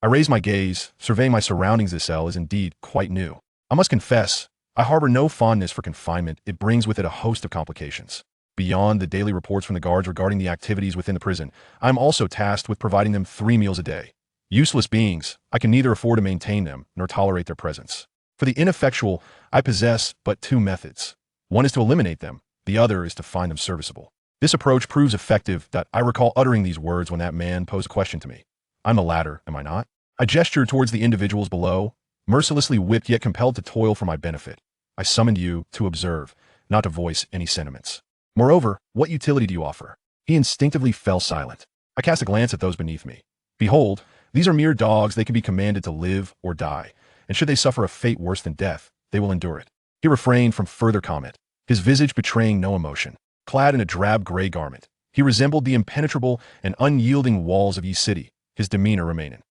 I raise my gaze, surveying my surroundings. This cell is indeed quite new. I must confess, I harbor no fondness for confinement. It brings with it a host of complications. Beyond the daily reports from the guards regarding the activities within the prison, I am also tasked with providing them 3 meals a day. Useless beings, I can neither afford to maintain them nor tolerate their presence. For the ineffectual, I possess but 2 methods. One is to eliminate them, the other is to find them serviceable. This approach proves effective. That I recall uttering these words when that man posed a question to me. I'm the latter, am I not? I gestured towards the individuals below, mercilessly whipped yet compelled to toil for my benefit. I summoned you to observe, not to voice any sentiments. Moreover, what utility do you offer? He instinctively fell silent. I cast a glance at those beneath me. Behold, these are mere dogs. They can be commanded to live or die, and should they suffer a fate worse than death, they will endure it. He refrained from further comment, his visage betraying no emotion. Clad in a drab gray garment, he resembled the impenetrable and unyielding walls of Ye City, his demeanor remaining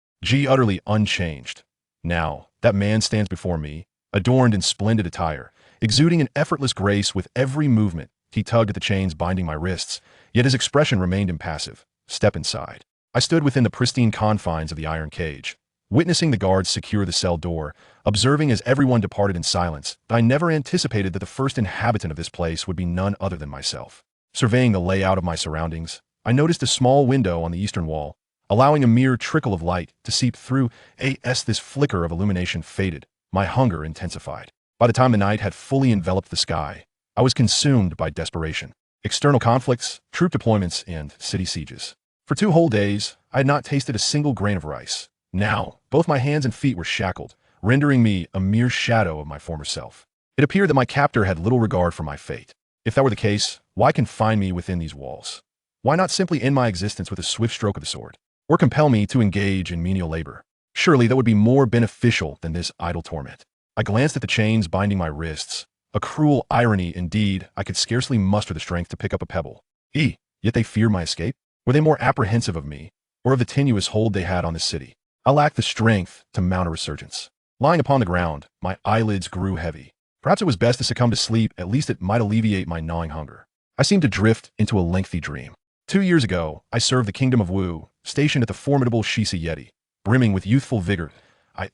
utterly unchanged. Now, that man stands before me, adorned in splendid attire, exuding an effortless grace. With every movement, he tugged at the chains binding my wrists, yet his expression remained impassive. Step inside. I stood within the pristine confines of the iron cage, witnessing the guards secure the cell door, observing as everyone departed in silence. I never anticipated that the first inhabitant of this place would be none other than myself. Surveying the layout of my surroundings, I noticed a small window on the eastern wall, allowing a mere trickle of light to seep through. This flicker of illumination faded, my hunger intensified. By the time the night had fully enveloped the sky, I was consumed by desperation. External conflicts, troop deployments, and city sieges. For 2 whole days, I had not tasted a single grain of rice. Now, both my hands and feet were shackled, rendering me a mere shadow of my former self. It appeared that my captor had little regard for my fate. If that were the case, why confine me within these walls? Why not simply end my existence with a swift stroke of the sword? Or compel me to engage in menial labor? Surely that would be more beneficial than this idle torment. I glanced at the chains binding my wrists. A cruel irony indeed. I could scarcely muster the strength to pick up a pebble. Yet they feared my escape? Were they more apprehensive of me, or of the tenuous hold they had on the city? I lacked the strength to mount a resurgence. Lying upon the ground, my eyelids grew heavy. Perhaps it was best to succumb to sleep. At least it might alleviate my gnawing hunger. I seemed to drift into a lengthy dream. 2 years ago, I served the kingdom of Wu, stationed at the formidable Yeti, brimming with youthful vigor.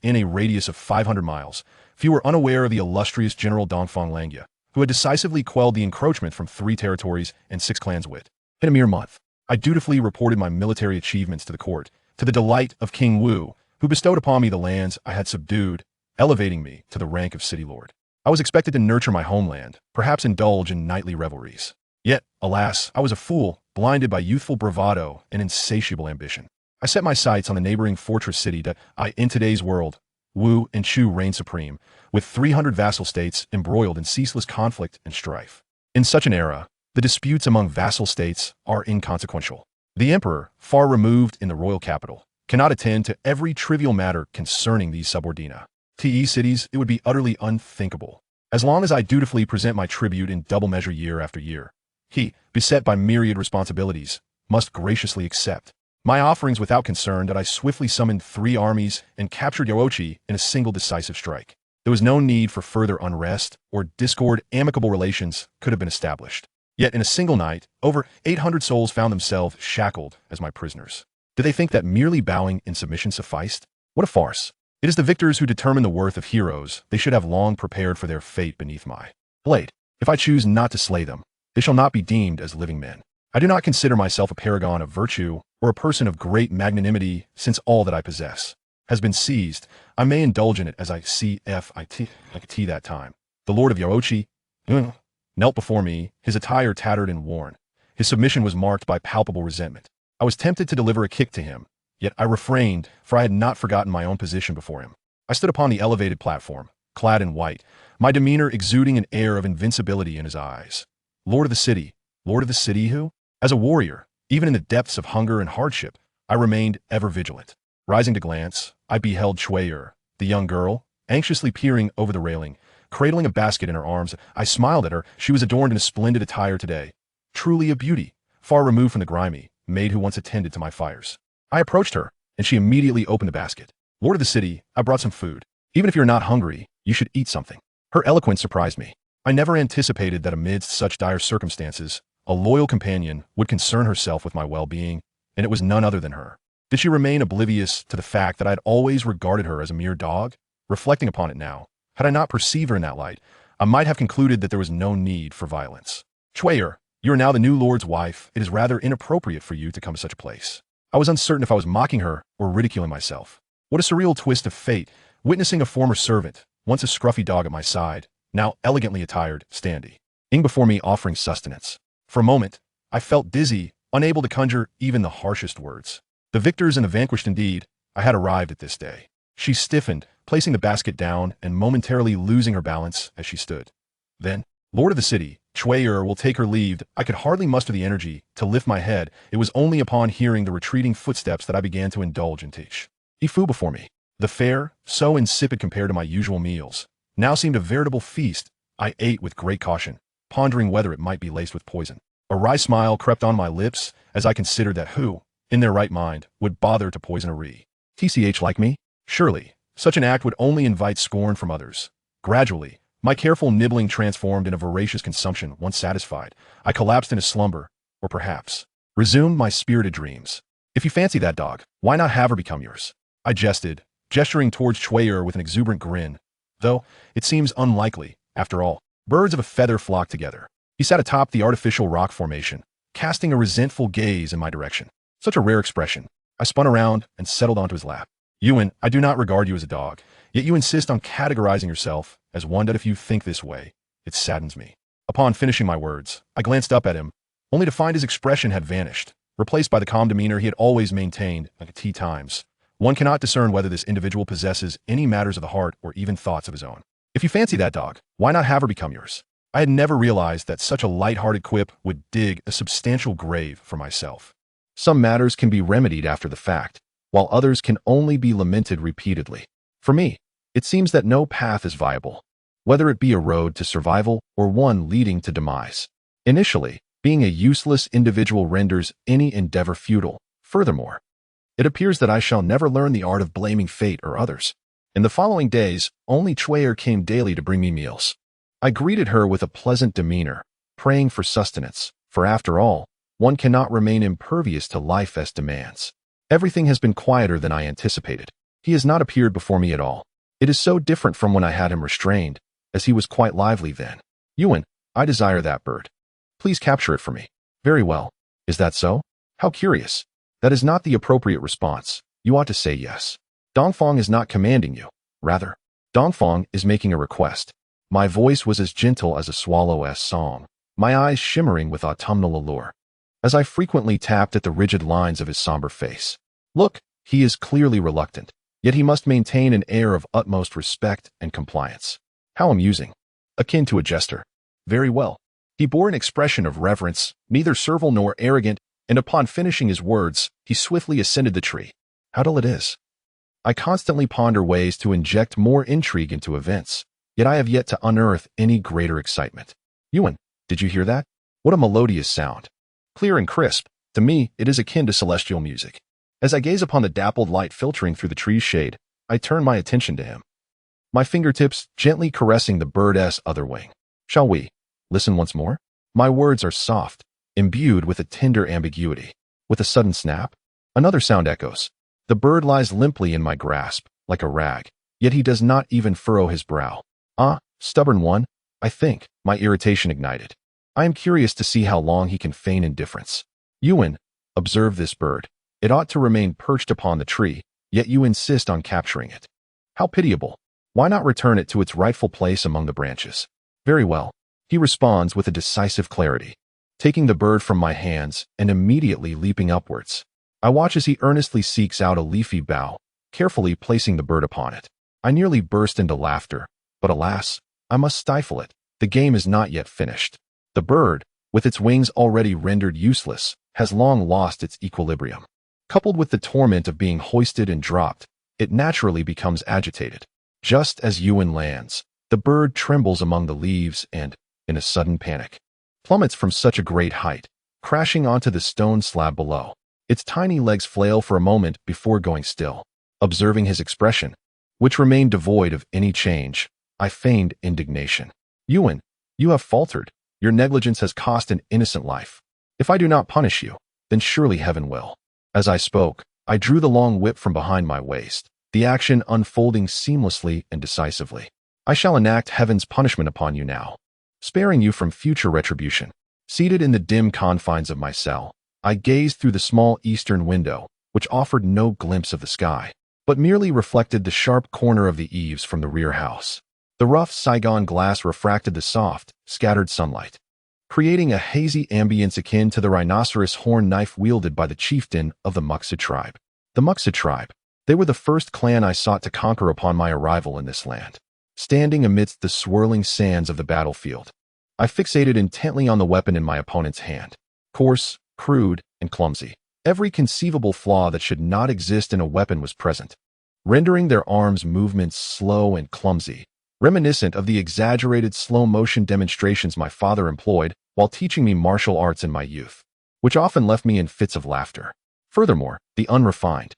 In a radius of 500 miles, few were unaware of the illustrious General Dongfang Langya, who had decisively quelled the encroachment from 3 territories and 6 clans wit. In a mere month, I dutifully reported my military achievements to the court, to the delight of King Wu, who bestowed upon me the lands I had subdued, elevating me to the rank of city lord. I was expected to nurture my homeland, perhaps indulge in nightly revelries. Yet, alas, I was a fool, blinded by youthful bravado and insatiable ambition. I set my sights on the neighboring fortress city that in today's world, Wu and Chu reign supreme, with 300 vassal states embroiled in ceaseless conflict and strife. In such an era, the disputes among vassal states are inconsequential. The emperor, far removed in the royal capital, cannot attend to every trivial matter concerning these subordina. Cities, it would be utterly unthinkable. As long as I dutifully present my tribute in double measure year after year, he, beset by myriad responsibilities, must graciously accept my offerings without concern that I swiftly summoned 3 armies and captured Yaochi in a single decisive strike. There was no need for further unrest or discord. Amicable relations could have been established. Yet in a single night, over 800 souls found themselves shackled as my prisoners. Did they think that merely bowing in submission sufficed? What a farce. It is the victors who determine the worth of heroes. They should have long prepared for their fate beneath my blade. If I choose not to slay them, they shall not be deemed as living men. I do not consider myself a paragon of virtue or a person of great magnanimity. Since all that I possess has been seized, I may indulge in it as I see that time. The Lord of Yaochi knelt before me, his attire tattered and worn. His submission was marked by palpable resentment. I was tempted to deliver a kick to him, yet I refrained, for I had not forgotten my own position before him. I stood upon the elevated platform, clad in white, my demeanor exuding an air of invincibility in his eyes. Lord of the city who? As a warrior, even in the depths of hunger and hardship, I remained ever vigilant. Rising to glance, I beheld Chui'er, the young girl, anxiously peering over the railing, cradling a basket in her arms. I smiled at her. She was adorned in a splendid attire today. Truly a beauty, far removed from the grimy maid who once attended to my fires. I approached her, and she immediately opened the basket. Lord of the city, I brought some food. Even if you're not hungry, you should eat something. Her eloquence surprised me. I never anticipated that amidst such dire circumstances, a loyal companion would concern herself with my well-being, and it was none other than her. Did she remain oblivious to the fact that I had always regarded her as a mere dog? Reflecting upon it now, had I not perceived her in that light, I might have concluded that there was no need for violence. Chwayer, you are now the new lord's wife. It is rather inappropriate for you to come to such a place. I was uncertain if I was mocking her or ridiculing myself. What a surreal twist of fate, witnessing a former servant, once a scruffy dog at my side, now elegantly attired, standing before me offering sustenance. For a moment, I felt dizzy, unable to conjure even the harshest words. The victors and the vanquished indeed, I had arrived at this day. She stiffened, placing the basket down and momentarily losing her balance as she stood. Then, Lord of the city, Chwayer will take her leave. I could hardly muster the energy to lift my head. It was only upon hearing the retreating footsteps that I began to indulge in tish. Ifu before me. The fare, so insipid compared to my usual meals, now seemed a veritable feast. I ate with great caution, pondering whether it might be laced with poison. A wry smile crept on my lips as I considered that who, in their right mind, would bother to poison a ree? TCH like me? Surely, such an act would only invite scorn from others. Gradually, my careful nibbling transformed into voracious consumption. Once satisfied, I collapsed into slumber, or perhaps, resumed my spirited dreams. If you fancy that dog, why not have her become yours? I jested, gesturing towards Chwayer with an exuberant grin, though it seems unlikely, after all. Birds of a feather flock together. He sat atop the artificial rock formation, casting a resentful gaze in my direction. Such a rare expression. I spun around and settled onto his lap. Ewan, I do not regard you as a dog, yet you insist on categorizing yourself as one that if you think this way, it saddens me. Upon finishing my words, I glanced up at him, only to find his expression had vanished, replaced by the calm demeanor he had always maintained at tea times. One cannot discern whether this individual possesses any matters of the heart or even thoughts of his own. If you fancy that dog, why not have her become yours? I had never realized that such a light-hearted quip would dig a substantial grave for myself. Some matters can be remedied after the fact, while others can only be lamented repeatedly. For me, it seems that no path is viable, whether it be a road to survival or one leading to demise. Initially, being a useless individual renders any endeavor futile. Furthermore, it appears that I shall never learn the art of blaming fate or others. In the following days, only Chwayer came daily to bring me meals. I greeted her with a pleasant demeanor, praying for sustenance, for after all, one cannot remain impervious to life's demands. Everything has been quieter than I anticipated. He has not appeared before me at all. It is so different from when I had him restrained, as he was quite lively then. Ewan, I desire that bird. Please capture it for me. Very well. Is that so? How curious. That is not the appropriate response. You ought to say yes. Dongfang is not commanding you. Rather, Dongfang is making a request. My voice was as gentle as a swallow's song, my eyes shimmering with autumnal allure, as I frequently tapped at the rigid lines of his somber face. Look, he is clearly reluctant, yet he must maintain an air of utmost respect and compliance. How amusing. Akin to a jester. Very well. He bore an expression of reverence, neither servile nor arrogant, and upon finishing his words, he swiftly ascended the tree. How dull it is. I constantly ponder ways to inject more intrigue into events, yet I have yet to unearth any greater excitement. Ewan, did you hear that? What a melodious sound. Clear and crisp. To me, it is akin to celestial music. As I gaze upon the dappled light filtering through the tree's shade, I turn my attention to him, my fingertips gently caressing the bird's other wing. Shall we listen once more? My words are soft, imbued with a tender ambiguity. With a sudden snap, another sound echoes. The bird lies limply in my grasp, like a rag, yet he does not even furrow his brow. Ah, stubborn one, I think, my irritation ignited. I am curious to see how long he can feign indifference. Ewan, observe this bird. It ought to remain perched upon the tree, yet you insist on capturing it. How pitiable. Why not return it to its rightful place among the branches? Very well. He responds with a decisive clarity, taking the bird from my hands and immediately leaping upwards. I watch as he earnestly seeks out a leafy bough, carefully placing the bird upon it. I nearly burst into laughter, but alas, I must stifle it. The game is not yet finished. The bird, with its wings already rendered useless, has long lost its equilibrium. Coupled with the torment of being hoisted and dropped, it naturally becomes agitated. Just as Ewan lands, the bird trembles among the leaves and, in a sudden panic, plummets from such a great height, crashing onto the stone slab below. Its tiny legs flail for a moment before going still. Observing his expression, which remained devoid of any change, I feigned indignation. Ewan, you have faltered. Your negligence has cost an innocent life. If I do not punish you, then surely heaven will. As I spoke, I drew the long whip from behind my waist, the action unfolding seamlessly and decisively. I shall enact heaven's punishment upon you now, sparing you from future retribution. Seated in the dim confines of my cell, I gazed through the small eastern window, which offered no glimpse of the sky, but merely reflected the sharp corner of the eaves from the rear house. The rough Saigon glass refracted the soft, scattered sunlight, creating a hazy ambience akin to the rhinoceros horn knife wielded by the chieftain of the Muxid tribe. The Muxid tribe. They were the first clan I sought to conquer upon my arrival in this land. Standing amidst the swirling sands of the battlefield, I fixated intently on the weapon in my opponent's hand. Coarse, crude, and clumsy. Every conceivable flaw that should not exist in a weapon was present, rendering their arms' movements slow and clumsy, reminiscent of the exaggerated slow-motion demonstrations my father employed while teaching me martial arts in my youth, which often left me in fits of laughter. Furthermore, the unrefined,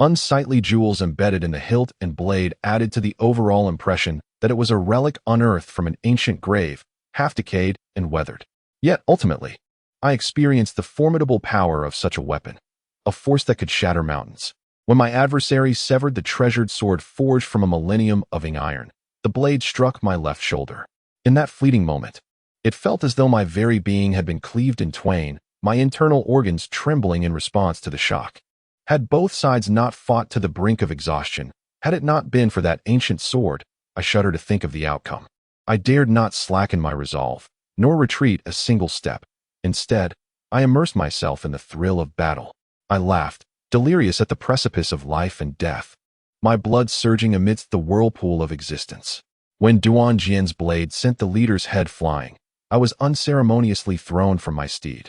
unsightly jewels embedded in the hilt and blade added to the overall impression that it was a relic unearthed from an ancient grave, half-decayed and weathered. Yet, ultimately, I experienced the formidable power of such a weapon, a force that could shatter mountains. When my adversary severed the treasured sword forged from a millennium of iron, the blade struck my left shoulder. In that fleeting moment, it felt as though my very being had been cleaved in twain, my internal organs trembling in response to the shock. Had both sides not fought to the brink of exhaustion, had it not been for that ancient sword, I shudder to think of the outcome. I dared not slacken my resolve, nor retreat a single step. Instead, I immersed myself in the thrill of battle. I laughed, delirious at the precipice of life and death, my blood surging amidst the whirlpool of existence. When Duan Jian's blade sent the leader's head flying, I was unceremoniously thrown from my steed,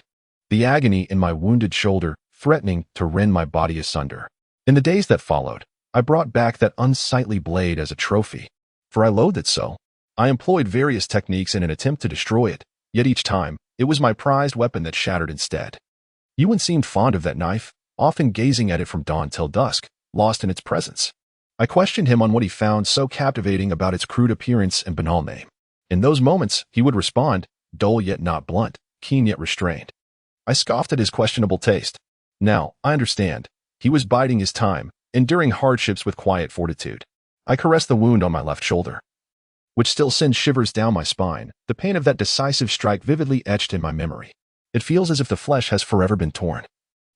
the agony in my wounded shoulder threatening to rend my body asunder. In the days that followed, I brought back that unsightly blade as a trophy, for I loathed it so. I employed various techniques in an attempt to destroy it, yet each time, it was my prized weapon that shattered instead. Yuan seemed fond of that knife, often gazing at it from dawn till dusk, lost in its presence. I questioned him on what he found so captivating about its crude appearance and banal name. In those moments, he would respond, dull yet not blunt, keen yet restrained. I scoffed at his questionable taste. Now, I understand. He was biding his time, enduring hardships with quiet fortitude. I caressed the wound on my left shoulder, which still sends shivers down my spine, the pain of that decisive strike vividly etched in my memory. It feels as if the flesh has forever been torn,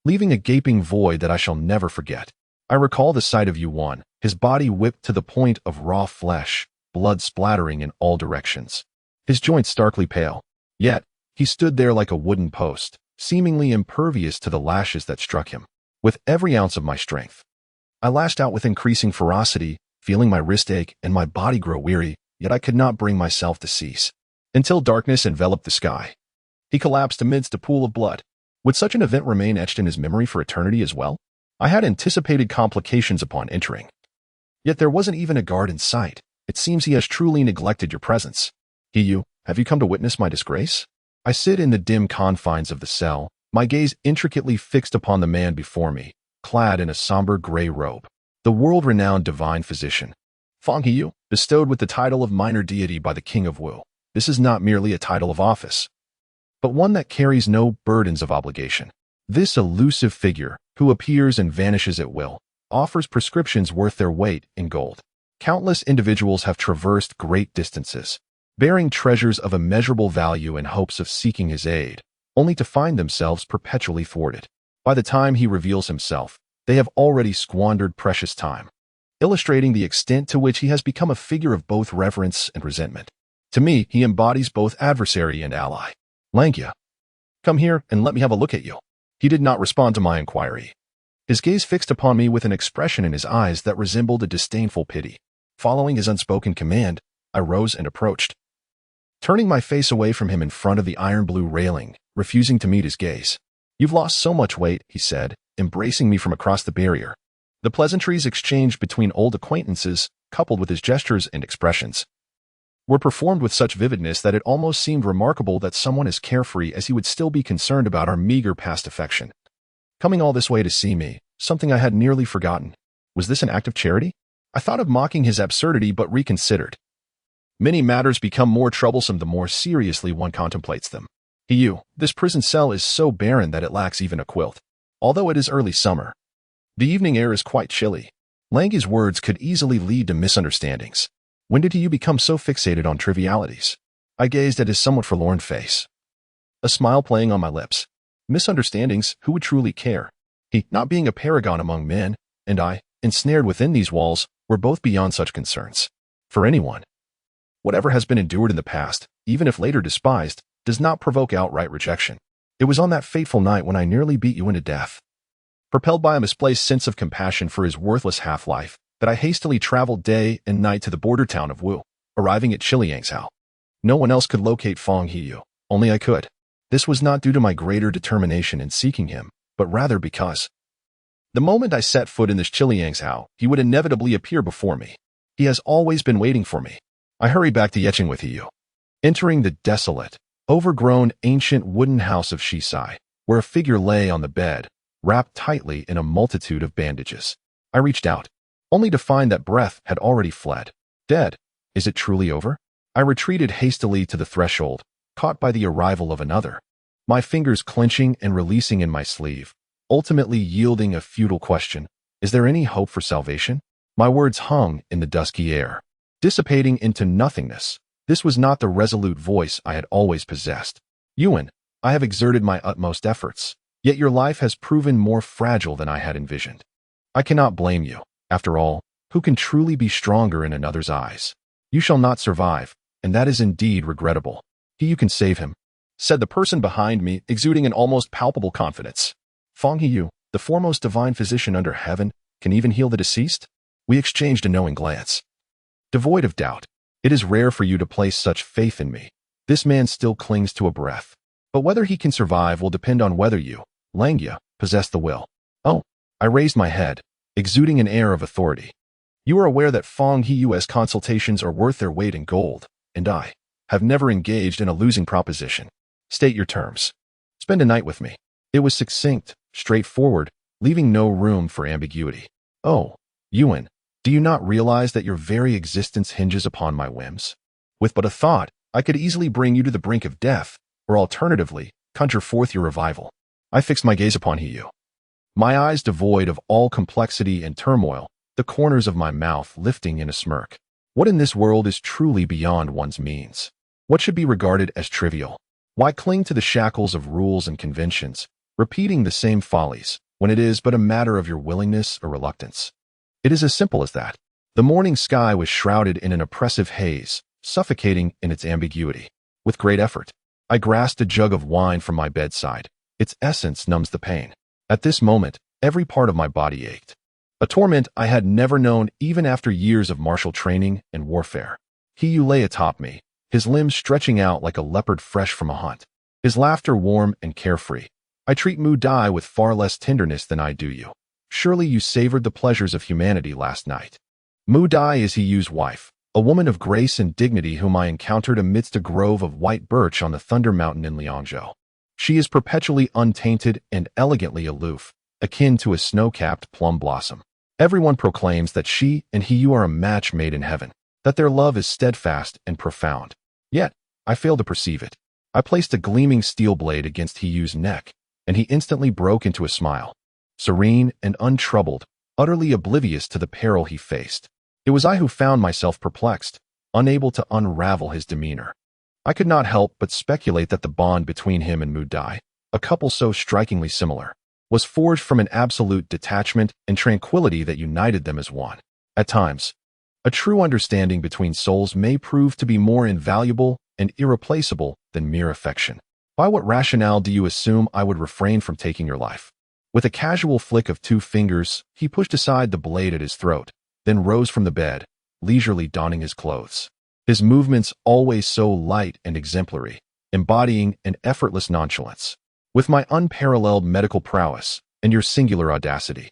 leaving a gaping void that I shall never forget. I recall the sight of Yuan, his body whipped to the point of raw flesh, blood splattering in all directions. His joints starkly pale. Yet, he stood there like a wooden post, seemingly impervious to the lashes that struck him. With every ounce of my strength, I lashed out with increasing ferocity, feeling my wrist ache and my body grow weary, yet I could not bring myself to cease. Until darkness enveloped the sky. He collapsed amidst a pool of blood. Would such an event remain etched in his memory for eternity as well? I had anticipated complications upon entering. Yet there wasn't even a guard in sight. It seems he has truly neglected your presence. Have you come to witness my disgrace? I sit in the dim confines of the cell, my gaze intricately fixed upon the man before me, clad in a somber gray robe. The world-renowned divine physician, Fang Hiyu, bestowed with the title of minor deity by the king of Wu. This is not merely a title of office, but one that carries no burdens of obligation. This elusive figure, who appears and vanishes at will, offers prescriptions worth their weight in gold. Countless individuals have traversed great distances, bearing treasures of immeasurable value in hopes of seeking his aid, only to find themselves perpetually thwarted. By the time he reveals himself, they have already squandered precious time, illustrating the extent to which he has become a figure of both reverence and resentment. To me, he embodies both adversary and ally. Langya, come here and let me have a look at you. He did not respond to my inquiry. His gaze fixed upon me with an expression in his eyes that resembled a disdainful pity. Following his unspoken command, I rose and approached, turning my face away from him in front of the iron-blue railing, refusing to meet his gaze. You've lost so much weight, he said, embracing me from across the barrier. The pleasantries exchanged between old acquaintances, coupled with his gestures and expressions, were performed with such vividness that it almost seemed remarkable that someone as carefree as he would still be concerned about our meager past affection. Coming all this way to see me, something I had nearly forgotten. Was this an act of charity? I thought of mocking his absurdity but reconsidered. Many matters become more troublesome the more seriously one contemplates them. This prison cell is so barren that it lacks even a quilt. Although it is early summer, The evening air is quite chilly. Lang's words could easily lead to misunderstandings. When did you become so fixated on trivialities? I gazed at his somewhat forlorn face, a smile playing on my lips. Misunderstandings, who would truly care? He, not being a paragon among men, and I, ensnared within these walls, were both beyond such concerns. For anyone, whatever has been endured in the past, even if later despised, does not provoke outright rejection. It was on that fateful night when I nearly beat you into death, propelled by a misplaced sense of compassion for his worthless half-life, that I hastily traveled day and night to the border town of Wu, arriving at Chiliang's house. No one else could locate Fang Hiyu, only I could. This was not due to my greater determination in seeking him, but rather because the moment I set foot in this Chiliang's house, he would inevitably appear before me. He has always been waiting for me. I hurried back to Yeching with Hiyu, entering the desolate, overgrown, ancient wooden house of Shisai, where a figure lay on the bed, wrapped tightly in a multitude of bandages. I reached out, only to find that breath had already fled. Dead. Is it truly over? I retreated hastily to the threshold, caught by the arrival of another, my fingers clenching and releasing in my sleeve, ultimately yielding a futile question. Is there any hope for salvation? My words hung in the dusky air, dissipating into nothingness. This was not the resolute voice I had always possessed. Yuan, I have exerted my utmost efforts, yet your life has proven more fragile than I had envisioned. I cannot blame you. After all, who can truly be stronger in another's eyes? You shall not survive, and that is indeed regrettable. You can save him, said the person behind me, exuding an almost palpable confidence. Fang Hiyu, the foremost divine physician under heaven, can even heal the deceased? We exchanged a knowing glance. Devoid of doubt, it is rare for you to place such faith in me. This man still clings to a breath. But whether he can survive will depend on whether you, Langya, possess the will. Oh, I raised my head, exuding an air of authority. You are aware that Fang Hiyu's consultations are worth their weight in gold, and I have never engaged in a losing proposition. State your terms. Spend a night with me. It was succinct, straightforward, leaving no room for ambiguity. Oh, Yuan, do you not realize that your very existence hinges upon my whims? With but a thought, I could easily bring you to the brink of death, or alternatively, conjure forth your revival. I fixed my gaze upon Hiyu, my eyes devoid of all complexity and turmoil, the corners of my mouth lifting in a smirk. What in this world is truly beyond one's means? What should be regarded as trivial? Why cling to the shackles of rules and conventions, repeating the same follies, when it is but a matter of your willingness or reluctance? It is as simple as that. The morning sky was shrouded in an oppressive haze, suffocating in its ambiguity. With great effort, I grasped a jug of wine from my bedside. Its essence numbs the pain. At this moment, every part of my body ached. A torment I had never known even after years of martial training and warfare. Hiyu lay atop me, his limbs stretching out like a leopard fresh from a hunt, his laughter warm and carefree. I treat Mu Dai with far less tenderness than I do you. Surely you savored the pleasures of humanity last night. Mu Dai is Hiyu's wife, a woman of grace and dignity whom I encountered amidst a grove of white birch on the Thunder Mountain in Liangzhou. She is perpetually untainted and elegantly aloof, akin to a snow-capped plum blossom. Everyone proclaims that she and Hiyu are a match made in heaven, that their love is steadfast and profound. Yet, I fail to perceive it. I placed a gleaming steel blade against Hiyu's neck, and he instantly broke into a smile. Serene and untroubled, utterly oblivious to the peril he faced. It was I who found myself perplexed, unable to unravel his demeanor. I could not help but speculate that the bond between him and Mu Dai, a couple so strikingly similar, was forged from an absolute detachment and tranquility that united them as one. At times, a true understanding between souls may prove to be more invaluable and irreplaceable than mere affection. By what rationale do you assume I would refrain from taking your life? With a casual flick of 2 fingers, he pushed aside the blade at his throat, then rose from the bed, leisurely donning his clothes. His movements always so light and exemplary, embodying an effortless nonchalance. With my unparalleled medical prowess and your singular audacity,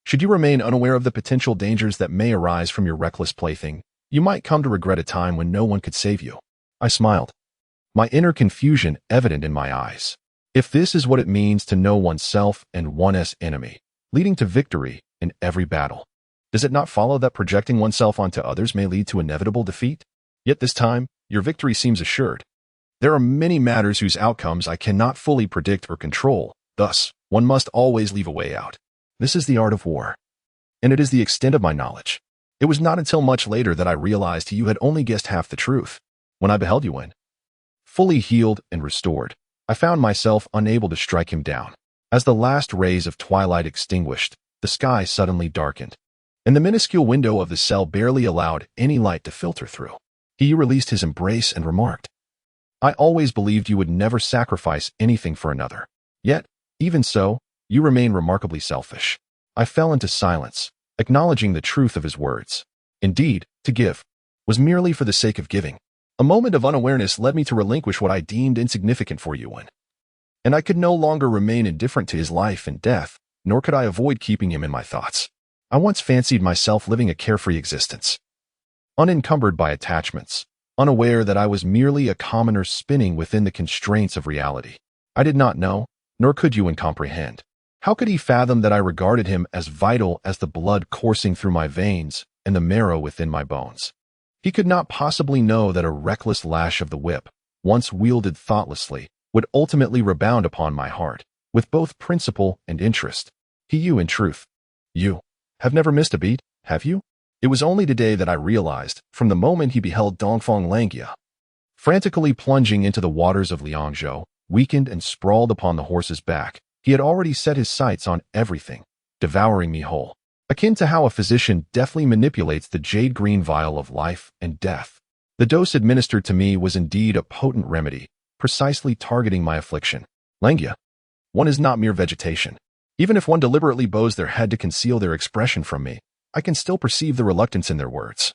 should you remain unaware of the potential dangers that may arise from your reckless plaything, you might come to regret a time when no one could save you. I smiled, my inner confusion evident in my eyes. If this is what it means to know oneself and one's enemy, leading to victory in every battle, does it not follow that projecting oneself onto others may lead to inevitable defeat? Yet this time, your victory seems assured. There are many matters whose outcomes I cannot fully predict or control. Thus, one must always leave a way out. This is the art of war. And it is the extent of my knowledge. It was not until much later that I realized you had only guessed half the truth. When I beheld you when, fully healed and restored, I found myself unable to strike him down. As the last rays of twilight extinguished, the sky suddenly darkened, and the minuscule window of the cell barely allowed any light to filter through. He released his embrace and remarked, "I always believed you would never sacrifice anything for another. Yet, even so, you remain remarkably selfish." I fell into silence, acknowledging the truth of his words. Indeed, to give was merely for the sake of giving. A moment of unawareness led me to relinquish what I deemed insignificant for Yuan. And I could no longer remain indifferent to his life and death, nor could I avoid keeping him in my thoughts. I once fancied myself living a carefree existence, unencumbered by attachments, unaware that I was merely a commoner spinning within the constraints of reality. I did not know, nor could Yuan comprehend. How could he fathom that I regarded him as vital as the blood coursing through my veins and the marrow within my bones? He could not possibly know that a reckless lash of the whip, once wielded thoughtlessly, would ultimately rebound upon my heart, with both principle and interest. You, in truth, you have never missed a beat, have you? It was only today that I realized, from the moment he beheld Dongfang Langia, frantically plunging into the waters of Liangzhou, weakened and sprawled upon the horse's back, he had already set his sights on everything, devouring me whole. Akin to how a physician deftly manipulates the jade-green vial of life and death. The dose administered to me was indeed a potent remedy, precisely targeting my affliction. Langia, one is not mere vegetation. Even if one deliberately bows their head to conceal their expression from me, I can still perceive the reluctance in their words.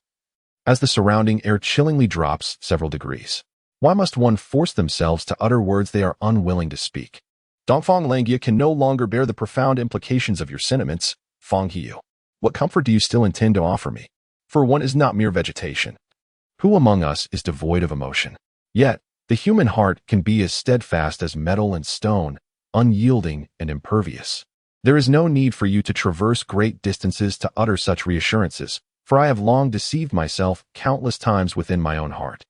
As the surrounding air chillingly drops several degrees, why must one force themselves to utter words they are unwilling to speak? Dongfang Langia can no longer bear the profound implications of your sentiments, Fang Hiyu. What comfort do you still intend to offer me? For one is not mere vegetation. Who among us is devoid of emotion? Yet, the human heart can be as steadfast as metal and stone, unyielding and impervious. There is no need for you to traverse great distances to utter such reassurances, for I have long deceived myself countless times within my own heart.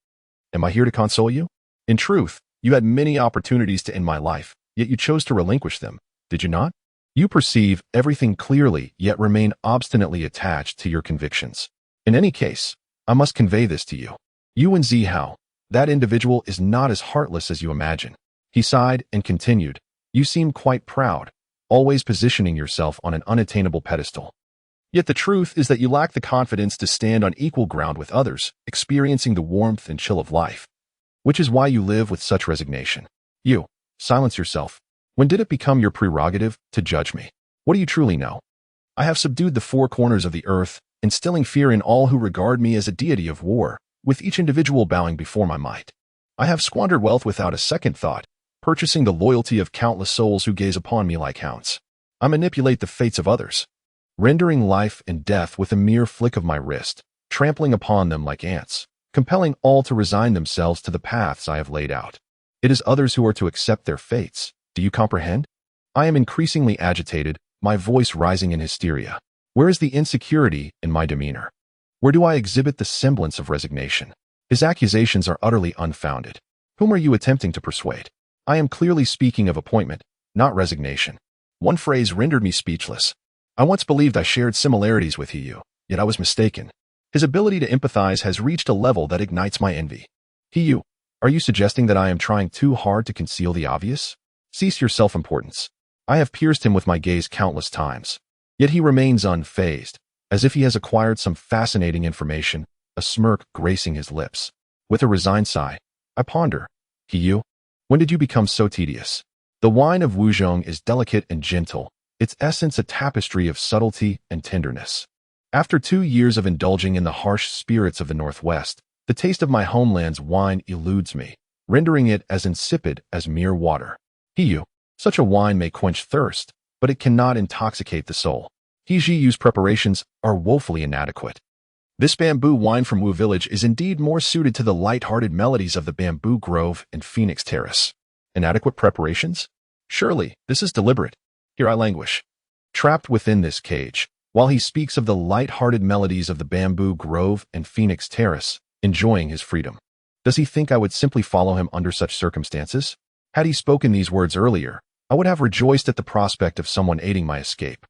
Am I here to console you? In truth, you had many opportunities to end my life, yet you chose to relinquish them, did you not? You perceive everything clearly, yet remain obstinately attached to your convictions. In any case, I must convey this to you. Yuan Zihao, that individual is not as heartless as you imagine. He sighed and continued, you seem quite proud, always positioning yourself on an unattainable pedestal. Yet the truth is that you lack the confidence to stand on equal ground with others, experiencing the warmth and chill of life. Which is why you live with such resignation. You, silence yourself. When did it become your prerogative to judge me? What do you truly know? I have subdued the four corners of the earth, instilling fear in all who regard me as a deity of war, with each individual bowing before my might. I have squandered wealth without a second thought, purchasing the loyalty of countless souls who gaze upon me like hounds. I manipulate the fates of others, rendering life and death with a mere flick of my wrist, trampling upon them like ants, compelling all to resign themselves to the paths I have laid out. It is others who are to accept their fates. Do you comprehend? I am increasingly agitated, my voice rising in hysteria. Where is the insecurity in my demeanor? Where do I exhibit the semblance of resignation? His accusations are utterly unfounded. Whom are you attempting to persuade? I am clearly speaking of appointment, not resignation. One phrase rendered me speechless. I once believed I shared similarities with Hiyu, yet I was mistaken. His ability to empathize has reached a level that ignites my envy. Hiyu, are you suggesting that I am trying too hard to conceal the obvious? Cease your self-importance. I have pierced him with my gaze countless times. Yet he remains unfazed, as if he has acquired some fascinating information, a smirk gracing his lips. With a resigned sigh, I ponder, Hiyu, when did you become so tedious? The wine of Wuzhong is delicate and gentle, its essence a tapestry of subtlety and tenderness. After 2 years of indulging in the harsh spirits of the Northwest, the taste of my homeland's wine eludes me, rendering it as insipid as mere water. Hiyu, such a wine may quench thirst, but it cannot intoxicate the soul. Hijiyu's preparations are woefully inadequate. This bamboo wine from Wu Village is indeed more suited to the light-hearted melodies of the Bamboo Grove and Phoenix Terrace. Inadequate preparations? Surely, this is deliberate. Here I languish, trapped within this cage, while he speaks of the light-hearted melodies of the Bamboo Grove and Phoenix Terrace, enjoying his freedom. Does he think I would simply follow him under such circumstances? Had he spoken these words earlier, I would have rejoiced at the prospect of someone aiding my escape.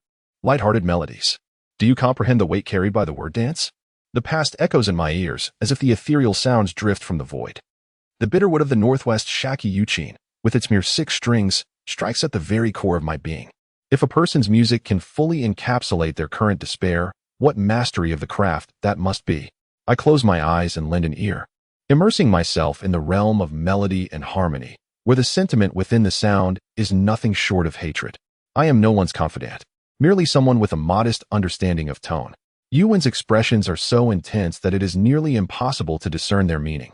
light-hearted melodies. Do you comprehend the weight carried by the word dance? The past echoes in my ears as if the ethereal sounds drift from the void. The bitter wood of the Northwest Shaki Uchin, with its mere 6 strings, strikes at the very core of my being. If a person's music can fully encapsulate their current despair, what mastery of the craft that must be. I close my eyes and lend an ear, immersing myself in the realm of melody and harmony, where the sentiment within the sound is nothing short of hatred. I am no one's confidant, merely someone with a modest understanding of tone. Ewan's expressions are so intense that it is nearly impossible to discern their meaning.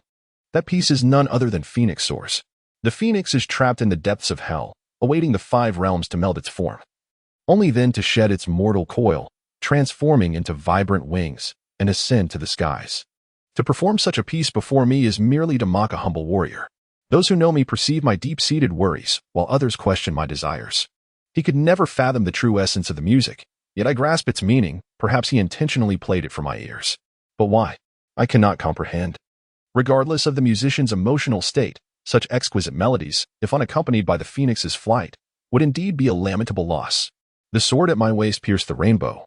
That piece is none other than Phoenix Source. The Phoenix is trapped in the depths of hell, awaiting the 5 realms to meld its form, only then to shed its mortal coil, transforming into vibrant wings, and ascend to the skies. To perform such a piece before me is merely to mock a humble warrior. Those who know me perceive my deep-seated worries, while others question my desires. He could never fathom the true essence of the music, yet I grasp its meaning. Perhaps he intentionally played it for my ears. But why? I cannot comprehend. Regardless of the musician's emotional state, such exquisite melodies, if unaccompanied by the phoenix's flight, would indeed be a lamentable loss. The sword at my waist pierced the rainbow,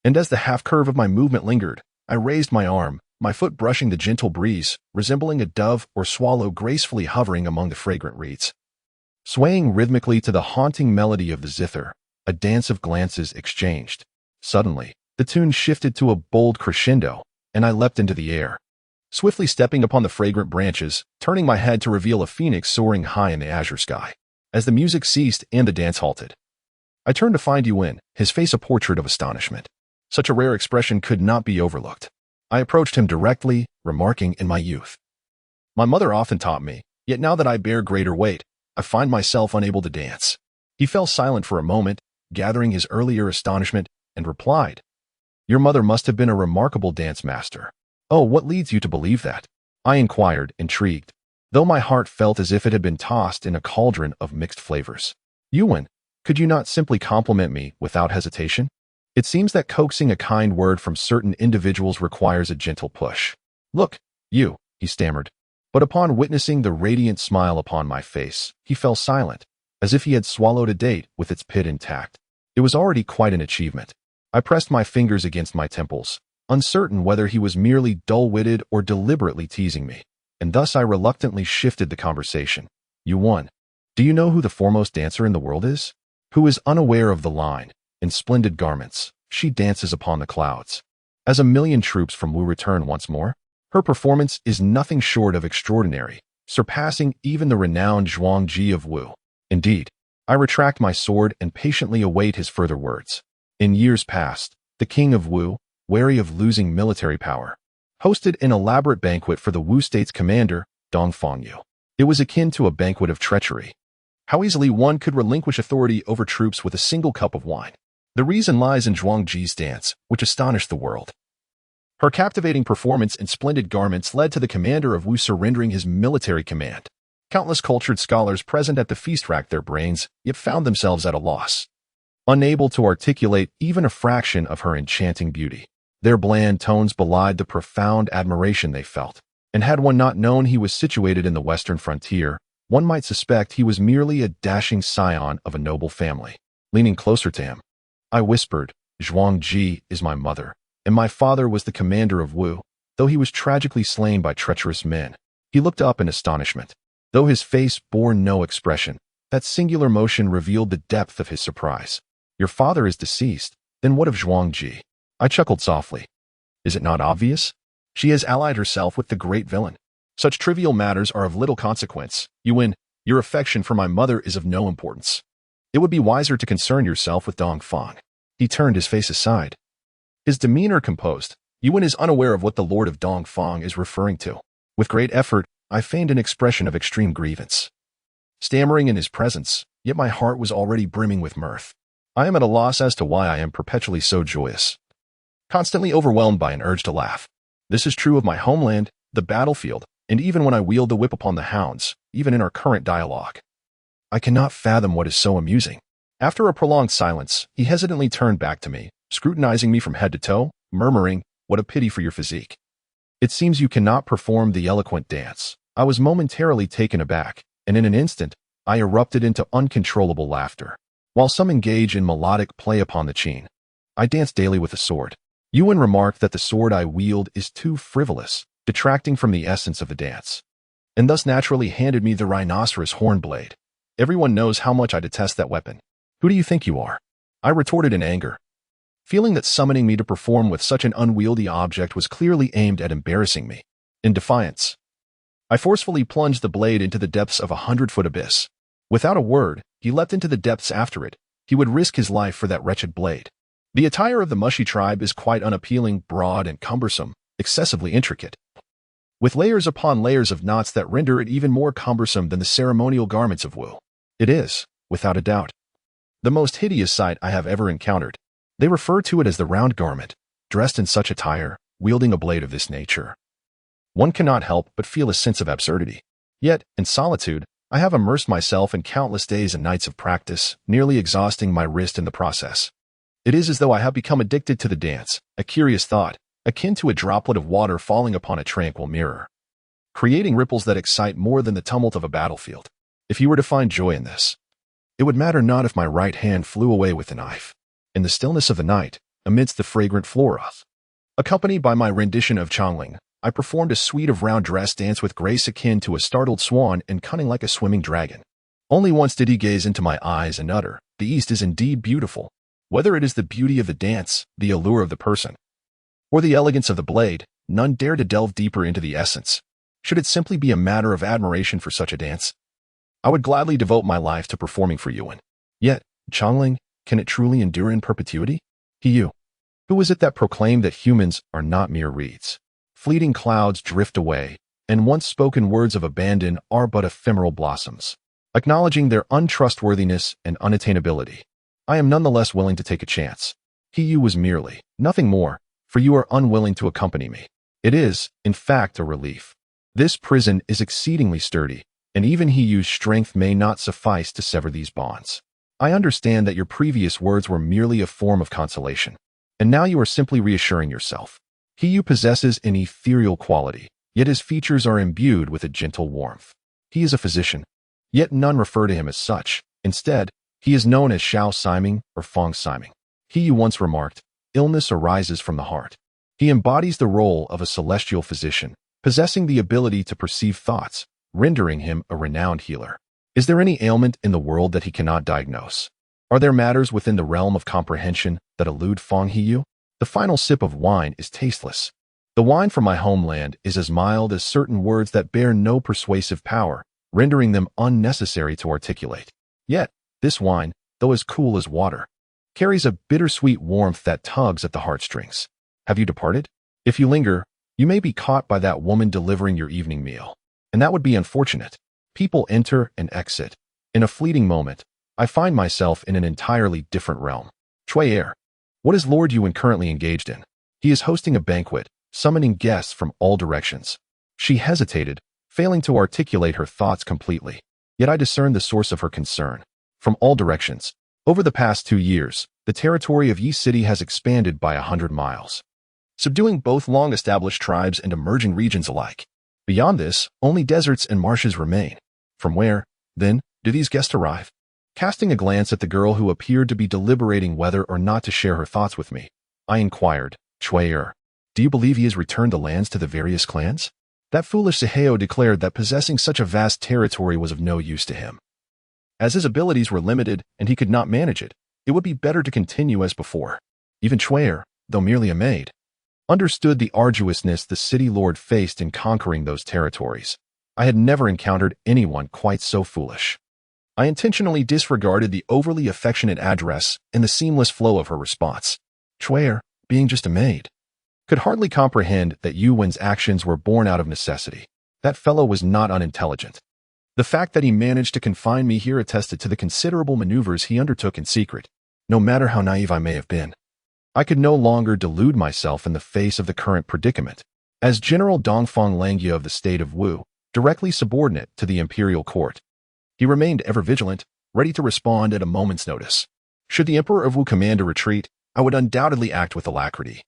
and as the half-curve of my movement lingered, I raised my arm, my foot brushing the gentle breeze, resembling a dove or swallow gracefully hovering among the fragrant reeds. Swaying rhythmically to the haunting melody of the zither, a dance of glances exchanged. Suddenly, the tune shifted to a bold crescendo, and I leapt into the air, swiftly stepping upon the fragrant branches, turning my head to reveal a phoenix soaring high in the azure sky. As the music ceased and the dance halted, I turned to find Yuan, his face a portrait of astonishment. Such a rare expression could not be overlooked. I approached him directly, remarking in my youth, "My mother often taught me, yet now that I bear greater weight, I find myself unable to dance." He fell silent for a moment, gathering his earlier astonishment, and replied, "Your mother must have been a remarkable dance master." "Oh, what leads you to believe that?" I inquired, intrigued, though my heart felt as if it had been tossed in a cauldron of mixed flavors. "Yuan, could you not simply compliment me without hesitation? It seems that coaxing a kind word from certain individuals requires a gentle push." "Look, you," he stammered. But upon witnessing the radiant smile upon my face, he fell silent, as if he had swallowed a date with its pit intact. It was already quite an achievement. I pressed my fingers against my temples, uncertain whether he was merely dull-witted or deliberately teasing me, and thus I reluctantly shifted the conversation. "Yuan, do you know who the foremost dancer in the world is? Who is unaware of the line, 'In splendid garments, she dances upon the clouds.' As a million troops from Wu return once more, her performance is nothing short of extraordinary, surpassing even the renowned Zhuangji of Wu." Indeed, I retract my sword and patiently await his further words. In years past, the king of Wu, wary of losing military power, hosted an elaborate banquet for the Wu state's commander, Dong Fangyu. It was akin to a banquet of treachery. How easily one could relinquish authority over troops with a single cup of wine. The reason lies in Zhuangji's dance, which astonished the world. Her captivating performance in splendid garments led to the commander of Wu surrendering his military command. Countless cultured scholars present at the feast racked their brains, yet found themselves at a loss, unable to articulate even a fraction of her enchanting beauty. Their bland tones belied the profound admiration they felt, and had one not known he was situated in the western frontier, one might suspect he was merely a dashing scion of a noble family. Leaning closer to him, I whispered, "Zhuangji is my mother, and my father was the commander of Wu, though he was tragically slain by treacherous men." He looked up in astonishment. Though his face bore no expression, that singular motion revealed the depth of his surprise. "Your father is deceased, then what of Zhuangji?" I chuckled softly. "Is it not obvious? She has allied herself with the great villain. Such trivial matters are of little consequence. Yuan, your affection for my mother is of no importance. It would be wiser to concern yourself with Dong Fang." He turned his face aside, his demeanor composed. Yuan is unaware of what the Lord of Dong Fang is referring to. With great effort, I feigned an expression of extreme grievance, stammering in his presence, yet my heart was already brimming with mirth. I am at a loss as to why I am perpetually so joyous, constantly overwhelmed by an urge to laugh. This is true of my homeland, the battlefield, and even when I wield the whip upon the hounds, even in our current dialogue. I cannot fathom what is so amusing. After a prolonged silence, he hesitantly turned back to me, scrutinizing me from head to toe, murmuring, "What a pity for your physique. It seems you cannot perform the eloquent dance." I was momentarily taken aback, and in an instant, I erupted into uncontrollable laughter. While some engage in melodic play upon the chin, I dance daily with a sword. Yuan remarked that the sword I wield is too frivolous, detracting from the essence of the dance, and thus naturally handed me the rhinoceros horn blade. Everyone knows how much I detest that weapon. Who do you think you are? I retorted in anger, feeling that summoning me to perform with such an unwieldy object was clearly aimed at embarrassing me. In defiance, I forcefully plunged the blade into the depths of a 100-foot abyss. Without a word, he leapt into the depths after it. He would risk his life for that wretched blade. The attire of the Mushy tribe is quite unappealing, broad and cumbersome, excessively intricate, with layers upon layers of knots that render it even more cumbersome than the ceremonial garments of Wu. It is, without a doubt, the most hideous sight I have ever encountered. They refer to it as the round garment, dressed in such attire, wielding a blade of this nature. One cannot help but feel a sense of absurdity. Yet, in solitude, I have immersed myself in countless days and nights of practice, nearly exhausting my wrist in the process. It is as though I have become addicted to the dance, a curious thought, akin to a droplet of water falling upon a tranquil mirror, creating ripples that excite more than the tumult of a battlefield. If you were to find joy in this, it would matter not if my right hand flew away with the knife. In the stillness of the night, amidst the fragrant flora, accompanied by my rendition of strangling, I performed a suite of round dress dance with grace akin to a startled swan and cunning like a swimming dragon. Only once did he gaze into my eyes and utter, "The East is indeed beautiful." Whether it is the beauty of the dance, the allure of the person, or the elegance of the blade, none dare to delve deeper into the essence. Should it simply be a matter of admiration for such a dance, I would gladly devote my life to performing for Yuan. Yet, strangling, can it truly endure in perpetuity? Who is it that proclaimed that humans are not mere reeds? Fleeting clouds drift away, and once spoken words of abandon are but ephemeral blossoms. Acknowledging their untrustworthiness and unattainability, I am nonetheless willing to take a chance. You was merely, nothing more, for you are unwilling to accompany me. It is, in fact, a relief. This prison is exceedingly sturdy, and even Yu's strength may not suffice to sever these bonds. I understand that your previous words were merely a form of consolation, and now you are simply reassuring yourself. Yu possesses an ethereal quality, yet his features are imbued with a gentle warmth. He is a physician, yet none refer to him as such. Instead, he is known as Shao Siming or Fong Siming. Yu once remarked, "Illness arises from the heart." He embodies the role of a celestial physician, possessing the ability to perceive thoughts, rendering him a renowned healer. Is there any ailment in the world that he cannot diagnose? Are there matters within the realm of comprehension that elude Fong Yu? The final sip of wine is tasteless. The wine from my homeland is as mild as certain words that bear no persuasive power, rendering them unnecessary to articulate. Yet, this wine, though as cool as water, carries a bittersweet warmth that tugs at the heartstrings. Have you departed? If you linger, you may be caught by that woman delivering your evening meal, and that would be unfortunate. People enter and exit. In a fleeting moment, I find myself in an entirely different realm. Chuyer, what is Lord Yuan currently engaged in? He is hosting a banquet, summoning guests from all directions. She hesitated, failing to articulate her thoughts completely. Yet I discerned the source of her concern. From all directions, over the past 2 years, the territory of Yi City has expanded by 100 miles, subduing both long-established tribes and emerging regions alike. Beyond this, only deserts and marshes remain. From where, then, do these guests arrive? Casting a glance at the girl who appeared to be deliberating whether or not to share her thoughts with me, I inquired, "Chuyer, do you believe he has returned the lands to the various clans?" That foolish Seheo declared that possessing such a vast territory was of no use to him. As his abilities were limited and he could not manage it, it would be better to continue as before. Even Chuyer, though merely a maid, understood the arduousness the city lord faced in conquering those territories. I had never encountered anyone quite so foolish. I intentionally disregarded the overly affectionate address and the seamless flow of her response. Chuyer, being just a maid, could hardly comprehend that Yuan's actions were born out of necessity. That fellow was not unintelligent. The fact that he managed to confine me here attested to the considerable maneuvers he undertook in secret. No matter how naive I may have been, I could no longer delude myself in the face of the current predicament. As General Dongfang Langjie of the state of Wu, directly subordinate to the imperial court, he remained ever vigilant, ready to respond at a moment's notice. Should the Emperor of Wu command a retreat, I would undoubtedly act with alacrity.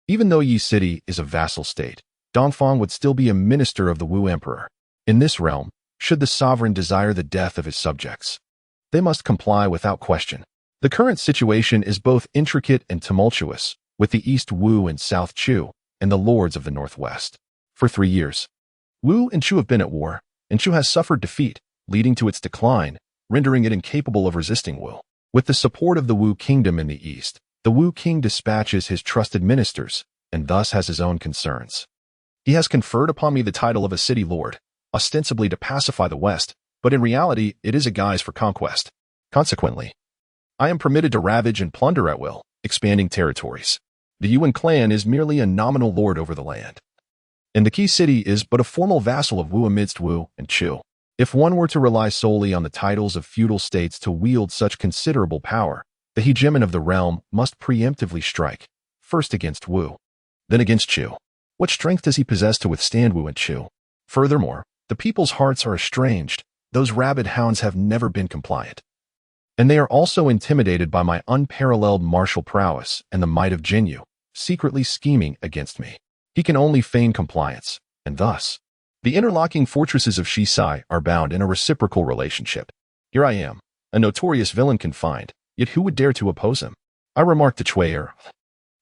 Even though Yi City is a vassal state, Dongfang would still be a minister of the Wu Emperor. In this realm, should the sovereign desire the death of his subjects, they must comply without question. The current situation is both intricate and tumultuous, with the East Wu and South Chu, and the lords of the Northwest. For 3 years, Wu and Chu have been at war, and Chu has suffered defeat, leading to its decline, rendering it incapable of resisting Wu. With the support of the Wu kingdom in the East, the Wu king dispatches his trusted ministers, and thus has his own concerns. He has conferred upon me the title of a city lord, ostensibly to pacify the West, but in reality it is a guise for conquest. Consequently, I am permitted to ravage and plunder at will, expanding territories. The Yuan clan is merely a nominal lord over the land, and the key city is but a formal vassal of Wu amidst Wu and Chu. If one were to rely solely on the titles of feudal states to wield such considerable power, the hegemon of the realm must preemptively strike, first against Wu, then against Chu. What strength does he possess to withstand Wu and Chu? Furthermore, the people's hearts are estranged. Those rabid hounds have never been compliant, and they are also intimidated by my unparalleled martial prowess and the might of Jinyu, secretly scheming against me. He can only feign compliance, and thus, the interlocking fortresses of Shisai are bound in a reciprocal relationship. Here I am, a notorious villain confined, yet who would dare to oppose him? I remarked to Chuyer,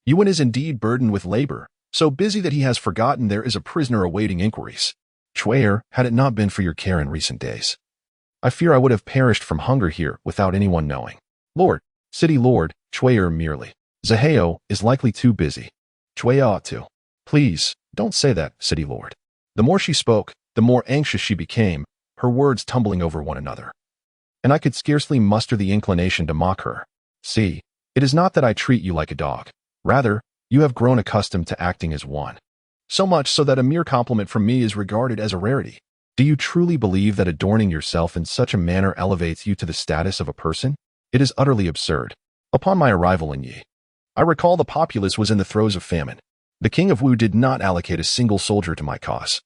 Yuan is indeed burdened with labor, so busy that he has forgotten there is a prisoner awaiting inquiries. Chuyer, had it not been for your care in recent days, I fear I would have perished from hunger here without anyone knowing. Lord, city lord, Chuyer merely. Zaheo is likely too busy. Chuyer ought to. Please, don't say that, city lord. The more she spoke, the more anxious she became, her words tumbling over one another. And I could scarcely muster the inclination to mock her. See, it is not that I treat you like a dog. Rather, you have grown accustomed to acting as one. So much so that a mere compliment from me is regarded as a rarity. Do you truly believe that adorning yourself in such a manner elevates you to the status of a person? It is utterly absurd. Upon my arrival in Yi, I recall the populace was in the throes of famine. The king of Wu did not allocate a single soldier to my cause.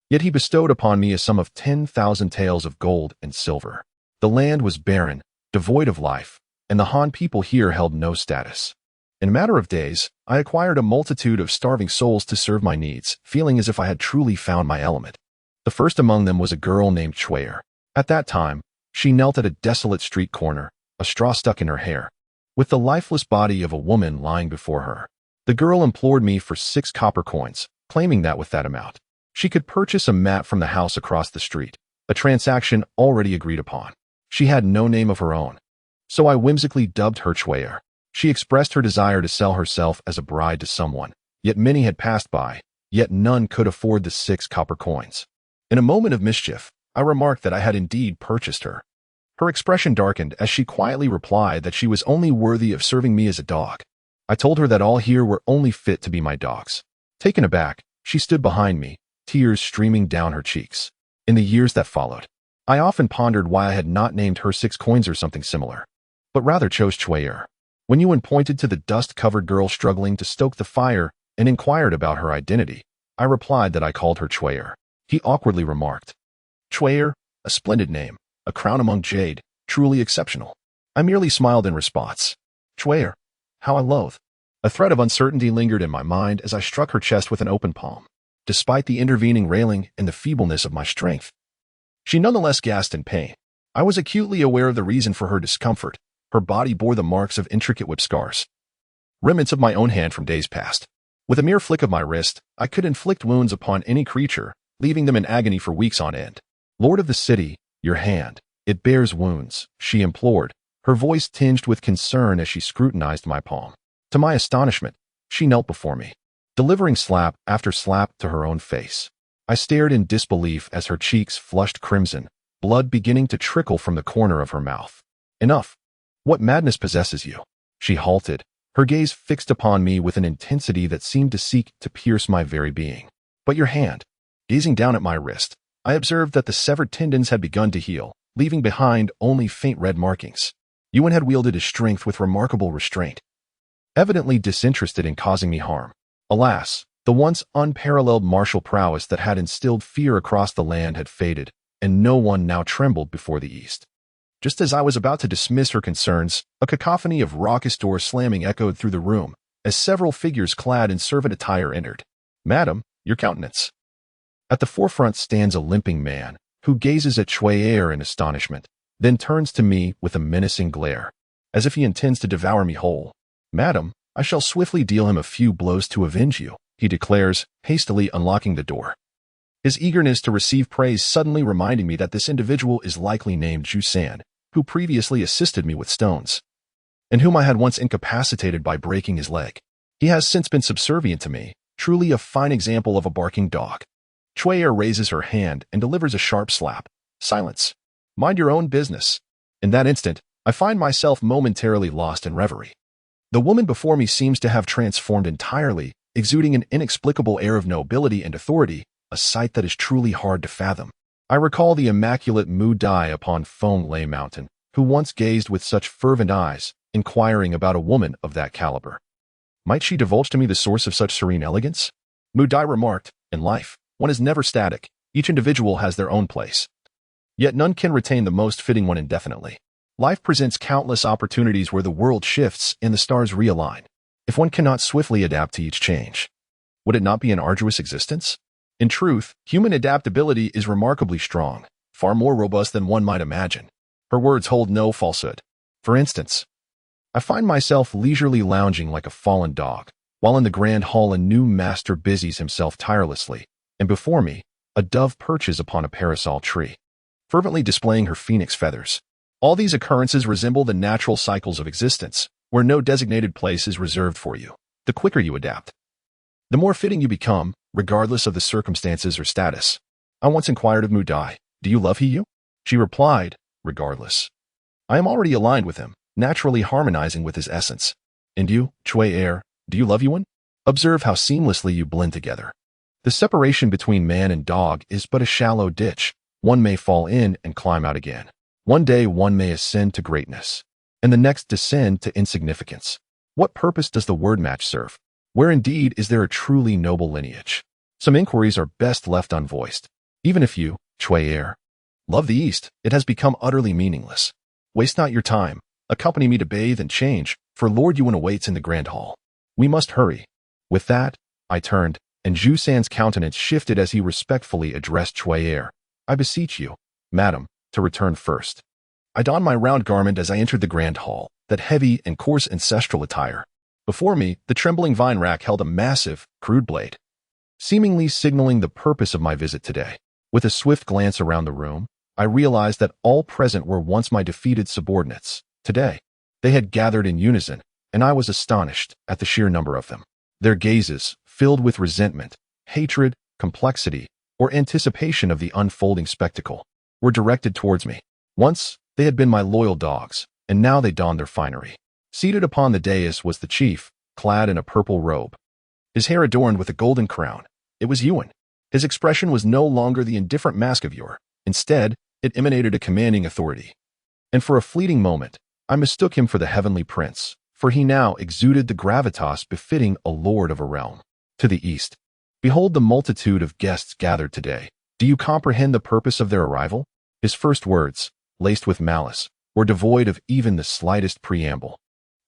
Yet he bestowed upon me a sum of 10,000 taels of gold and silver. The land was barren, devoid of life, and the Han people here held no status. In a matter of days, I acquired a multitude of starving souls to serve my needs, feeling as if I had truly found my element. The first among them was a girl named Chuyer. At that time, she knelt at a desolate street corner, a straw stuck in her hair, with the lifeless body of a woman lying before her. The girl implored me for 6 copper coins, claiming that with that amount, she could purchase a mat from the house across the street, a transaction already agreed upon. She had no name of her own, so I whimsically dubbed her Chuyer. She expressed her desire to sell herself as a bride to someone, yet many had passed by, yet none could afford the 6 copper coins. In a moment of mischief, I remarked that I had indeed purchased her. Her expression darkened as she quietly replied that she was only worthy of serving me as a dog. I told her that all here were only fit to be my dogs. Taken aback, she stood behind me, tears streaming down her cheeks. In the years that followed, I often pondered why I had not named her 6 coins or something similar, but rather chose Chuyer. When Yuan pointed to the dust-covered girl struggling to stoke the fire and inquired about her identity, I replied that I called her Chuyer. He awkwardly remarked, Chuyer, a splendid name, a crown among jade, truly exceptional. I merely smiled in response. Chuyer, how I loathe. A thread of uncertainty lingered in my mind as I struck her chest with an open palm. Despite the intervening railing and the feebleness of my strength, she nonetheless gasped in pain. I was acutely aware of the reason for her discomfort. Her body bore the marks of intricate whip scars, remnants of my own hand from days past. With a mere flick of my wrist, I could inflict wounds upon any creature, leaving them in agony for weeks on end. Lord of the city, your hand, it bears wounds, she implored, her voice tinged with concern as she scrutinized my palm. To my astonishment, she knelt before me, delivering slap after slap to her own face. I stared in disbelief as her cheeks flushed crimson, blood beginning to trickle from the corner of her mouth. Enough. What madness possesses you? She halted, her gaze fixed upon me with an intensity that seemed to seek to pierce my very being. But your hand. Gazing down at my wrist, I observed that the severed tendons had begun to heal, leaving behind only faint red markings. Yuan had wielded his strength with remarkable restraint, evidently disinterested in causing me harm. Alas, the once unparalleled martial prowess that had instilled fear across the land had faded, and no one now trembled before the East. Just as I was about to dismiss her concerns, a cacophony of raucous doors slamming echoed through the room, as several figures clad in servant attire entered. Madam, your countenance. At the forefront stands a limping man, who gazes at Chuyer in astonishment, then turns to me with a menacing glare. as if he intends to devour me whole. "Madam, I shall swiftly deal him a few blows to avenge you," he declares, hastily unlocking the door. His eagerness to receive praise suddenly reminding me that this individual is likely named Jusan, who previously assisted me with stones, and whom I had once incapacitated by breaking his leg. He has since been subservient to me, truly a fine example of a barking dog. Chuayer raises her hand and delivers a sharp slap. "Silence. Mind your own business." In that instant, I find myself momentarily lost in reverie. The woman before me seems to have transformed entirely, exuding an inexplicable air of nobility and authority, a sight that is truly hard to fathom. I recall the immaculate Mu Dai upon Feng Lei Mountain, who once gazed with such fervent eyes, inquiring about a woman of that caliber. Might she divulge to me the source of such serene elegance? Mu Dai remarked, "In life, one is never static. Each individual has their own place. Yet none can retain the most fitting one indefinitely. Life presents countless opportunities where the world shifts and the stars realign. If one cannot swiftly adapt to each change, would it not be an arduous existence? In truth, human adaptability is remarkably strong, far more robust than one might imagine." Her words hold no falsehood. For instance, I find myself leisurely lounging like a fallen dog, while in the grand hall a new master busies himself tirelessly, and before me, a dove perches upon a parasol tree, fervently displaying her phoenix feathers. All these occurrences resemble the natural cycles of existence, where no designated place is reserved for you. The quicker you adapt, the more fitting you become, regardless of the circumstances or status. I once inquired of Mu Dai, "Do you love you?" She replied, "Regardless. I am already aligned with him, naturally harmonizing with his essence." "And you, Chuayer, do you love Yuan?" Observe how seamlessly you blend together. The separation between man and dog is but a shallow ditch. One may fall in and climb out again. One day one may ascend to greatness, and the next descend to insignificance. What purpose does the word match serve? Where indeed is there a truly noble lineage? Some inquiries are best left unvoiced. Even if you, Chuayer, love the East, it has become utterly meaningless. Waste not your time. Accompany me to bathe and change, for Lord Yuan awaits in the grand hall. We must hurry. With that, I turned, and Jusan's countenance shifted as he respectfully addressed Chuayer. "I beseech you, madam, to return first." I donned my round garment as I entered the grand hall, that heavy and coarse ancestral attire. Before me, the trembling vine rack held a massive, crude blade, seemingly signaling the purpose of my visit today. With a swift glance around the room, I realized that all present were once my defeated subordinates. Today, they had gathered in unison, and I was astonished at the sheer number of them. Their gazes, filled with resentment, hatred, complexity, or anticipation of the unfolding spectacle, were directed towards me. Once, they had been my loyal dogs, and now they donned their finery. Seated upon the dais was the chief, clad in a purple robe, his hair adorned with a golden crown. It was Yuan. His expression was no longer the indifferent mask of yore. Instead, it emanated a commanding authority. And for a fleeting moment, I mistook him for the heavenly prince, for he now exuded the gravitas befitting a lord of a realm. To the east, behold the multitude of guests gathered today. Do you comprehend the purpose of their arrival? His first words, laced with malice, were devoid of even the slightest preamble.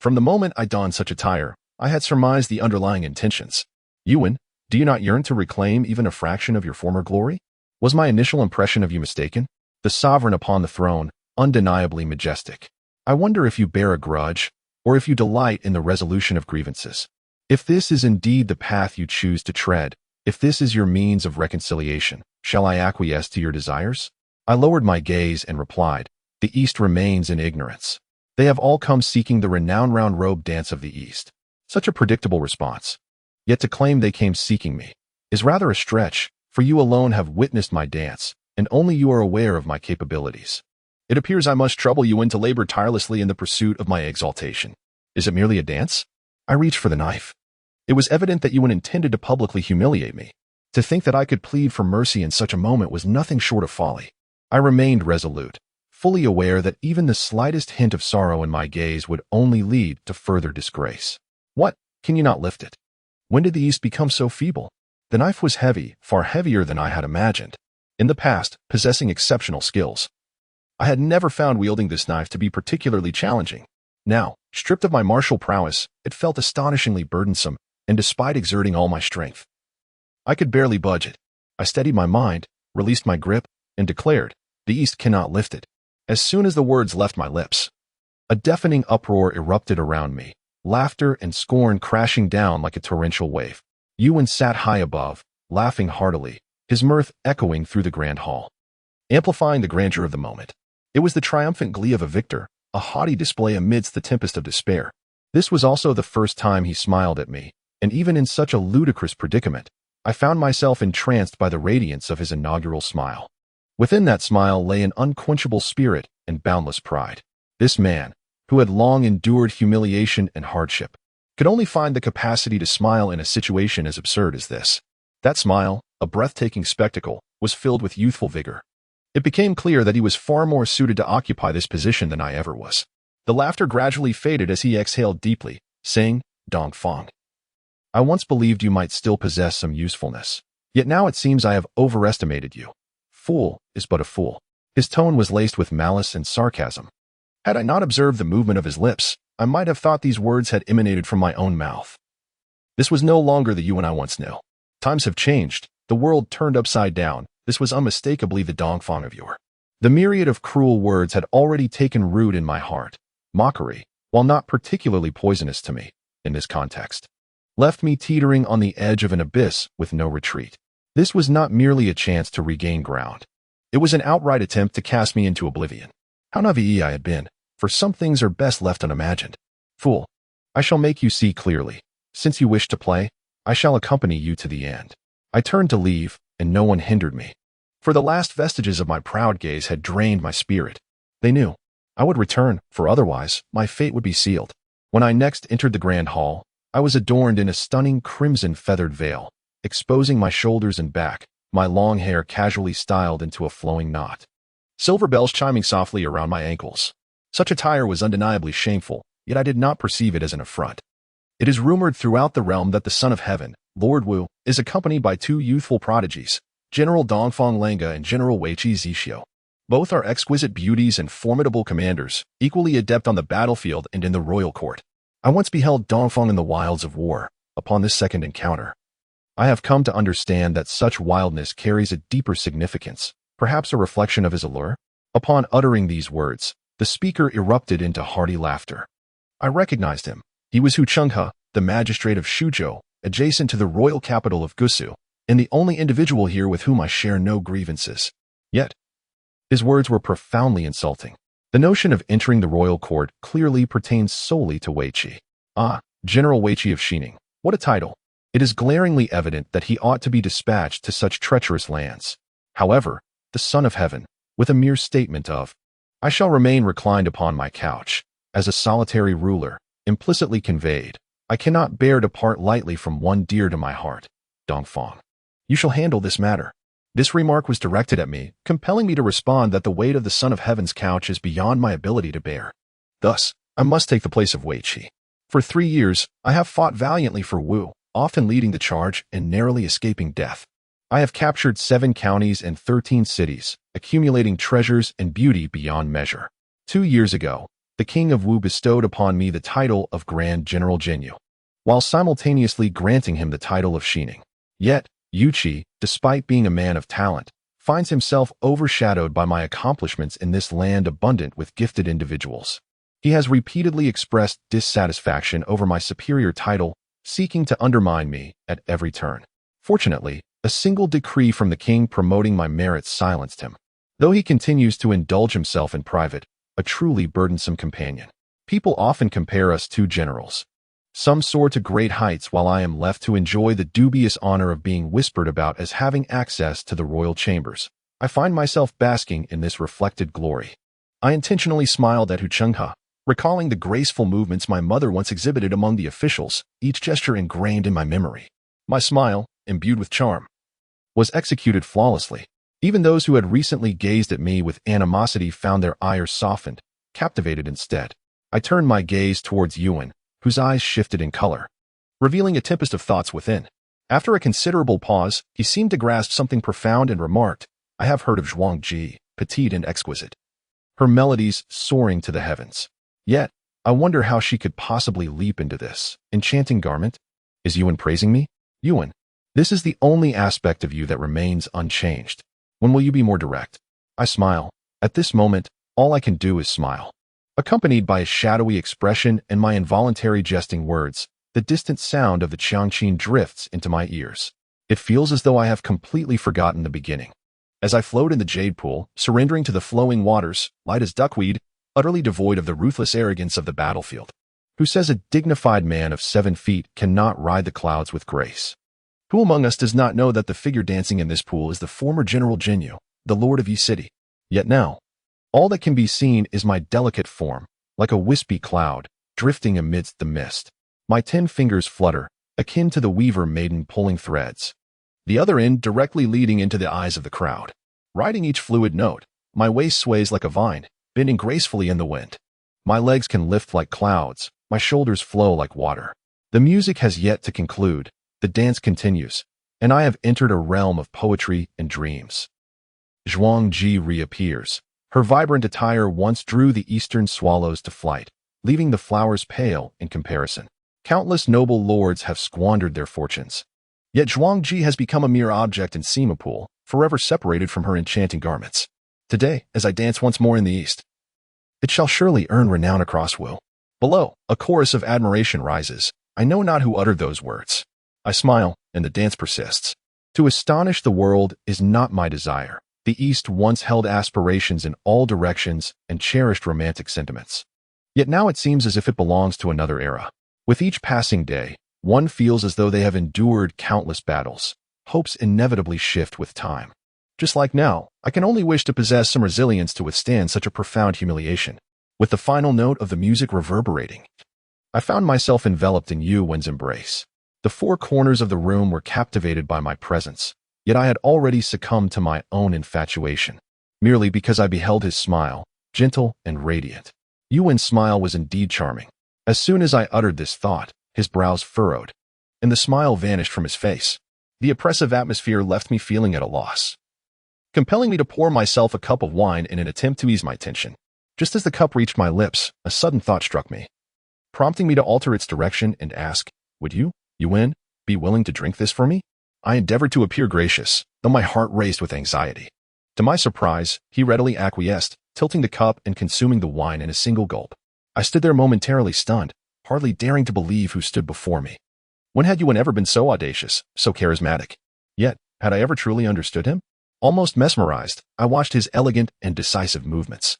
From the moment I donned such attire, I had surmised the underlying intentions. "Yuan, do you not yearn to reclaim even a fraction of your former glory? Was my initial impression of you mistaken? The sovereign upon the throne, undeniably majestic. I wonder if you bear a grudge, or if you delight in the resolution of grievances. If this is indeed the path you choose to tread, if this is your means of reconciliation, shall I acquiesce to your desires?" I lowered my gaze and replied, "The East remains in ignorance. They have all come seeking the renowned round robe dance of the East." Such a predictable response. Yet to claim they came seeking me is rather a stretch, for you alone have witnessed my dance, and only you are aware of my capabilities. It appears I must trouble you into labor tirelessly in the pursuit of my exaltation. Is it merely a dance? I reached for the knife. It was evident that Yuan intended to publicly humiliate me. To think that I could plead for mercy in such a moment was nothing short of folly. I remained resolute, fully aware that even the slightest hint of sorrow in my gaze would only lead to further disgrace. "What? Can you not lift it? When did the East become so feeble?" The knife was heavy, far heavier than I had imagined. In the past, possessing exceptional skills, I had never found wielding this knife to be particularly challenging. Now, stripped of my martial prowess, it felt astonishingly burdensome, and despite exerting all my strength, I could barely budge it. I steadied my mind, released my grip, and declared, "The East cannot lift it." As soon as the words left my lips, A deafening uproar erupted around me, laughter and scorn crashing down like a torrential wave. Yuan sat high above, laughing heartily, his mirth echoing through the grand hall, amplifying the grandeur of the moment. It was the triumphant glee of a victor, a haughty display amidst the tempest of despair. This was also the first time he smiled at me, and even in such a ludicrous predicament, I found myself entranced by the radiance of his inaugural smile. Within that smile lay an unquenchable spirit and boundless pride. This man, who had long endured humiliation and hardship, could only find the capacity to smile in a situation as absurd as this. That smile, a breathtaking spectacle, was filled with youthful vigor. It became clear that he was far more suited to occupy this position than I ever was. The laughter gradually faded as he exhaled deeply, saying, "Dong Fong, I once believed you might still possess some usefulness. Yet now it seems I have overestimated you. Fool is but a fool." His tone was laced with malice and sarcasm. Had I not observed the movement of his lips, I might have thought these words had emanated from my own mouth. This was no longer the Yuan I once knew. Times have changed, the world turned upside down. This was unmistakably the Dong Fong of yore. The myriad of cruel words had already taken root in my heart. Mockery, while not particularly poisonous to me, in this context, left me teetering on the edge of an abyss with no retreat. This was not merely a chance to regain ground. It was an outright attempt to cast me into oblivion. How naïve I had been, for some things are best left unimagined. Fool, I shall make you see clearly. Since you wish to play, I shall accompany you to the end. I turned to leave, and no one hindered me. For the last vestiges of my proud gaze had drained my spirit. They knew I would return, for otherwise my fate would be sealed. When I next entered the grand hall, I was adorned in a stunning crimson feathered veil, exposing my shoulders and back, my long hair casually styled into a flowing knot. Silver bells chiming softly around my ankles. Such attire was undeniably shameful, yet I did not perceive it as an affront. It is rumored throughout the realm that the Son of Heaven, Lord Wu, is accompanied by two youthful prodigies, General Dongfang Lenga and General Weiqi Zixio. Both are exquisite beauties and formidable commanders, equally adept on the battlefield and in the royal court. I once beheld Dongfang in the wilds of war. Upon this second encounter, I have come to understand that such wildness carries a deeper significance, perhaps a reflection of his allure. Upon uttering these words, the speaker erupted into hearty laughter. I recognized him. He was Hu Chenghe, the magistrate of Shuzhou, adjacent to the royal capital of Gusu, and the only individual here with whom I share no grievances. Yet, his words were profoundly insulting. The notion of entering the royal court clearly pertains solely to Weiqi. Ah, General Weiqi of Xining, what a title! It is glaringly evident that he ought to be dispatched to such treacherous lands. However, the Son of Heaven, with a mere statement of, "I shall remain reclined upon my couch," as a solitary ruler, implicitly conveyed, "I cannot bear to part lightly from one dear to my heart. Dongfang, you shall handle this matter." This remark was directed at me, compelling me to respond that the weight of the Son of Heaven's couch is beyond my ability to bear. Thus, I must take the place of Weiqi. For 3 years, I have fought valiantly for Wu, often leading the charge and narrowly escaping death. I have captured 7 counties and 13 cities, accumulating treasures and beauty beyond measure. 2 years ago, the King of Wu bestowed upon me the title of Grand General Jinyu, while simultaneously granting him the title of Xining. Yet, Yuqi, despite being a man of talent, finds himself overshadowed by my accomplishments in this land abundant with gifted individuals. He has repeatedly expressed dissatisfaction over my superior title, seeking to undermine me at every turn. Fortunately, a single decree from the king promoting my merits silenced him. Though he continues to indulge himself in private, a truly burdensome companion. People often compare us two generals. Some soar to great heights while I am left to enjoy the dubious honor of being whispered about as having access to the royal chambers. I find myself basking in this reflected glory. I intentionally smiled at Hu Chenghe, recalling the graceful movements my mother once exhibited among the officials, each gesture ingrained in my memory. My smile, imbued with charm, was executed flawlessly. Even those who had recently gazed at me with animosity found their ires softened, captivated instead. I turned my gaze towards Yuan, whose eyes shifted in color, revealing a tempest of thoughts within. After a considerable pause, he seemed to grasp something profound and remarked, "I have heard of Zhuangji, petite and exquisite. Her melodies soaring to the heavens. Yet, I wonder how she could possibly leap into this enchanting garment. Is Yuan praising me? Yuan, this is the only aspect of you that remains unchanged. When will you be more direct?" I smile. At this moment, all I can do is smile. Accompanied by a shadowy expression and my involuntary jesting words, the distant sound of the Qiangqin drifts into my ears. It feels as though I have completely forgotten the beginning. As I float in the jade pool, surrendering to the flowing waters, light as duckweed, utterly devoid of the ruthless arrogance of the battlefield. Who says a dignified man of 7 feet cannot ride the clouds with grace? Who among us does not know that the figure dancing in this pool is the former General Jinyu, the Lord of Yi City? Yet now, all that can be seen is my delicate form, like a wispy cloud, drifting amidst the mist. My 10 fingers flutter, akin to the weaver maiden pulling threads. The other end directly leading into the eyes of the crowd. Riding each fluid note, my waist sways like a vine, bending gracefully in the wind. My legs can lift like clouds, my shoulders flow like water. The music has yet to conclude, the dance continues, and I have entered a realm of poetry and dreams. Zhuang Ji reappears. Her vibrant attire once drew the eastern swallows to flight, leaving the flowers pale in comparison. Countless noble lords have squandered their fortunes. Yet Zhuang Ji has become a mere object in Sima Pool, forever separated from her enchanting garments. Today, as I dance once more in the east, it shall surely earn renown across Wu. Below, a chorus of admiration rises. I know not who uttered those words. I smile, and the dance persists. To astonish the world is not my desire. The East once held aspirations in all directions and cherished romantic sentiments. Yet now it seems as if it belongs to another era. With each passing day, one feels as though they have endured countless battles. Hopes inevitably shift with time. Just like now, I can only wish to possess some resilience to withstand such a profound humiliation. With the final note of the music reverberating, I found myself enveloped in Yu Wen's embrace. The 4 corners of the room were captivated by my presence, yet I had already succumbed to my own infatuation, merely because I beheld his smile, gentle and radiant. Yu Wen's smile was indeed charming. As soon as I uttered this thought, his brows furrowed, and the smile vanished from his face. The oppressive atmosphere left me feeling at a loss, compelling me to pour myself a cup of wine in an attempt to ease my tension. Just as the cup reached my lips, a sudden thought struck me, prompting me to alter its direction and ask, "Would you, Yuan, be willing to drink this for me?" I endeavored to appear gracious, though my heart raced with anxiety. To my surprise, he readily acquiesced, tilting the cup and consuming the wine in a single gulp. I stood there momentarily stunned, hardly daring to believe who stood before me. When had Yuan ever been so audacious, so charismatic? Yet, had I ever truly understood him? Almost mesmerized, I watched his elegant and decisive movements.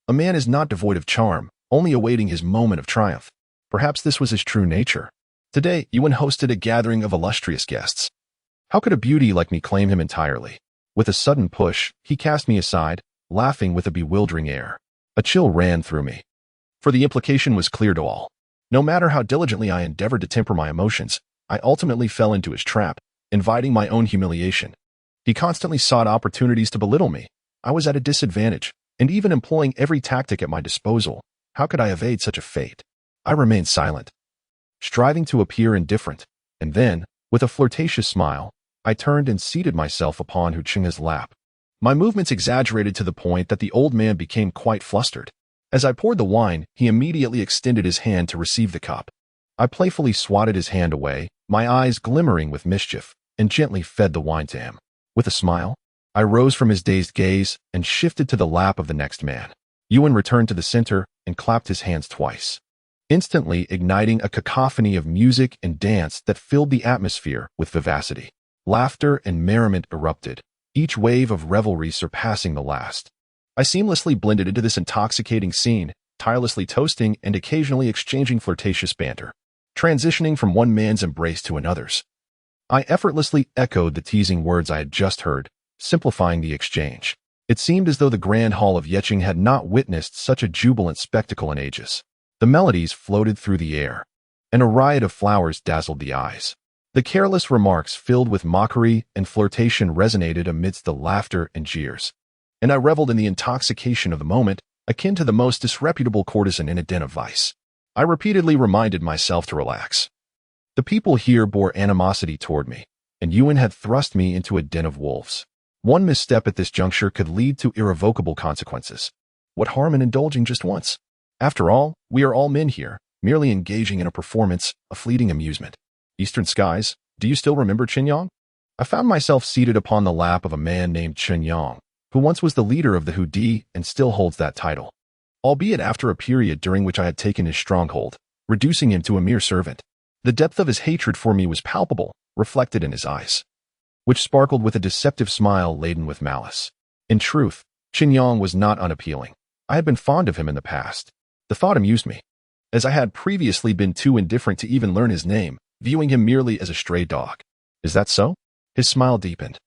A man is not devoid of charm, only awaiting his moment of triumph. Perhaps this was his true nature. Today, Yuan hosted a gathering of illustrious guests. How could a beauty like me claim him entirely? With a sudden push, he cast me aside, laughing with a bewildering air. A chill ran through me, for the implication was clear to all. No matter how diligently I endeavored to temper my emotions, I ultimately fell into his trap, inviting my own humiliation. He constantly sought opportunities to belittle me. I was at a disadvantage, and even employing every tactic at my disposal, how could I evade such a fate? I remained silent, striving to appear indifferent, and then, with a flirtatious smile, I turned and seated myself upon Hu Qing's lap. My movements exaggerated to the point that the old man became quite flustered. As I poured the wine, he immediately extended his hand to receive the cup. I playfully swatted his hand away, my eyes glimmering with mischief, and gently fed the wine to him. With a smile, I rose from his dazed gaze and shifted to the lap of the next man. Yuan returned to the center and clapped his hands twice, instantly igniting a cacophony of music and dance that filled the atmosphere with vivacity. Laughter and merriment erupted, each wave of revelry surpassing the last. I seamlessly blended into this intoxicating scene, tirelessly toasting and occasionally exchanging flirtatious banter, transitioning from one man's embrace to another's. I effortlessly echoed the teasing words I had just heard, simplifying the exchange. It seemed as though the grand hall of Yeqing had not witnessed such a jubilant spectacle in ages. The melodies floated through the air, and a riot of flowers dazzled the eyes. The careless remarks filled with mockery and flirtation resonated amidst the laughter and jeers, and I reveled in the intoxication of the moment, akin to the most disreputable courtesan in a den of vice. I repeatedly reminded myself to relax. The people here bore animosity toward me, and Yuan had thrust me into a den of wolves. One misstep at this juncture could lead to irrevocable consequences. What harm in indulging just once? After all, we are all men here, merely engaging in a performance, a fleeting amusement. Eastern skies, do you still remember Qinyang? I found myself seated upon the lap of a man named Qinyang, who once was the leader of the Hu Di and still holds that title. albeit after a period during which I had taken his stronghold, reducing him to a mere servant. The depth of his hatred for me was palpable, reflected in his eyes, which sparkled with a deceptive smile laden with malice. In truth, Qin Yang was not unappealing. I had been fond of him in the past. The thought amused me, as I had previously been too indifferent to even learn his name, viewing him merely as a stray dog. Is that so? His smile deepened,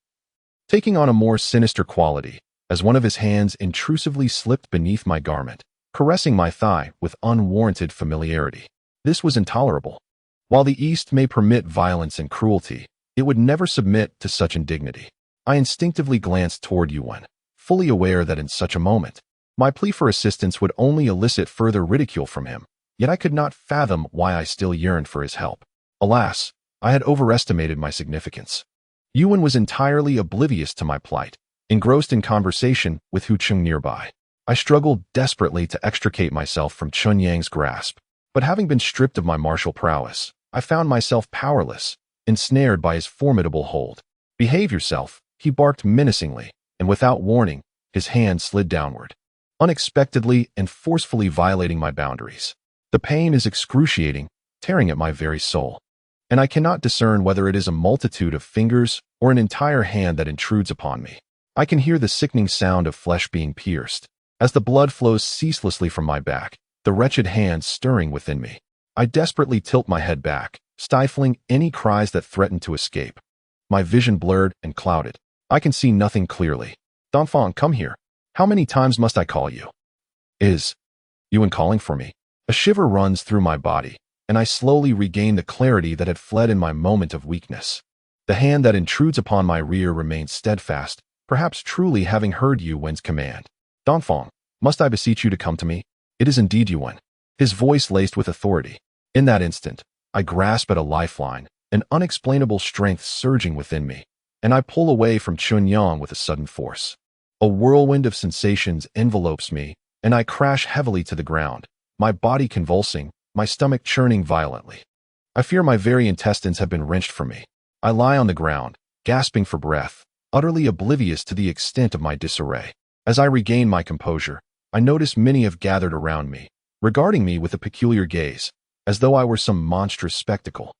taking on a more sinister quality, as one of his hands intrusively slipped beneath my garment, caressing my thigh with unwarranted familiarity. This was intolerable. While the East may permit violence and cruelty, it would never submit to such indignity. I instinctively glanced toward Yuan, fully aware that in such a moment, my plea for assistance would only elicit further ridicule from him, yet I could not fathom why I still yearned for his help. Alas, I had overestimated my significance. Yuan was entirely oblivious to my plight, engrossed in conversation with Hu Cheng nearby. I struggled desperately to extricate myself from Chun Yang's grasp, but having been stripped of my martial prowess, I found myself powerless, ensnared by his formidable hold. Behave yourself, he barked menacingly, and without warning, his hand slid downward, unexpectedly and forcefully violating my boundaries. The pain is excruciating, tearing at my very soul, and I cannot discern whether it is a multitude of fingers or an entire hand that intrudes upon me. I can hear the sickening sound of flesh being pierced, as the blood flows ceaselessly from my back, the wretched hand stirring within me. I desperately tilt my head back, stifling any cries that threaten to escape. My vision blurred and clouded. I can see nothing clearly. Dongfang, come here. How many times must I call you? Is Yuan calling for me? A shiver runs through my body, and I slowly regain the clarity that had fled in my moment of weakness. The hand that intrudes upon my rear remains steadfast, perhaps truly having heard Yuan's command. Dongfang, must I beseech you to come to me? It is indeed Yuan. His voice laced with authority. In that instant, I grasp at a lifeline, an unexplainable strength surging within me, and I pull away from Chun Yang with a sudden force. A whirlwind of sensations envelopes me, and I crash heavily to the ground, my body convulsing, my stomach churning violently. I fear my very intestines have been wrenched from me. I lie on the ground, gasping for breath, utterly oblivious to the extent of my disarray. As I regain my composure, I notice many have gathered around me, regarding me with a peculiar gaze, as though I were some monstrous spectacle.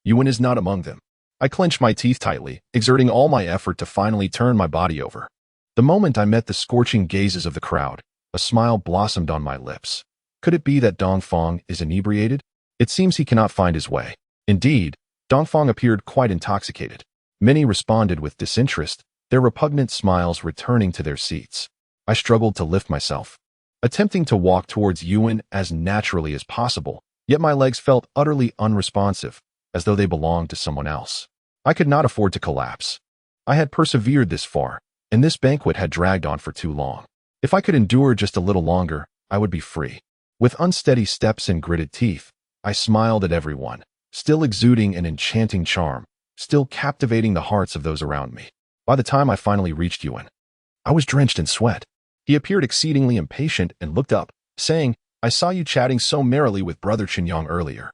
Yuan is not among them. I clench my teeth tightly, exerting all my effort to finally turn my body over. The moment I met the scorching gazes of the crowd, a smile blossomed on my lips. Could it be that Dongfang is inebriated? It seems he cannot find his way. Indeed, Dongfang appeared quite intoxicated. Many responded with disinterest, their repugnant smiles returning to their seats. I struggled to lift myself, attempting to walk towards Yuan as naturally as possible, yet my legs felt utterly unresponsive, as though they belonged to someone else. I could not afford to collapse. I had persevered this far, and this banquet had dragged on for too long. If I could endure just a little longer, I would be free. With unsteady steps and gritted teeth, I smiled at everyone, still exuding an enchanting charm, still captivating the hearts of those around me. By the time I finally reached Yuan, I was drenched in sweat. He appeared exceedingly impatient and looked up, saying, I saw you chatting so merrily with Brother Qinyang earlier.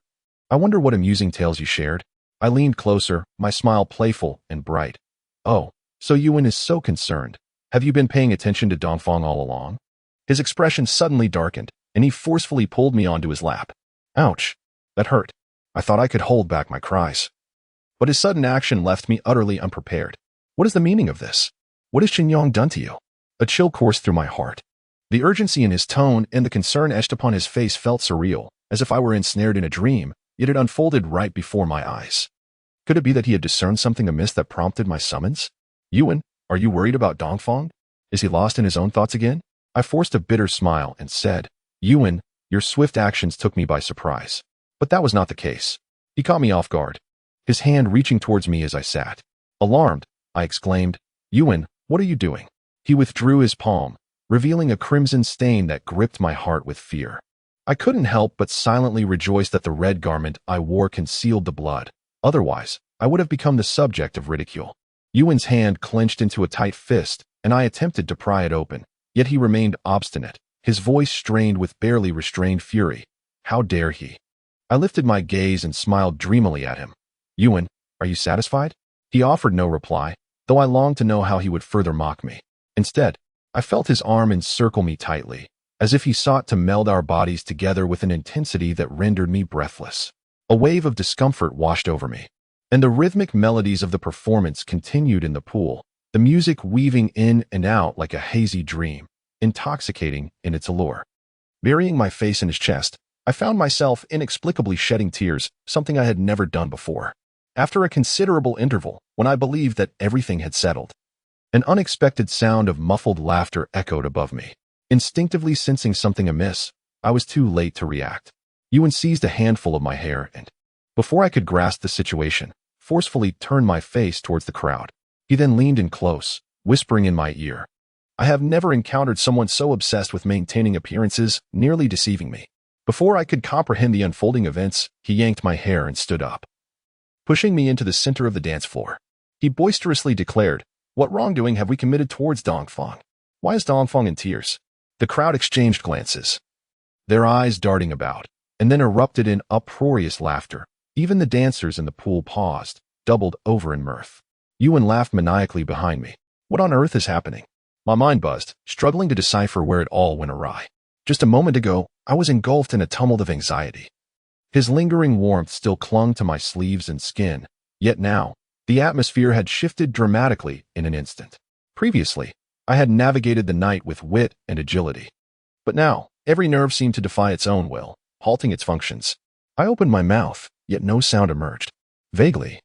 I wonder what amusing tales you shared. I leaned closer, my smile playful and bright. Oh, so Yuan is so concerned. Have you been paying attention to Dongfang all along? His expression suddenly darkened, and he forcefully pulled me onto his lap. Ouch, that hurt. I thought I could hold back my cries. But his sudden action left me utterly unprepared. What is the meaning of this? What has Qinyang done to you? A chill coursed through my heart. The urgency in his tone and the concern etched upon his face felt surreal, as if I were ensnared in a dream, yet it unfolded right before my eyes. Could it be that he had discerned something amiss that prompted my summons? Yuan, are you worried about Dongfang? Is he lost in his own thoughts again? I forced a bitter smile and said, Yuan, your swift actions took me by surprise. But that was not the case. He caught me off guard, his hand reaching towards me as I sat. Alarmed, I exclaimed, Yuan, what are you doing? He withdrew his palm, revealing a crimson stain that gripped my heart with fear. I couldn't help but silently rejoice that the red garment I wore concealed the blood. Otherwise, I would have become the subject of ridicule. Yuan's hand clenched into a tight fist, and I attempted to pry it open, yet he remained obstinate, his voice strained with barely restrained fury. How dare he? I lifted my gaze and smiled dreamily at him. Yuan, are you satisfied? He offered no reply, though I longed to know how he would further mock me. Instead, I felt his arm encircle me tightly, as if he sought to meld our bodies together with an intensity that rendered me breathless. A wave of discomfort washed over me, and the rhythmic melodies of the performance continued in the pool, the music weaving in and out like a hazy dream, intoxicating in its allure. Burying my face in his chest, I found myself inexplicably shedding tears, something I had never done before. After a considerable interval, when I believed that everything had settled, an unexpected sound of muffled laughter echoed above me. Instinctively sensing something amiss, I was too late to react. Ewan seized a handful of my hair and, before I could grasp the situation, forcefully turned my face towards the crowd. He then leaned in close, whispering in my ear. I have never encountered someone so obsessed with maintaining appearances, nearly deceiving me. Before I could comprehend the unfolding events, he yanked my hair and stood up, pushing me into the center of the dance floor. He boisterously declared, "What wrongdoing have we committed towards Dongfang? Why is Dongfang in tears?" The crowd exchanged glances, their eyes darting about, and then erupted in uproarious laughter. Even the dancers in the pool paused, doubled over in mirth. Ewan laughed maniacally behind me. What on earth is happening? My mind buzzed, struggling to decipher where it all went awry. Just a moment ago, I was engulfed in a tumult of anxiety. His lingering warmth still clung to my sleeves and skin, yet now, the atmosphere had shifted dramatically in an instant. Previously, I had navigated the night with wit and agility. But now, every nerve seemed to defy its own will, halting its functions. I opened my mouth, yet no sound emerged. Vaguely,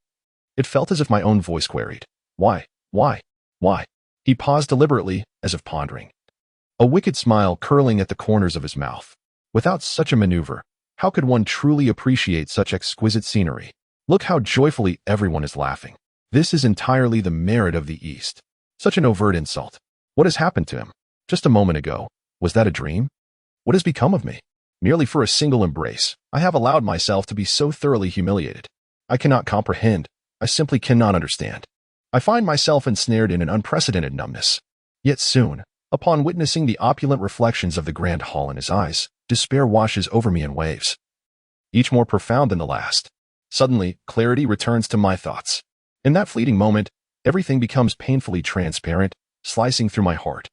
it felt as if my own voice queried, "Why? Why? Why?" He paused deliberately, as if pondering, a wicked smile curling at the corners of his mouth. Without such a maneuver, how could one truly appreciate such exquisite scenery? Look how joyfully everyone is laughing. This is entirely the merit of the East. Such an overt insult. What has happened to him? Just a moment ago, was that a dream? What has become of me? Merely for a single embrace, I have allowed myself to be so thoroughly humiliated. I cannot comprehend. I simply cannot understand. I find myself ensnared in an unprecedented numbness. Yet soon, upon witnessing the opulent reflections of the grand hall in his eyes, despair washes over me in waves, each more profound than the last. Suddenly, clarity returns to my thoughts. In that fleeting moment, everything becomes painfully transparent, slicing through my heart,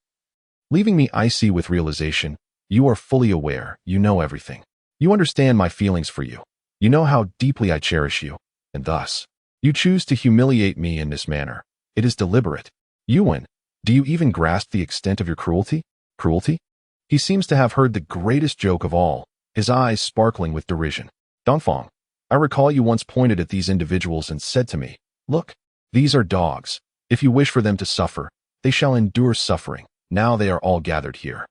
leaving me icy with realization. You are fully aware, you know everything. You understand my feelings for you. You know how deeply I cherish you, and thus, you choose to humiliate me in this manner. It is deliberate. Ewan, do you even grasp the extent of your cruelty? Cruelty? He seems to have heard the greatest joke of all, his eyes sparkling with derision. Dongfang, I recall you once pointed at these individuals and said to me, "Look, these are dogs. If you wish for them to suffer, they shall endure suffering. Now they are all gathered here.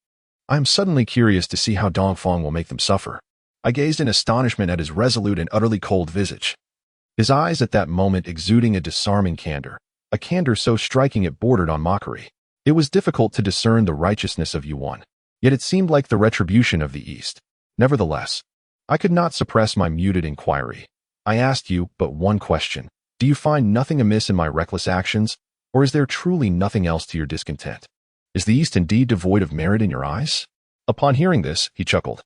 I am suddenly curious to see how Dongfang will make them suffer." I gazed in astonishment at his resolute and utterly cold visage, his eyes at that moment exuding a disarming candor, a candor so striking it bordered on mockery. It was difficult to discern the righteousness of Yuan, yet it seemed like the retribution of the East. Nevertheless, I could not suppress my muted inquiry. I asked you but one question. Do you find nothing amiss in my reckless actions, or is there truly nothing else to your discontent? Is the East indeed devoid of merit in your eyes? Upon hearing this, he chuckled,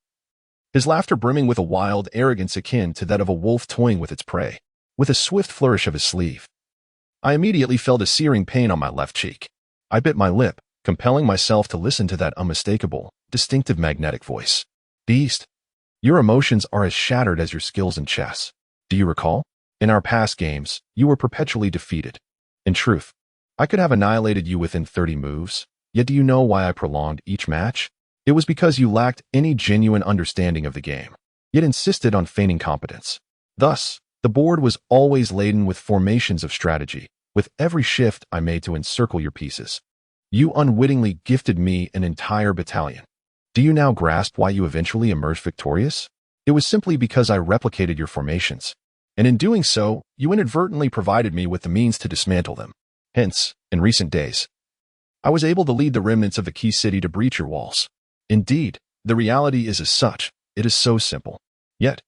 his laughter brimming with a wild arrogance akin to that of a wolf toying with its prey. With a swift flourish of his sleeve, I immediately felt a searing pain on my left cheek. I bit my lip, compelling myself to listen to that unmistakable, distinctive magnetic voice. "Beast, your emotions are as shattered as your skills in chess. Do you recall? In our past games, you were perpetually defeated. In truth, I could have annihilated you within 30 moves, yet do you know why I prolonged each match? It was because you lacked any genuine understanding of the game, yet insisted on feigning competence. Thus, the board was always laden with formations of strategy, with every shift I made to encircle your pieces. You unwittingly gifted me an entire battalion. Do you now grasp why you eventually emerged victorious? It was simply because I replicated your formations, and in doing so, you inadvertently provided me with the means to dismantle them. Hence, in recent days, I was able to lead the remnants of the key city to breach your walls. Indeed, the reality is as such. It is so simple. Yet,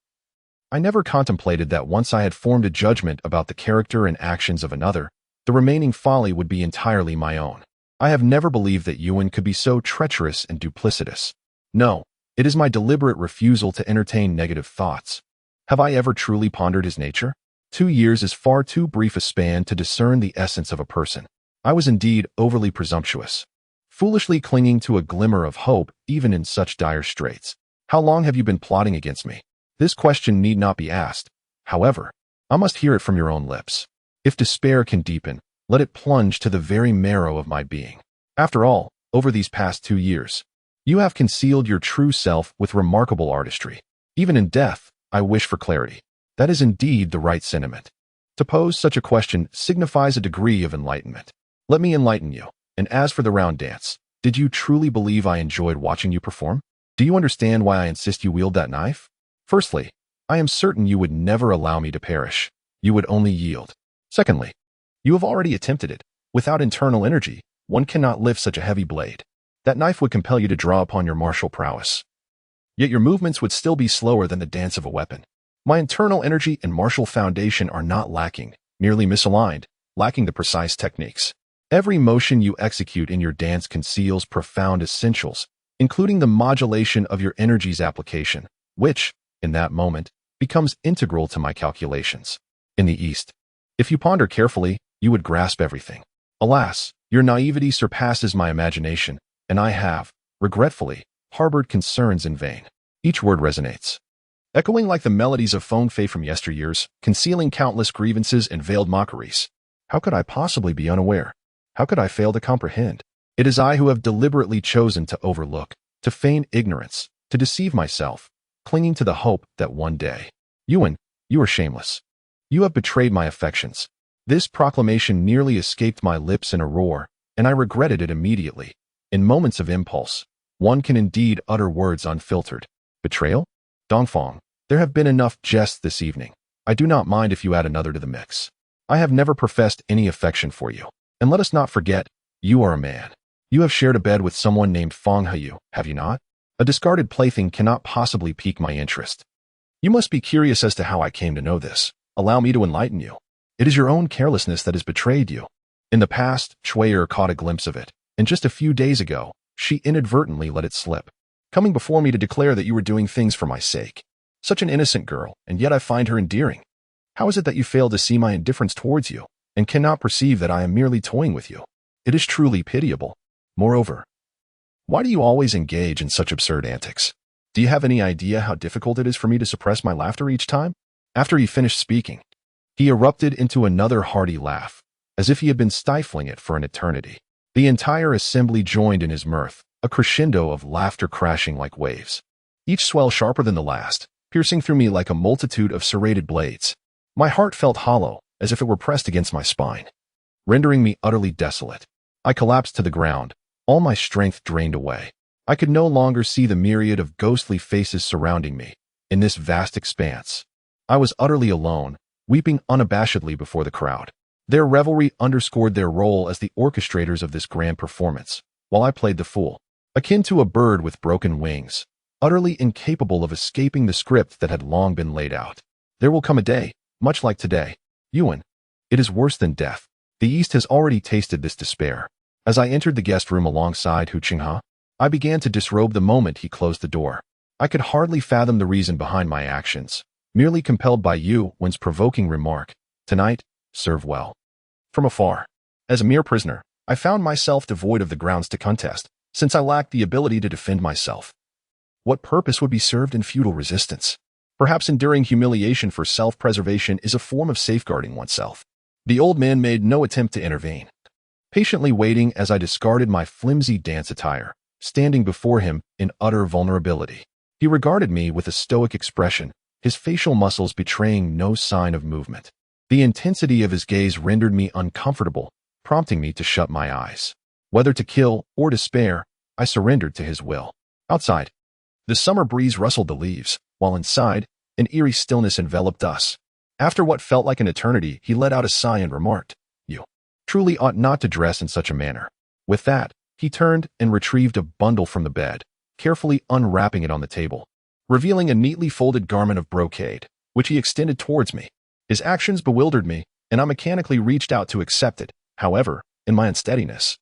I never contemplated that once I had formed a judgment about the character and actions of another, the remaining folly would be entirely my own. I have never believed that Ewan could be so treacherous and duplicitous. No, it is my deliberate refusal to entertain negative thoughts. Have I ever truly pondered his nature? 2 years is far too brief a span to discern the essence of a person. I was indeed overly presumptuous. foolishly clinging to a glimmer of hope even in such dire straits. How long have you been plotting against me? This question need not be asked. However, I must hear it from your own lips. If despair can deepen, let it plunge to the very marrow of my being. After all, over these past 2 years, you have concealed your true self with remarkable artistry. Even in death, I wish for clarity. That is indeed the right sentiment. To pose such a question signifies a degree of enlightenment. Let me enlighten you. And as for the round dance, did you truly believe I enjoyed watching you perform? Do you understand why I insist you wield that knife? Firstly, I am certain you would never allow me to perish. You would only yield. Secondly, you have already attempted it. Without internal energy, one cannot lift such a heavy blade. That knife would compel you to draw upon your martial prowess. Yet your movements would still be slower than the dance of a weapon. My internal energy and martial foundation are not lacking, merely misaligned, lacking the precise techniques. Every motion you execute in your dance conceals profound essentials, including the modulation of your energy's application, which, in that moment, becomes integral to my calculations. In the East, if you ponder carefully, you would grasp everything. Alas, your naivety surpasses my imagination, and I have, regretfully, harbored concerns in vain. Each word resonates, echoing like the melodies of Feng Fei from yesteryears, concealing countless grievances and veiled mockeries. How could I possibly be unaware? How could I fail to comprehend? It is I who have deliberately chosen to overlook, to feign ignorance, to deceive myself, clinging to the hope that one day, you are shameless. You have betrayed my affections. This proclamation nearly escaped my lips in a roar, and I regretted it immediately. In moments of impulse, one can indeed utter words unfiltered. Betrayal? Dongfang, there have been enough jests this evening. I do not mind if you add another to the mix. I have never professed any affection for you. And let us not forget, you are a man. You have shared a bed with someone named Feng Heyu, have you not? A discarded plaything cannot possibly pique my interest. You must be curious as to how I came to know this. Allow me to enlighten you. It is your own carelessness that has betrayed you. In the past, Chuyer caught a glimpse of it, and just a few days ago, she inadvertently let it slip, coming before me to declare that you were doing things for my sake. Such an innocent girl, and yet I find her endearing. How is it that you fail to see my indifference towards you, and cannot perceive that I am merely toying with you? It is truly pitiable. Moreover, why do you always engage in such absurd antics? Do you have any idea how difficult it is for me to suppress my laughter each time? After he finished speaking, he erupted into another hearty laugh, as if he had been stifling it for an eternity. The entire assembly joined in his mirth, a crescendo of laughter crashing like waves. Each swell sharper than the last, piercing through me like a multitude of serrated blades. My heart felt hollow, as if it were pressed against my spine, rendering me utterly desolate. I collapsed to the ground, all my strength drained away. I could no longer see the myriad of ghostly faces surrounding me. In this vast expanse, I was utterly alone, weeping unabashedly before the crowd. Their revelry underscored their role as the orchestrators of this grand performance, while I played the fool, akin to a bird with broken wings, utterly incapable of escaping the script that had long been laid out. There will come a day, much like today, Yuan. It is worse than death. The East has already tasted this despair. As I entered the guest room alongside Hu Qinghe, I began to disrobe the moment he closed the door. I could hardly fathom the reason behind my actions, merely compelled by Yuan's provoking remark, "Tonight, serve well." From afar, as a mere prisoner, I found myself devoid of the grounds to contest, since I lacked the ability to defend myself. What purpose would be served in futile resistance? Perhaps enduring humiliation for self-preservation is a form of safeguarding oneself. The old man made no attempt to intervene, patiently waiting as I discarded my flimsy dance attire, standing before him in utter vulnerability. He regarded me with a stoic expression, his facial muscles betraying no sign of movement. The intensity of his gaze rendered me uncomfortable, prompting me to shut my eyes. Whether to kill or despair, I surrendered to his will. Outside, the summer breeze rustled the leaves, while inside, an eerie stillness enveloped us. After what felt like an eternity, he let out a sigh and remarked, "You truly ought not to dress in such a manner." With that, he turned and retrieved a bundle from the bed, carefully unwrapping it on the table, revealing a neatly folded garment of brocade, which he extended towards me. His actions bewildered me, and I mechanically reached out to accept it. However, in my unsteadiness,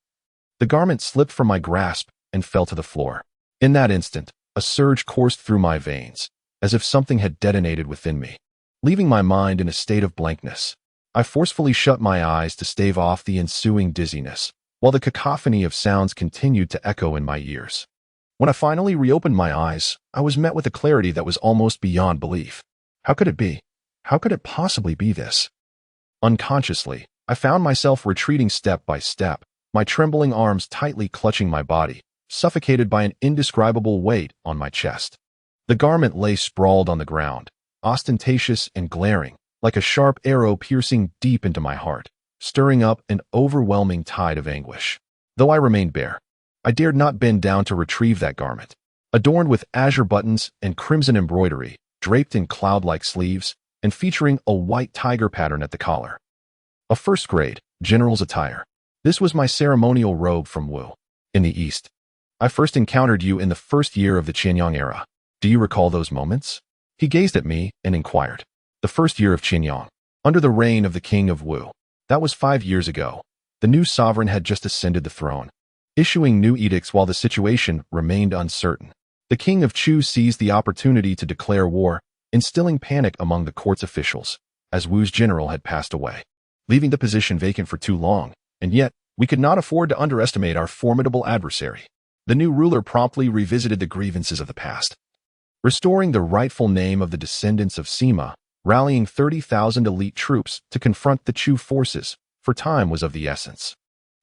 the garment slipped from my grasp and fell to the floor. In that instant, a surge coursed through my veins, as if something had detonated within me, leaving my mind in a state of blankness. I forcefully shut my eyes to stave off the ensuing dizziness, while the cacophony of sounds continued to echo in my ears. When I finally reopened my eyes, I was met with a clarity that was almost beyond belief. How could it be? How could it possibly be this? Unconsciously, I found myself retreating step by step, my trembling arms tightly clutching my body, suffocated by an indescribable weight on my chest. The garment lay sprawled on the ground, ostentatious and glaring, like a sharp arrow piercing deep into my heart, stirring up an overwhelming tide of anguish. Though I remained bare, I dared not bend down to retrieve that garment. Adorned with azure buttons and crimson embroidery, draped in cloud-like sleeves, and featuring a white tiger pattern at the collar. A first-grade, general's attire. This was my ceremonial robe from Wu. In the East, I first encountered you in the first year of the Qianyang era. Do you recall those moments? He gazed at me and inquired. The first year of Qianyang, under the reign of the king of Wu. That was 5 years ago. The new sovereign had just ascended the throne, issuing new edicts while the situation remained uncertain. The king of Chu seized the opportunity to declare war, instilling panic among the court's officials, as Wu's general had passed away, leaving the position vacant for too long, and yet we could not afford to underestimate our formidable adversary. The new ruler promptly revisited the grievances of the past, restoring the rightful name of the descendants of Sima, rallying 30,000 elite troops to confront the Chu forces, for time was of the essence.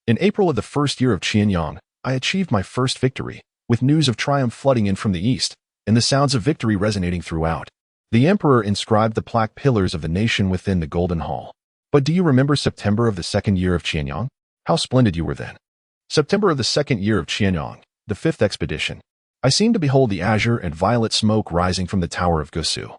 In April of the first year of Qianyang, I achieved my first victory, with news of triumph flooding in from the east, and the sounds of victory resonating throughout. The emperor inscribed the plaque pillars of the nation within the Golden Hall. But do you remember September of the second year of Qianyang? How splendid you were then. September of the second year of Qianyang, the fifth expedition. I seemed to behold the azure and violet smoke rising from the Tower of Gusu,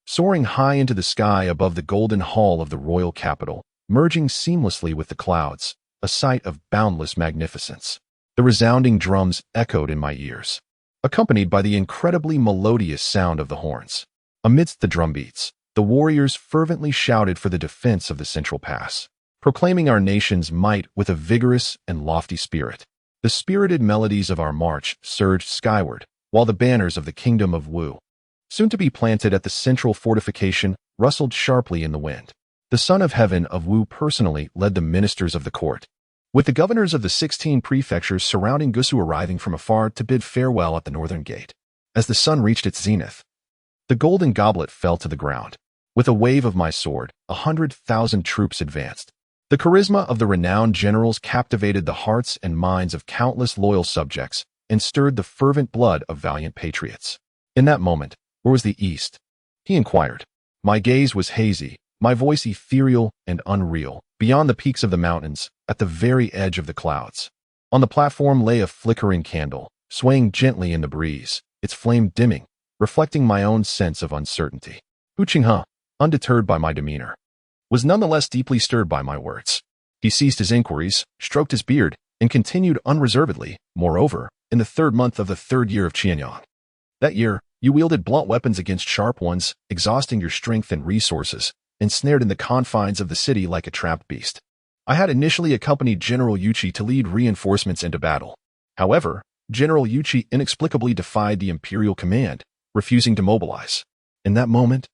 soaring high into the sky above the golden hall of the royal capital, merging seamlessly with the clouds, a sight of boundless magnificence. The resounding drums echoed in my ears, accompanied by the incredibly melodious sound of the horns. Amidst the drumbeats, the warriors fervently shouted for the defense of the Central Pass, proclaiming our nation's might with a vigorous and lofty spirit. The spirited melodies of our march surged skyward, while the banners of the kingdom of Wu, soon to be planted at the central fortification, rustled sharply in the wind. The Son of Heaven of Wu personally led the ministers of the court, with the governors of the 16 prefectures surrounding Gusu arriving from afar to bid farewell at the northern gate. As the sun reached its zenith, the golden goblet fell to the ground. With a wave of my sword, 100,000 troops advanced. The charisma of the renowned generals captivated the hearts and minds of countless loyal subjects and stirred the fervent blood of valiant patriots. In that moment, where was the East? He inquired. My gaze was hazy, my voice ethereal and unreal, beyond the peaks of the mountains, at the very edge of the clouds. On the platform lay a flickering candle, swaying gently in the breeze, its flame dimming, reflecting my own sense of uncertainty. Hu Qinghe, undeterred by my demeanor, was nonetheless deeply stirred by my words. He ceased his inquiries, stroked his beard, and continued unreservedly. Moreover, in the 3rd month of the 3rd year of Qianyang, that year, you wielded blunt weapons against sharp ones, exhausting your strength and resources, ensnared in the confines of the city like a trapped beast. I had initially accompanied General Yuqi to lead reinforcements into battle. However, General Yuqi inexplicably defied the imperial command, refusing to mobilize. In that moment,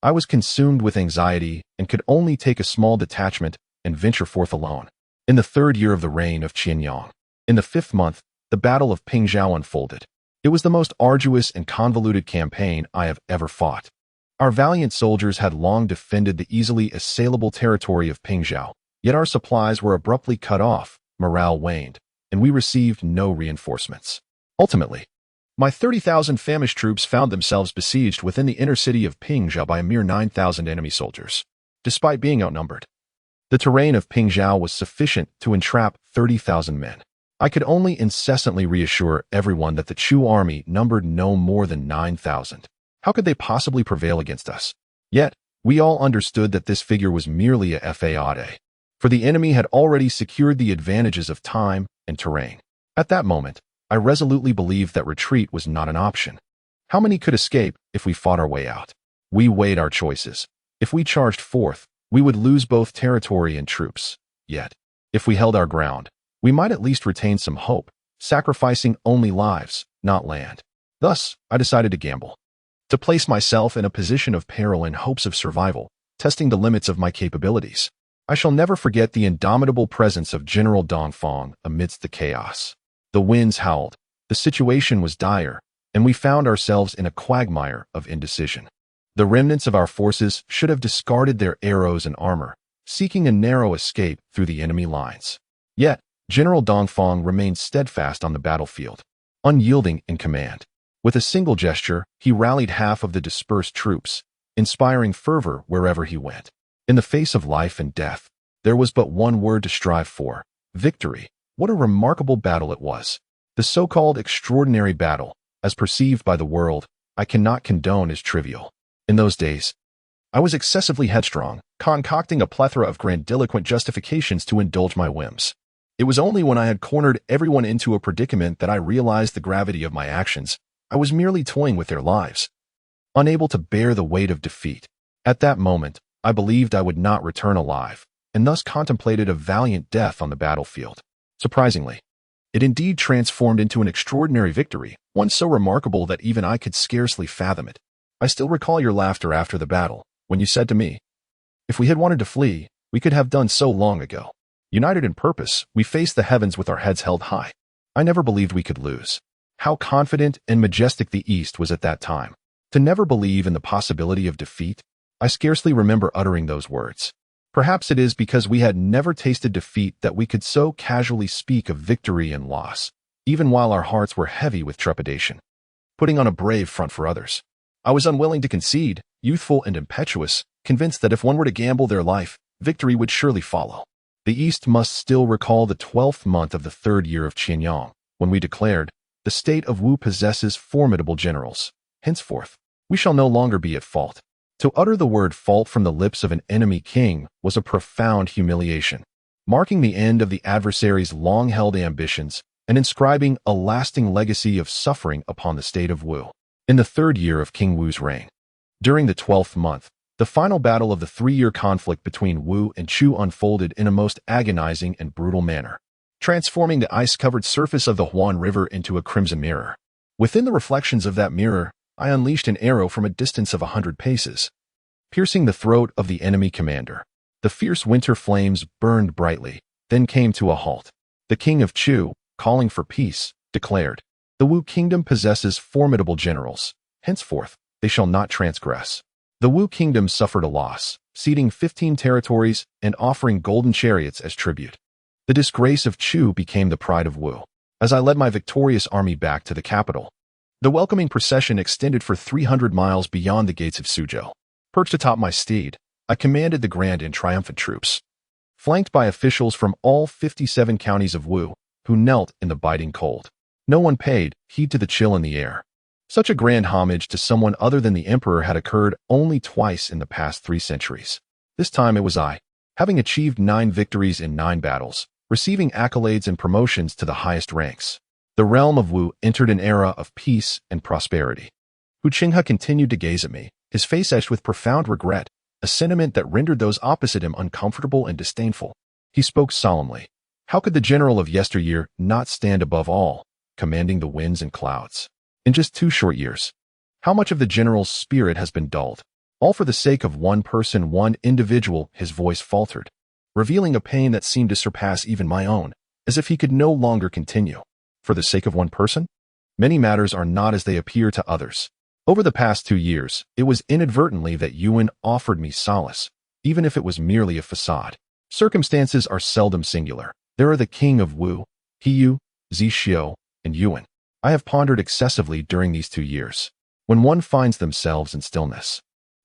I was consumed with anxiety and could only take a small detachment and venture forth alone. In the 3rd year of the reign of Qianyang, in the 5th month, the Battle of Pingzhou unfolded. It was the most arduous and convoluted campaign I have ever fought. Our valiant soldiers had long defended the easily assailable territory of Pingzhou, yet our supplies were abruptly cut off, morale waned, and we received no reinforcements. Ultimately, my 30,000 famished troops found themselves besieged within the inner city of Pingzhou by a mere 9,000 enemy soldiers. Despite being outnumbered, the terrain of Pingzhou was sufficient to entrap 30,000 men. I could only incessantly reassure everyone that the Chu army numbered no more than 9,000. How could they possibly prevail against us? Yet, we all understood that this figure was merely a fade, for the enemy had already secured the advantages of time and terrain. At that moment, I resolutely believed that retreat was not an option. How many could escape if we fought our way out? We weighed our choices. If we charged forth, we would lose both territory and troops. Yet, if we held our ground, we might at least retain some hope, sacrificing only lives, not land. Thus, I decided to gamble, to place myself in a position of peril in hopes of survival, testing the limits of my capabilities. I shall never forget the indomitable presence of General Dongfang amidst the chaos. The winds howled, the situation was dire, and we found ourselves in a quagmire of indecision. The remnants of our forces should have discarded their arrows and armor, seeking a narrow escape through the enemy lines. Yet, General Dongfang remained steadfast on the battlefield, unyielding in command. With a single gesture, he rallied half of the dispersed troops, inspiring fervor wherever he went. In the face of life and death, there was but one word to strive for: victory. What a remarkable battle it was. The so-called extraordinary battle, as perceived by the world, I cannot condone as trivial. In those days, I was excessively headstrong, concocting a plethora of grandiloquent justifications to indulge my whims. It was only when I had cornered everyone into a predicament that I realized the gravity of my actions. I was merely toying with their lives, unable to bear the weight of defeat. At that moment, I believed I would not return alive, and thus contemplated a valiant death on the battlefield. Surprisingly, it indeed transformed into an extraordinary victory, one so remarkable that even I could scarcely fathom it. I still recall your laughter after the battle, when you said to me, "If we had wanted to flee, we could have done so long ago." United in purpose, we faced the heavens with our heads held high. I never believed we could lose. How confident and majestic the East was at that time. To never believe in the possibility of defeat, I scarcely remember uttering those words. Perhaps it is because we had never tasted defeat that we could so casually speak of victory and loss, even while our hearts were heavy with trepidation. Putting on a brave front for others, I was unwilling to concede, youthful and impetuous, convinced that if one were to gamble their life, victory would surely follow. The East must still recall the 12th month of the 3rd year of Qianyang, when we declared, "The state of Wu possesses formidable generals. Henceforth, we shall no longer be at fault." To utter the word fault from the lips of an enemy king was a profound humiliation, marking the end of the adversary's long-held ambitions and inscribing a lasting legacy of suffering upon the state of Wu. In the 3rd year of King Wu's reign, during the 12th month, the final battle of the 3-year conflict between Wu and Chu unfolded in a most agonizing and brutal manner, transforming the ice-covered surface of the Huan River into a crimson mirror. Within the reflections of that mirror, I unleashed an arrow from a distance of 100 paces, piercing the throat of the enemy commander. The fierce winter flames burned brightly, then came to a halt. The king of Chu, calling for peace, declared, "The Wu kingdom possesses formidable generals. Henceforth, they shall not transgress." The Wu kingdom suffered a loss, ceding 15 territories and offering golden chariots as tribute. The disgrace of Chu became the pride of Wu. As I led my victorious army back to the capital, the welcoming procession extended for 300 miles beyond the gates of Suzhou. Perched atop my steed, I commanded the grand and triumphant troops, flanked by officials from all 57 counties of Wu, who knelt in the biting cold. No one paid heed to the chill in the air. Such a grand homage to someone other than the emperor had occurred only twice in the past 3 centuries. This time it was I, having achieved 9 victories in 9 battles, receiving accolades and promotions to the highest ranks. The realm of Wu entered an era of peace and prosperity. Hu Qinghe continued to gaze at me, his face etched with profound regret, a sentiment that rendered those opposite him uncomfortable and disdainful. He spoke solemnly. How could the general of yesteryear not stand above all, commanding the winds and clouds? In just 2 short years, how much of the general's spirit has been dulled? All for the sake of one person, one individual, his voice faltered, revealing a pain that seemed to surpass even my own, as if he could no longer continue. For the sake of one person? Many matters are not as they appear to others. Over the past 2 years, it was inadvertently that Yuan offered me solace, even if it was merely a facade. Circumstances are seldom singular. There are the king of Wu, Hiyu, Zixio, and Yuan. I have pondered excessively during these 2 years. When one finds themselves in stillness,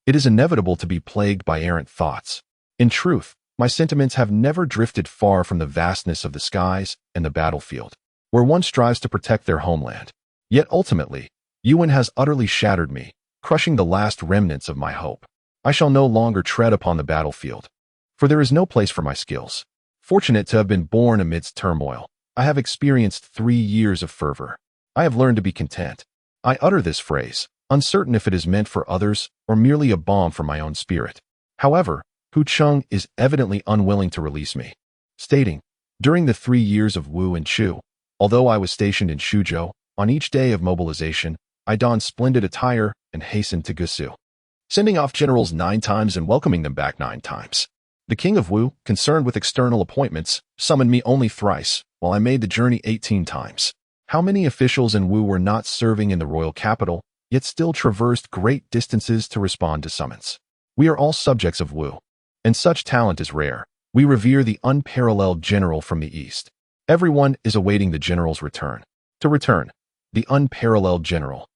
it is inevitable to be plagued by errant thoughts. In truth, my sentiments have never drifted far from the vastness of the skies and the battlefield, where one strives to protect their homeland. Yet ultimately, Yuan has utterly shattered me, crushing the last remnants of my hope. I shall no longer tread upon the battlefield, for there is no place for my skills. Fortunate to have been born amidst turmoil, I have experienced 3 years of fervor. I have learned to be content. I utter this phrase, uncertain if it is meant for others or merely a balm for my own spirit. However, Hu Cheng is evidently unwilling to release me, stating, "During the 3 years of Wu and Chu, although I was stationed in Suzhou, on each day of mobilization, I donned splendid attire and hastened to Gusu, sending off generals 9 times and welcoming them back 9 times. The king of Wu, concerned with external appointments, summoned me only thrice, while I made the journey 18 times. How many officials in Wu were not serving in the royal capital, yet still traversed great distances to respond to summons? We are all subjects of Wu, and such talent is rare. We revere the unparalleled general from the east. Everyone is awaiting the general's return. To return, the unparalleled general.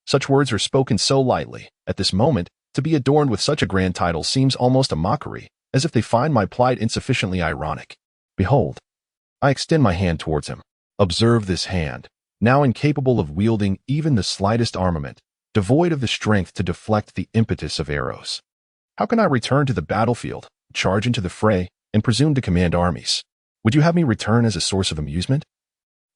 Such words are spoken so lightly. At this moment, to be adorned with such a grand title seems almost a mockery, as if they find my plight insufficiently ironic. Behold. I extend my hand towards him. Observe this hand, now incapable of wielding even the slightest armament, devoid of the strength to deflect the impetus of arrows. How can I return to the battlefield, charge into the fray, and presume to command armies? Would you have me return as a source of amusement?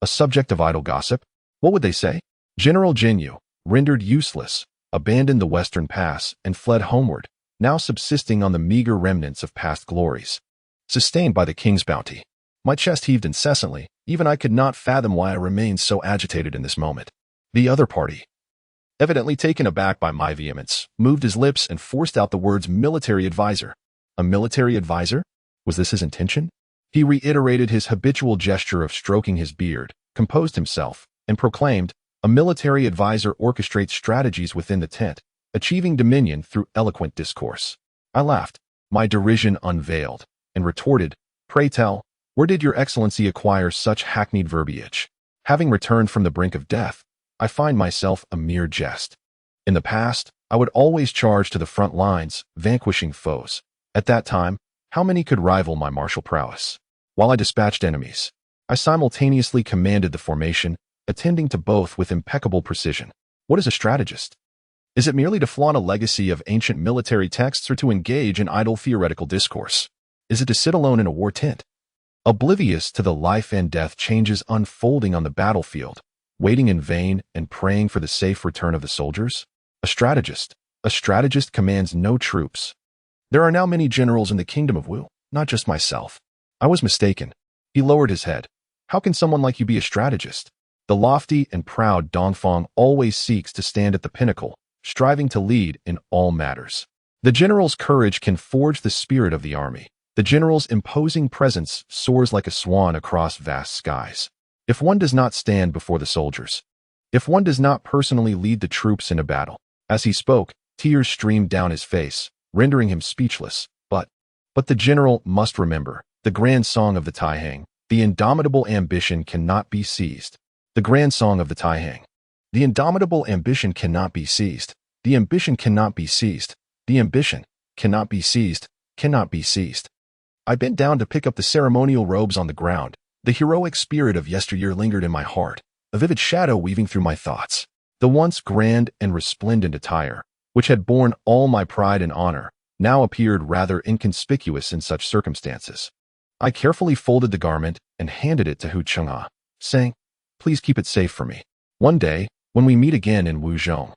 A subject of idle gossip? What would they say? General Jinyu, rendered useless, abandoned the western pass and fled homeward, now subsisting on the meager remnants of past glories. Sustained by the king's bounty. My chest heaved incessantly. Even I could not fathom why I remained so agitated in this moment. The other party, evidently taken aback by my vehemence, moved his lips and forced out the words military advisor. A military advisor? Was this his intention? He reiterated his habitual gesture of stroking his beard, composed himself, and proclaimed, a military advisor orchestrates strategies within the tent, achieving dominion through eloquent discourse. I laughed, my derision unveiled, and retorted, pray tell, where did your excellency acquire such hackneyed verbiage? Having returned from the brink of death, I find myself a mere jest. In the past, I would always charge to the front lines, vanquishing foes. At that time, how many could rival my martial prowess? While I dispatched enemies, I simultaneously commanded the formation, attending to both with impeccable precision. What is a strategist? Is it merely to flaunt a legacy of ancient military texts or to engage in idle theoretical discourse? Is it to sit alone in a war tent, oblivious to the life and death changes unfolding on the battlefield, waiting in vain and praying for the safe return of the soldiers? A strategist commands no troops. There are now many generals in the kingdom of Wu, not just myself. I was mistaken. He lowered his head. How can someone like you be a strategist? The lofty and proud Dongfang always seeks to stand at the pinnacle, striving to lead in all matters. The general's courage can forge the spirit of the army. The general's imposing presence soars like a swan across vast skies. If one does not stand before the soldiers, if one does not personally lead the troops in a battle, as he spoke, tears streamed down his face, rendering him speechless. But the general must remember, the grand song of the Taihang, the indomitable ambition cannot be seized. The grand song of the Taihang. The indomitable ambition cannot be seized. The ambition cannot be seized. The ambition cannot be seized, cannot be seized. I bent down to pick up the ceremonial robes on the ground. The heroic spirit of yesteryear lingered in my heart, a vivid shadow weaving through my thoughts. The once grand and resplendent attire, which had borne all my pride and honor, now appeared rather inconspicuous in such circumstances. I carefully folded the garment and handed it to Hu Cheng'e, saying, please keep it safe for me. One day, when we meet again in Wuzhong,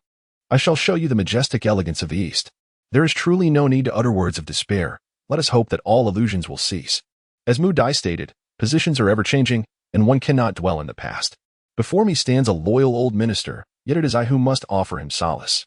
I shall show you the majestic elegance of the East. There is truly no need to utter words of despair. Let us hope that all illusions will cease. As Mu Dai stated, positions are ever-changing, and one cannot dwell in the past. Before me stands a loyal old minister, yet it is I who must offer him solace.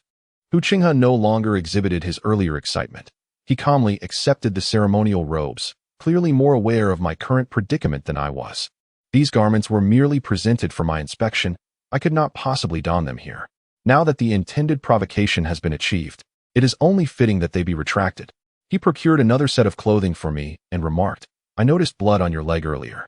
Hu Cheng'e no longer exhibited his earlier excitement. He calmly accepted the ceremonial robes, clearly more aware of my current predicament than I was. These garments were merely presented for my inspection. I could not possibly don them here. Now that the intended provocation has been achieved, it is only fitting that they be retracted. He procured another set of clothing for me and remarked, I noticed blood on your leg earlier.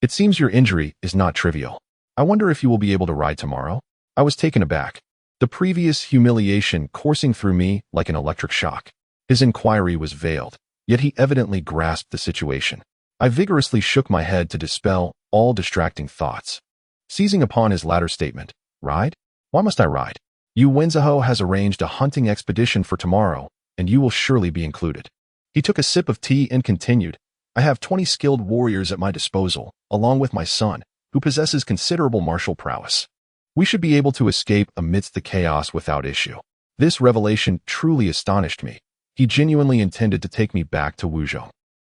It seems your injury is not trivial. I wonder if you will be able to ride tomorrow? I was taken aback. The previous humiliation coursing through me like an electric shock. His inquiry was veiled, yet he evidently grasped the situation. I vigorously shook my head to dispel all distracting thoughts. Seizing upon his latter statement, ride? Why must I ride? Yu Wenzaho has arranged a hunting expedition for tomorrow, and you will surely be included. He took a sip of tea and continued, I have 20 skilled warriors at my disposal, along with my son, who possesses considerable martial prowess. We should be able to escape amidst the chaos without issue. This revelation truly astonished me. He genuinely intended to take me back to Wuzhou.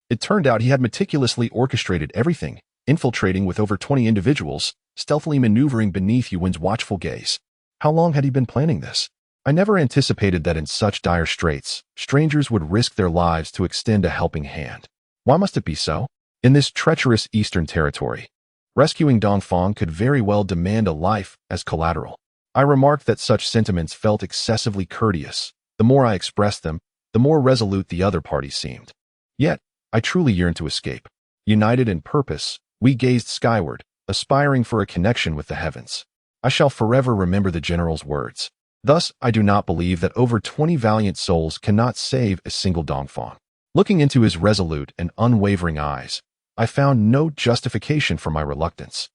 It turned out he had meticulously orchestrated everything, infiltrating with over 20 individuals, stealthily maneuvering beneath Yuwen's watchful gaze. How long had he been planning this? I never anticipated that in such dire straits, strangers would risk their lives to extend a helping hand. Why must it be so? In this treacherous eastern territory, rescuing Dongfang could very well demand a life as collateral. I remarked that such sentiments felt excessively courteous. The more I expressed them, the more resolute the other party seemed. Yet, I truly yearned to escape. United in purpose, we gazed skyward, aspiring for a connection with the heavens. I shall forever remember the general's words. Thus, I do not believe that over 20 valiant souls cannot save a single Dongfang. Looking into his resolute and unwavering eyes, I found no justification for my reluctance.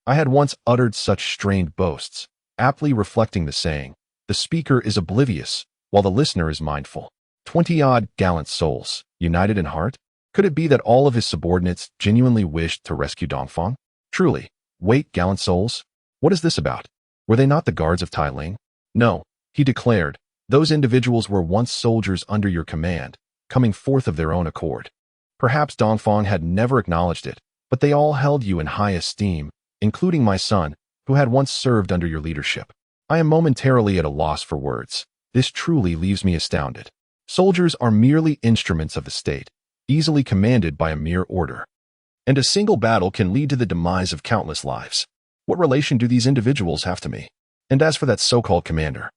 I had once uttered such strained boasts, aptly reflecting the saying, "The speaker is oblivious, while the listener is mindful." 20-odd gallant souls, united in heart? Could it be that all of his subordinates genuinely wished to rescue Dongfang? Truly, wait, gallant souls? What is this about? Were they not the guards of Tai Ling? No, he declared, those individuals were once soldiers under your command, coming forth of their own accord. Perhaps Dongfang had never acknowledged it, but they all held you in high esteem, including my son, who had once served under your leadership. I am momentarily at a loss for words. This truly leaves me astounded. Soldiers are merely instruments of the state, easily commanded by a mere order. And a single battle can lead to the demise of countless lives. What relation do these individuals have to me? And as for that so-called commander,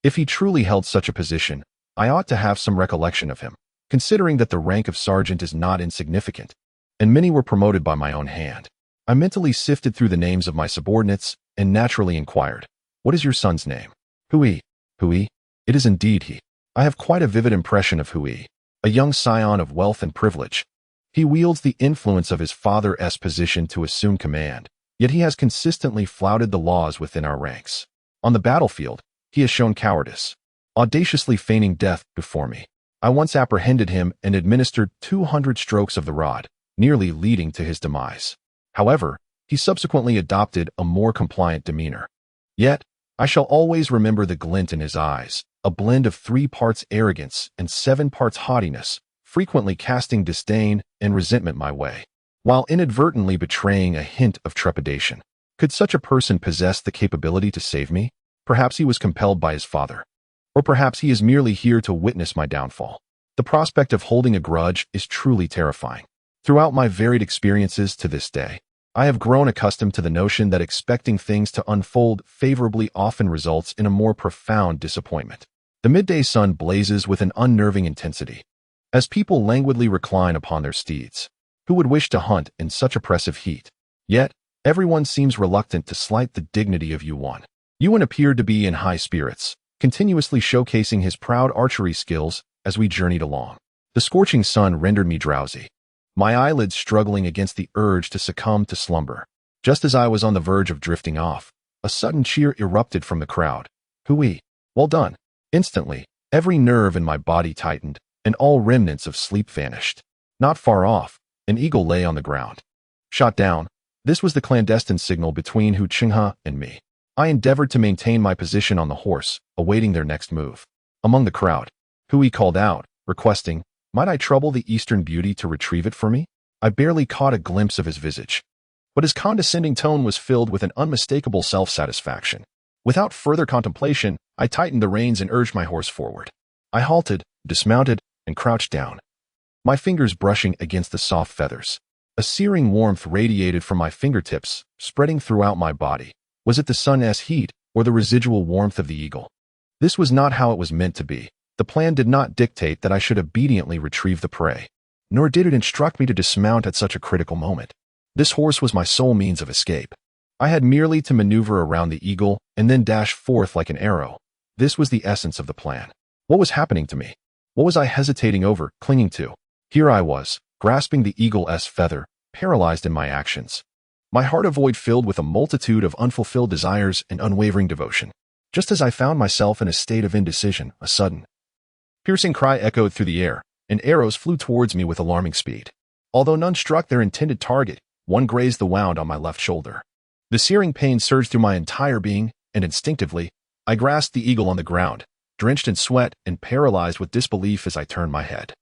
if he truly held such a position, I ought to have some recollection of him, considering that the rank of sergeant is not insignificant, and many were promoted by my own hand. I mentally sifted through the names of my subordinates and naturally inquired, "What is your son's name?" "Hui." "Hui? It is indeed he. I have quite a vivid impression of Hui, a young scion of wealth and privilege. He wields the influence of his father's position to assume command, yet he has consistently flouted the laws within our ranks. On the battlefield, he has shown cowardice, audaciously feigning death before me. I once apprehended him and administered 200 strokes of the rod, nearly leading to his demise. However, he subsequently adopted a more compliant demeanor. Yet, I shall always remember the glint in his eyes, a blend of 3 parts arrogance and 7 parts haughtiness, frequently casting disdain and resentment my way, while inadvertently betraying a hint of trepidation. Could such a person possess the capability to save me? Perhaps he was compelled by his father. Or perhaps he is merely here to witness my downfall. The prospect of holding a grudge is truly terrifying. Throughout my varied experiences to this day, I have grown accustomed to the notion that expecting things to unfold favorably often results in a more profound disappointment. The midday sun blazes with an unnerving intensity. As people languidly recline upon their steeds, who would wish to hunt in such oppressive heat? Yet, everyone seems reluctant to slight the dignity of Yuan. Yuan appeared to be in high spirits, continuously showcasing his proud archery skills as we journeyed along. The scorching sun rendered me drowsy, my eyelids struggling against the urge to succumb to slumber. Just as I was on the verge of drifting off, a sudden cheer erupted from the crowd. "Hui, well done." Instantly, every nerve in my body tightened, and all remnants of sleep vanished. Not far off, an eagle lay on the ground. Shot down, this was the clandestine signal between Hu Qinghe and me. I endeavored to maintain my position on the horse, awaiting their next move. Among the crowd, Hui called out, requesting, might I trouble the eastern beauty to retrieve it for me? I barely caught a glimpse of his visage, but his condescending tone was filled with an unmistakable self-satisfaction. Without further contemplation, I tightened the reins and urged my horse forward. I halted, dismounted, and crouched down, my fingers brushing against the soft feathers. A searing warmth radiated from my fingertips, spreading throughout my body. Was it the sun's heat, or the residual warmth of the eagle? This was not how it was meant to be. The plan did not dictate that I should obediently retrieve the prey, nor did it instruct me to dismount at such a critical moment. This horse was my sole means of escape. I had merely to maneuver around the eagle and then dash forth like an arrow. This was the essence of the plan. What was happening to me? What was I hesitating over, clinging to? Here I was, grasping the eagle's feather, paralyzed in my actions. My heart a void filled with a multitude of unfulfilled desires and unwavering devotion. Just as I found myself in a state of indecision, a sudden, piercing cry echoed through the air, and arrows flew towards me with alarming speed. Although none struck their intended target, one grazed the wound on my left shoulder. The searing pain surged through my entire being, and instinctively, I grasped the eagle on the ground, drenched in sweat and paralyzed with disbelief as I turned my head.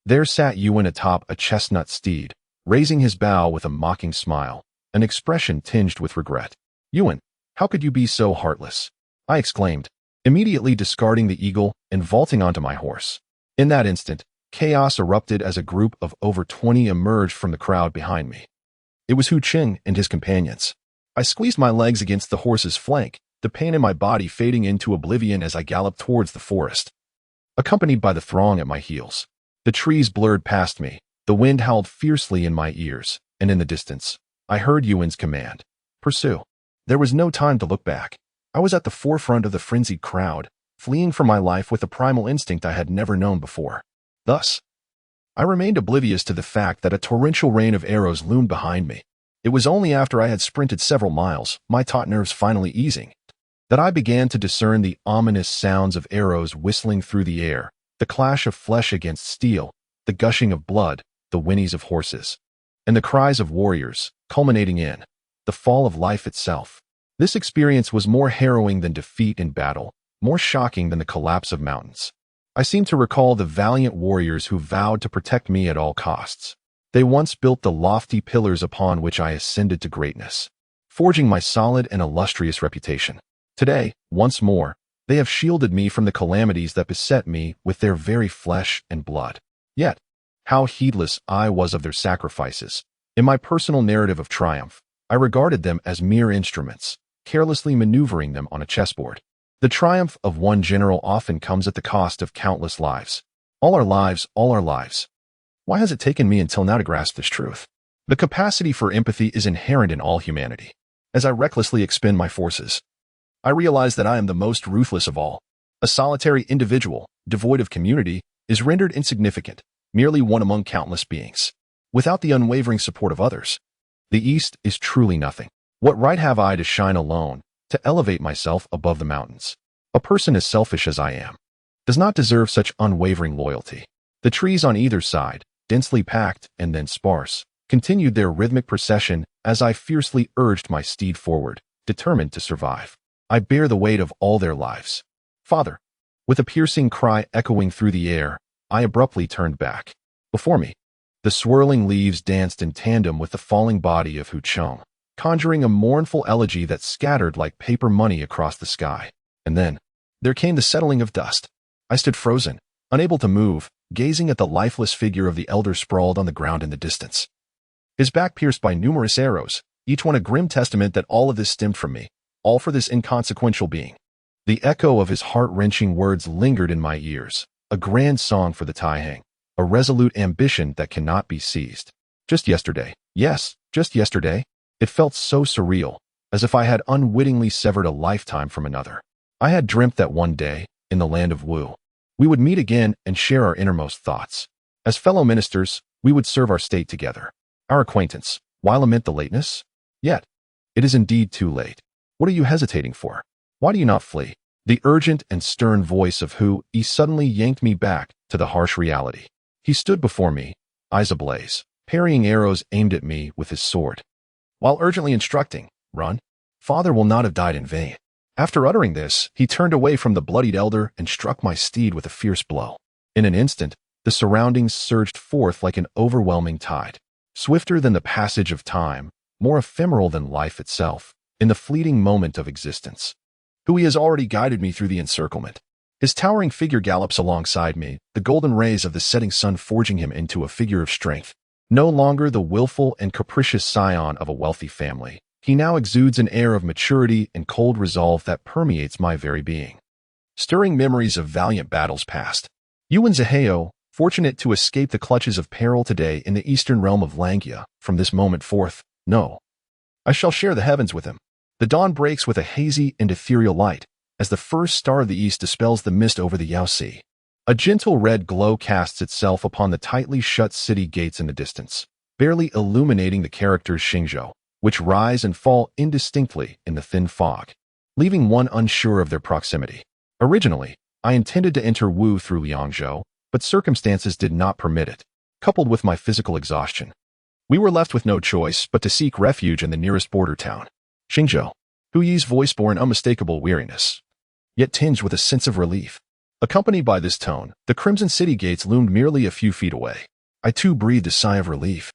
There sat Yuan atop a chestnut steed, raising his bow with a mocking smile, an expression tinged with regret. "Yuan, how could you be so heartless?" I exclaimed. immediately discarding the eagle and vaulting onto my horse. In that instant, chaos erupted as a group of over 20 emerged from the crowd behind me. It was Hu Qing and his companions. I squeezed my legs against the horse's flank, the pain in my body fading into oblivion as I galloped towards the forest, accompanied by the throng at my heels. The trees blurred past me, the wind howled fiercely in my ears, and in the distance, I heard Yuan's command, "Pursue." There was no time to look back. I was at the forefront of the frenzied crowd, fleeing for my life with a primal instinct I had never known before. Thus, I remained oblivious to the fact that a torrential rain of arrows loomed behind me. It was only after I had sprinted several miles, my taut nerves finally easing, that I began to discern the ominous sounds of arrows whistling through the air, the clash of flesh against steel, the gushing of blood, the whinnies of horses, and the cries of warriors, culminating in the fall of life itself. This experience was more harrowing than defeat in battle, more shocking than the collapse of mountains. I seem to recall the valiant warriors who vowed to protect me at all costs. They once built the lofty pillars upon which I ascended to greatness, forging my solid and illustrious reputation. Today, once more, they have shielded me from the calamities that beset me with their very flesh and blood. Yet, how heedless I was of their sacrifices. In my personal narrative of triumph, I regarded them as mere instruments, carelessly maneuvering them on a chessboard. The triumph of one general often comes at the cost of countless lives. All our lives, all our lives. Why has it taken me until now to grasp this truth? The capacity for empathy is inherent in all humanity. As I recklessly expend my forces, I realize that I am the most ruthless of all. A solitary individual, devoid of community, is rendered insignificant, merely one among countless beings. Without the unwavering support of others, the East is truly nothing. What right have I to shine alone, to elevate myself above the mountains? A person as selfish as I am does not deserve such unwavering loyalty. The trees on either side, densely packed and then sparse, continued their rhythmic procession as I fiercely urged my steed forward, determined to survive. I bear the weight of all their lives. Father! With a piercing cry echoing through the air, I abruptly turned back. Before me, the swirling leaves danced in tandem with the falling body of Hu Qing, conjuring a mournful elegy that scattered like paper money across the sky. And then, there came the settling of dust. I stood frozen, unable to move, gazing at the lifeless figure of the elder sprawled on the ground in the distance. His back pierced by numerous arrows, each one a grim testament that all of this stemmed from me, all for this inconsequential being. The echo of his heart-wrenching words lingered in my ears, a grand song for the Taihang, a resolute ambition that cannot be seized. Just yesterday, yes, just yesterday, it felt so surreal, as if I had unwittingly severed a lifetime from another. I had dreamt that one day, in the land of Wu, we would meet again and share our innermost thoughts. As fellow ministers, we would serve our state together. Our acquaintance, why lament the lateness? Yet, it is indeed too late. What are you hesitating for? Why do you not flee? The urgent and stern voice of Hu Yi suddenly yanked me back to the harsh reality. He stood before me, eyes ablaze, parrying arrows aimed at me with his sword, while urgently instructing, "Run. Father will not have died in vain." After uttering this, he turned away from the bloodied elder and struck my steed with a fierce blow. In an instant, the surroundings surged forth like an overwhelming tide, swifter than the passage of time, more ephemeral than life itself, in the fleeting moment of existence. Hu Yi has already guided me through the encirclement. His towering figure gallops alongside me, the golden rays of the setting sun forging him into a figure of strength. No longer the willful and capricious scion of a wealthy family, he now exudes an air of maturity and cold resolve that permeates my very being, stirring memories of valiant battles past. Yuan Zihao, fortunate to escape the clutches of peril today in the eastern realm of Langia, from this moment forth, no, I shall share the heavens with him. The dawn breaks with a hazy and ethereal light, as the first star of the east dispels the mist over the Yao Sea. A gentle red glow casts itself upon the tightly shut city gates in the distance, barely illuminating the characters Xingzhou, which rise and fall indistinctly in the thin fog, leaving one unsure of their proximity. Originally, I intended to enter Wu through Liangzhou, but circumstances did not permit it, coupled with my physical exhaustion. We were left with no choice but to seek refuge in the nearest border town, Xingzhou. Hu Yi's voice bore an unmistakable weariness, yet tinged with a sense of relief. Accompanied by this tone, the crimson city gates loomed merely a few feet away. I too breathed a sigh of relief.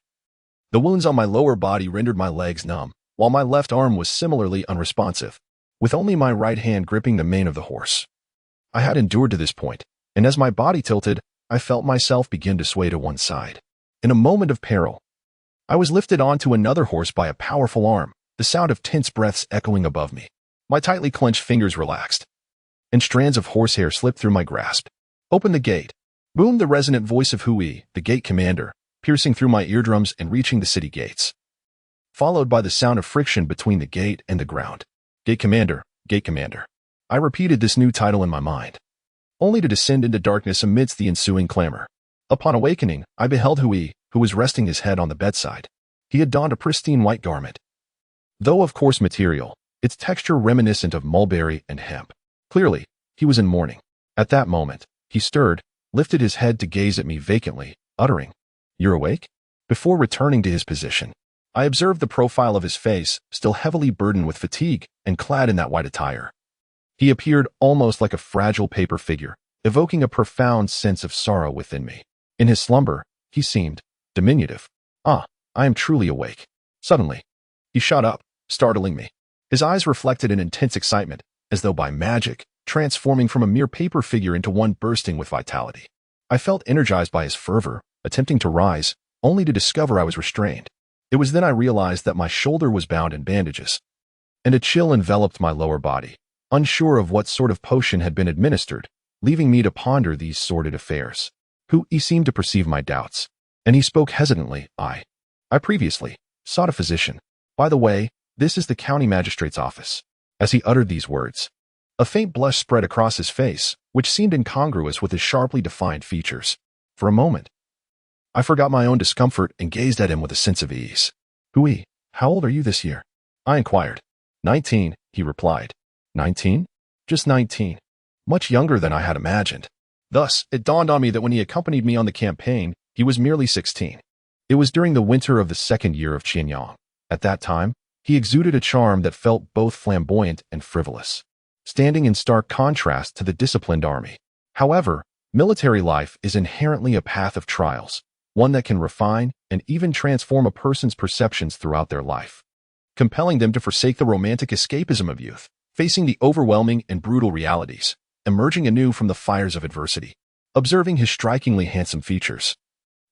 The wounds on my lower body rendered my legs numb, while my left arm was similarly unresponsive, with only my right hand gripping the mane of the horse. I had endured to this point, and as my body tilted, I felt myself begin to sway to one side. In a moment of peril, I was lifted onto another horse by a powerful arm, the sound of tense breaths echoing above me. My tightly clenched fingers relaxed, and strands of horsehair slipped through my grasp. "Open the gate," boomed the resonant voice of Hui, the gate commander, piercing through my eardrums and reaching the city gates, followed by the sound of friction between the gate and the ground. "Gate commander, gate commander." I repeated this new title in my mind, only to descend into darkness amidst the ensuing clamor. Upon awakening, I beheld Hui, who was resting his head on the bedside. He had donned a pristine white garment, though of coarse material, its texture reminiscent of mulberry and hemp. Clearly, he was in mourning. At that moment, he stirred, lifted his head to gaze at me vacantly, uttering, "You're awake?" Before returning to his position, I observed the profile of his face, still heavily burdened with fatigue and clad in that white attire. He appeared almost like a fragile paper figure, evoking a profound sense of sorrow within me. In his slumber, he seemed diminutive. "Ah, I am truly awake." Suddenly, he shot up, startling me. His eyes reflected an intense excitement, as though by magic, transforming from a mere paper figure into one bursting with vitality. I felt energized by his fervor, attempting to rise, only to discover I was restrained. It was then I realized that my shoulder was bound in bandages, and a chill enveloped my lower body, unsure of what sort of potion had been administered, leaving me to ponder these sordid affairs. He seemed to perceive my doubts, and he spoke hesitantly. I previously sought a physician. By the way, this is the county magistrate's office." As he uttered these words, a faint blush spread across his face, which seemed incongruous with his sharply defined features. For a moment, I forgot my own discomfort and gazed at him with a sense of ease. "Hui, how old are you this year?" I inquired. 19, he replied. 19? Just 19. Much younger than I had imagined. Thus, it dawned on me that when he accompanied me on the campaign, he was merely 16. It was during the winter of the second year of Qianyang. At that time, he exuded a charm that felt both flamboyant and frivolous, standing in stark contrast to the disciplined army. However, military life is inherently a path of trials, one that can refine and even transform a person's perceptions throughout their life, compelling them to forsake the romantic escapism of youth, facing the overwhelming and brutal realities, emerging anew from the fires of adversity. Observing his strikingly handsome features,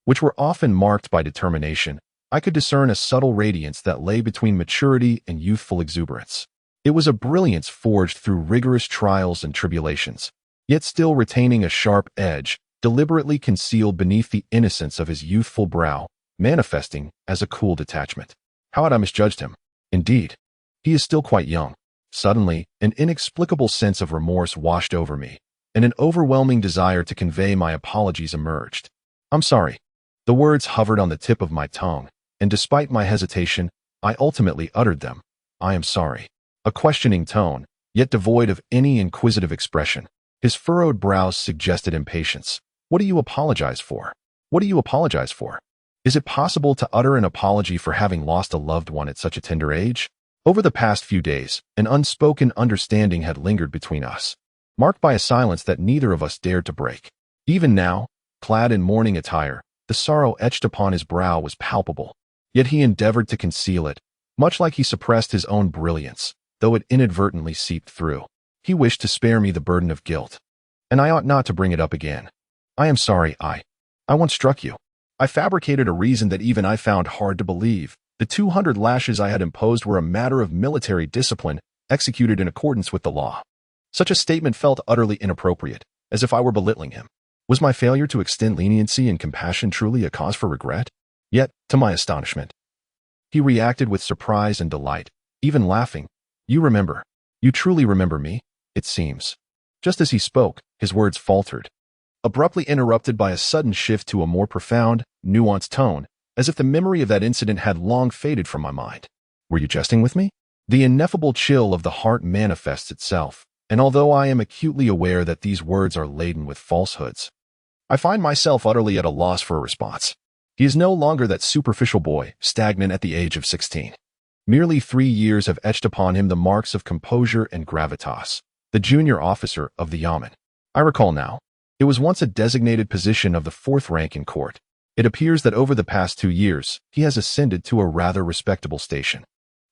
which were often marked by determination, I could discern a subtle radiance that lay between maturity and youthful exuberance. It was a brilliance forged through rigorous trials and tribulations, yet still retaining a sharp edge, deliberately concealed beneath the innocence of his youthful brow, manifesting as a cool detachment. How had I misjudged him? Indeed, he is still quite young. Suddenly, an inexplicable sense of remorse washed over me, and an overwhelming desire to convey my apologies emerged. "I'm sorry." The words hovered on the tip of my tongue, and despite my hesitation, I ultimately uttered them. "I am sorry." A questioning tone, yet devoid of any inquisitive expression. His furrowed brows suggested impatience. "What do you apologize for? What do you apologize for? Is it possible to utter an apology for having lost a loved one at such a tender age?" Over the past few days, an unspoken understanding had lingered between us, marked by a silence that neither of us dared to break. Even now, clad in mourning attire, the sorrow etched upon his brow was palpable, yet he endeavored to conceal it, much like he suppressed his own brilliance, though it inadvertently seeped through. He wished to spare me the burden of guilt, and I ought not to bring it up again. "I am sorry, I once struck you." I fabricated a reason that even I found hard to believe. The 200 lashes I had imposed were a matter of military discipline, executed in accordance with the law. Such a statement felt utterly inappropriate, as if I were belittling him. Was my failure to extend leniency and compassion truly a cause for regret? Yet, to my astonishment, he reacted with surprise and delight, even laughing. "You remember. You truly remember me, it seems." Just as he spoke, his words faltered, abruptly interrupted by a sudden shift to a more profound, nuanced tone, as if the memory of that incident had long faded from my mind. "Were you jesting with me?" The ineffable chill of the heart manifests itself, and although I am acutely aware that these words are laden with falsehoods, I find myself utterly at a loss for a response. He is no longer that superficial boy, stagnant at the age of 16. Merely 3 years have etched upon him the marks of composure and gravitas, the junior officer of the yamen. I recall now, it was once a designated position of the 4th rank in court. It appears that over the past 2 years, he has ascended to a rather respectable station.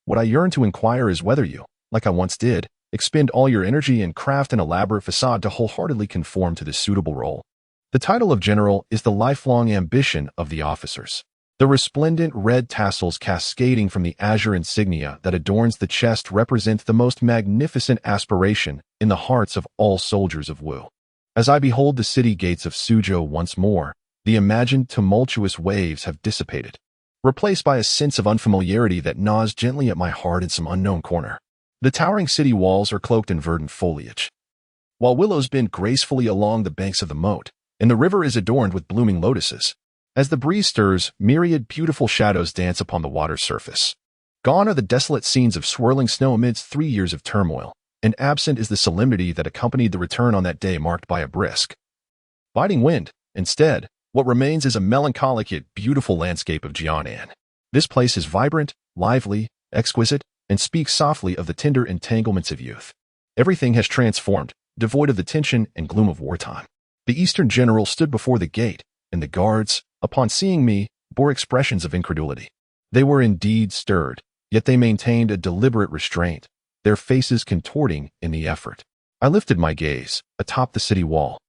What I yearn to inquire is whether you, like I once did, expend all your energy and craft an elaborate facade to wholeheartedly conform to this suitable role. The title of general is the lifelong ambition of the officers. The resplendent red tassels cascading from the azure insignia that adorns the chest represent the most magnificent aspiration in the hearts of all soldiers of Wu. As I behold the city gates of Suzhou once more, the imagined tumultuous waves have dissipated, replaced by a sense of unfamiliarity that gnaws gently at my heart in some unknown corner. The towering city walls are cloaked in verdant foliage, while willows bend gracefully along the banks of the moat, and the river is adorned with blooming lotuses. As the breeze stirs, myriad beautiful shadows dance upon the water's surface. Gone are the desolate scenes of swirling snow amidst 3 years of turmoil, and absent is the solemnity that accompanied the return on that day marked by a brisk, biting wind. Instead, what remains is a melancholic yet beautiful landscape of Jianan. This place is vibrant, lively, exquisite, and speaks softly of the tender entanglements of youth. Everything has transformed, devoid of the tension and gloom of wartime. The Eastern general stood before the gate, and the guards, upon seeing me, bore expressions of incredulity. They were indeed stirred, yet they maintained a deliberate restraint, their faces contorting in the effort. I lifted my gaze, atop the city wall.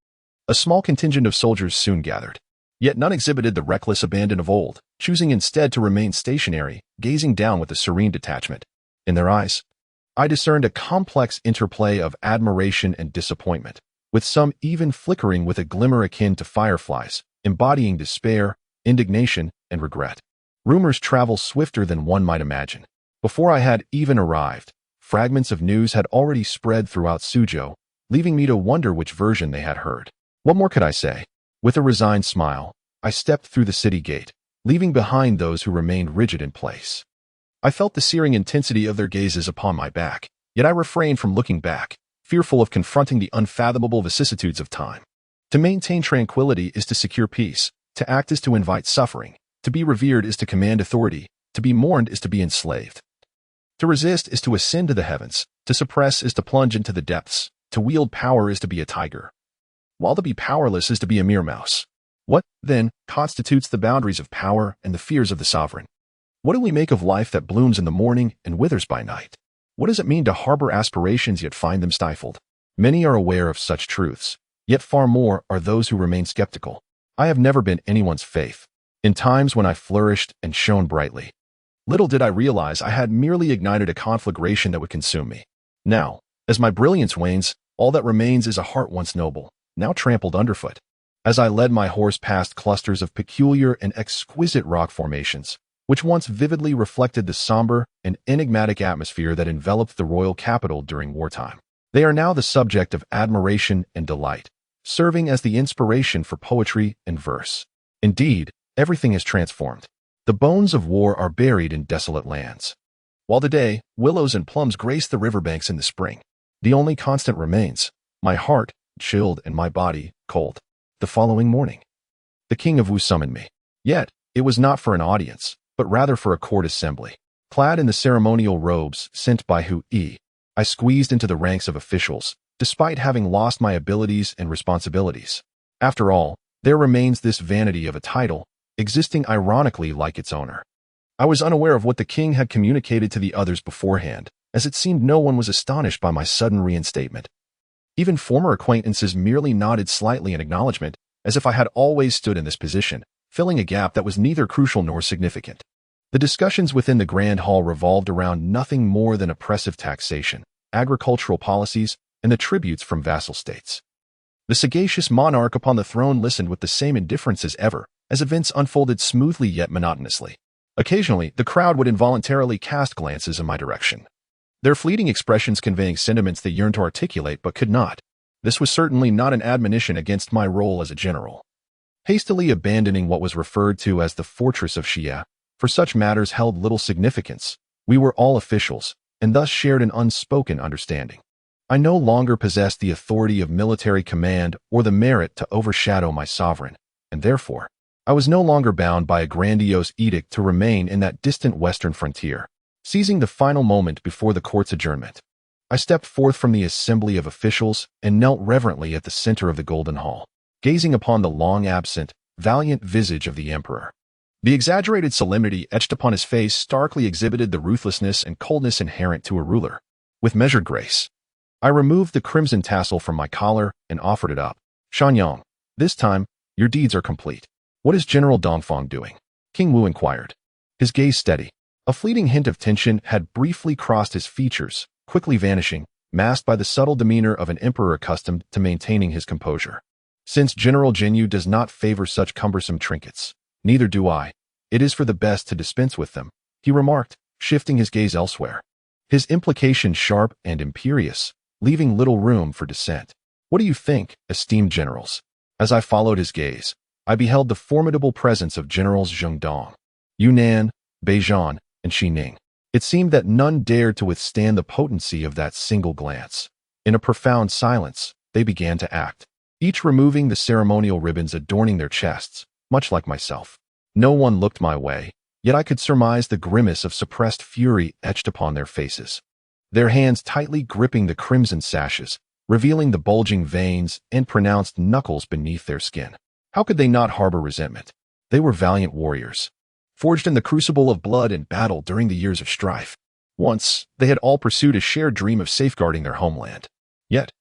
A small contingent of soldiers soon gathered, yet none exhibited the reckless abandon of old, choosing instead to remain stationary, gazing down with a serene detachment. In their eyes, I discerned a complex interplay of admiration and disappointment, with some even flickering with a glimmer akin to fireflies, embodying despair, indignation, and regret. Rumors travel swifter than one might imagine. Before I had even arrived, fragments of news had already spread throughout Suzhou, leaving me to wonder which version they had heard. What more could I say? With a resigned smile, I stepped through the city gate, leaving behind those who remained rigid in place. I felt the searing intensity of their gazes upon my back, yet I refrained from looking back, fearful of confronting the unfathomable vicissitudes of time. To maintain tranquility is to secure peace, to act is to invite suffering, to be revered is to command authority, to be mourned is to be enslaved. To resist is to ascend to the heavens, to suppress is to plunge into the depths, to wield power is to be a tiger, while to be powerless is to be a mere mouse. What, then, constitutes the boundaries of power and the fears of the sovereign? What do we make of life that blooms in the morning and withers by night? What does it mean to harbor aspirations yet find them stifled? Many are aware of such truths, yet far more are those who remain skeptical. I have never been anyone's faith. In times when I flourished and shone brightly, little did I realize I had merely ignited a conflagration that would consume me. Now, as my brilliance wanes, all that remains is a heart once noble, now trampled underfoot. As I led my horse past clusters of peculiar and exquisite rock formations, which once vividly reflected the somber and enigmatic atmosphere that enveloped the royal capital during wartime, they are now the subject of admiration and delight, serving as the inspiration for poetry and verse. Indeed, everything is transformed. The bones of war are buried in desolate lands. While today, willows and plums grace the riverbanks in the spring, the only constant remains, my heart chilled and my body cold. The following morning, the king of Wu summoned me. Yet, it was not for an audience, but rather for a court assembly. Clad in the ceremonial robes sent by Hu Yi, I squeezed into the ranks of officials, despite having lost my abilities and responsibilities. After all, there remains this vanity of a title, existing ironically like its owner. I was unaware of what the king had communicated to the others beforehand, as it seemed no one was astonished by my sudden reinstatement. Even former acquaintances merely nodded slightly in acknowledgement, as if I had always stood in this position, filling a gap that was neither crucial nor significant. The discussions within the Grand Hall revolved around nothing more than oppressive taxation, agricultural policies, and the tributes from vassal states. The sagacious monarch upon the throne listened with the same indifference as ever, as events unfolded smoothly yet monotonously. Occasionally, the crowd would involuntarily cast glances in my direction, their fleeting expressions conveying sentiments they yearned to articulate but could not. This was certainly not an admonition against my role as a general. Hastily abandoning what was referred to as the fortress of Xia, for such matters held little significance, we were all officials, and thus shared an unspoken understanding. I no longer possessed the authority of military command or the merit to overshadow my sovereign, and therefore, I was no longer bound by a grandiose edict to remain in that distant western frontier. Seizing the final moment before the court's adjournment, I stepped forth from the assembly of officials and knelt reverently at the center of the Golden Hall, gazing upon the long-absent, valiant visage of the emperor. The exaggerated solemnity etched upon his face starkly exhibited the ruthlessness and coldness inherent to a ruler. With measured grace, I removed the crimson tassel from my collar and offered it up. Shanyang, this time, your deeds are complete. What is General Dongfang doing? King Wu inquired. His gaze steady. A fleeting hint of tension had briefly crossed his features, quickly vanishing, masked by the subtle demeanor of an emperor accustomed to maintaining his composure. Since General Jinyu does not favor such cumbersome trinkets, neither do I. It is for the best to dispense with them, he remarked, shifting his gaze elsewhere. His implication sharp and imperious, leaving little room for dissent. What do you think, esteemed generals? As I followed his gaze, I beheld the formidable presence of Generals Zhengdong, Yunnan, Beizhan, and Xining. It seemed that none dared to withstand the potency of that single glance. In a profound silence, they began to act, each removing the ceremonial ribbons adorning their chests, much like myself. No one looked my way, yet I could surmise the grimace of suppressed fury etched upon their faces. Their hands tightly gripping the crimson sashes, revealing the bulging veins and pronounced knuckles beneath their skin. How could they not harbor resentment? They were valiant warriors, forged in the crucible of blood and battle during the years of strife. Once, they had all pursued a shared dream of safeguarding their homeland. Yet,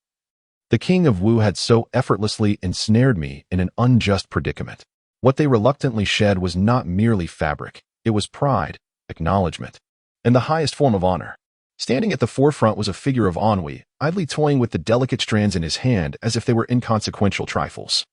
the king of Wu had so effortlessly ensnared me in an unjust predicament. What they reluctantly shed was not merely fabric, it was pride, acknowledgement, and the highest form of honor. Standing at the forefront was a figure of ennui, idly toying with the delicate strands in his hand as if they were inconsequential trifles.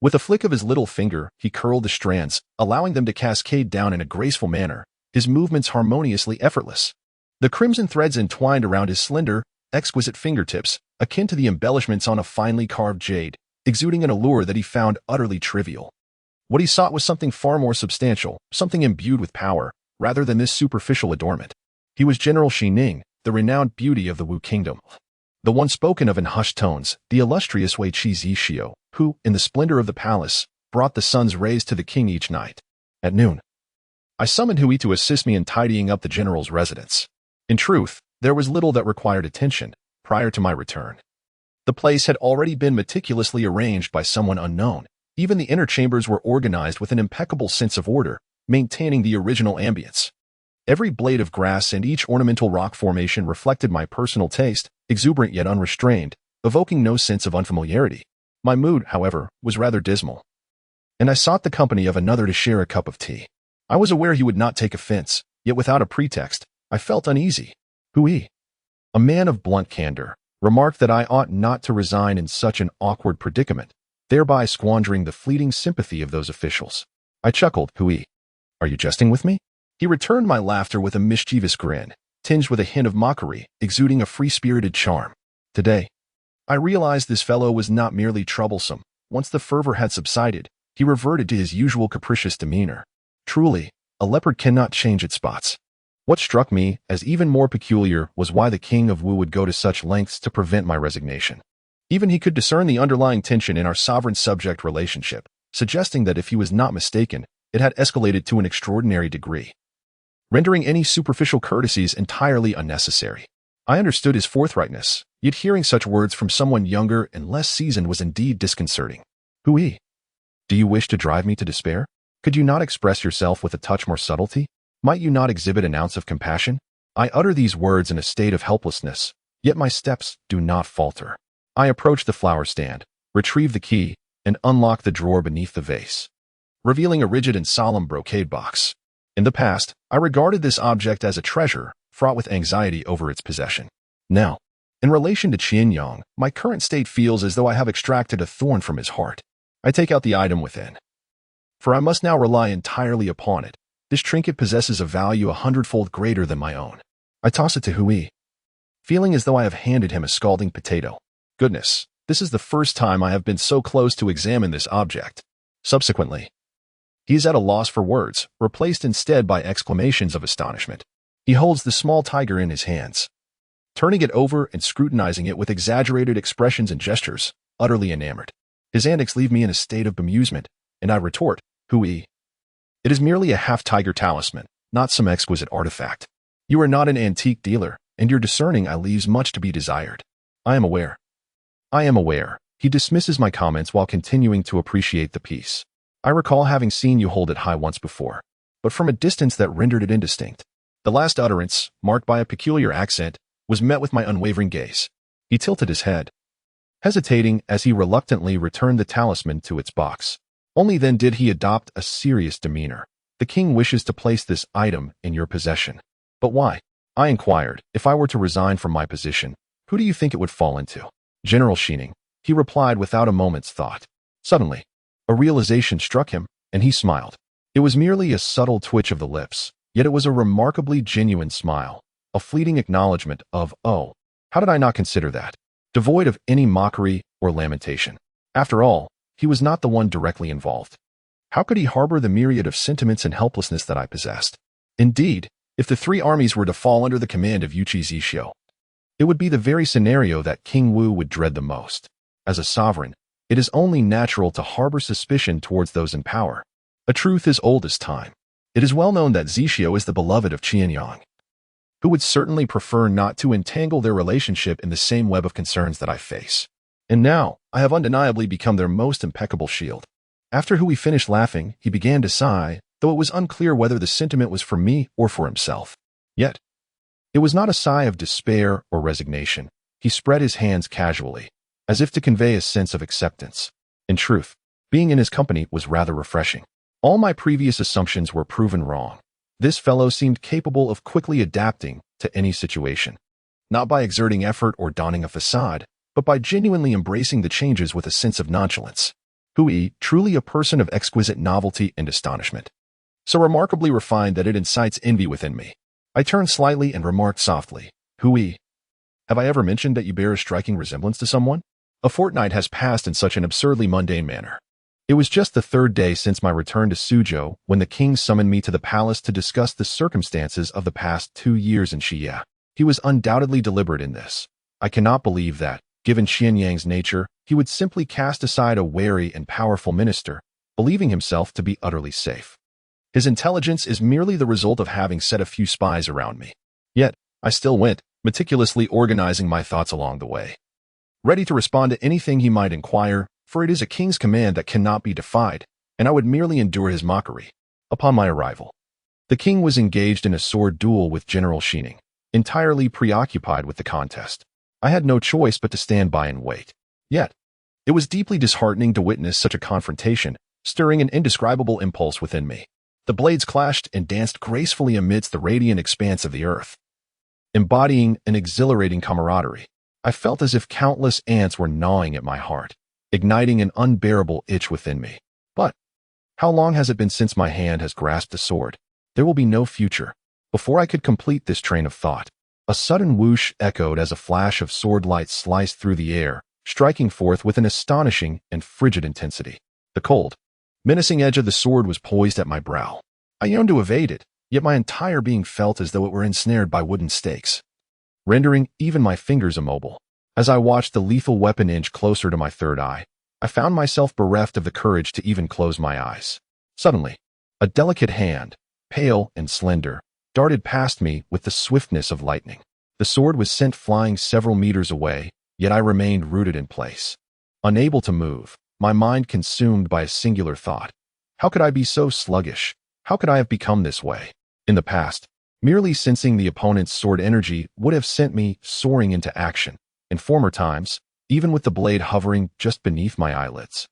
With a flick of his little finger, he curled the strands, allowing them to cascade down in a graceful manner, his movements harmoniously effortless. The crimson threads entwined around his slender, exquisite fingertips, akin to the embellishments on a finely carved jade, exuding an allure that he found utterly trivial. What he sought was something far more substantial, something imbued with power, rather than this superficial adornment. He was General Xining, the renowned beauty of the Wu kingdom. The one spoken of in hushed tones, the illustrious Wei Qi Zixio, who, in the splendor of the palace, brought the sun's rays to the king each night. At noon, I summoned Hui to assist me in tidying up the general's residence. In truth, there was little that required attention prior to my return. The place had already been meticulously arranged by someone unknown. Even the inner chambers were organized with an impeccable sense of order, maintaining the original ambience. Every blade of grass and each ornamental rock formation reflected my personal taste, exuberant yet unrestrained, evoking no sense of unfamiliarity. My mood, however, was rather dismal, and I sought the company of another to share a cup of tea. I was aware he would not take offense, yet without a pretext, I felt uneasy. Hui, a man of blunt candor, remarked that I ought not to resign in such an awkward predicament, thereby squandering the fleeting sympathy of those officials. I chuckled. Hui, are you jesting with me? He returned my laughter with a mischievous grin, tinged with a hint of mockery, exuding a free-spirited charm. Today, I realized this fellow was not merely troublesome. Once the fervor had subsided, he reverted to his usual capricious demeanor. Truly, a leopard cannot change its spots. What struck me as even more peculiar was why the king of Wu would go to such lengths to prevent my resignation. Even he could discern the underlying tension in our sovereign-subject relationship, suggesting that if he was not mistaken, it had escalated to an extraordinary degree, rendering any superficial courtesies entirely unnecessary. I understood his forthrightness, yet hearing such words from someone younger and less seasoned was indeed disconcerting. Hui, do you wish to drive me to despair? Could you not express yourself with a touch more subtlety? Might you not exhibit an ounce of compassion? I utter these words in a state of helplessness, yet my steps do not falter. I approach the flower stand, retrieve the key, and unlock the drawer beneath the vase, revealing a rigid and solemn brocade box. In the past, I regarded this object as a treasure, fraught with anxiety over its possession. Now, in relation to Qianyang, my current state feels as though I have extracted a thorn from his heart. I take out the item within, for I must now rely entirely upon it. This trinket possesses a value 100-fold greater than my own. I toss it to Hui, feeling as though I have handed him a scalding potato. Goodness, this is the first time I have been so close to examine this object. Subsequently, he is at a loss for words, replaced instead by exclamations of astonishment. He holds the small tiger in his hands, turning it over and scrutinizing it with exaggerated expressions and gestures, utterly enamored. His antics leave me in a state of bemusement, and I retort, Hui, it is merely a half-tiger talisman, not some exquisite artifact. You are not an antique dealer, and your discerning eye leaves much to be desired. I am aware. He dismisses my comments while continuing to appreciate the piece. I recall having seen you hold it high once before, but from a distance that rendered it indistinct. The last utterance, marked by a peculiar accent, was met with my unwavering gaze. He tilted his head, hesitating as he reluctantly returned the talisman to its box. Only then did he adopt a serious demeanor. The king wishes to place this item in your possession. But why? I inquired. If I were to resign from my position, who do you think it would fall into? General Sheening, he replied without a moment's thought. Suddenly, a realization struck him, and he smiled. It was merely a subtle twitch of the lips, yet it was a remarkably genuine smile, a fleeting acknowledgement of, oh, how did I not consider that? Devoid of any mockery or lamentation. After all, he was not the one directly involved. How could he harbor the myriad of sentiments and helplessness that I possessed? Indeed, if the three armies were to fall under the command of Yuchi Zixio, it would be the very scenario that King Wu would dread the most. As a sovereign, it is only natural to harbor suspicion towards those in power. A truth as old as time. It is well known that Zixio is the beloved of Qianyang, who would certainly prefer not to entangle their relationship in the same web of concerns that I face. And now, I have undeniably become their most impeccable shield. After Hui finished laughing, he began to sigh, though it was unclear whether the sentiment was for me or for himself. Yet, it was not a sigh of despair or resignation. He spread his hands casually, as if to convey a sense of acceptance. In truth, being in his company was rather refreshing. All my previous assumptions were proven wrong. This fellow seemed capable of quickly adapting to any situation, not by exerting effort or donning a facade, but by genuinely embracing the changes with a sense of nonchalance. Hui, truly a person of exquisite novelty and astonishment. So remarkably refined that it incites envy within me. I turned slightly and remarked softly, Hui, have I ever mentioned that you bear a striking resemblance to someone? A fortnight has passed in such an absurdly mundane manner. It was just the third day since my return to Suzhou when the king summoned me to the palace to discuss the circumstances of the past 2 years in Xiya. He was undoubtedly deliberate in this. I cannot believe that, given Qianyang's nature, he would simply cast aside a wary and powerful minister, believing himself to be utterly safe. His intelligence is merely the result of having set a few spies around me. Yet, I still went, meticulously organizing my thoughts along the way, ready to respond to anything he might inquire, for it is a king's command that cannot be defied, and I would merely endure his mockery. Upon my arrival, the king was engaged in a sword duel with General Sheening, entirely preoccupied with the contest. I had no choice but to stand by and wait. Yet, it was deeply disheartening to witness such a confrontation, stirring an indescribable impulse within me. The blades clashed and danced gracefully amidst the radiant expanse of the earth, embodying an exhilarating camaraderie. I felt as if countless ants were gnawing at my heart, igniting an unbearable itch within me. But how long has it been since my hand has grasped the sword? There will be no future. Before I could complete this train of thought, a sudden whoosh echoed as a flash of sword light sliced through the air, striking forth with an astonishing and frigid intensity. The cold, menacing edge of the sword was poised at my brow. I yearned to evade it, yet my entire being felt as though it were ensnared by wooden stakes, rendering even my fingers immobile. As I watched the lethal weapon inch closer to my third eye, I found myself bereft of the courage to even close my eyes. Suddenly, a delicate hand, pale and slender, darted past me with the swiftness of lightning. The sword was sent flying several meters away, yet I remained rooted in place, unable to move, my mind consumed by a singular thought. How could I be so sluggish? How could I have become this way? In the past, merely sensing the opponent's sword energy would have sent me soaring into action. In former times, even with the blade hovering just beneath my eyelids,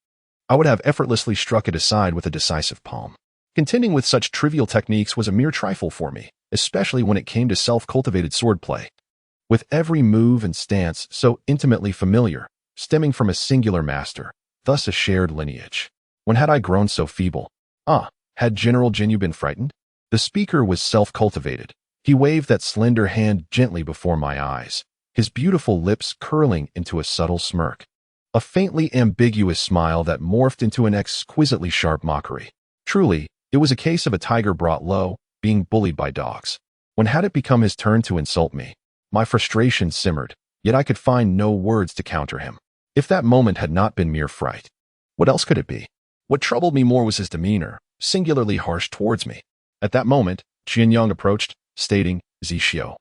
I would have effortlessly struck it aside with a decisive palm. Contending with such trivial techniques was a mere trifle for me, especially when it came to self-cultivated swordplay. With every move and stance so intimately familiar, stemming from a singular master, thus a shared lineage. When had I grown so feeble? Had General Jinyu been frightened? The speaker was self-cultivated. He waved that slender hand gently before my eyes, his beautiful lips curling into a subtle smirk, a faintly ambiguous smile that morphed into an exquisitely sharp mockery. Truly, it was a case of a tiger brought low, being bullied by dogs. When had it become his turn to insult me? My frustration simmered, yet I could find no words to counter him. If that moment had not been mere fright, what else could it be? What troubled me more was his demeanor, singularly harsh towards me. At that moment, Qianyang approached, stating, Zixio,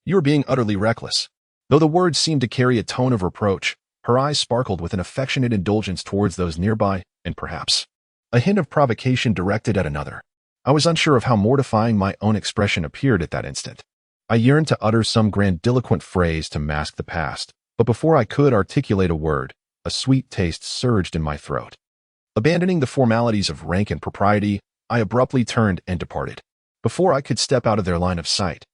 you are being utterly reckless. Though the words seemed to carry a tone of reproach, her eyes sparkled with an affectionate indulgence towards those nearby, and perhaps a hint of provocation directed at another. I was unsure of how mortifying my own expression appeared at that instant. I yearned to utter some grandiloquent phrase to mask the past, But before I could articulate a word, a sweet taste surged in my throat. Abandoning the formalities of rank and propriety, I abruptly turned and departed. Before I could step out of their line of sight,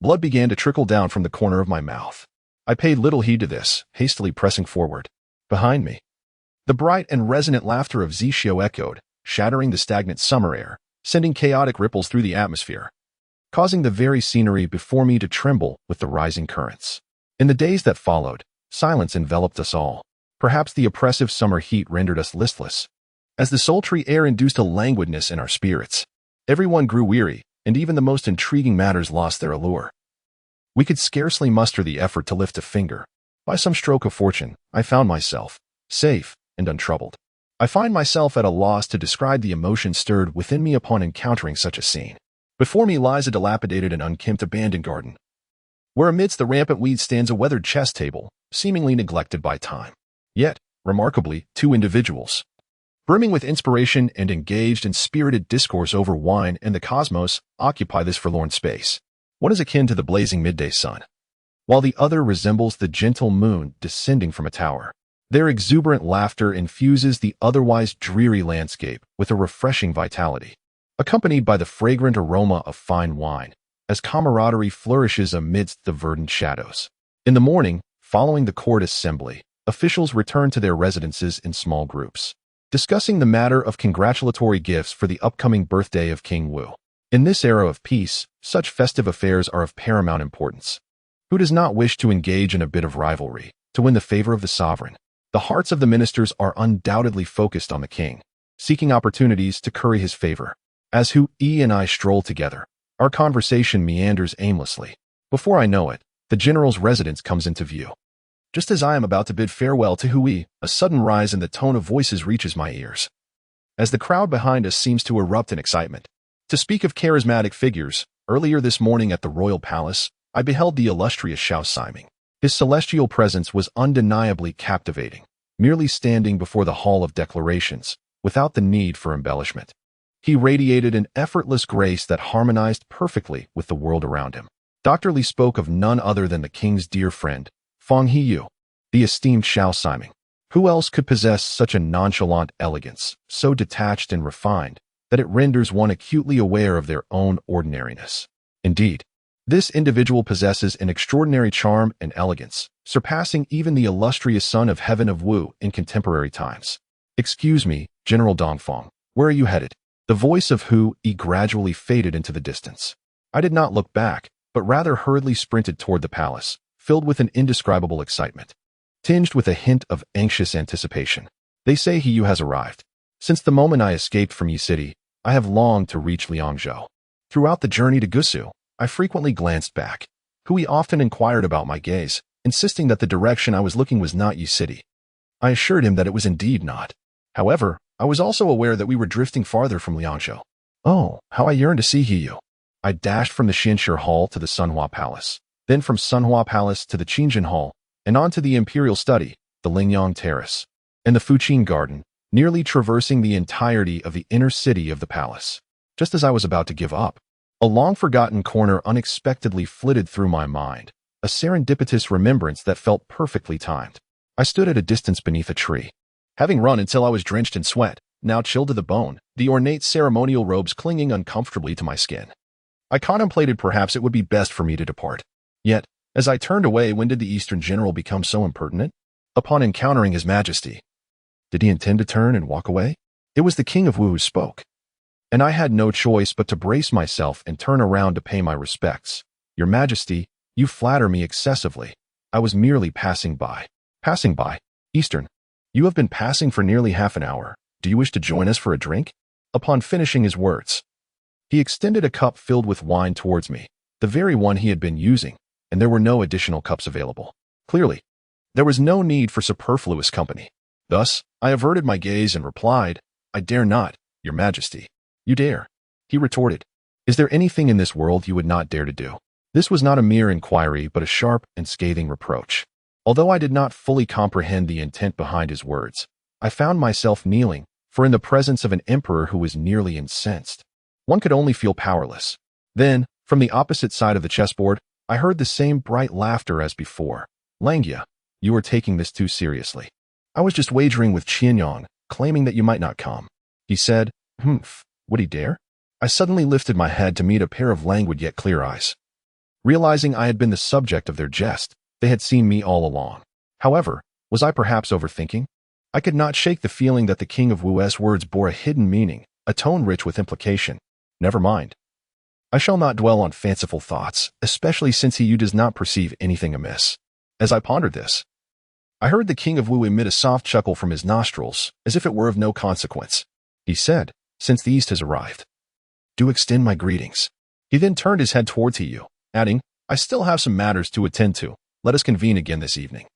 blood began to trickle down from the corner of my mouth. I paid little heed to this, hastily pressing forward. Behind me, the bright and resonant laughter of Zishio echoed, shattering the stagnant summer air, sending chaotic ripples through the atmosphere, causing the very scenery before me to tremble with the rising currents. In the days that followed, silence enveloped us all. Perhaps the oppressive summer heat rendered us listless, as the sultry air induced a languidness in our spirits. Everyone grew weary, and even the most intriguing matters lost their allure. We could scarcely muster the effort to lift a finger. By some stroke of fortune, I found myself safe and untroubled. I find myself at a loss to describe the emotion stirred within me upon encountering such a scene. Before me lies a dilapidated and unkempt abandoned garden, where amidst the rampant weeds stands a weathered chess table, seemingly neglected by time. Yet, remarkably, two individuals, brimming with inspiration and engaged in spirited discourse over wine and the cosmos, occupy this forlorn space. One is akin to the blazing midday sun, while the other resembles the gentle moon descending from a tower. Their exuberant laughter infuses the otherwise dreary landscape with a refreshing vitality, accompanied by the fragrant aroma of fine wine, as camaraderie flourishes amidst the verdant shadows. In the morning, following the court assembly, officials return to their residences in small groups, discussing the matter of congratulatory gifts for the upcoming birthday of King Wu. In this era of peace, such festive affairs are of paramount importance. Who does not wish to engage in a bit of rivalry, to win the favor of the sovereign? The hearts of the ministers are undoubtedly focused on the king, seeking opportunities to curry his favor. As Hu Yi and I stroll together, our conversation meanders aimlessly. Before I know it, the general's residence comes into view. Just as I am about to bid farewell to Hu Yi, a sudden rise in the tone of voices reaches my ears, as the crowd behind us seems to erupt in excitement. To speak of charismatic figures, earlier this morning at the royal palace, I beheld the illustrious Xiao Siming. His celestial presence was undeniably captivating, merely standing before the hall of declarations, without the need for embellishment. He radiated an effortless grace that harmonized perfectly with the world around him. Dr. Li spoke of none other than the king's dear friend, Feng Hiyu, the esteemed Xiao Siming. Who else could possess such a nonchalant elegance, so detached and refined, that it renders one acutely aware of their own ordinariness? Indeed, this individual possesses an extraordinary charm and elegance, surpassing even the illustrious son of heaven of Wu in contemporary times. Excuse me, General Dongfeng, where are you headed? The voice of Hu Yi gradually faded into the distance. I did not look back, but rather hurriedly sprinted toward the palace, filled with an indescribable excitement, tinged with a hint of anxious anticipation. They say Hiyu has arrived. Since the moment I escaped from Yi City, I have longed to reach Liangzhou. Throughout the journey to Gusu, I frequently glanced back. Hu Yi often inquired about my gaze, insisting that the direction I was looking was not Yi City. I assured him that it was indeed not. However, I was also aware that we were drifting farther from Liangzhou. Oh, how I yearned to see Hiyu. I dashed from the Xianshi Hall to the Sunhua Palace, then from Sunhua Palace to the Qingjin Hall, and on to the Imperial Study, the Lingyang Terrace, and the Fuqing Garden, nearly traversing the entirety of the inner city of the palace. Just as I was about to give up, a long-forgotten corner unexpectedly flitted through my mind, a serendipitous remembrance that felt perfectly timed. I stood at a distance beneath a tree, having run until I was drenched in sweat, now chilled to the bone, the ornate ceremonial robes clinging uncomfortably to my skin. I contemplated perhaps it would be best for me to depart. Yet, as I turned away, when did the Eastern general become so impertinent? Upon encountering His Majesty, did he intend to turn and walk away? It was the King of Wu who spoke, and I had no choice but to brace myself and turn around to pay my respects. Your Majesty, you flatter me excessively. I was merely passing by. Passing by? Eastern, you have been passing for nearly half an hour. Do you wish to join us for a drink? Upon finishing his words, he extended a cup filled with wine towards me, the very one he had been using, and there were no additional cups available. Clearly, there was no need for superfluous company. Thus, I averted my gaze and replied, I dare not, Your Majesty. You dare, he retorted. Is there anything in this world you would not dare to do? This was not a mere inquiry, but a sharp and scathing reproach. Although I did not fully comprehend the intent behind his words, I found myself kneeling, for in the presence of an emperor who was nearly incensed, one could only feel powerless. Then, from the opposite side of the chessboard, I heard the same bright laughter as before. Langya, You are taking this too seriously. I was just wagering with Qianyang, claiming that you might not come. He said, Humph, would he dare? I suddenly lifted my head to meet a pair of languid yet clear eyes. Realizing I had been the subject of their jest, they had seen me all along. However, was I perhaps overthinking? I could not shake the feeling that the King of Wu's words bore a hidden meaning, a tone rich with implication. Never mind. I shall not dwell on fanciful thoughts, especially since he does not perceive anything amiss. As I pondered this, I heard the King of Wu emit a soft chuckle from his nostrils, as if it were of no consequence. He said, since the East has arrived, do extend my greetings. He then turned his head towards Yu, adding, I still have some matters to attend to. Let us convene again this evening.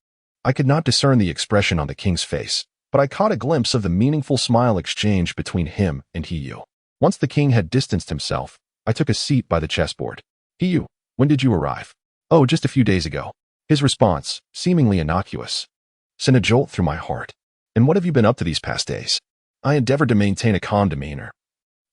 I could not discern the expression on the king's face, but I caught a glimpse of the meaningful smile exchanged between him and Yu. Once the king had distanced himself, I took a seat by the chessboard. Yu, when did you arrive? Oh, just a few days ago. His response, seemingly innocuous, sent a jolt through my heart. And what have you been up to these past days? I endeavored to maintain a calm demeanor.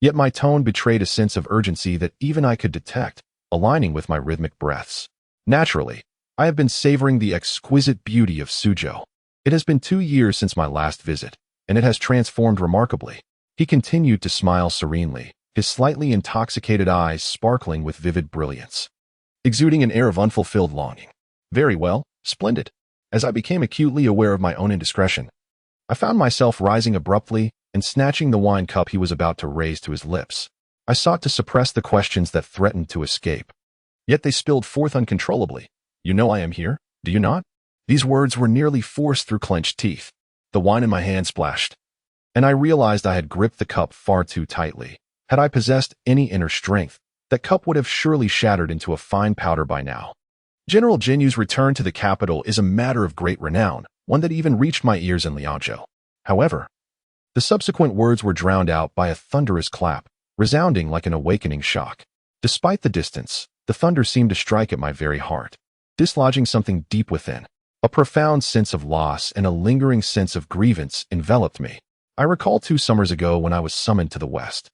Yet my tone betrayed a sense of urgency that even I could detect, aligning with my rhythmic breaths. Naturally, I have been savoring the exquisite beauty of Suzhou. It has been 2 years since my last visit, and it has transformed remarkably. He continued to smile serenely, his slightly intoxicated eyes sparkling with vivid brilliance, exuding an air of unfulfilled longing. Very well, splendid. As I became acutely aware of my own indiscretion, I found myself rising abruptly and snatching the wine cup he was about to raise to his lips. I sought to suppress the questions that threatened to escape, yet they spilled forth uncontrollably. You know I am here, do you not? These words were nearly forced through clenched teeth. The wine in my hand splashed, and I realized I had gripped the cup far too tightly. Had I possessed any inner strength, that cup would have surely shattered into a fine powder by now. General Jinyu's return to the capital is a matter of great renown, one that even reached my ears in Liangzhou. However, the subsequent words were drowned out by a thunderous clap, resounding like an awakening shock. Despite the distance, the thunder seemed to strike at my very heart, dislodging something deep within. A profound sense of loss and a lingering sense of grievance enveloped me. I recall 2 summers ago when I was summoned to the west.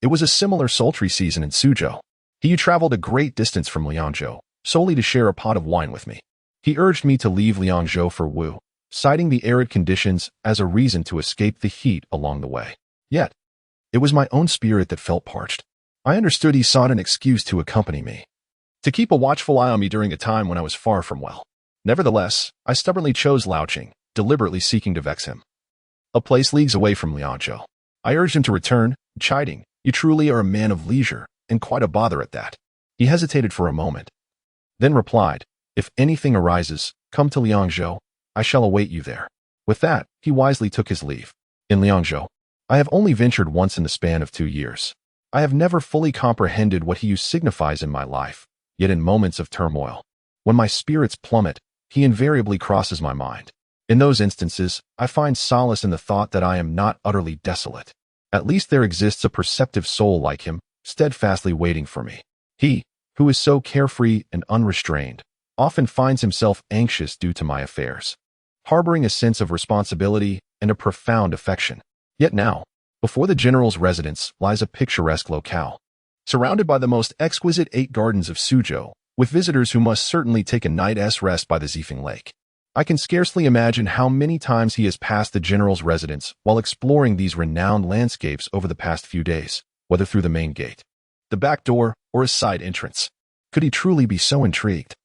It was a similar sultry season in Suzhou. He traveled a great distance from Liangzhou, solely to share a pot of wine with me. He urged me to leave Liangzhou for Wu, citing the arid conditions as a reason to escape the heat along the way. Yet, it was my own spirit that felt parched. I understood he sought an excuse to accompany me, to keep a watchful eye on me during a time when I was far from well. Nevertheless, I stubbornly chose Laoqing, deliberately seeking to vex him. A place leagues away from Liangzhou. I urged him to return, chiding, you truly are a man of leisure, and quite a bother at that. He hesitated for a moment, then replied, if anything arises, come to Liangzhou, I shall await you there. With that, he wisely took his leave. In Liangzhou, I have only ventured once in the span of 2 years. I have never fully comprehended what he signifies in my life, yet in moments of turmoil, when my spirits plummet, he invariably crosses my mind. In those instances, I find solace in the thought that I am not utterly desolate. At least there exists a perceptive soul like him, steadfastly waiting for me. He, who is so carefree and unrestrained, often finds himself anxious due to my affairs, harboring a sense of responsibility and a profound affection. Yet now, before the general's residence lies a picturesque locale, surrounded by the most exquisite 8 gardens of Suzhou, with visitors who must certainly take a night's rest by the Zifeng Lake. I can scarcely imagine how many times he has passed the general's residence while exploring these renowned landscapes over the past few days, whether through the main gate, the back door, or a side entrance. Could he truly be so intrigued,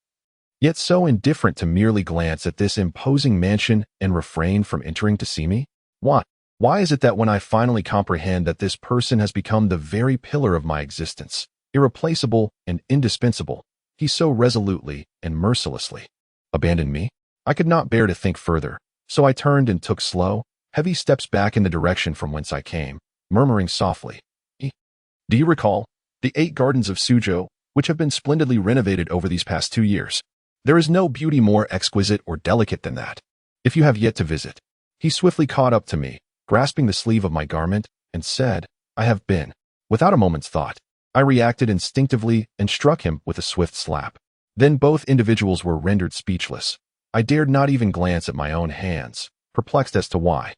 yet so indifferent to merely glance at this imposing mansion and refrain from entering to see me? Why is it that when I finally comprehend that this person has become the very pillar of my existence, irreplaceable and indispensable, he so resolutely and mercilessly abandoned me? I could not bear to think further, so I turned and took slow, heavy steps back in the direction from whence I came, murmuring softly, do you recall the 8 gardens of Suzhou, which have been splendidly renovated over these past 2 years? There is no beauty more exquisite or delicate than that. If you have yet to visit. He swiftly caught up to me, grasping the sleeve of my garment, and said, I have been. Without a moment's thought, I reacted instinctively and struck him with a swift slap. Then both individuals were rendered speechless. I dared not even glance at my own hands, perplexed as to why.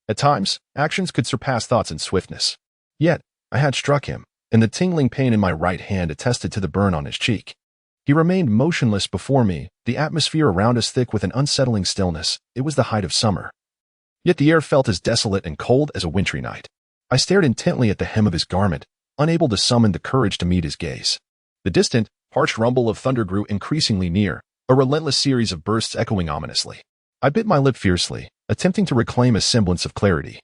At times, actions could surpass thoughts in swiftness. Yet, I had struck him, and the tingling pain in my right hand attested to the burn on his cheek. He remained motionless before me, the atmosphere around us thick with an unsettling stillness. It was the height of summer. Yet the air felt as desolate and cold as a wintry night. I stared intently at the hem of his garment, unable to summon the courage to meet his gaze. The distant, harsh rumble of thunder grew increasingly near, a relentless series of bursts echoing ominously. I bit my lip fiercely, attempting to reclaim a semblance of clarity.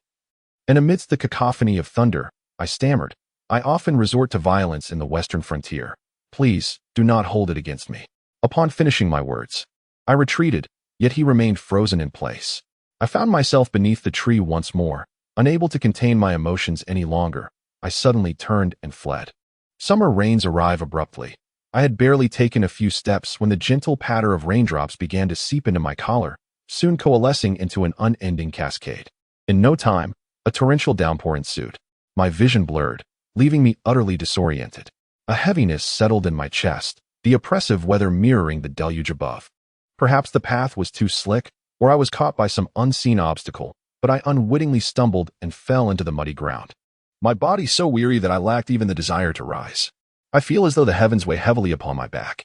And amidst the cacophony of thunder, I stammered, "I often resort to violence in the western frontier. Please, do not hold it against me." Upon finishing my words, I retreated, yet he remained frozen in place. I found myself beneath the tree once more, unable to contain my emotions any longer. I suddenly turned and fled. Summer rains arrive abruptly. I had barely taken a few steps when the gentle patter of raindrops began to seep into my collar, soon coalescing into an unending cascade. In no time, a torrential downpour ensued. My vision blurred, leaving me utterly disoriented. A heaviness settled in my chest, the oppressive weather mirroring the deluge above. Perhaps the path was too slick, or I was caught by some unseen obstacle, but I unwittingly stumbled and fell into the muddy ground. My body so weary that I lacked even the desire to rise. I feel as though the heavens weigh heavily upon my back.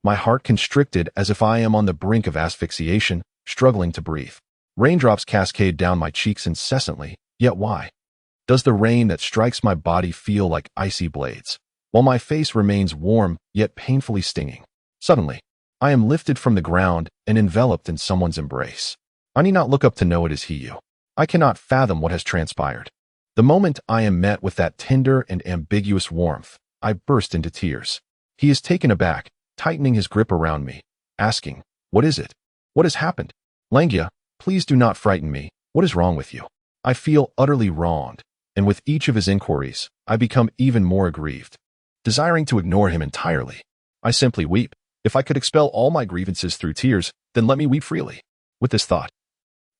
My heart constricted as if I am on the brink of asphyxiation, struggling to breathe. Raindrops cascade down my cheeks incessantly, yet why? Does the rain that strikes my body feel like icy blades, while my face remains warm yet painfully stinging? Suddenly, I am lifted from the ground and enveloped in someone's embrace. I need not look up to know it is he. I cannot fathom what has transpired. The moment I am met with that tender and ambiguous warmth, I burst into tears. He is taken aback, tightening his grip around me, asking, "What is it? What has happened? Langya, please do not frighten me. What is wrong with you?" I feel utterly wronged, and with each of his inquiries, I become even more aggrieved. Desiring to ignore him entirely, I simply weep. If I could expel all my grievances through tears, then let me weep freely. With this thought,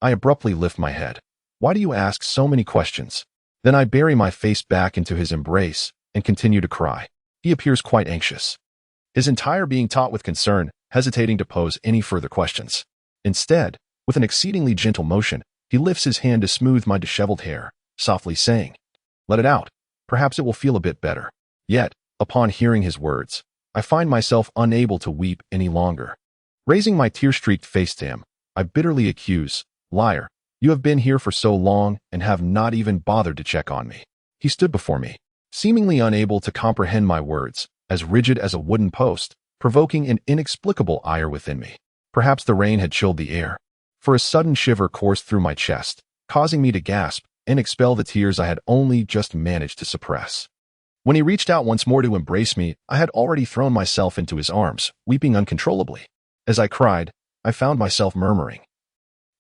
I abruptly lift my head. Why do you ask so many questions? Then I bury my face back into his embrace and continue to cry. He appears quite anxious, his entire being taut with concern, hesitating to pose any further questions. Instead, with an exceedingly gentle motion, he lifts his hand to smooth my disheveled hair, softly saying, "Let it out. Perhaps it will feel a bit better." Yet, upon hearing his words, I find myself unable to weep any longer. Raising my tear-streaked face to him, I bitterly accuse, "Liar, you have been here for so long and have not even bothered to check on me." He stood before me, seemingly unable to comprehend my words, as rigid as a wooden post, provoking an inexplicable ire within me. Perhaps the rain had chilled the air, for a sudden shiver coursed through my chest, causing me to gasp and expel the tears I had only just managed to suppress. When he reached out once more to embrace me, I had already thrown myself into his arms, weeping uncontrollably. As I cried, I found myself murmuring,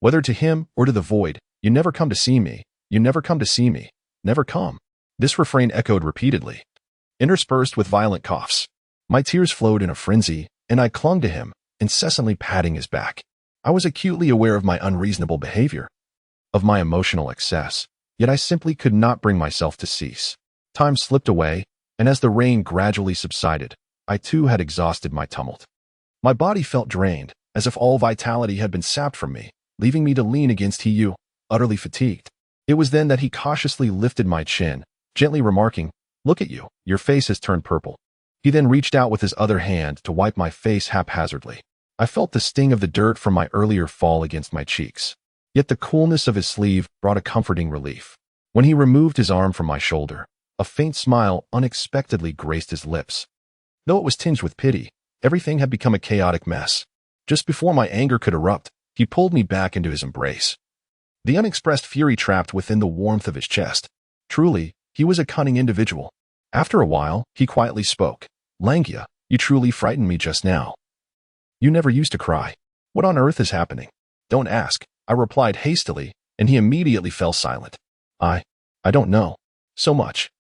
whether to him or to the void, "You never come to see me, you never come to see me, never come." This refrain echoed repeatedly, interspersed with violent coughs. My tears flowed in a frenzy, and I clung to him, incessantly patting his back. I was acutely aware of my unreasonable behavior, of my emotional excess, yet I simply could not bring myself to cease. Time slipped away, and as the rain gradually subsided, I too had exhausted my tumult. My body felt drained, as if all vitality had been sapped from me, leaving me to lean against Hiyu, utterly fatigued. It was then that he cautiously lifted my chin, gently remarking, "Look at you, your face has turned purple." He then reached out with his other hand to wipe my face haphazardly. I felt the sting of the dirt from my earlier fall against my cheeks. Yet the coolness of his sleeve brought a comforting relief. When he removed his arm from my shoulder, a faint smile unexpectedly graced his lips. Though it was tinged with pity, everything had become a chaotic mess. Just before my anger could erupt, he pulled me back into his embrace, the unexpressed fury trapped within the warmth of his chest. Truly, he was a cunning individual. After a while, he quietly spoke. "Langya, you truly frightened me just now. You never used to cry. What on earth is happening?" "Don't ask," I replied hastily, and he immediately fell silent. I don't know. So much,"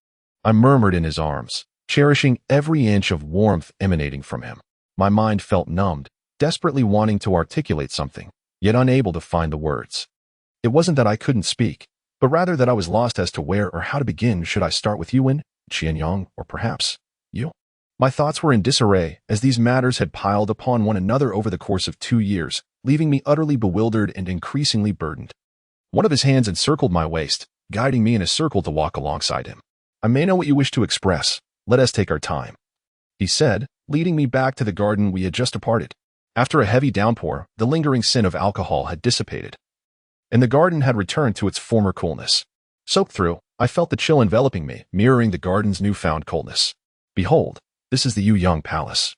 I murmured in his arms, cherishing every inch of warmth emanating from him. My mind felt numbed, desperately wanting to articulate something, yet unable to find the words. It wasn't that I couldn't speak, but rather that I was lost as to where or how to begin. Should I start with Yuan, Qianyang, or perhaps you? My thoughts were in disarray, as these matters had piled upon one another over the course of 2 years, leaving me utterly bewildered and increasingly burdened. One of his hands encircled my waist, guiding me in a circle to walk alongside him. "I may know what you wish to express. Let us take our time," he said, leading me back to the garden we had just departed. After a heavy downpour, the lingering sin of alcohol had dissipated, and the garden had returned to its former coolness. Soaked through, I felt the chill enveloping me, mirroring the garden's newfound coldness. Behold, this is the Yuyang Palace,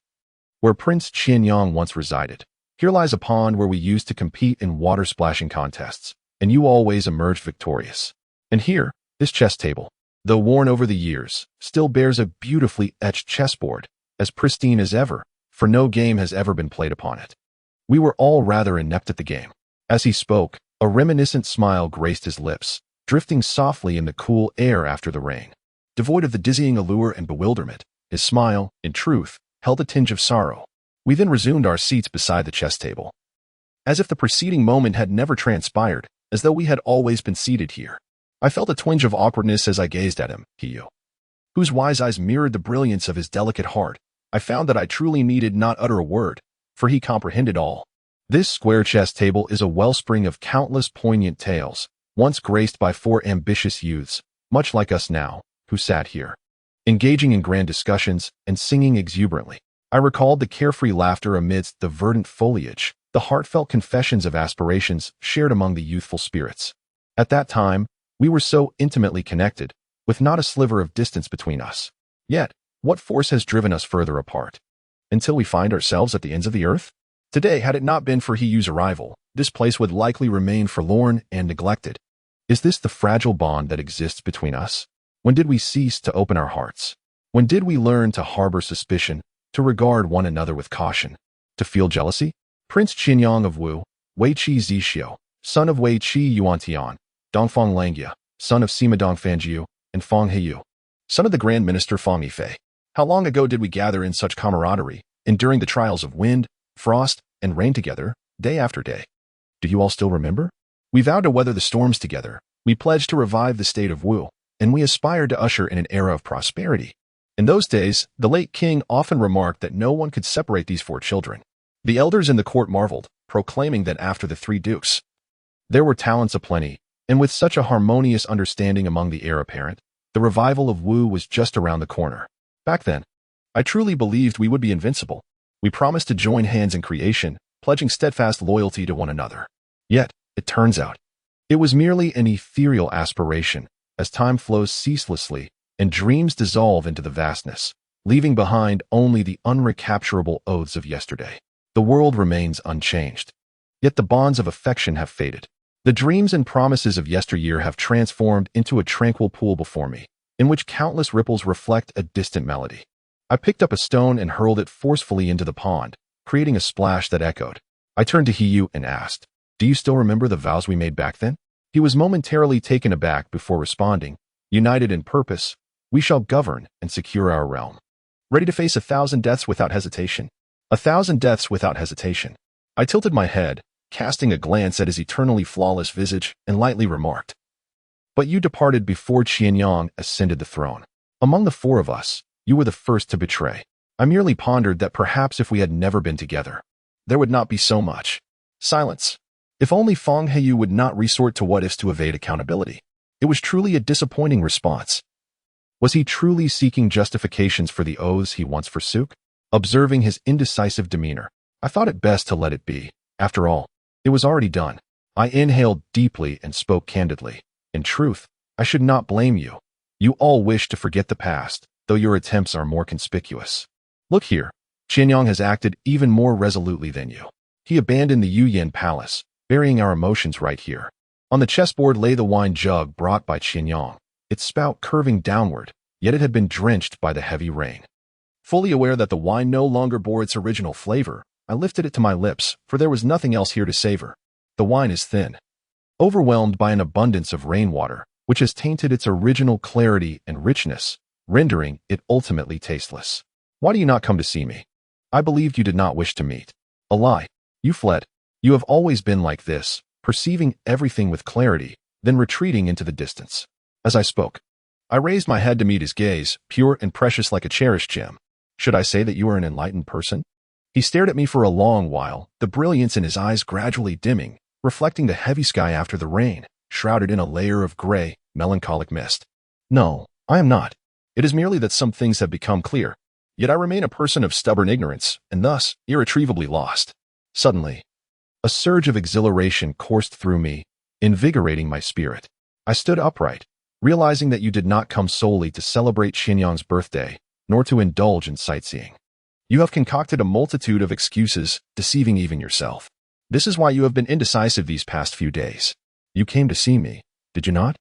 where Prince Qianyang once resided. Here lies a pond where we used to compete in water-splashing contests, and you always emerged victorious. And here, this chess table, though worn over the years, still bears a beautifully etched chessboard, as pristine as ever, for no game has ever been played upon it. We were all rather inept at the game. As he spoke, a reminiscent smile graced his lips, drifting softly in the cool air after the rain. Devoid of the dizzying allure and bewilderment, his smile, in truth, held a tinge of sorrow. We then resumed our seats beside the chess table, as if the preceding moment had never transpired, as though we had always been seated here. I felt a twinge of awkwardness as I gazed at him, whose wise eyes mirrored the brilliance of his delicate heart. I found that I truly needed not utter a word, for he comprehended all. This square chess table is a wellspring of countless poignant tales, once graced by four ambitious youths, much like us now, who sat here, engaging in grand discussions and singing exuberantly. I recalled the carefree laughter amidst the verdant foliage, the heartfelt confessions of aspirations shared among the youthful spirits. At that time, we were so intimately connected, with not a sliver of distance between us. Yet, what force has driven us further apart? Until we find ourselves at the ends of the earth? Today, had it not been for Hiyu's arrival, this place would likely remain forlorn and neglected. Is this the fragile bond that exists between us? When did we cease to open our hearts? When did we learn to harbor suspicion, to regard one another with caution, to feel jealousy? Prince Qianyang of Wu, Wei Qi Zixio, son of Wei Qi Yuantian, Dongfang Langjia, son of Sima Dongfanjiu, and Fang Heyu, son of the Grand Minister Fang Yifei. How long ago did we gather in such camaraderie, enduring the trials of wind, frost, and rain together, day after day? Do you all still remember? We vowed to weather the storms together, we pledged to revive the state of Wu, and we aspired to usher in an era of prosperity. In those days, the late king often remarked that no one could separate these four children. The elders in the court marveled, proclaiming that after the three dukes, there were talents aplenty, and with such a harmonious understanding among the heir apparent, the revival of Wu was just around the corner. Back then, I truly believed we would be invincible. We promised to join hands in creation, pledging steadfast loyalty to one another. Yet, it turns out, it was merely an ethereal aspiration, as time flows ceaselessly and dreams dissolve into the vastness, leaving behind only the unrecapturable oaths of yesterday. The world remains unchanged, yet the bonds of affection have faded. The dreams and promises of yesteryear have transformed into a tranquil pool before me, in which countless ripples reflect a distant melody. I picked up a stone and hurled it forcefully into the pond, creating a splash that echoed. I turned to Hiyu and asked, "Do you still remember the vows we made back then?" He was momentarily taken aback before responding, "United in purpose, we shall govern and secure our realm. Ready to face 1,000 deaths without hesitation. 1,000 deaths without hesitation." I tilted my head, casting a glance at his eternally flawless visage, and lightly remarked, "But you departed before Qianyang ascended the throne. Among the four of us, you were the first to betray." I merely pondered that perhaps if we had never been together, there would not be so much silence. If only Fang Heyu would not resort to what-ifs to evade accountability. It was truly a disappointing response. Was he truly seeking justifications for the oaths he once forsook? Observing his indecisive demeanor, I thought it best to let it be. After all, it was already done. I inhaled deeply and spoke candidly. In truth, I should not blame you. You all wish to forget the past, though your attempts are more conspicuous. Look here, Qianyang has acted even more resolutely than you. He abandoned the Yuyan Palace, burying our emotions right here. On the chessboard lay the wine jug brought by Qianyang, its spout curving downward, yet it had been drenched by the heavy rain. Fully aware that the wine no longer bore its original flavor, I lifted it to my lips, for there was nothing else here to savor. The wine is thin, overwhelmed by an abundance of rainwater, which has tainted its original clarity and richness, rendering it ultimately tasteless. Why do you not come to see me? I believed you did not wish to meet. A lie. You fled. You have always been like this, perceiving everything with clarity, then retreating into the distance. As I spoke, I raised my head to meet his gaze, pure and precious like a cherished gem. Should I say that you are an enlightened person? He stared at me for a long while, the brilliance in his eyes gradually dimming, reflecting the heavy sky after the rain, shrouded in a layer of gray, melancholic mist. No, I am not. It is merely that some things have become clear. Yet I remain a person of stubborn ignorance, and thus irretrievably lost. Suddenly, a surge of exhilaration coursed through me, invigorating my spirit. I stood upright, realizing that you did not come solely to celebrate Xianyang's birthday, nor to indulge in sightseeing. You have concocted a multitude of excuses, deceiving even yourself. This is why you have been indecisive these past few days. You came to see me, did you not?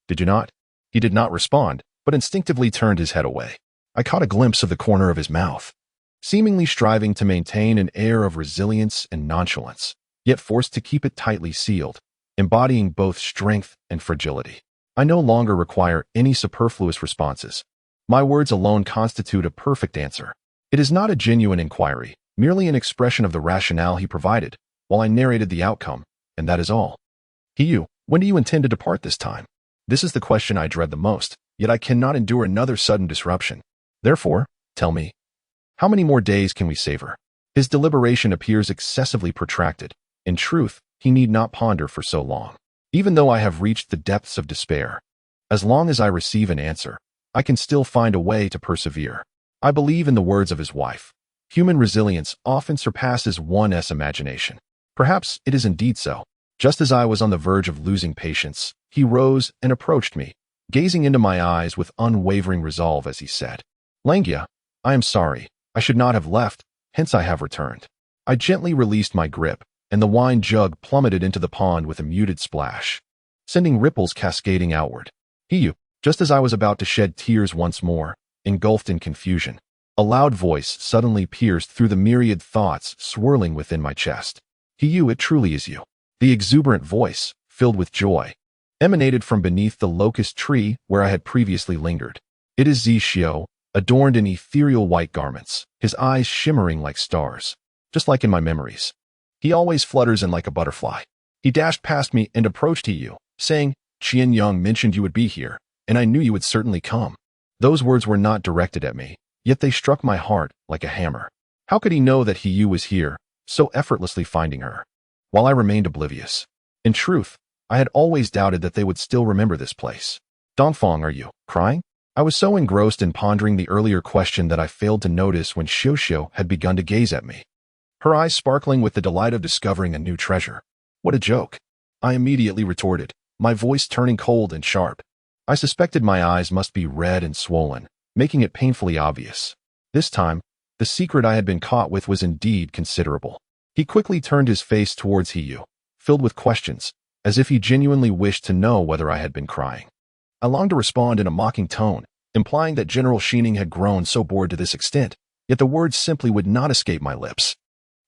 Did you not? He did not respond, but instinctively turned his head away. I caught a glimpse of the corner of his mouth, seemingly striving to maintain an air of resilience and nonchalance, yet forced to keep it tightly sealed, embodying both strength and fragility. I no longer require any superfluous responses. My words alone constitute a perfect answer. It is not a genuine inquiry, merely an expression of the rationale he provided, while I narrated the outcome, and that is all. You, when do you intend to depart this time? This is the question I dread the most, yet I cannot endure another sudden disruption. Therefore, tell me, how many more days can we savor? His deliberation appears excessively protracted. In truth, he need not ponder for so long. Even though I have reached the depths of despair, as long as I receive an answer, I can still find a way to persevere. I believe in the words of his wife. Human resilience often surpasses one's imagination. Perhaps it is indeed so. Just as I was on the verge of losing patience, he rose and approached me, gazing into my eyes with unwavering resolve as he said, "Langya, I am sorry. I should not have left, hence I have returned." I gently released my grip, and the wine jug plummeted into the pond with a muted splash, sending ripples cascading outward. Just as I was about to shed tears once more, engulfed in confusion, a loud voice suddenly pierced through the myriad thoughts swirling within my chest. It truly is you. The exuberant voice, filled with joy, emanated from beneath the locust tree where I had previously lingered. It is Zixio, adorned in ethereal white garments, his eyes shimmering like stars, just like in my memories. He always flutters in like a butterfly. He dashed past me and approached Hiyu, saying, "Qianyang mentioned you would be here, and I knew you would certainly come." Those words were not directed at me, yet they struck my heart like a hammer. How could he know that Hiyu was here, so effortlessly finding her, while I remained oblivious? In truth, I had always doubted that they would still remember this place. "Dongfang, are you crying?" I was so engrossed in pondering the earlier question that I failed to notice when Xiuxiu had begun to gaze at me, her eyes sparkling with the delight of discovering a new treasure. What a joke! I immediately retorted, my voice turning cold and sharp. I suspected my eyes must be red and swollen, making it painfully obvious. This time, the secret I had been caught with was indeed considerable. He quickly turned his face towards Hiyu, filled with questions, as if he genuinely wished to know whether I had been crying. I longed to respond in a mocking tone, implying that General Xining had grown so bored to this extent, yet the words simply would not escape my lips.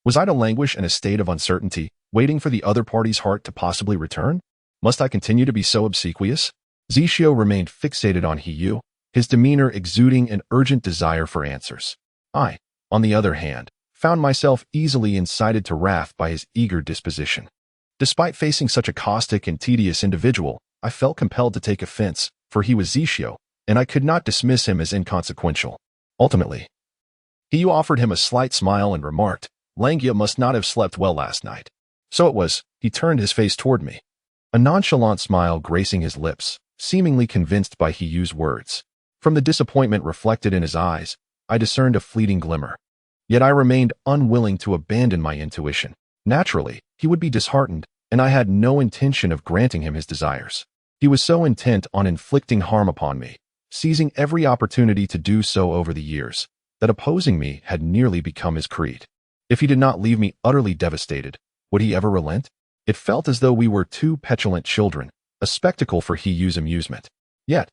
Was I to languish in a state of uncertainty, waiting for the other party's heart to possibly return? Must I continue to be so obsequious? Zixio remained fixated on Hiyu, his demeanor exuding an urgent desire for answers. I, on the other hand, found myself easily incited to wrath by his eager disposition. Despite facing such a caustic and tedious individual, I felt compelled to take offense, for he was Zixio, and I could not dismiss him as inconsequential. Ultimately, Hiyu offered him a slight smile and remarked, "Langya must not have slept well last night." So it was. He turned his face toward me, a nonchalant smile gracing his lips, seemingly convinced by Hiyu's words. From the disappointment reflected in his eyes, I discerned a fleeting glimmer. Yet I remained unwilling to abandon my intuition. Naturally, he would be disheartened, and I had no intention of granting him his desires. He was so intent on inflicting harm upon me, seizing every opportunity to do so over the years, that opposing me had nearly become his creed. If he did not leave me utterly devastated, would he ever relent? It felt as though we were two petulant children, a spectacle for Hiyu's amusement. Yet,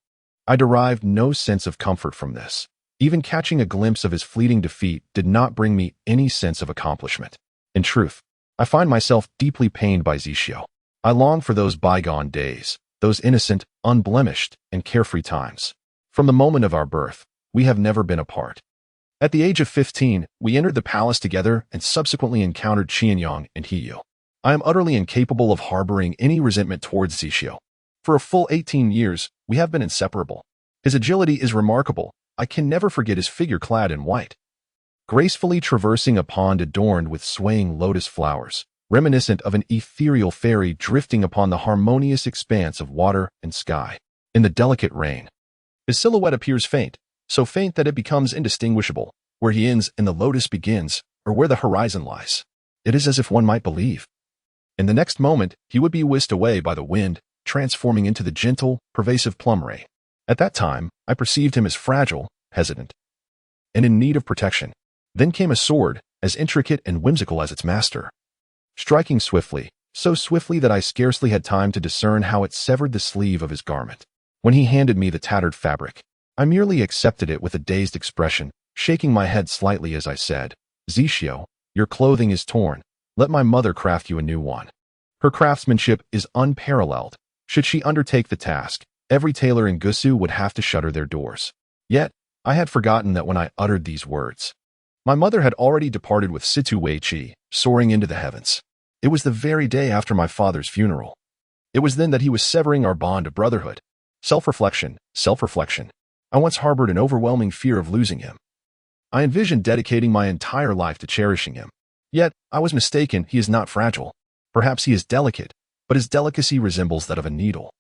I derived no sense of comfort from this. Even catching a glimpse of his fleeting defeat did not bring me any sense of accomplishment. In truth, I find myself deeply pained by Zixio. I long for those bygone days, those innocent, unblemished, and carefree times. From the moment of our birth, we have never been apart. At the age of 15, we entered the palace together and subsequently encountered Qianyang and Hiyu. I am utterly incapable of harboring any resentment towards Zixio. For a full 18 years, we have been inseparable. His agility is remarkable. I can never forget his figure clad in white, gracefully traversing a pond adorned with swaying lotus flowers, reminiscent of an ethereal fairy drifting upon the harmonious expanse of water and sky. In the delicate rain, his silhouette appears faint, so faint that it becomes indistinguishable, where he ends and the lotus begins, or where the horizon lies. It is as if one might believe. In the next moment, he would be whisked away by the wind, transforming into the gentle, pervasive plum rain. At that time, I perceived him as fragile, hesitant, and in need of protection. Then came a sword, as intricate and whimsical as its master, striking swiftly, so swiftly that I scarcely had time to discern how it severed the sleeve of his garment. When he handed me the tattered fabric, I merely accepted it with a dazed expression, shaking my head slightly as I said, "Zishio, your clothing is torn. Let my mother craft you a new one. Her craftsmanship is unparalleled. Should she undertake the task, every tailor in Gusu would have to shutter their doors." Yet, I had forgotten that when I uttered these words, my mother had already departed with Situ Wei-chi, soaring into the heavens. It was the very day after my father's funeral. It was then that he was severing our bond of brotherhood. Self-reflection, self-reflection. I once harbored an overwhelming fear of losing him. I envisioned dedicating my entire life to cherishing him. Yet, I was mistaken. He is not fragile. Perhaps he is delicate, but his delicacy resembles that of a needle,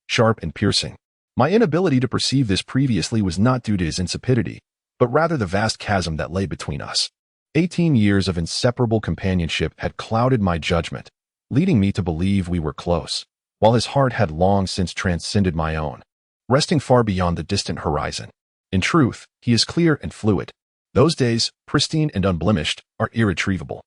sharp and piercing. My inability to perceive this previously was not due to his insipidity, but rather the vast chasm that lay between us. 18 years of inseparable companionship had clouded my judgment, leading me to believe we were close, while his heart had long since transcended my own, resting far beyond the distant horizon. In truth, he is clear and fluid. Those days, pristine and unblemished, are irretrievable.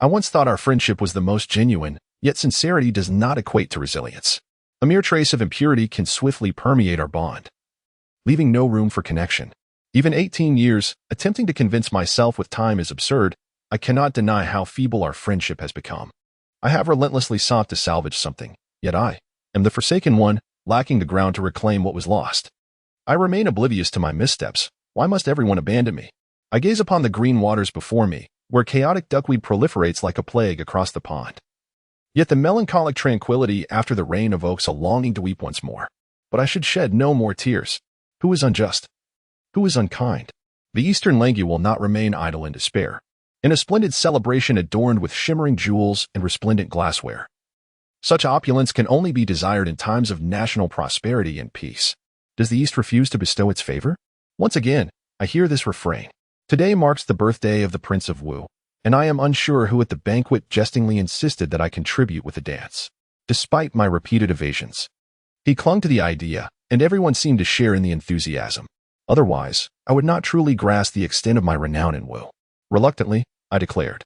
I once thought our friendship was the most genuine, yet sincerity does not equate to resilience. A mere trace of impurity can swiftly permeate our bond, leaving no room for connection. Even 18 years, attempting to convince myself with time is absurd, I cannot deny how feeble our friendship has become. I have relentlessly sought to salvage something, yet I am the forsaken one, lacking the ground to reclaim what was lost. I remain oblivious to my missteps. Why must everyone abandon me? I gaze upon the green waters before me, where chaotic duckweed proliferates like a plague across the pond. Yet the melancholic tranquility after the rain evokes a longing to weep once more. But I should shed no more tears. Who is unjust? Who is unkind? The Eastern language will not remain idle in despair. In a splendid celebration adorned with shimmering jewels and resplendent glassware. Such opulence can only be desired in times of national prosperity and peace. Does the East refuse to bestow its favor? Once again, I hear this refrain. Today marks the birthday of the Prince of Wu, and I am unsure who at the banquet jestingly insisted that I contribute with a dance. Despite my repeated evasions, he clung to the idea, and everyone seemed to share in the enthusiasm. Otherwise, I would not truly grasp the extent of my renown in Wu. Reluctantly, I declared,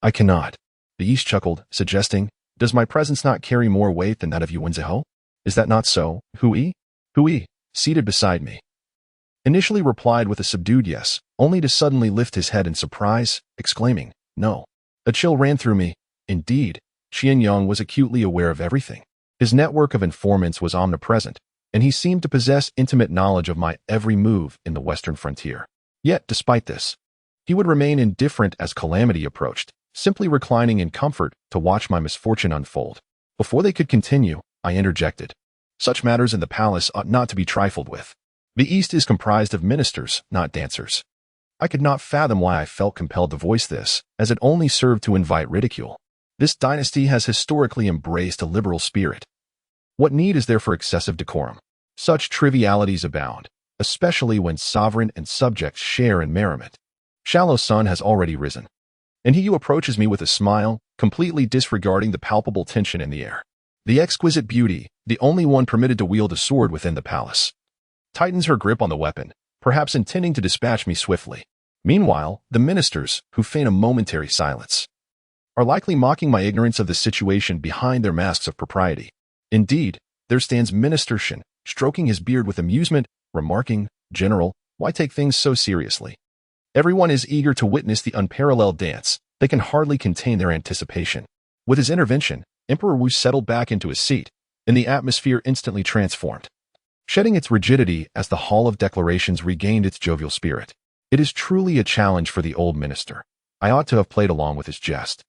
"I cannot." The East chuckled, suggesting, "Does my presence not carry more weight than that of Yuanziho? Is that not so, Hui?" Hui, seated beside me, initially replied with a subdued yes, only to suddenly lift his head in surprise, exclaiming, "No." A chill ran through me. Indeed, Qian Yang was acutely aware of everything. His network of informants was omnipresent, and he seemed to possess intimate knowledge of my every move in the western frontier. Yet, despite this, he would remain indifferent as calamity approached, simply reclining in comfort to watch my misfortune unfold. Before they could continue, I interjected. Such matters in the palace ought not to be trifled with. The East is comprised of ministers, not dancers. I could not fathom why I felt compelled to voice this, as it only served to invite ridicule. This dynasty has historically embraced a liberal spirit. What need is there for excessive decorum? Such trivialities abound, especially when sovereign and subjects share in merriment. Shallow sun has already risen, and he who approaches me with a smile, completely disregarding the palpable tension in the air. The exquisite beauty, the only one permitted to wield a sword within the palace, tightens her grip on the weapon, perhaps intending to dispatch me swiftly. Meanwhile, the ministers, who feign a momentary silence, are likely mocking my ignorance of the situation behind their masks of propriety. Indeed, there stands Minister Shen, stroking his beard with amusement, remarking, "General, why take things so seriously?" Everyone is eager to witness the unparalleled dance. They can hardly contain their anticipation. With his intervention, Emperor Wu settled back into his seat, and the atmosphere instantly transformed, shedding its rigidity as the Hall of Declarations regained its jovial spirit. It is truly a challenge for the old minister. I ought to have played along with his jest,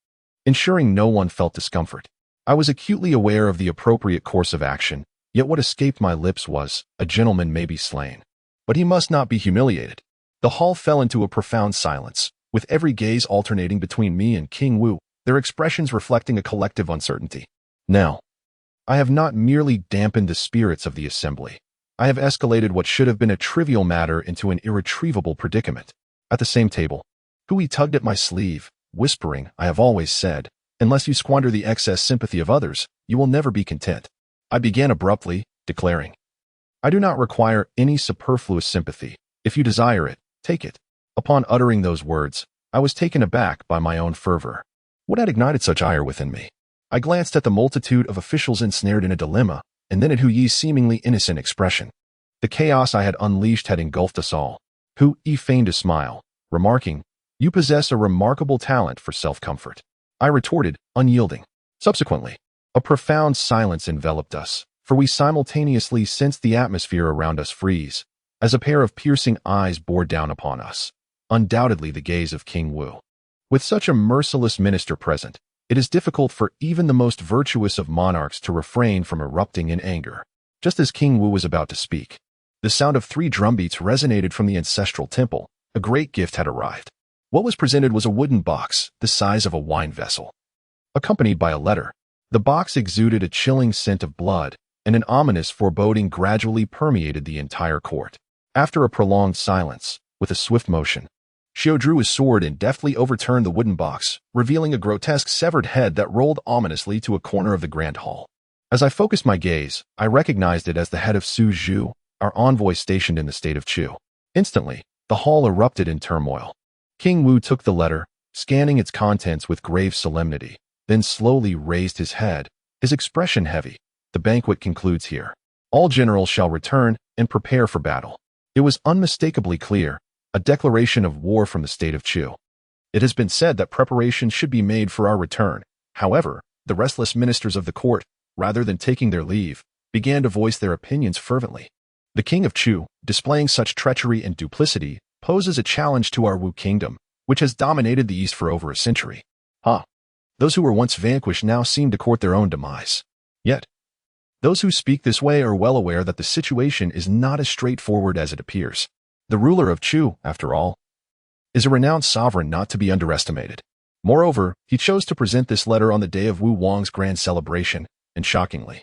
ensuring no one felt discomfort. I was acutely aware of the appropriate course of action, yet what escaped my lips was, "A gentleman may be slain, but he must not be humiliated." The hall fell into a profound silence, with every gaze alternating between me and King Wu, their expressions reflecting a collective uncertainty. Now, I have not merely dampened the spirits of the assembly. I have escalated what should have been a trivial matter into an irretrievable predicament. At the same table, Hui tugged at my sleeve, whispering, I have always said, unless you squander the excess sympathy of others, you will never be content. I began abruptly, declaring, I do not require any superfluous sympathy. If you desire it, take it. Upon uttering those words, I was taken aback by my own fervor. What had ignited such ire within me? I glanced at the multitude of officials ensnared in a dilemma, and then at Hui's seemingly innocent expression. The chaos I had unleashed had engulfed us all. Hui feigned a smile, remarking, You possess a remarkable talent for self-comfort. I retorted, unyielding. Subsequently, a profound silence enveloped us, for we simultaneously sensed the atmosphere around us freeze, as a pair of piercing eyes bore down upon us. Undoubtedly the gaze of King Wu. With such a merciless minister present, it is difficult for even the most virtuous of monarchs to refrain from erupting in anger. Just as King Wu was about to speak, the sound of 3 drumbeats resonated from the ancestral temple. A great gift had arrived. What was presented was a wooden box, the size of a wine vessel. Accompanied by a letter, the box exuded a chilling scent of blood, and an ominous foreboding gradually permeated the entire court. After a prolonged silence, with a swift motion, Xiao drew his sword and deftly overturned the wooden box, revealing a grotesque severed head that rolled ominously to a corner of the grand hall. As I focused my gaze, I recognized it as the head of Su Zhu, our envoy stationed in the state of Chu. Instantly, the hall erupted in turmoil. King Wu took the letter, scanning its contents with grave solemnity, then slowly raised his head, his expression heavy. The banquet concludes here. All generals shall return and prepare for battle. It was unmistakably clear, a declaration of war from the state of Chu. It has been said that preparations should be made for our return. However, the restless ministers of the court, rather than taking their leave, began to voice their opinions fervently. The king of Chu, displaying such treachery and duplicity, poses a challenge to our Wu kingdom, which has dominated the East for over a century. Those who were once vanquished now seem to court their own demise. Yet, those who speak this way are well aware that the situation is not as straightforward as it appears. The ruler of Chu, after all, is a renowned sovereign not to be underestimated. Moreover, he chose to present this letter on the day of Wu Wang's grand celebration, and shockingly,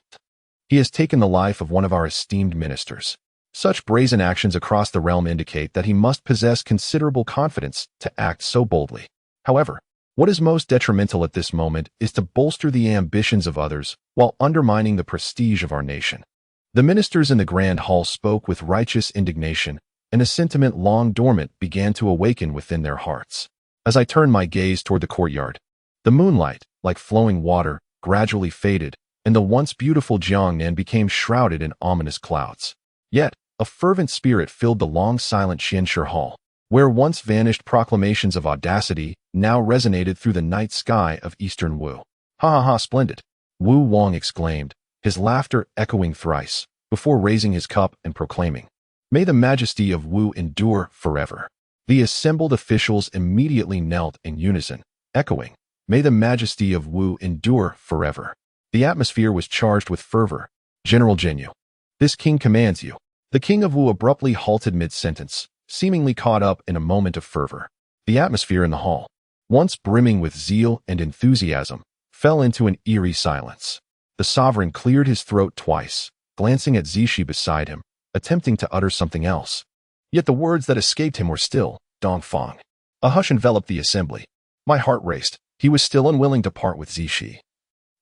he has taken the life of one of our esteemed ministers. Such brazen actions across the realm indicate that he must possess considerable confidence to act so boldly. However, what is most detrimental at this moment is to bolster the ambitions of others while undermining the prestige of our nation. The ministers in the grand hall spoke with righteous indignation, and a sentiment long dormant began to awaken within their hearts. As I turned my gaze toward the courtyard, the moonlight, like flowing water, gradually faded, and the once beautiful Jiangnan became shrouded in ominous clouds. Yet, a fervent spirit filled the long silent Xianshi hall, where once vanished proclamations of audacity now resonated through the night sky of eastern Wu. Ha ha ha, splendid! Wu Wang exclaimed, his laughter echoing thrice, before raising his cup and proclaiming, May the majesty of Wu endure forever. The assembled officials immediately knelt in unison, echoing, May the majesty of Wu endure forever. The atmosphere was charged with fervor. General Jinyu, this king commands you. The king of Wu abruptly halted mid-sentence, seemingly caught up in a moment of fervor. The atmosphere in the hall, once brimming with zeal and enthusiasm, fell into an eerie silence. The sovereign cleared his throat twice, glancing at Zishi beside him, attempting to utter something else. Yet the words that escaped him were still, Dongfang. A hush enveloped the assembly. My heart raced. He was still unwilling to part with Zishi.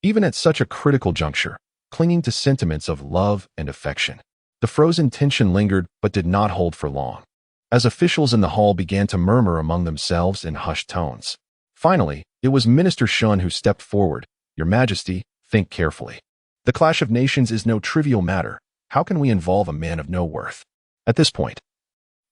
Even at such a critical juncture, clinging to sentiments of love and affection. The frozen tension lingered but did not hold for long, as officials in the hall began to murmur among themselves in hushed tones. Finally, it was Minister Shun who stepped forward. Your Majesty, think carefully. The clash of nations is no trivial matter. How can we involve a man of no worth? At this point,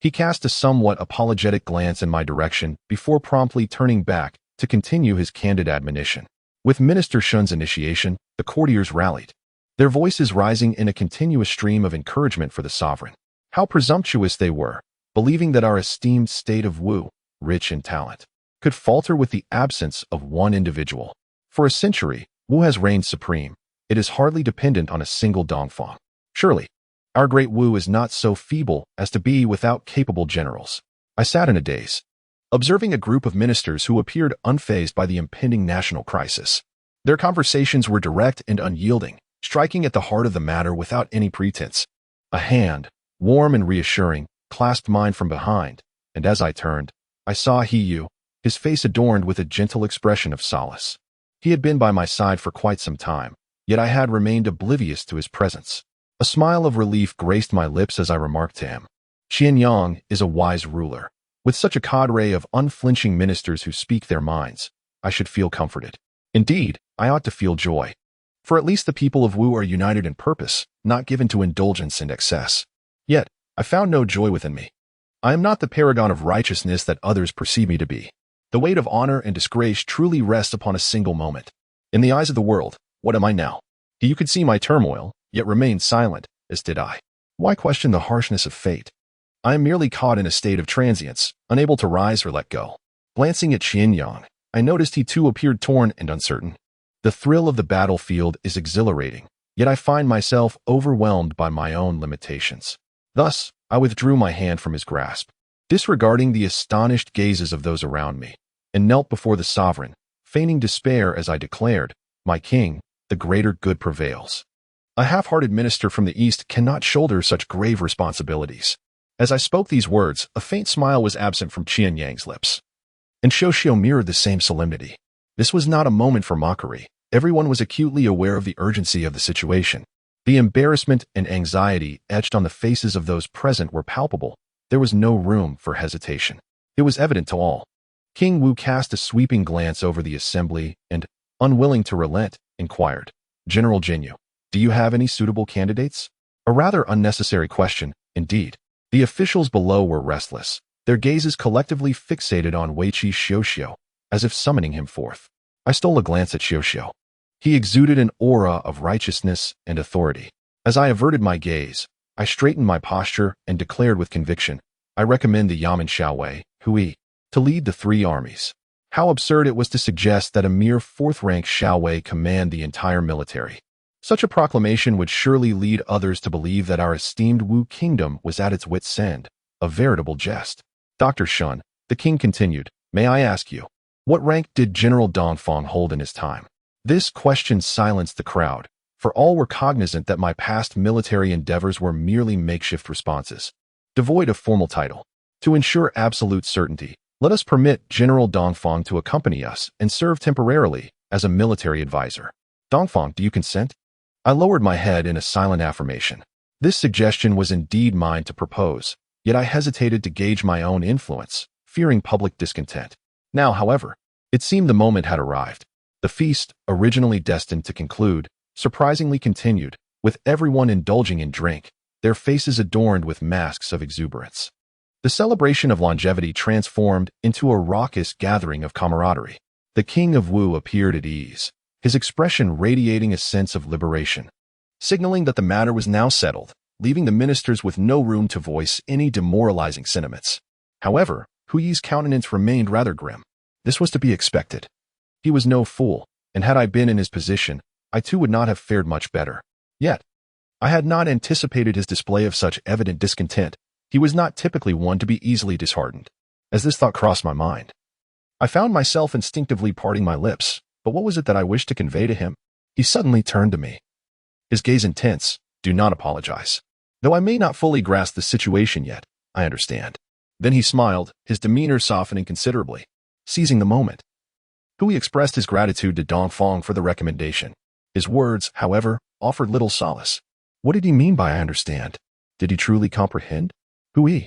he cast a somewhat apologetic glance in my direction before promptly turning back to continue his candid admonition. With Minister Shun's initiation, the courtiers rallied, their voices rising in a continuous stream of encouragement for the sovereign. How presumptuous they were, believing that our esteemed state of Wu, rich in talent, could falter with the absence of one individual. For a century, Wu has reigned supreme. It is hardly dependent on a single Dongfang. Surely, our great Wu is not so feeble as to be without capable generals. I sat in a daze, observing a group of ministers who appeared unfazed by the impending national crisis. Their conversations were direct and unyielding, striking at the heart of the matter without any pretense. A hand, warm and reassuring, clasped mine from behind, and as I turned, I saw Yu, his face adorned with a gentle expression of solace. He had been by my side for quite some time, yet I had remained oblivious to his presence. A smile of relief graced my lips as I remarked to him, "Qianyang is a wise ruler. With such a cadre of unflinching ministers who speak their minds, I should feel comforted. Indeed, I ought to feel joy. For at least the people of Wu are united in purpose, not given to indulgence and excess. Yet, I found no joy within me. I am not the paragon of righteousness that others perceive me to be. The weight of honor and disgrace truly rests upon a single moment. In the eyes of the world, what am I now? You could see my turmoil, yet remained silent, as did I. Why question the harshness of fate? I am merely caught in a state of transience, unable to rise or let go. Glancing at Qianyang, I noticed he too appeared torn and uncertain. The thrill of the battlefield is exhilarating, yet I find myself overwhelmed by my own limitations. Thus, I withdrew my hand from his grasp, disregarding the astonished gazes of those around me, and knelt before the sovereign, feigning despair as I declared, "My king, the greater good prevails." A half-hearted minister from the East cannot shoulder such grave responsibilities. As I spoke these words, a faint smile was absent from Qianyang's lips, and Xiao mirrored the same solemnity. This was not a moment for mockery. Everyone was acutely aware of the urgency of the situation. The embarrassment and anxiety etched on the faces of those present were palpable. There was no room for hesitation. It was evident to all. King Wu cast a sweeping glance over the assembly and, unwilling to relent, inquired, "General Jinyu, do you have any suitable candidates?" A rather unnecessary question, indeed. The officials below were restless, their gazes collectively fixated on Weiqi Xiao, as if summoning him forth. I stole a glance at Xiao. He exuded an aura of righteousness and authority. As I averted my gaze, I straightened my posture and declared with conviction, "I recommend the Yamen Xiaowei, Hui, to lead the 3 armies." How absurd it was to suggest that a mere 4th-rank Xiaowei command the entire military. Such a proclamation would surely lead others to believe that our esteemed Wu kingdom was at its wit's end, a veritable jest. "Dr. Shun," the king continued, "may I ask you, what rank did General Dongfang hold in his time?" This question silenced the crowd, for all were cognizant that my past military endeavors were merely makeshift responses, devoid of formal title. To ensure absolute certainty, let us permit General Dongfang to accompany us and serve temporarily as a military advisor. "Dongfang, do you consent?" I lowered my head in a silent affirmation. This suggestion was indeed mine to propose, yet I hesitated to gauge my own influence, fearing public discontent. Now, however, it seemed the moment had arrived. The feast, originally destined to conclude, surprisingly continued, with everyone indulging in drink, their faces adorned with masks of exuberance. The celebration of longevity transformed into a raucous gathering of camaraderie. The king of Wu appeared at ease, his expression radiating a sense of liberation, signaling that the matter was now settled, leaving the ministers with no room to voice any demoralizing sentiments. However, Hui's countenance remained rather grim. This was to be expected. He was no fool, and had I been in his position, I too would not have fared much better. Yet, I had not anticipated his display of such evident discontent. He was not typically one to be easily disheartened. As this thought crossed my mind, I found myself instinctively parting my lips, but what was it that I wished to convey to him? He suddenly turned to me, his gaze intense. "Do not apologize. Though I may not fully grasp the situation yet, I understand." Then he smiled, his demeanor softening considerably. Seizing the moment, Hui expressed his gratitude to Dongfang for the recommendation. His words, however, offered little solace. What did he mean by "I understand"? Did he truly comprehend? "Hui,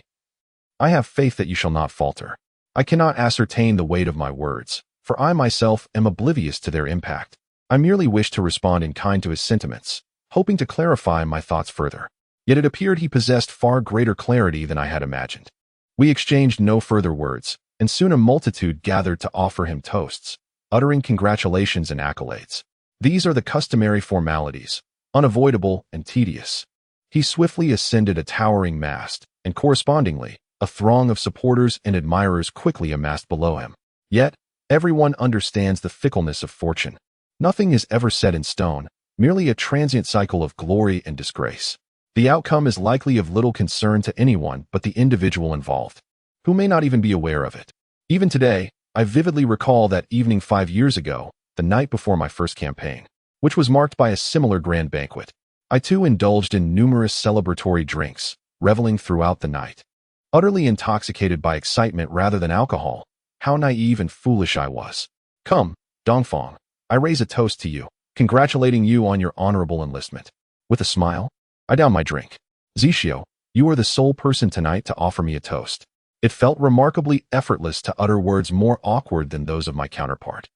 I have faith that you shall not falter. I cannot ascertain the weight of my words, for I myself am oblivious to their impact. I merely wish to respond in kind to his sentiments, hoping to clarify my thoughts further." Yet it appeared he possessed far greater clarity than I had imagined. We exchanged no further words, and soon a multitude gathered to offer him toasts, uttering congratulations and accolades. These are the customary formalities, unavoidable and tedious. He swiftly ascended a towering mast, and correspondingly, a throng of supporters and admirers quickly amassed below him. Yet, everyone understands the fickleness of fortune. Nothing is ever set in stone, merely a transient cycle of glory and disgrace. The outcome is likely of little concern to anyone but the individual involved, who may not even be aware of it. Even today, I vividly recall that evening 5 years ago, the night before my first campaign, which was marked by a similar grand banquet. I too indulged in numerous celebratory drinks, reveling throughout the night. Utterly intoxicated by excitement rather than alcohol, how naive and foolish I was. Come, Dongfang, I raise a toast to you, congratulating you on your honorable enlistment. With a smile, I down my drink. Zixio, you are the sole person tonight to offer me a toast. It felt remarkably effortless to utter words more awkward than those of my counterpart.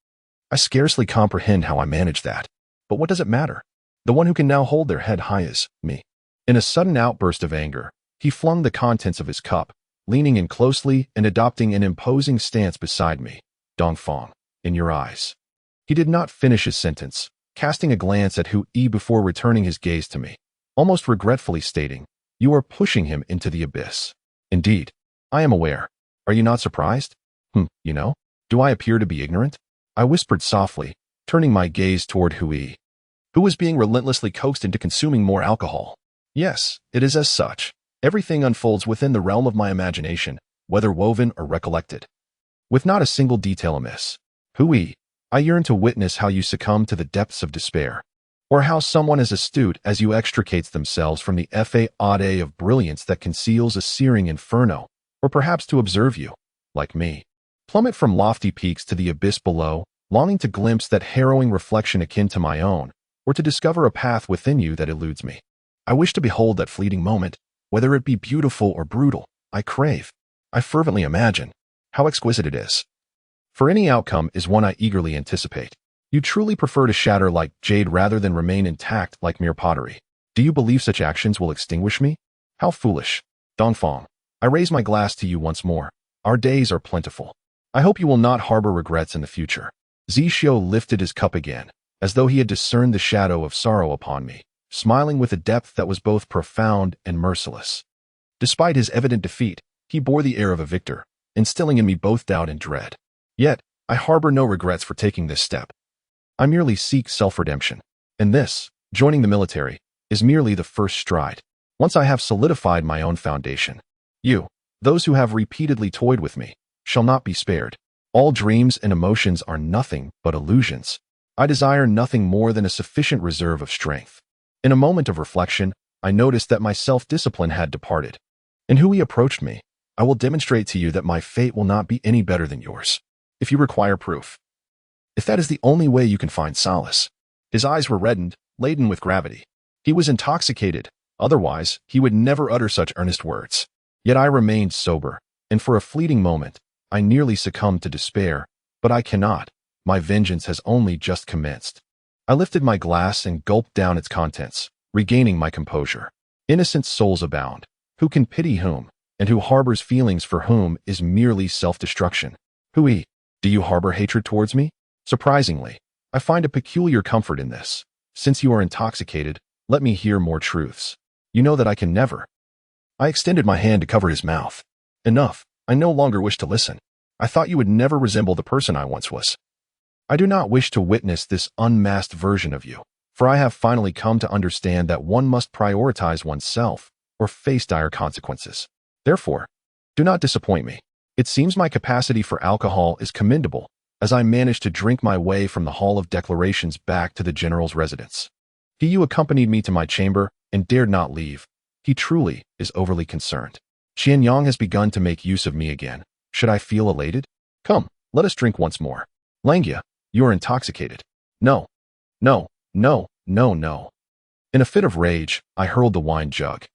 I scarcely comprehend how I managed that. But what does it matter? The one who can now hold their head high is me. In a sudden outburst of anger, he flung the contents of his cup, leaning in closely and adopting an imposing stance beside me. Dongfang, in your eyes. He did not finish his sentence, casting a glance at Hu Yi before returning his gaze to me, almost regretfully stating, you are pushing him into the abyss. Indeed, I am aware. Are you not surprised? Do I appear to be ignorant? I whispered softly, turning my gaze toward Hu Yi, who was being relentlessly coaxed into consuming more alcohol. Yes, it is as such. Everything unfolds within the realm of my imagination, whether woven or recollected. With not a single detail amiss. Hu Yi, I yearn to witness how you succumb to the depths of despair, or how someone as astute as you extricates themselves from the fade of brilliance that conceals a searing inferno, or perhaps to observe you, like me, plummet from lofty peaks to the abyss below, longing to glimpse that harrowing reflection akin to my own, or to discover a path within you that eludes me. I wish to behold that fleeting moment, whether it be beautiful or brutal. I crave, I fervently imagine, how exquisite it is. For any outcome is one I eagerly anticipate. You truly prefer to shatter like jade rather than remain intact like mere pottery. Do you believe such actions will extinguish me? How foolish. Dongfang, I raise my glass to you once more. Our days are plentiful. I hope you will not harbor regrets in the future. Zixio lifted his cup again, as though he had discerned the shadow of sorrow upon me, smiling with a depth that was both profound and merciless. Despite his evident defeat, he bore the air of a victor, instilling in me both doubt and dread. Yet, I harbor no regrets for taking this step. I merely seek self-redemption. And this, joining the military, is merely the first stride. Once I have solidified my own foundation, you, those who have repeatedly toyed with me, shall not be spared. All dreams and emotions are nothing but illusions. I desire nothing more than a sufficient reserve of strength. In a moment of reflection, I noticed that my self-discipline had departed. And Hu Yi approached me. I will demonstrate to you that my fate will not be any better than yours. If you require proof. If that is the only way you can find solace. His eyes were reddened, laden with gravity. He was intoxicated, otherwise he would never utter such earnest words. Yet I remained sober, and for a fleeting moment, I nearly succumbed to despair, but I cannot. My vengeance has only just commenced. I lifted my glass and gulped down its contents, regaining my composure. Innocent souls abound. Who can pity whom, and who harbors feelings for whom is merely self-destruction? Hu Yi, do you harbor hatred towards me? Surprisingly, I find a peculiar comfort in this. Since you are intoxicated, let me hear more truths. You know that I can never. I extended my hand to cover his mouth. Enough, I no longer wish to listen. I thought you would never resemble the person I once was. I do not wish to witness this unmasked version of you, for I have finally come to understand that one must prioritize oneself or face dire consequences. Therefore, do not disappoint me. It seems my capacity for alcohol is commendable, as I managed to drink my way from the Hall of Declarations back to the general's residence. He who accompanied me to my chamber and dared not leave. He truly is overly concerned. Qianyang has begun to make use of me again. Should I feel elated? Come, let us drink once more. Langia, you are intoxicated. No, no, no, no, no. In a fit of rage, I hurled the wine jug,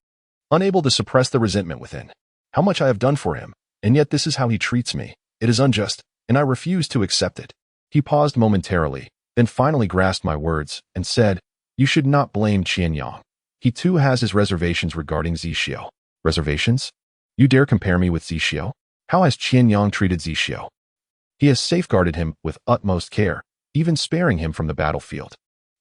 unable to suppress the resentment within. How much I have done for him, and yet this is how he treats me. It is unjust, and I refuse to accept it. He paused momentarily, then finally grasped my words and said, you should not blame Qianyang. He too has his reservations regarding Zixio. Reservations? You dare compare me with Zixio? How has Qianyang treated Zixio? He has safeguarded him with utmost care, even sparing him from the battlefield.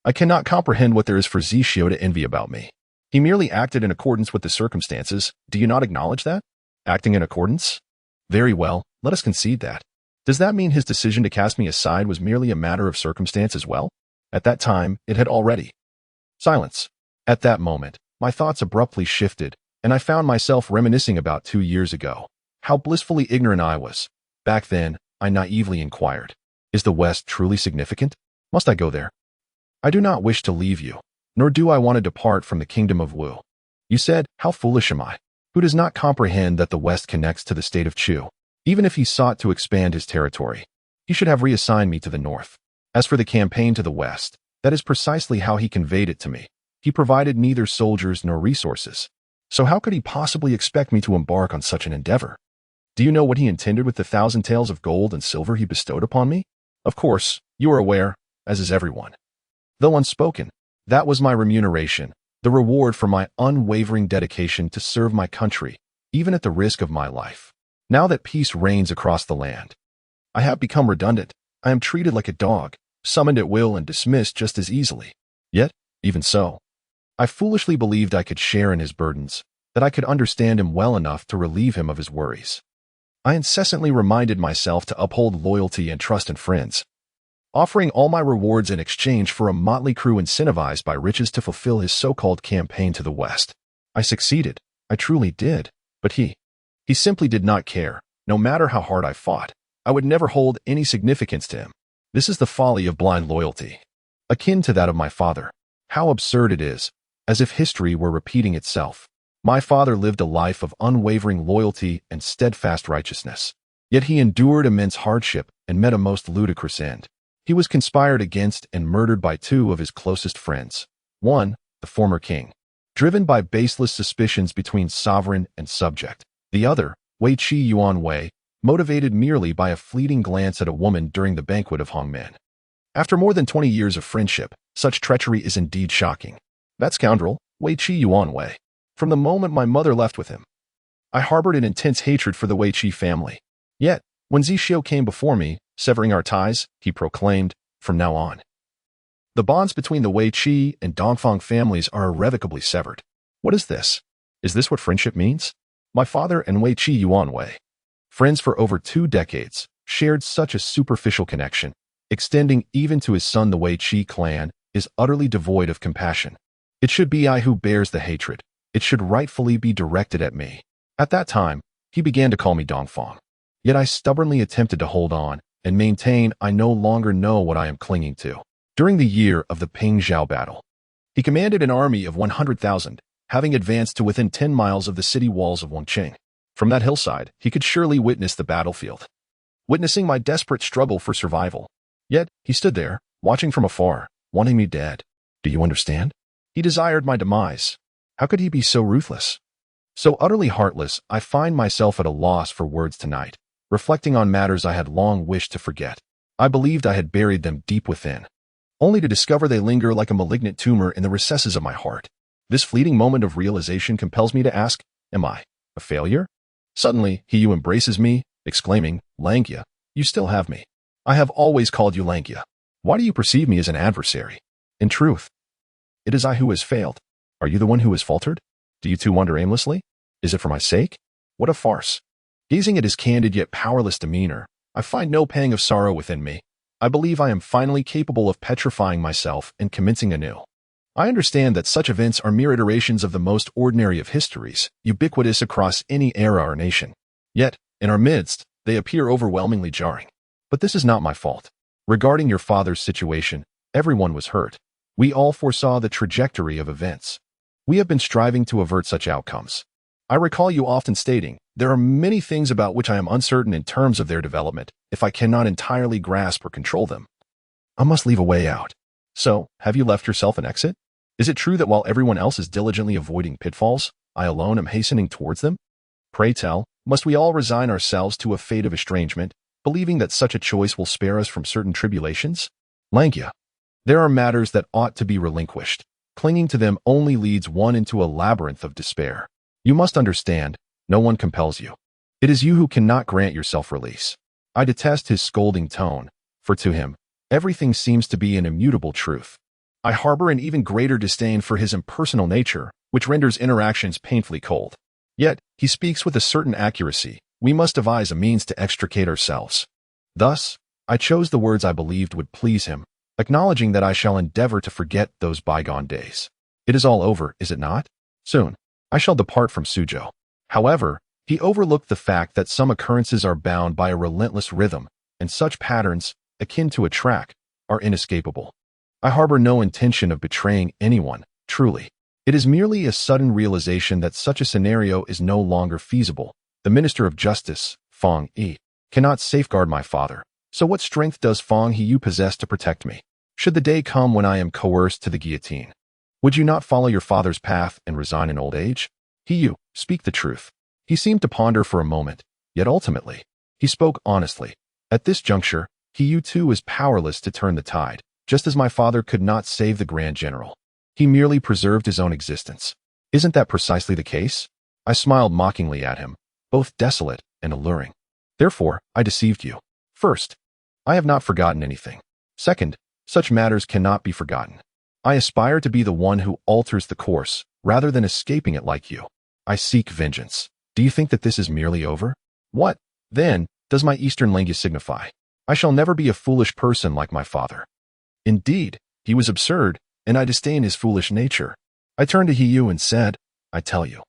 I cannot comprehend what there is for Zixio to envy about me. He merely acted in accordance with the circumstances. Do you not acknowledge that? Acting in accordance? Very well, let us concede that. Does that mean his decision to cast me aside was merely a matter of circumstance as well? At that time, it had already. Silence. At that moment, my thoughts abruptly shifted, and I found myself reminiscing about 2 years ago. How blissfully ignorant I was. Back then, I naively inquired, is the West truly significant? Must I go there? I do not wish to leave you. nor do I want to depart from the kingdom of Wu. You said, how foolish am I, who does not comprehend that the West connects to the state of Chu. Even if he sought to expand his territory, he should have reassigned me to the North. As for the campaign to the West, that is precisely how he conveyed it to me. He provided neither soldiers nor resources. So how could he possibly expect me to embark on such an endeavor? Do you know what he intended with the 1,000 taels of gold and silver he bestowed upon me? Of course, you are aware, as is everyone. Though unspoken, that was my remuneration, the reward for my unwavering dedication to serve my country, even at the risk of my life. Now that peace reigns across the land, I have become redundant. I am treated like a dog, summoned at will and dismissed just as easily. Yet, even so, I foolishly believed I could share in his burdens, that I could understand him well enough to relieve him of his worries. I incessantly reminded myself to uphold loyalty and trust in friends, offering all my rewards in exchange for a motley crew incentivized by riches to fulfill his so-called campaign to the West. I succeeded. I truly did. But he simply did not care. No matter how hard I fought, I would never hold any significance to him. This is the folly of blind loyalty, akin to that of my father. How absurd it is, as if history were repeating itself. My father lived a life of unwavering loyalty and steadfast righteousness. Yet he endured immense hardship and met a most ludicrous end. He was conspired against and murdered by two of his closest friends. One, the former king, driven by baseless suspicions between sovereign and subject. The other, Wei Qi Yuan Wei, motivated merely by a fleeting glance at a woman during the banquet of homeland. After more than 20 years of friendship, such treachery is indeed shocking. That scoundrel, Wei Qi Yuan Wei. From the moment my mother left with him, I harbored an intense hatred for the Wei Qi family. Yet, when Zixio came before me, severing our ties, he proclaimed, from now on, the bonds between the Wei Qi and Dongfang families are irrevocably severed. What is this? Is this what friendship means? My father and Wei Qi Yuan Wei, friends for over 2 decades, shared such a superficial connection, extending even to his son. The Wei Qi clan is utterly devoid of compassion. It should be I who bears the hatred. It should rightfully be directed at me. At that time, he began to call me Dongfang. Yet I stubbornly attempted to hold on and maintain I no longer know what I am clinging to. During the year of the Pingzhao battle, he commanded an army of 100,000, having advanced to within 10 miles of the city walls of Wangqing. From that hillside, he could surely witness the battlefield, witnessing my desperate struggle for survival. Yet, he stood there, watching from afar, wanting me dead. Do you understand? He desired my demise. How could he be so ruthless? So utterly heartless, I find myself at a loss for words tonight, reflecting on matters I had long wished to forget. I believed I had buried them deep within, only to discover they linger like a malignant tumor in the recesses of my heart. This fleeting moment of realization compels me to ask, am I a failure? Suddenly, he who embraces me, exclaiming, Langya, you still have me. I have always called you Langya. Why do you perceive me as an adversary? In truth, it is I who has failed. Are you the one who has faltered? Do you too wander aimlessly? Is it for my sake? What a farce. Gazing at his candid yet powerless demeanor, I find no pang of sorrow within me. I believe I am finally capable of petrifying myself and commencing anew. I understand that such events are mere iterations of the most ordinary of histories, ubiquitous across any era or nation. Yet, in our midst, they appear overwhelmingly jarring. But this is not my fault. Regarding your father's situation, everyone was hurt. We all foresaw the trajectory of events. We have been striving to avert such outcomes. I recall you often stating, there are many things about which I am uncertain in terms of their development, if I cannot entirely grasp or control them. I must leave a way out. So, have you left yourself an exit? Is it true that while everyone else is diligently avoiding pitfalls, I alone am hastening towards them? Pray tell, must we all resign ourselves to a fate of estrangement, believing that such a choice will spare us from certain tribulations? Langya, there are matters that ought to be relinquished. Clinging to them only leads one into a labyrinth of despair. You must understand, no one compels you. It is you who cannot grant yourself release. I detest his scolding tone, for to him, everything seems to be an immutable truth. I harbor an even greater disdain for his impersonal nature, which renders interactions painfully cold. Yet, he speaks with a certain accuracy. We must devise a means to extricate ourselves. Thus, I chose the words I believed would please him, acknowledging that I shall endeavor to forget those bygone days. It is all over, is it not? Soon, I shall depart from Suzhou. However, he overlooked the fact that some occurrences are bound by a relentless rhythm, and such patterns, akin to a track, are inescapable. I harbor no intention of betraying anyone, truly. It is merely a sudden realization that such a scenario is no longer feasible. The Minister of Justice, Feng Yi, cannot safeguard my father. So what strength does Feng Yi possess to protect me? Should the day come when I am coerced to the guillotine, would you not follow your father's path and resign in old age? He, speak the truth. He seemed to ponder for a moment, yet ultimately, he spoke honestly. At this juncture, he too is powerless to turn the tide, just as my father could not save the Grand General. He merely preserved his own existence. Isn't that precisely the case? I smiled mockingly at him, both desolate and alluring. Therefore, I deceived you. First, I have not forgotten anything. Second, such matters cannot be forgotten. I aspire to be the one who alters the course, rather than escaping it like you. I seek vengeance. Do you think that this is merely over? What, then, does my Eastern language signify? I shall never be a foolish person like my father. Indeed, he was absurd, and I disdain his foolish nature. I turned to Hiyu and said, I tell you.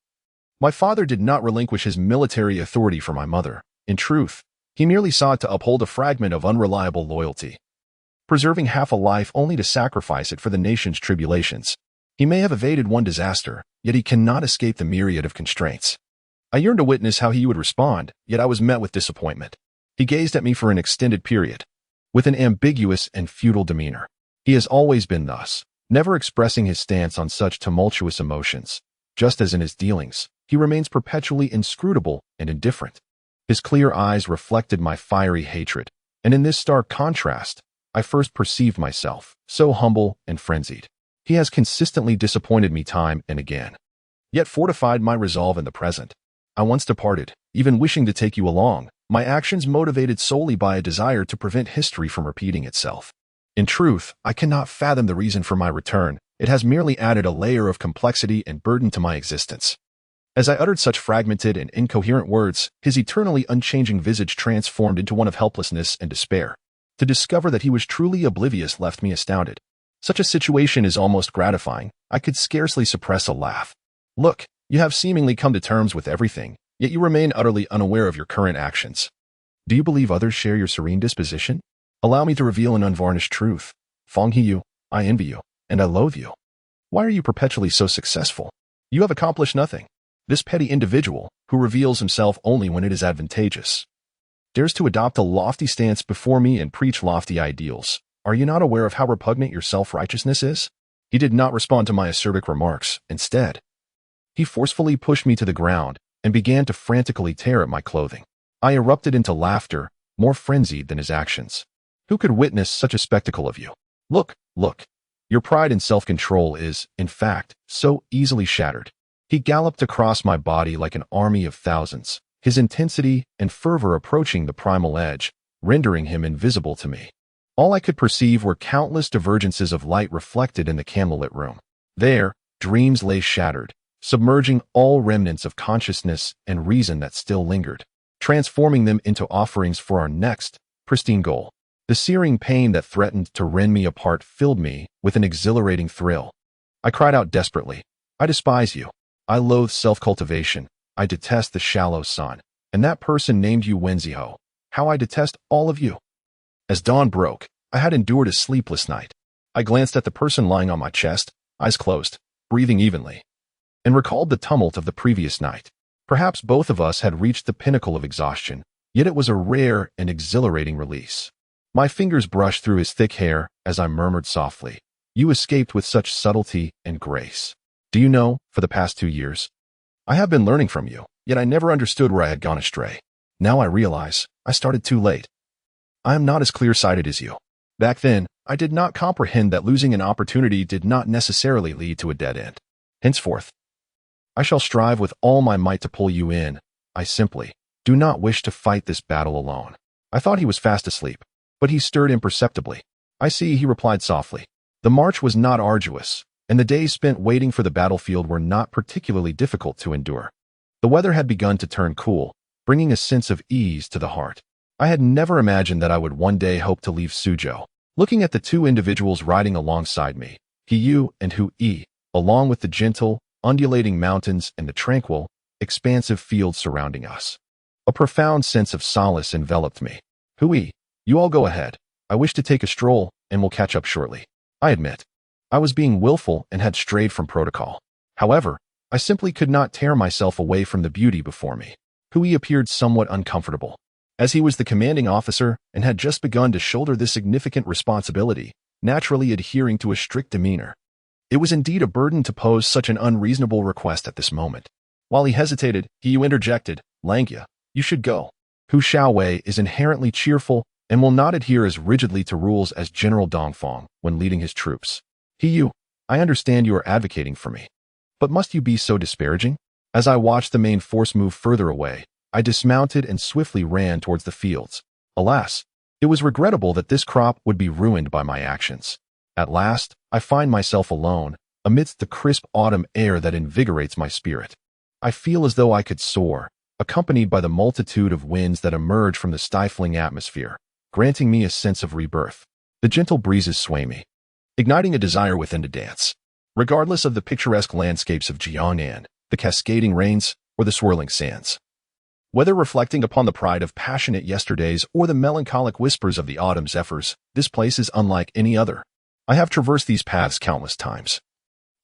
My father did not relinquish his military authority for my mother. In truth, he merely sought to uphold a fragment of unreliable loyalty, preserving half a life only to sacrifice it for the nation's tribulations. He may have evaded one disaster, yet he cannot escape the myriad of constraints. I yearned to witness how he would respond, yet I was met with disappointment. He gazed at me for an extended period, with an ambiguous and futile demeanor. He has always been thus, never expressing his stance on such tumultuous emotions. Just as in his dealings, he remains perpetually inscrutable and indifferent. His clear eyes reflected my fiery hatred, and in this stark contrast, I first perceived myself, so humble and frenzied. He has consistently disappointed me time and again, yet fortified my resolve in the present. I once departed, even wishing to take you along, my actions motivated solely by a desire to prevent history from repeating itself. In truth, I cannot fathom the reason for my return. It has merely added a layer of complexity and burden to my existence. As I uttered such fragmented and incoherent words, his eternally unchanging visage transformed into one of helplessness and despair. To discover that he was truly oblivious left me astounded. Such a situation is almost gratifying. I could scarcely suppress a laugh. Look, you have seemingly come to terms with everything, yet you remain utterly unaware of your current actions. Do you believe others share your serene disposition? Allow me to reveal an unvarnished truth. Feng Hiyu, I envy you, and I loathe you. Why are you perpetually so successful? You have accomplished nothing. This petty individual, who reveals himself only when it is advantageous, dares to adopt a lofty stance before me and preach lofty ideals. Are you not aware of how repugnant your self-righteousness is? He did not respond to my acerbic remarks. Instead, he forcefully pushed me to the ground and began to frantically tear at my clothing. I erupted into laughter, more frenzied than his actions. Who could witness such a spectacle of you? Look, look. Your pride and self-control is, in fact, so easily shattered. He galloped across my body like an army of thousands, his intensity and fervor approaching the primal edge, rendering him invisible to me. All I could perceive were countless divergences of light reflected in the candlelit room. There, dreams lay shattered, submerging all remnants of consciousness and reason that still lingered, transforming them into offerings for our next, pristine goal. The searing pain that threatened to rend me apart filled me with an exhilarating thrill. I cried out desperately, I despise you. I loathe self-cultivation. I detest the shallow sun. And that person named you Wenziho. How I detest all of you. As dawn broke, I had endured a sleepless night. I glanced at the person lying on my chest, eyes closed, breathing evenly, and recalled the tumult of the previous night. Perhaps both of us had reached the pinnacle of exhaustion, yet it was a rare and exhilarating release. My fingers brushed through his thick hair as I murmured softly, You escaped with such subtlety and grace. Do you know, for the past 2 years, I have been learning from you, yet I never understood where I had gone astray. Now I realize I started too late. I am not as clear-sighted as you. Back then, I did not comprehend that losing an opportunity did not necessarily lead to a dead end. Henceforth, I shall strive with all my might to pull you in. I simply do not wish to fight this battle alone. I thought he was fast asleep, but he stirred imperceptibly. I see, he replied softly. The march was not arduous, and the days spent waiting for the battlefield were not particularly difficult to endure. The weather had begun to turn cool, bringing a sense of ease to the heart. I had never imagined that I would one day hope to leave Suzhou. Looking at the two individuals riding alongside me, Hiyu and Hui, along with the gentle, undulating mountains and the tranquil, expansive fields surrounding us, a profound sense of solace enveloped me. Hui, you all go ahead. I wish to take a stroll, and we'll catch up shortly. I admit, I was being willful and had strayed from protocol. However, I simply could not tear myself away from the beauty before me. Hui appeared somewhat uncomfortable. As he was the commanding officer and had just begun to shoulder this significant responsibility, naturally adhering to a strict demeanor. It was indeed a burden to pose such an unreasonable request at this moment. While he hesitated, he interjected, Langya, you should go. Hu Xiaowei is inherently cheerful and will not adhere as rigidly to rules as General Dongfang when leading his troops. I understand you are advocating for me. But must you be so disparaging? As I watched the main force move further away, I dismounted and swiftly ran towards the fields. Alas, it was regrettable that this crop would be ruined by my actions. At last, I find myself alone, amidst the crisp autumn air that invigorates my spirit. I feel as though I could soar, accompanied by the multitude of winds that emerge from the stifling atmosphere, granting me a sense of rebirth. The gentle breezes sway me, igniting a desire within to dance. Regardless of the picturesque landscapes of Jiangnan, the cascading rains, or the swirling sands. Whether reflecting upon the pride of passionate yesterdays or the melancholic whispers of the autumn zephyrs, this place is unlike any other. I have traversed these paths countless times,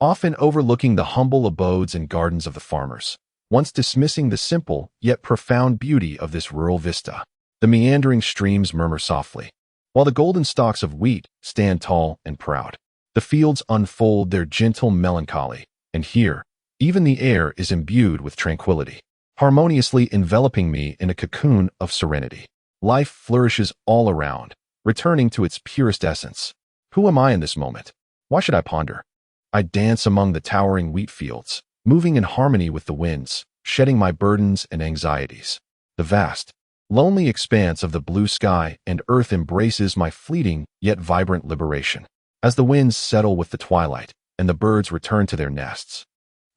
often overlooking the humble abodes and gardens of the farmers, once dismissing the simple yet profound beauty of this rural vista. The meandering streams murmur softly, while the golden stalks of wheat stand tall and proud. The fields unfold their gentle melancholy, and here, even the air is imbued with tranquility, harmoniously enveloping me in a cocoon of serenity. Life flourishes all around, returning to its purest essence. Who am I in this moment? Why should I ponder? I dance among the towering wheat fields, moving in harmony with the winds, shedding my burdens and anxieties. The vast, lonely expanse of the blue sky and earth embraces my fleeting yet vibrant liberation. As the winds settle with the twilight and the birds return to their nests,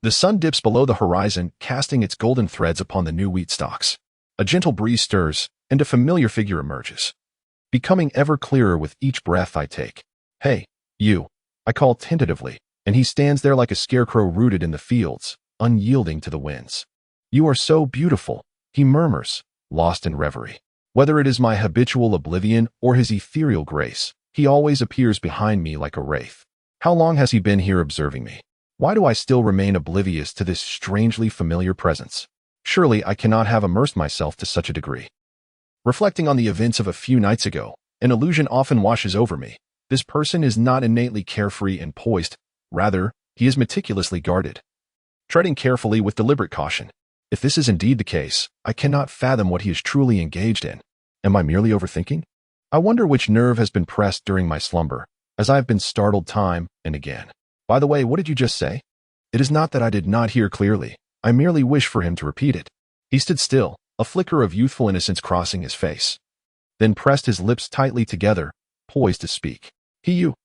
the sun dips below the horizon, casting its golden threads upon the new wheat stalks. A gentle breeze stirs, and a familiar figure emerges, becoming ever clearer with each breath I take. Hey, you, I call tentatively, and he stands there like a scarecrow rooted in the fields, unyielding to the winds. You are so beautiful, he murmurs, lost in reverie. Whether it is my habitual oblivion or his ethereal grace, he always appears behind me like a wraith. How long has he been here observing me? Why do I still remain oblivious to this strangely familiar presence? Surely I cannot have immersed myself to such a degree. Reflecting on the events of a few nights ago, an illusion often washes over me. This person is not innately carefree and poised. Rather, he is meticulously guarded, treading carefully with deliberate caution. If this is indeed the case, I cannot fathom what he is truly engaged in. Am I merely overthinking? I wonder which nerve has been pressed during my slumber, as I have been startled time and again. By the way, what did you just say? It is not that I did not hear clearly. I merely wish for him to repeat it. He stood still, a flicker of youthful innocence crossing his face, then pressed his lips tightly together, poised to speak. You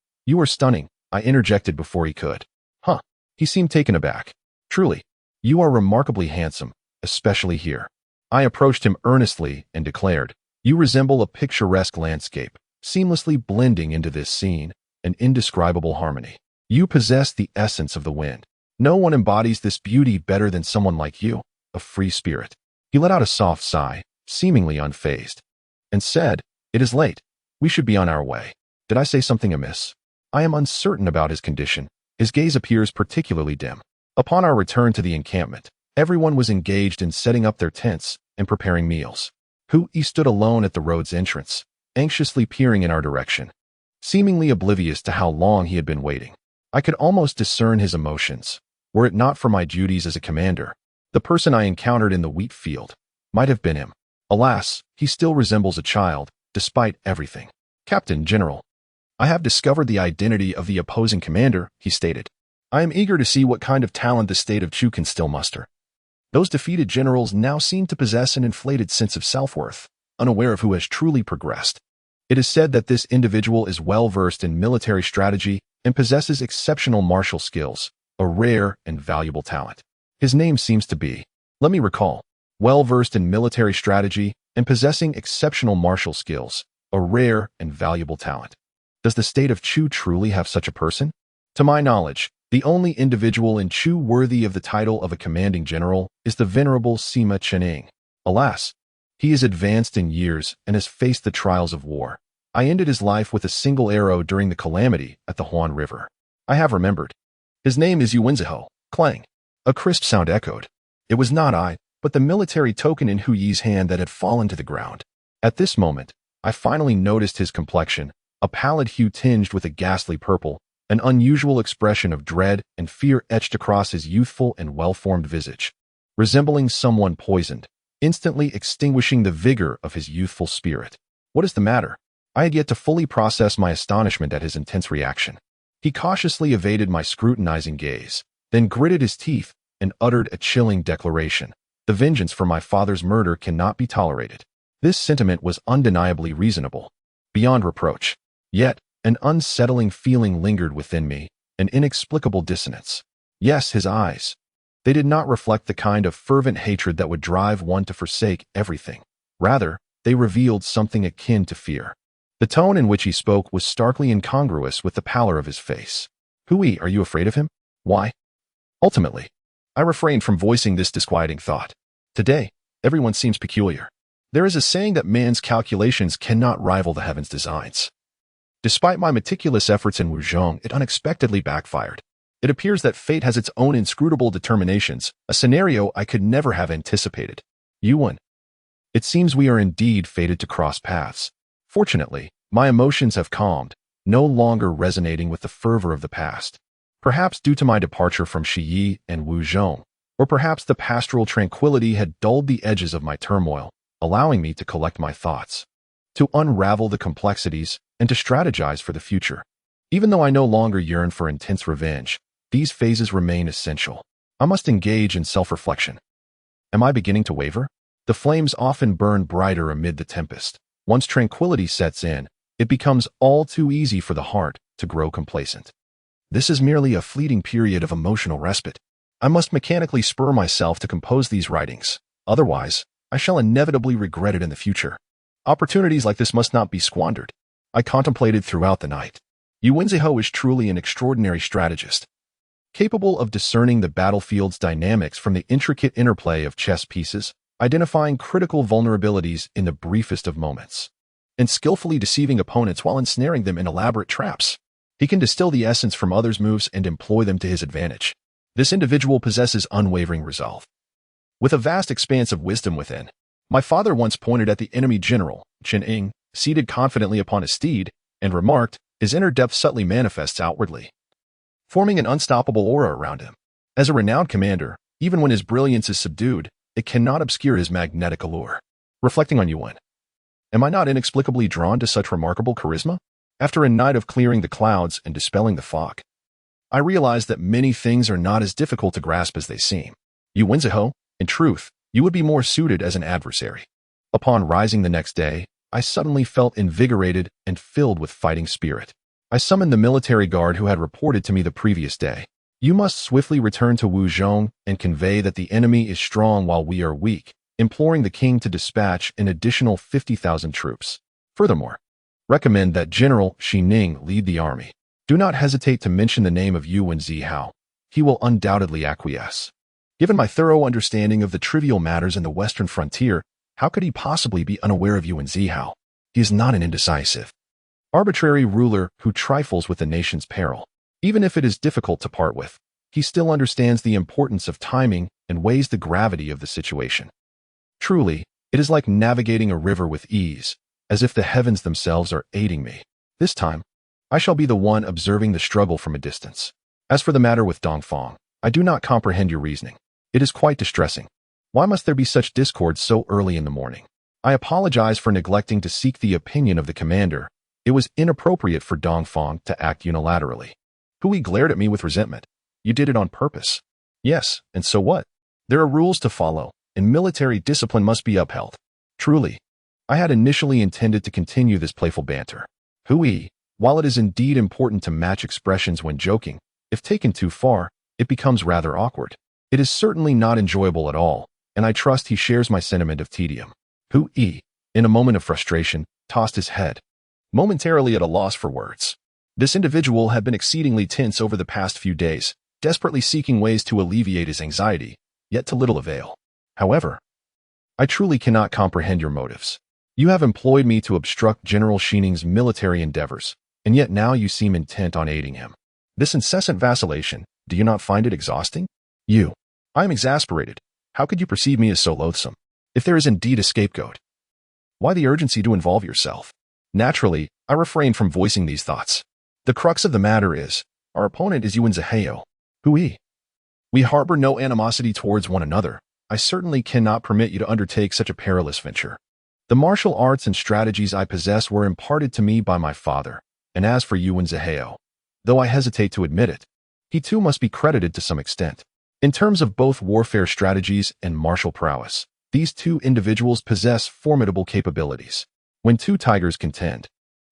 are stunning, I interjected before he could. Huh. He seemed taken aback. Truly, you are remarkably handsome, especially here. I approached him earnestly and declared, you resemble a picturesque landscape, seamlessly blending into this scene, an indescribable harmony. You possess the essence of the wind. No one embodies this beauty better than someone like you, a free spirit. He let out a soft sigh, seemingly unfazed, and said, it is late. We should be on our way. Did I say something amiss? I am uncertain about his condition. His gaze appears particularly dim. Upon our return to the encampment, everyone was engaged in setting up their tents and preparing meals. He stood alone at the road's entrance, anxiously peering in our direction, seemingly oblivious to how long he had been waiting. I could almost discern his emotions. Were it not for my duties as a commander, the person I encountered in the wheat field might have been him. Alas, he still resembles a child, despite everything. Captain General, I have discovered the identity of the opposing commander, he stated. I am eager to see what kind of talent the state of Chu can still muster. Those defeated generals now seem to possess an inflated sense of self-worth, unaware of who has truly progressed. It is said that this individual is well-versed in military strategy and possesses exceptional martial skills, a rare and valuable talent. His name seems to be, let me recall, well-versed in military strategy and possessing exceptional martial skills, a rare and valuable talent. Does the state of Chu truly have such a person? To my knowledge, the only individual in Chu worthy of the title of a commanding general is the venerable Sima Chening. Alas, he is advanced in years and has faced the trials of war. I ended his life with a single arrow during the calamity at the Huan River. I have remembered. His name is Yuwenziho. Clang. A crisp sound echoed. It was not I, but the military token in Hu Yi's hand that had fallen to the ground. At this moment, I finally noticed his complexion, a pallid hue tinged with a ghastly purple, an unusual expression of dread and fear etched across his youthful and well-formed visage, resembling someone poisoned, instantly extinguishing the vigor of his youthful spirit. What is the matter? I had yet to fully process my astonishment at his intense reaction. He cautiously evaded my scrutinizing gaze, then gritted his teeth and uttered a chilling declaration. The vengeance for my father's murder cannot be tolerated. This sentiment was undeniably reasonable, beyond reproach. Yet, an unsettling feeling lingered within me, an inexplicable dissonance. Yes, his eyes. They did not reflect the kind of fervent hatred that would drive one to forsake everything. Rather, they revealed something akin to fear. The tone in which he spoke was starkly incongruous with the pallor of his face. Hui, are you afraid of him? Why? Ultimately, I refrained from voicing this disquieting thought. Today, everyone seems peculiar. There is a saying that man's calculations cannot rival the heavens' designs. Despite my meticulous efforts in Wuzhong, it unexpectedly backfired. It appears that fate has its own inscrutable determinations, a scenario I could never have anticipated. Yuan. It seems we are indeed fated to cross paths. Fortunately, my emotions have calmed, no longer resonating with the fervor of the past. Perhaps due to my departure from Shiyi and Wuzhong, or perhaps the pastoral tranquility had dulled the edges of my turmoil, allowing me to collect my thoughts, to unravel the complexities, and to strategize for the future. Even though I no longer yearn for intense revenge, these phases remain essential. I must engage in self-reflection. Am I beginning to waver? The flames often burn brighter amid the tempest. Once tranquility sets in, it becomes all too easy for the heart to grow complacent. This is merely a fleeting period of emotional respite. I must mechanically spur myself to compose these writings. Otherwise, I shall inevitably regret it in the future. Opportunities like this must not be squandered. I contemplated throughout the night. Yuwenziho is truly an extraordinary strategist, capable of discerning the battlefield's dynamics from the intricate interplay of chess pieces, identifying critical vulnerabilities in the briefest of moments, and skillfully deceiving opponents while ensnaring them in elaborate traps. He can distill the essence from others' moves and employ them to his advantage. This individual possesses unwavering resolve, with a vast expanse of wisdom within. My father once pointed at the enemy general, Chen Ying, seated confidently upon a steed, and remarked, his inner depth subtly manifests outwardly, forming an unstoppable aura around him. As a renowned commander, even when his brilliance is subdued, it cannot obscure his magnetic allure. Reflecting on Yuan, am I not inexplicably drawn to such remarkable charisma? After a night of clearing the clouds and dispelling the fog, I realized that many things are not as difficult to grasp as they seem. Yuwenziho, in truth, you would be more suited as an adversary. Upon rising the next day, I suddenly felt invigorated and filled with fighting spirit. I summoned the military guard who had reported to me the previous day. You must swiftly return to Wuzhong and convey that the enemy is strong while we are weak, imploring the king to dispatch an additional 50,000 troops. Furthermore, recommend that General Xi Ning lead the army. Do not hesitate to mention the name of Yuwenziho. He will undoubtedly acquiesce. Given my thorough understanding of the trivial matters in the western frontier, how could he possibly be unaware of Yuwenziho? He is not an indecisive, arbitrary ruler who trifles with the nation's peril. Even if it is difficult to part with, he still understands the importance of timing and weighs the gravity of the situation. Truly, it is like navigating a river with ease, as if the heavens themselves are aiding me. This time, I shall be the one observing the struggle from a distance. As for the matter with Dongfang, I do not comprehend your reasoning. It is quite distressing. Why must there be such discord so early in the morning? I apologize for neglecting to seek the opinion of the commander. It was inappropriate for Dongfang to act unilaterally. Hui glared at me with resentment. You did it on purpose. Yes, and so what? There are rules to follow, and military discipline must be upheld. Truly, I had initially intended to continue this playful banter. Hui, while it is indeed important to match expressions when joking, if taken too far, it becomes rather awkward. It is certainly not enjoyable at all, and I trust he shares my sentiment of tedium. Hui, in a moment of frustration, tossed his head, momentarily at a loss for words. This individual had been exceedingly tense over the past few days, desperately seeking ways to alleviate his anxiety, yet to little avail. However, I truly cannot comprehend your motives. You have employed me to obstruct General Xining's military endeavors, and yet now you seem intent on aiding him. This incessant vacillation, do you not find it exhausting? You. I am exasperated. How could you perceive me as so loathsome? If there is indeed a scapegoat, why the urgency to involve yourself? Naturally, I refrain from voicing these thoughts. The crux of the matter is, our opponent is Yuan Zihao. Hui. We harbor no animosity towards one another. I certainly cannot permit you to undertake such a perilous venture. The martial arts and strategies I possess were imparted to me by my father, and as for Yuan Zihao, though I hesitate to admit it, he too must be credited to some extent. In terms of both warfare strategies and martial prowess, these two individuals possess formidable capabilities. When two tigers contend,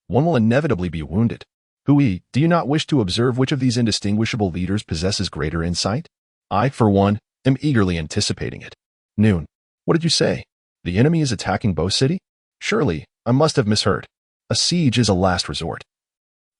one will inevitably be wounded. Hui, do you not wish to observe which of these indistinguishable leaders possesses greater insight? I, for one, am eagerly anticipating it. Noon. What did you say? The enemy is attacking Bo City? Surely, I must have misheard. A siege is a last resort.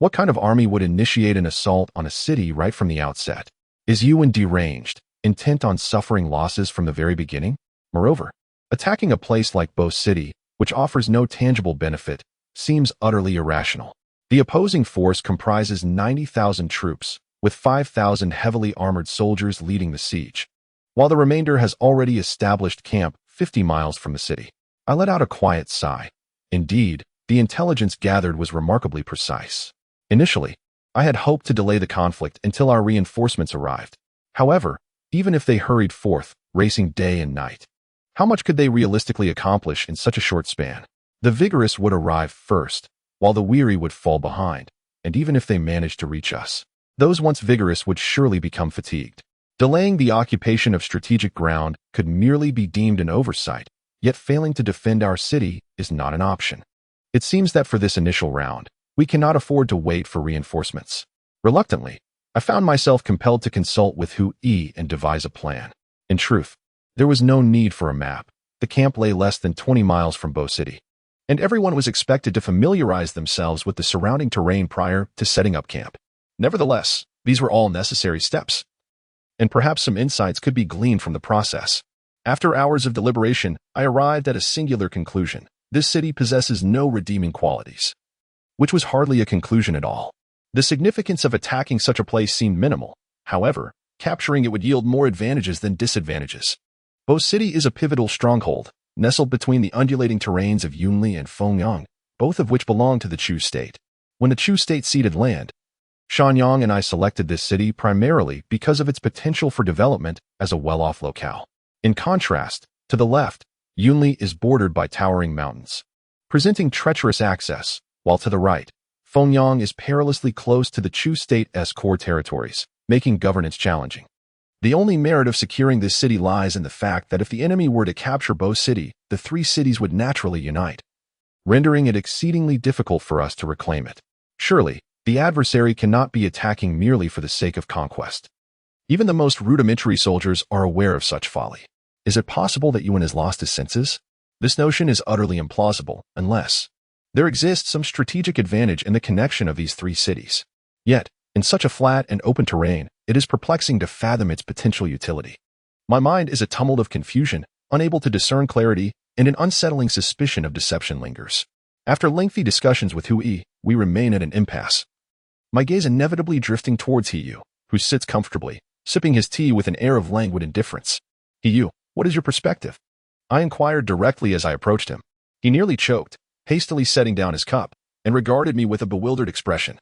What kind of army would initiate an assault on a city right from the outset? Is Yuan deranged, intent on suffering losses from the very beginning? Moreover, attacking a place like Bo City, which offers no tangible benefit, seems utterly irrational. The opposing force comprises 90,000 troops, with 5,000 heavily armored soldiers leading the siege, while the remainder has already established camp 50 miles from the city. I let out a quiet sigh. Indeed, the intelligence gathered was remarkably precise. Initially, I had hoped to delay the conflict until our reinforcements arrived. However, even if they hurried forth, racing day and night, how much could they realistically accomplish in such a short span? The vigorous would arrive first, while the weary would fall behind, and even if they managed to reach us, those once vigorous would surely become fatigued. Delaying the occupation of strategic ground could merely be deemed an oversight, yet failing to defend our city is not an option. It seems that for this initial round, we cannot afford to wait for reinforcements. Reluctantly, I found myself compelled to consult with Hui and devise a plan. In truth, there was no need for a map. The camp lay less than 20 miles from Bo City, and everyone was expected to familiarize themselves with the surrounding terrain prior to setting up camp. Nevertheless, these were all necessary steps, and perhaps some insights could be gleaned from the process. After hours of deliberation, I arrived at a singular conclusion. This city possesses no redeeming qualities, which was hardly a conclusion at all. The significance of attacking such a place seemed minimal. However, capturing it would yield more advantages than disadvantages. Bo City is a pivotal stronghold, nestled between the undulating terrains of Yunli and Fengyang, both of which belong to the Chu state. When the Chu state ceded land, Shanyang and I selected this city primarily because of its potential for development as a well-off locale. In contrast, to the left, Yunli is bordered by towering mountains, presenting treacherous access, while to the right, Fengyang is perilously close to the Chu state's core territories, making governance challenging. The only merit of securing this city lies in the fact that if the enemy were to capture Bo City, the three cities would naturally unite, rendering it exceedingly difficult for us to reclaim it. Surely, the adversary cannot be attacking merely for the sake of conquest. Even the most rudimentary soldiers are aware of such folly. Is it possible that Yuan has lost his senses? This notion is utterly implausible, unless there exists some strategic advantage in the connection of these three cities. Yet, in such a flat and open terrain, it is perplexing to fathom its potential utility. My mind is a tumult of confusion, unable to discern clarity, and an unsettling suspicion of deception lingers. After lengthy discussions with Hui, we remain at an impasse. My gaze inevitably drifting towards Hiyu, who sits comfortably, sipping his tea with an air of languid indifference. Hiyu, what is your perspective? I inquired directly as I approached him. He nearly choked, hastily setting down his cup, and regarded me with a bewildered expression.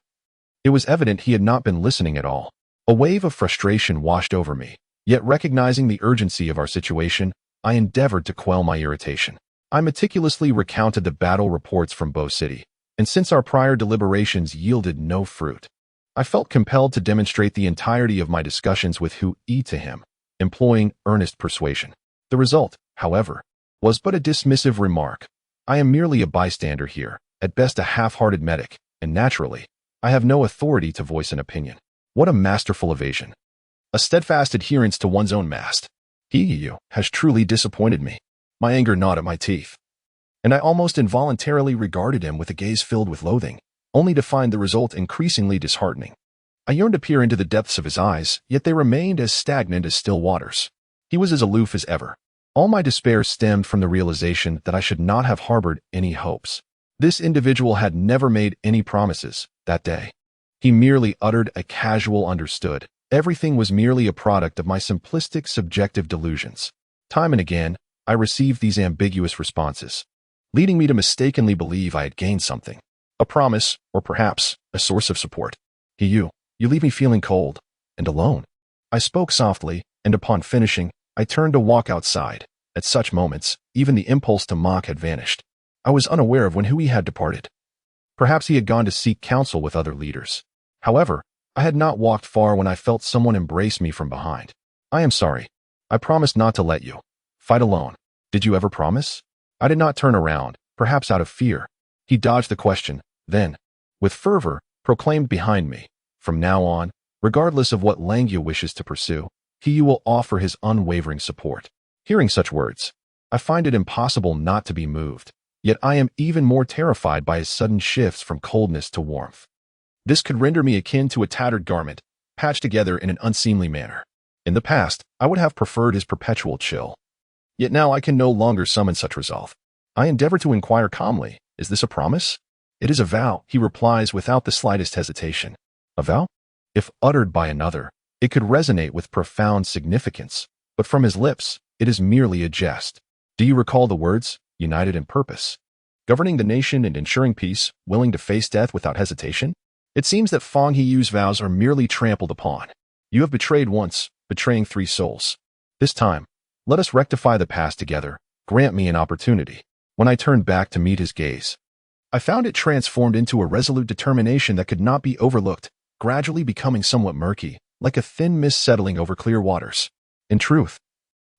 It was evident he had not been listening at all. A wave of frustration washed over me, yet recognizing the urgency of our situation, I endeavored to quell my irritation. I meticulously recounted the battle reports from Bo City, and since our prior deliberations yielded no fruit, I felt compelled to demonstrate the entirety of my discussions with Hui to him, employing earnest persuasion. The result, however, was but a dismissive remark. I am merely a bystander here, at best a half-hearted medic, and naturally, I have no authority to voice an opinion. What a masterful evasion. A steadfast adherence to one's own mast. Hiyu has truly disappointed me. My anger gnawed at my teeth, and I almost involuntarily regarded him with a gaze filled with loathing, only to find the result increasingly disheartening. I yearned to peer into the depths of his eyes, yet they remained as stagnant as still waters. He was as aloof as ever, All my despair stemmed from the realization that I should not have harbored any hopes. This individual had never made any promises that day. He merely uttered a casual understood. Everything was merely a product of my simplistic subjective delusions. Time and again, I received these ambiguous responses, leading me to mistakenly believe I had gained something. A promise, or perhaps a source of support. You leave me feeling cold and alone. I spoke softly, and upon finishing, I turned to walk outside. At such moments, even the impulse to mock had vanished. I was unaware of when Hui had departed. Perhaps he had gone to seek counsel with other leaders. However, I had not walked far when I felt someone embrace me from behind. I am sorry. I promised not to let you fight alone. Did you ever promise? I did not turn around, perhaps out of fear. He dodged the question, then, with fervor, proclaimed behind me, from now on, regardless of what Langya wishes to pursue, he will offer his unwavering support. Hearing such words, I find it impossible not to be moved, yet I am even more terrified by his sudden shifts from coldness to warmth. This could render me akin to a tattered garment, patched together in an unseemly manner. In the past, I would have preferred his perpetual chill. Yet now I can no longer summon such resolve. I endeavor to inquire calmly, is this a promise? It is a vow, he replies without the slightest hesitation. A vow? If uttered by another, it could resonate with profound significance, but from his lips, it is merely a jest. Do you recall the words, united in purpose, governing the nation and ensuring peace, willing to face death without hesitation? It seems that Fang Hiyu's vows are merely trampled upon. You have betrayed once, betraying 3 souls. This time, let us rectify the past together. Grant me an opportunity. When I turned back to meet his gaze, I found it transformed into a resolute determination that could not be overlooked, gradually becoming somewhat murky, like a thin mist settling over clear waters. In truth,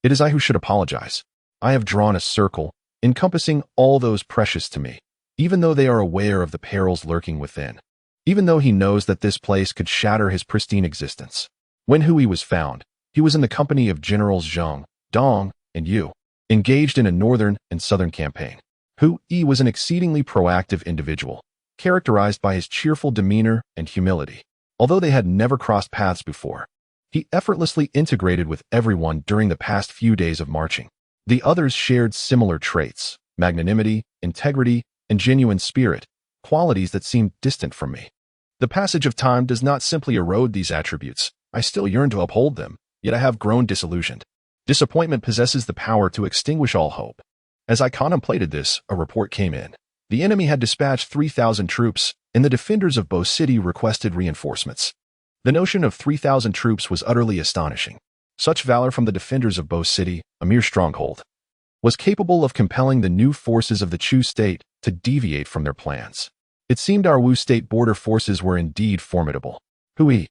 it is I who should apologize. I have drawn a circle, encompassing all those precious to me, even though they are aware of the perils lurking within. Even though he knows that this place could shatter his pristine existence. When Hui was found, he was in the company of Generals Zhang, Dong, and Yu, engaged in a northern and southern campaign. Hui was an exceedingly proactive individual, characterized by his cheerful demeanor and humility. Although they had never crossed paths before, he effortlessly integrated with everyone during the past few days of marching. The others shared similar traits, magnanimity, integrity, and genuine spirit, qualities that seemed distant from me. The passage of time does not simply erode these attributes. I still yearn to uphold them, yet I have grown disillusioned. Disappointment possesses the power to extinguish all hope. As I contemplated this, a report came in. The enemy had dispatched 3,000 troops, and the defenders of Bo City requested reinforcements. The notion of 3,000 troops was utterly astonishing. Such valor from the defenders of Bo City, a mere stronghold, was capable of compelling the new forces of the Chu state to deviate from their plans. It seemed our Wu state border forces were indeed formidable. Hui,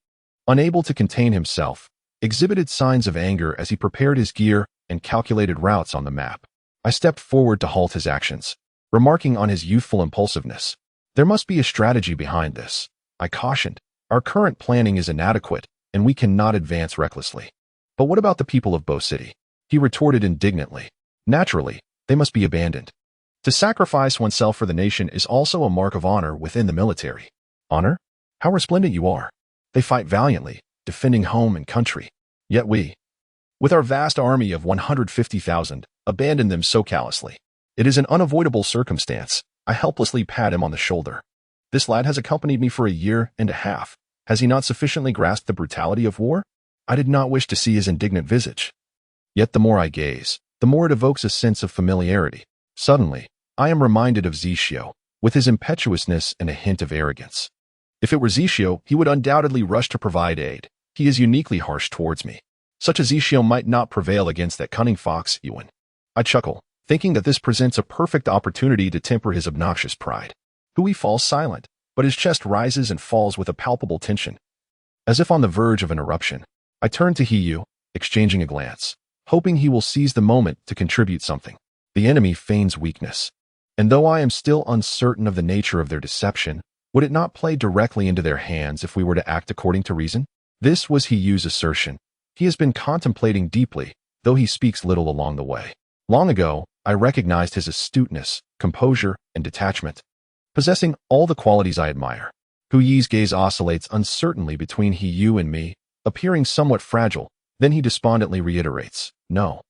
unable to contain himself, exhibited signs of anger as he prepared his gear and calculated routes on the map. I stepped forward to halt his actions, remarking on his youthful impulsiveness. There must be a strategy behind this, I cautioned. Our current planning is inadequate, and we cannot advance recklessly. But what about the people of Bo City? He retorted indignantly. Naturally, they must be abandoned. To sacrifice oneself for the nation is also a mark of honor within the military. Honor? How resplendent you are. They fight valiantly, defending home and country. Yet we, with our vast army of 150,000, abandon them so callously. It is an unavoidable circumstance. I helplessly pat him on the shoulder. This lad has accompanied me for a year and a half. Has he not sufficiently grasped the brutality of war? I did not wish to see his indignant visage. Yet the more I gaze, the more it evokes a sense of familiarity. Suddenly, I am reminded of Zixio, with his impetuousness and a hint of arrogance. If it were Zixio, he would undoubtedly rush to provide aid. He is uniquely harsh towards me. Such a Zixio might not prevail against that cunning fox, Yuan. I chuckle, thinking that this presents a perfect opportunity to temper his obnoxious pride. Hui falls silent, but his chest rises and falls with a palpable tension. As if on the verge of an eruption, I turn to Hiyu, exchanging a glance, hoping he will seize the moment to contribute something. The enemy feigns weakness. And though I am still uncertain of the nature of their deception, would it not play directly into their hands if we were to act according to reason? This was Hiyu's assertion. He has been contemplating deeply, though he speaks little along the way. Long ago, I recognized his astuteness, composure, and detachment, possessing all the qualities I admire. Hui's gaze oscillates uncertainly between Hiyu and me, appearing somewhat fragile. Then he despondently reiterates, "No.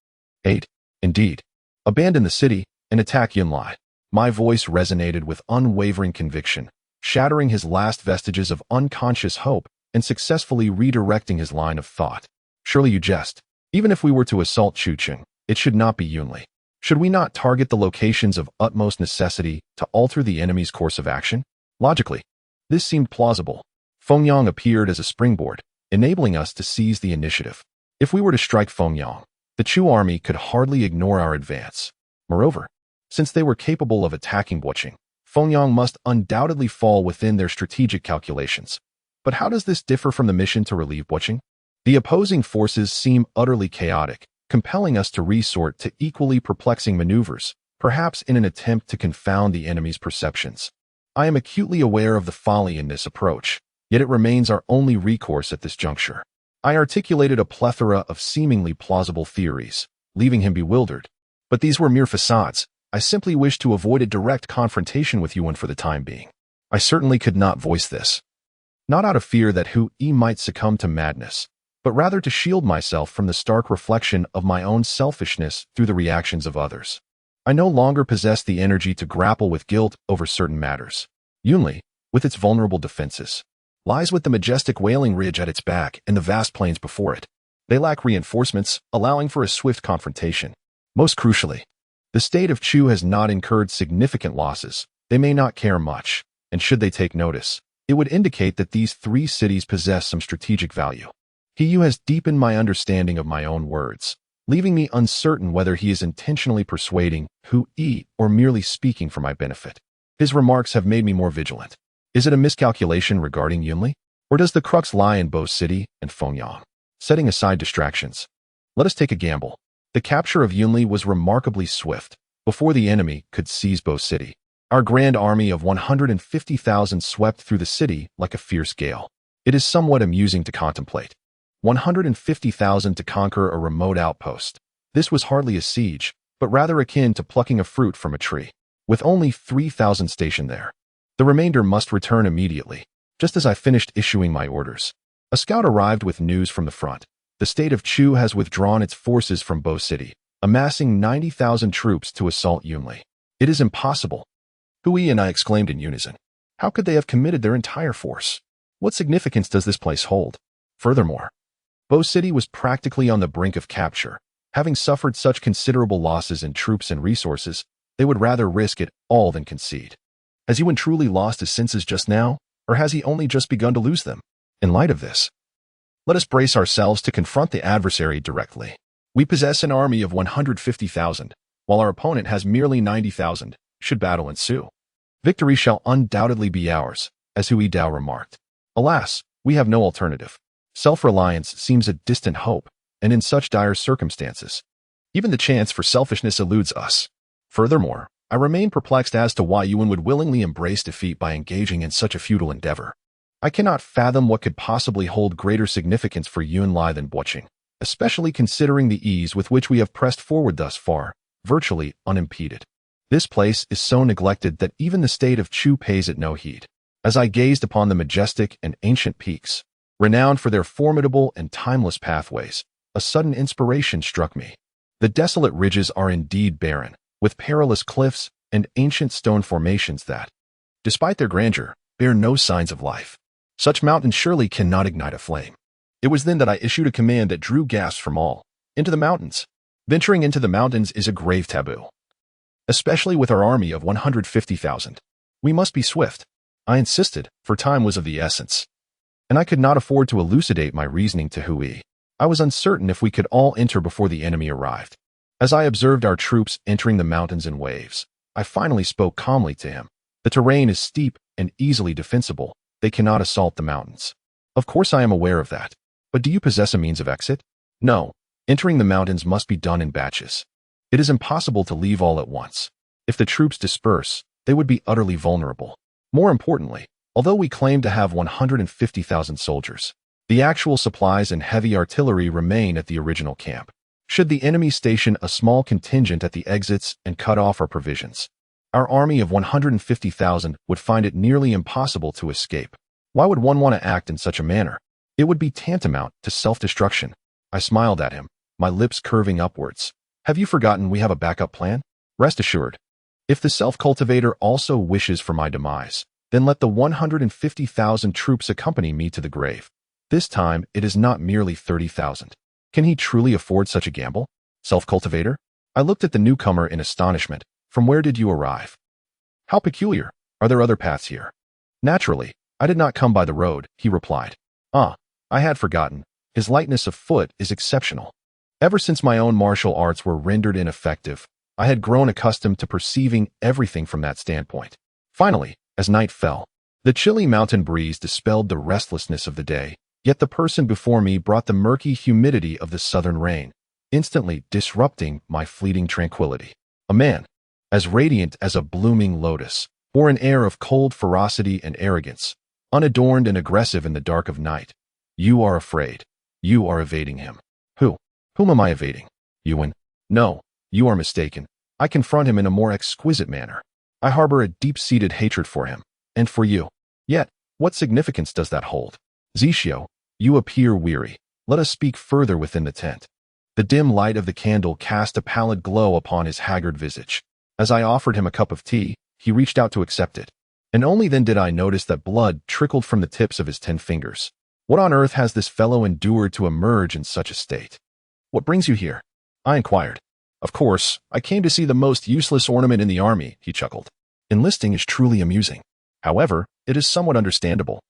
8. Indeed. Abandon the city and attack Yunlai. My voice resonated with unwavering conviction, shattering his last vestiges of unconscious hope and successfully redirecting his line of thought. Surely you jest. Even if we were to assault Chucheng, it should not be Yunli. Should we not target the locations of utmost necessity to alter the enemy's course of action? Logically, this seemed plausible. Fengyang appeared as a springboard, enabling us to seize the initiative. If we were to strike Fengyang, the Chu army could hardly ignore our advance. Moreover, since they were capable of attacking Bocheng, Fengyang must undoubtedly fall within their strategic calculations. But how does this differ from the mission to relieve Bocheng? The opposing forces seem utterly chaotic, compelling us to resort to equally perplexing maneuvers, perhaps in an attempt to confound the enemy's perceptions. I am acutely aware of the folly in this approach, yet it remains our only recourse at this juncture. I articulated a plethora of seemingly plausible theories, leaving him bewildered. But these were mere facades. I simply wished to avoid a direct confrontation with Yuan for the time being. I certainly could not voice this. Not out of fear that Hu Yi might succumb to madness, but rather to shield myself from the stark reflection of my own selfishness through the reactions of others. I no longer possessed the energy to grapple with guilt over certain matters. Yunli, with its vulnerable defenses, lies with the majestic Wailing Ridge at its back and the vast plains before it. They lack reinforcements, allowing for a swift confrontation. Most crucially, the state of Chu has not incurred significant losses. They may not care much, and should they take notice, it would indicate that these three cities possess some strategic value. He has deepened my understanding of my own words, leaving me uncertain whether he is intentionally persuading Hu Yi or merely speaking for my benefit. His remarks have made me more vigilant. Is it a miscalculation regarding Yunli? Or does the crux lie in Bo City and Fengyang? Setting aside distractions, let us take a gamble. The capture of Yunli was remarkably swift. Before the enemy could seize Bo City, our grand army of 150,000 swept through the city like a fierce gale. It is somewhat amusing to contemplate. 150,000 to conquer a remote outpost. This was hardly a siege, but rather akin to plucking a fruit from a tree. With only 3,000 stationed there, the remainder must return immediately. Just as I finished issuing my orders, a scout arrived with news from the front. The state of Chu has withdrawn its forces from Bo City, amassing 90,000 troops to assault Yunli. It is impossible. Hui and I exclaimed in unison. How could they have committed their entire force? What significance does this place hold? Furthermore, Bo City was practically on the brink of capture. Having suffered such considerable losses in troops and resources, they would rather risk it all than concede. Has Yuan truly lost his senses just now, or has he only just begun to lose them? In light of this, let us brace ourselves to confront the adversary directly. We possess an army of 150,000, while our opponent has merely 90,000, should battle ensue. Victory shall undoubtedly be ours, as Hui Dao remarked. Alas, we have no alternative. Self-reliance seems a distant hope, and in such dire circumstances, even the chance for selfishness eludes us. Furthermore, I remain perplexed as to why Yuan would willingly embrace defeat by engaging in such a futile endeavor. I cannot fathom what could possibly hold greater significance for Yunlai than Bocheng, especially considering the ease with which we have pressed forward thus far, virtually unimpeded. This place is so neglected that even the state of Chu pays it no heed. As I gazed upon the majestic and ancient peaks, renowned for their formidable and timeless pathways, a sudden inspiration struck me. The desolate ridges are indeed barren, with perilous cliffs and ancient stone formations that, despite their grandeur, bear no signs of life. Such mountains surely cannot ignite a flame. It was then that I issued a command that drew gasps from all. Into the mountains. Venturing into the mountains is a grave taboo, especially with our army of 150,000. We must be swift. I insisted, for time was of the essence, and I could not afford to elucidate my reasoning to Hui. I was uncertain if we could all enter before the enemy arrived. As I observed our troops entering the mountains in waves, I finally spoke calmly to him. The terrain is steep and easily defensible. They cannot assault the mountains. Of course I am aware of that. But do you possess a means of exit? No. Entering the mountains must be done in batches. It is impossible to leave all at once. If the troops disperse, they would be utterly vulnerable. More importantly, although we claim to have 150,000 soldiers, the actual supplies and heavy artillery remain at the original camp. Should the enemy station a small contingent at the exits and cut off our provisions, our army of 150,000 would find it nearly impossible to escape. Why would one want to act in such a manner? It would be tantamount to self-destruction. I smiled at him, my lips curving upwards. Have you forgotten we have a backup plan? Rest assured, if the self-cultivator also wishes for my demise, then let the 150,000 troops accompany me to the grave. This time, it is not merely 30,000. Can he truly afford such a gamble? Self-cultivator? I looked at the newcomer in astonishment. From where did you arrive? How peculiar. Are there other paths here? Naturally, I did not come by the road, he replied. I had forgotten. His lightness of foot is exceptional. Ever since my own martial arts were rendered ineffective, I had grown accustomed to perceiving everything from that standpoint. Finally, as night fell, the chilly mountain breeze dispelled the restlessness of the day, yet the person before me brought the murky humidity of the southern rain, instantly disrupting my fleeting tranquility. A man, as radiant as a blooming lotus, bore an air of cold ferocity and arrogance, unadorned and aggressive in the dark of night. You are afraid. You are evading him. Whom am I evading? Ewan? No, you are mistaken. I confront him in a more exquisite manner. I harbor a deep-seated hatred for him, and for you. Yet, what significance does that hold? Zishio, you appear weary. Let us speak further within the tent. The dim light of the candle cast a pallid glow upon his haggard visage. As I offered him a cup of tea, he reached out to accept it. And only then did I notice that blood trickled from the tips of his 10 fingers. What on earth has this fellow endured to emerge in such a state? What brings you here? I inquired. Of course, I came to see the most useless ornament in the army, he chuckled. Enlisting is truly amusing. However, it is somewhat understandable.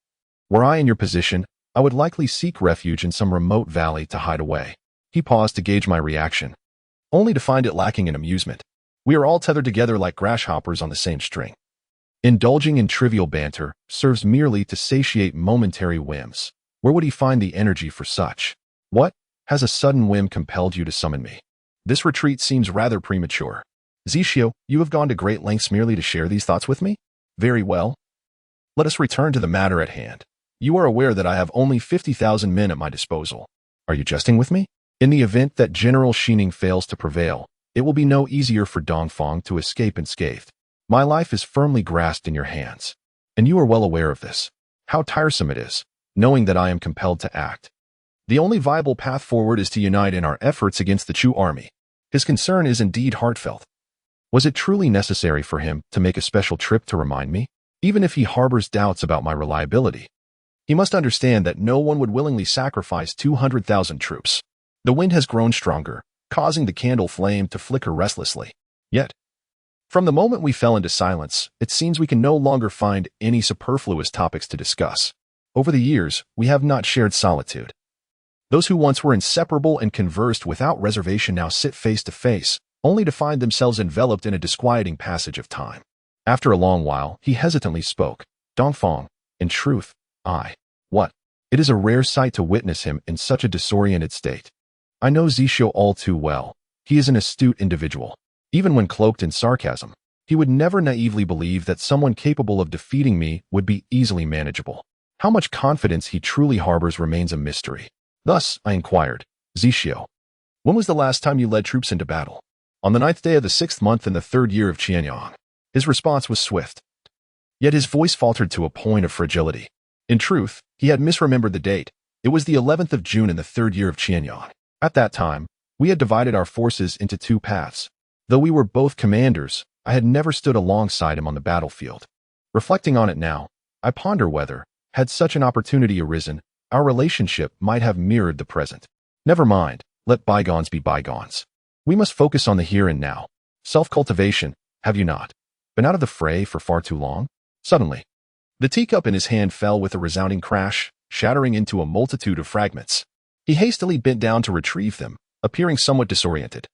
Were I in your position, I would likely seek refuge in some remote valley to hide away. He paused to gauge my reaction, only to find it lacking in amusement. We are all tethered together like grasshoppers on the same string. Indulging in trivial banter serves merely to satiate momentary whims. Where would he find the energy for such? What? Has a sudden whim compelled you to summon me? This retreat seems rather premature. Zishio, you have gone to great lengths merely to share these thoughts with me? Very well. Let us return to the matter at hand. You are aware that I have only 50,000 men at my disposal. Are you jesting with me? In the event that General Xining fails to prevail, it will be no easier for Dongfang to escape unscathed. My life is firmly grasped in your hands, and you are well aware of this. How tiresome it is, knowing that I am compelled to act. The only viable path forward is to unite in our efforts against the Chu army. His concern is indeed heartfelt. Was it truly necessary for him to make a special trip to remind me? Even if he harbors doubts about my reliability, he must understand that no one would willingly sacrifice 200,000 troops. The wind has grown stronger, causing the candle flame to flicker restlessly. Yet, from the moment we fell into silence, it seems we can no longer find any superfluous topics to discuss. Over the years, we have not shared solitude. Those who once were inseparable and conversed without reservation now sit face to face, only to find themselves enveloped in a disquieting passage of time. After a long while, he hesitantly spoke. Dongfang, in truth, what? It is a rare sight to witness him in such a disoriented state. I know Zishio all too well. He is an astute individual. Even when cloaked in sarcasm, he would never naively believe that someone capable of defeating me would be easily manageable. How much confidence he truly harbors remains a mystery. Thus, I inquired, Zishio, when was the last time you led troops into battle? On the 9th day of the 6th month in the 3rd year of Qianyang. His response was swift. Yet his voice faltered to a point of fragility. In truth, he had misremembered the date. It was the 11th of June in the 3rd year of Qianyang. At that time, we had divided our forces into 2 paths. Though we were both commanders, I had never stood alongside him on the battlefield. Reflecting on it now, I ponder whether, had such an opportunity arisen, our relationship might have mirrored the present. Never mind, let bygones be bygones. We must focus on the here and now. Self-cultivation, have you not been out of the fray for far too long? Suddenly, the teacup in his hand fell with a resounding crash, shattering into a multitude of fragments. He hastily bent down to retrieve them, appearing somewhat disoriented,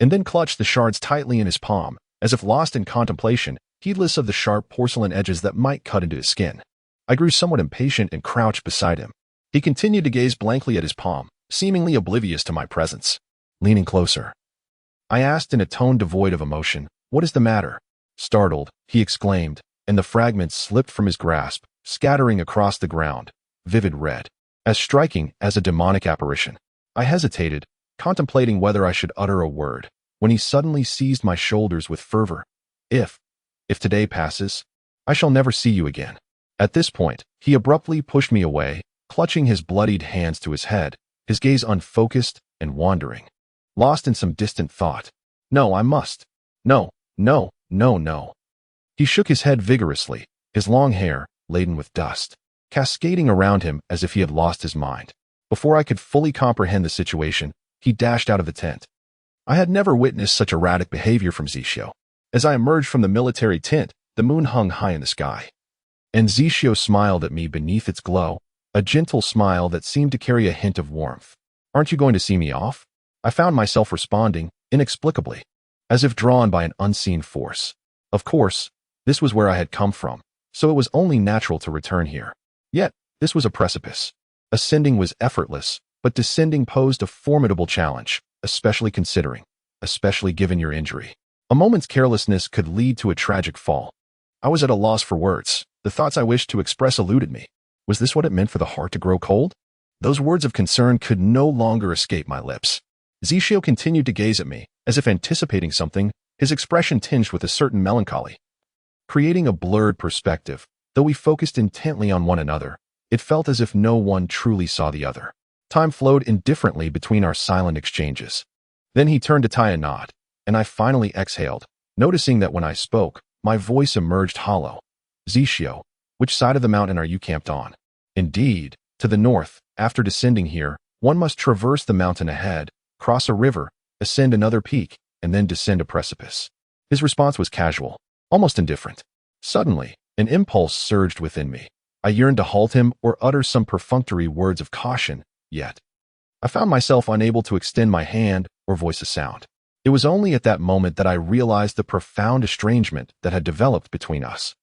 and then clutched the shards tightly in his palm, as if lost in contemplation, heedless of the sharp porcelain edges that might cut into his skin. I grew somewhat impatient and crouched beside him. He continued to gaze blankly at his palm, seemingly oblivious to my presence. Leaning closer, I asked in a tone devoid of emotion, "What is the matter?" Startled, he exclaimed, and the fragments slipped from his grasp, scattering across the ground, vivid red, as striking as a demonic apparition. I hesitated, contemplating whether I should utter a word, when he suddenly seized my shoulders with fervor. If today passes, I shall never see you again." At this point, he abruptly pushed me away, clutching his bloodied hands to his head, his gaze unfocused and wandering. lost in some distant thought. No, I must. No, no, no, no. He shook his head vigorously, his long hair, laden with dust, cascading around him as if he had lost his mind. Before I could fully comprehend the situation, he dashed out of the tent. I had never witnessed such erratic behavior from Zishio. As I emerged from the military tent, the moon hung high in the sky. And Zishio smiled at me beneath its glow, a gentle smile that seemed to carry a hint of warmth. Aren't you going to see me off? I found myself responding, inexplicably, as if drawn by an unseen force. Of course, this was where I had come from, so it was only natural to return here. Yet, this was a precipice. Ascending was effortless, but descending posed a formidable challenge, especially given your injury. A moment's carelessness could lead to a tragic fall. I was at a loss for words. The thoughts I wished to express eluded me. Was this what it meant for the heart to grow cold? Those words of concern could no longer escape my lips. Zishio continued to gaze at me, as if anticipating something, his expression tinged with a certain melancholy. Creating a blurred perspective, though we focused intently on one another, it felt as if no one truly saw the other. Time flowed indifferently between our silent exchanges. Then he turned to tie a knot, and I finally exhaled, noticing that when I spoke, my voice emerged hollow. Zishio, which side of the mountain are you camped on? Indeed, to the north. After descending here, one must traverse the mountain ahead, cross a river, ascend another peak, and then descend a precipice. His response was casual, almost indifferent. Suddenly, an impulse surged within me. I yearned to halt him or utter some perfunctory words of caution, yet I found myself unable to extend my hand or voice a sound. It was only at that moment that I realized the profound estrangement that had developed between us.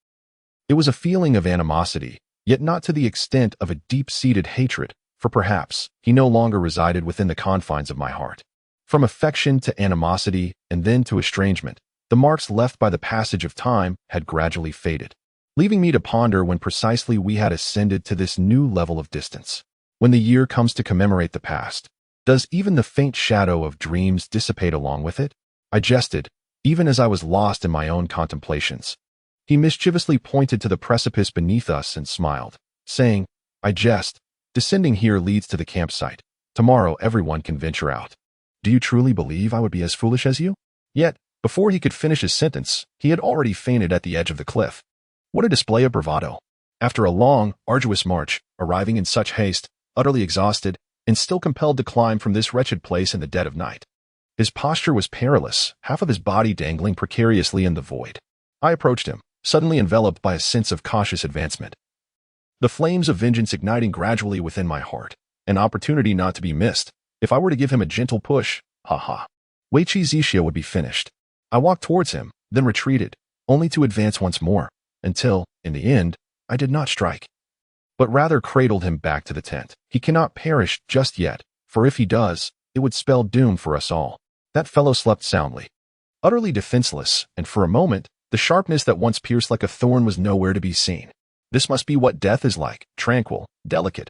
It was a feeling of animosity, yet not to the extent of a deep-seated hatred, for perhaps he no longer resided within the confines of my heart. From affection to animosity and then to estrangement, the marks left by the passage of time had gradually faded, leaving me to ponder when precisely we had ascended to this new level of distance. When the year comes to commemorate the past, does even the faint shadow of dreams dissipate along with it? I jested, even as I was lost in my own contemplations. He mischievously pointed to the precipice beneath us and smiled, saying, I jest. Descending here leads to the campsite. Tomorrow everyone can venture out. Do you truly believe I would be as foolish as you? Yet, before he could finish his sentence, he had already fainted at the edge of the cliff. What a display of bravado. After a long, arduous march, arriving in such haste, utterly exhausted, and still compelled to climb from this wretched place in the dead of night. His posture was perilous, half of his body dangling precariously in the void. I approached him, suddenly enveloped by a sense of cautious advancement. The flames of vengeance igniting gradually within my heart, an opportunity not to be missed. If I were to give him a gentle push, Weichi Zishio would be finished. I walked towards him, then retreated, only to advance once more, until, in the end, I did not strike, but rather cradled him back to the tent. He cannot perish just yet, for if he does, it would spell doom for us all. That fellow slept soundly, utterly defenseless, and for a moment, the sharpness that once pierced like a thorn was nowhere to be seen. This must be what death is like, tranquil, delicate,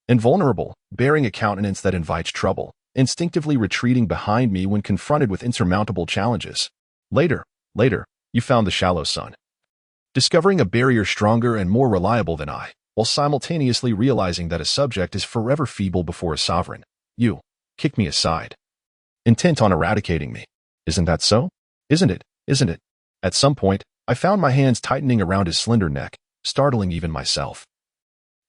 invulnerable, bearing a countenance that invites trouble, instinctively retreating behind me when confronted with insurmountable challenges. Later, you found the shallow sun, discovering a barrier stronger and more reliable than I, while simultaneously realizing that a subject is forever feeble before a sovereign. You kicked me aside, intent on eradicating me. Isn't that so? Isn't it? At some point, I found my hands tightening around his slender neck, startling even myself.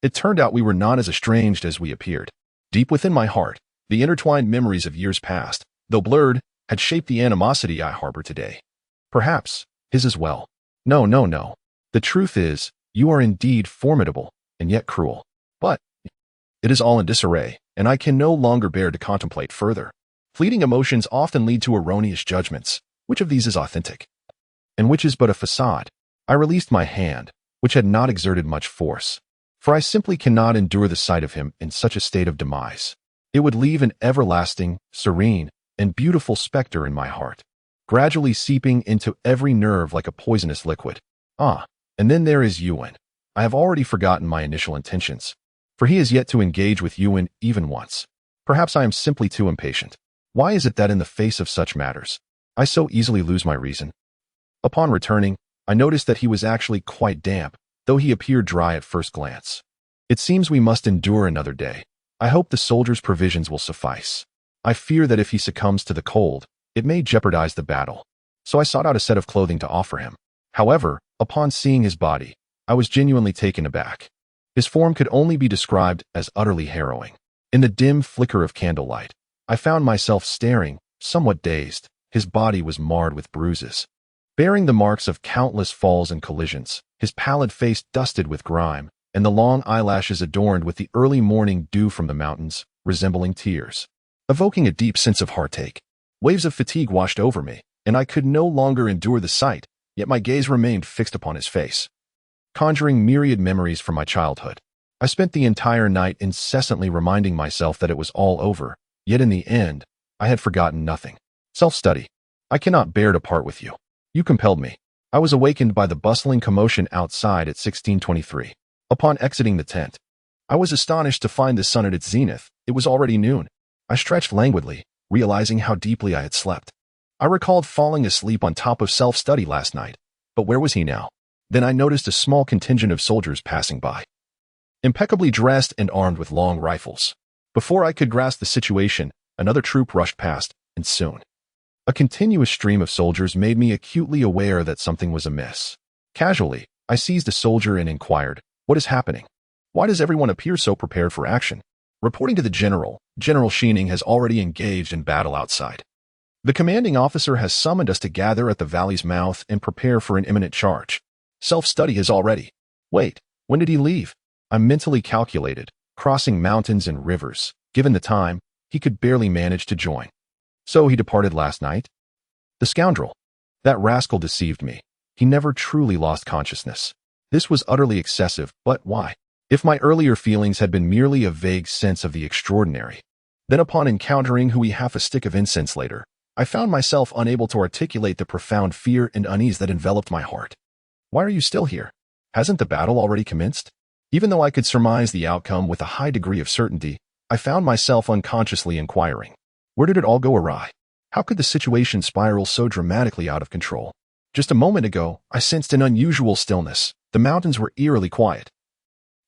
It turned out we were not as estranged as we appeared. Deep within my heart, the intertwined memories of years past, though blurred, had shaped the animosity I harbor today. Perhaps his as well. No. The truth is, you are indeed formidable, and yet cruel. But it is all in disarray, and I can no longer bear to contemplate further. Fleeting emotions often lead to erroneous judgments. Which of these is authentic? And which is but a facade? I released my hand, which had not exerted much force, for I simply cannot endure the sight of him in such a state of demise. It would leave an everlasting, serene, and beautiful specter in my heart, gradually seeping into every nerve like a poisonous liquid. And then there is Yuan. I have already forgotten my initial intentions, for he has yet to engage with Yuan even once. Perhaps I am simply too impatient. Why is it that in the face of such matters, I so easily lose my reason? Upon returning, I noticed that he was actually quite damp, though he appeared dry at first glance. It seems we must endure another day. I hope the soldiers' provisions will suffice. I fear that if he succumbs to the cold, it may jeopardize the battle. So I sought out a set of clothing to offer him. However, upon seeing his body, I was genuinely taken aback. His form could only be described as utterly harrowing. In the dim flicker of candlelight, I found myself staring, somewhat dazed. His body was marred with bruises, bearing the marks of countless falls and collisions, his pallid face dusted with grime, and the long eyelashes adorned with the early morning dew from the mountains, resembling tears, evoking a deep sense of heartache. Waves of fatigue washed over me, and I could no longer endure the sight, yet my gaze remained fixed upon his face, conjuring myriad memories from my childhood. I spent the entire night incessantly reminding myself that it was all over, yet in the end, I had forgotten nothing. Self-study. I cannot bear to part with you. You compelled me. I was awakened by the bustling commotion outside at 16:23. Upon exiting the tent, I was astonished to find the sun at its zenith. It was already noon. I stretched languidly, realizing how deeply I had slept. I recalled falling asleep on top of self-study last night, but where was he now? Then I noticed a small contingent of soldiers passing by, impeccably dressed and armed with long rifles. Before I could grasp the situation, another troop rushed past, and soon, a continuous stream of soldiers made me acutely aware that something was amiss. Casually, I seized a soldier and inquired, "What is happening? Why does everyone appear so prepared for action?" Reporting to the general, General Sheening has already engaged in battle outside. The commanding officer has summoned us to gather at the valley's mouth and prepare for an imminent charge. Self-study is already. Wait, when did he leave? I mentally calculated, crossing mountains and rivers. Given the time, he could barely manage to join. So he departed last night? The scoundrel. That rascal deceived me. He never truly lost consciousness. This was utterly excessive, but why? If my earlier feelings had been merely a vague sense of the extraordinary, then upon encountering Hui half a stick of incense later, I found myself unable to articulate the profound fear and unease that enveloped my heart. Why are you still here? Hasn't the battle already commenced? Even though I could surmise the outcome with a high degree of certainty, I found myself unconsciously inquiring, where did it all go awry? How could the situation spiral so dramatically out of control? Just a moment ago, I sensed an unusual stillness. The mountains were eerily quiet,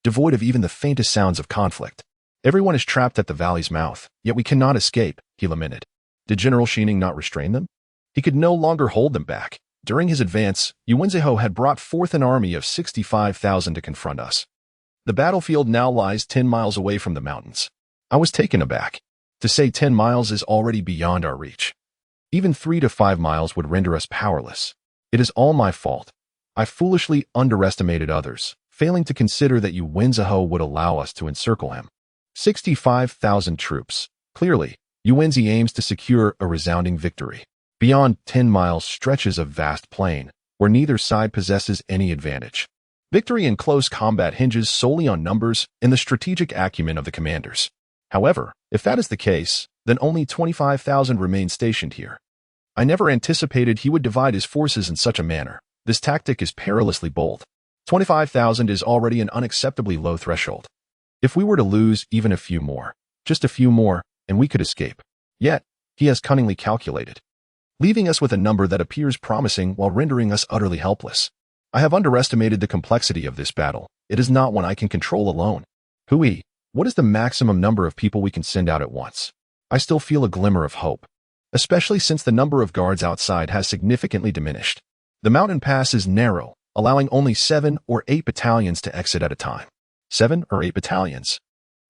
devoid of even the faintest sounds of conflict. Everyone is trapped at the valley's mouth, yet we cannot escape, he lamented. Did General Sheening not restrain them? He could no longer hold them back. During his advance, Yuwenzeho had brought forth an army of 65,000 to confront us. The battlefield now lies 10 miles away from the mountains. I was taken aback. To say 10 miles is already beyond our reach. Even 3 to 5 miles would render us powerless. It is all my fault. I foolishly underestimated others, failing to consider that Yuwenzeho would allow us to encircle him. 65,000 troops. Clearly, Yuwenzi aims to secure a resounding victory. Beyond 10 miles stretches a vast plain, where neither side possesses any advantage. Victory in close combat hinges solely on numbers and the strategic acumen of the commanders. However, if that is the case, then only 25,000 remain stationed here. I never anticipated he would divide his forces in such a manner. This tactic is perilously bold. 25,000 is already an unacceptably low threshold. If we were to lose even a few more, just a few more, and we could escape. Yet, he has cunningly calculated, leaving us with a number that appears promising while rendering us utterly helpless. I have underestimated the complexity of this battle. It is not one I can control alone. Hui, what is the maximum number of people we can send out at once? I still feel a glimmer of hope, especially since the number of guards outside has significantly diminished. The mountain pass is narrow, allowing only 7 or 8 battalions to exit at a time. 7 or 8 battalions.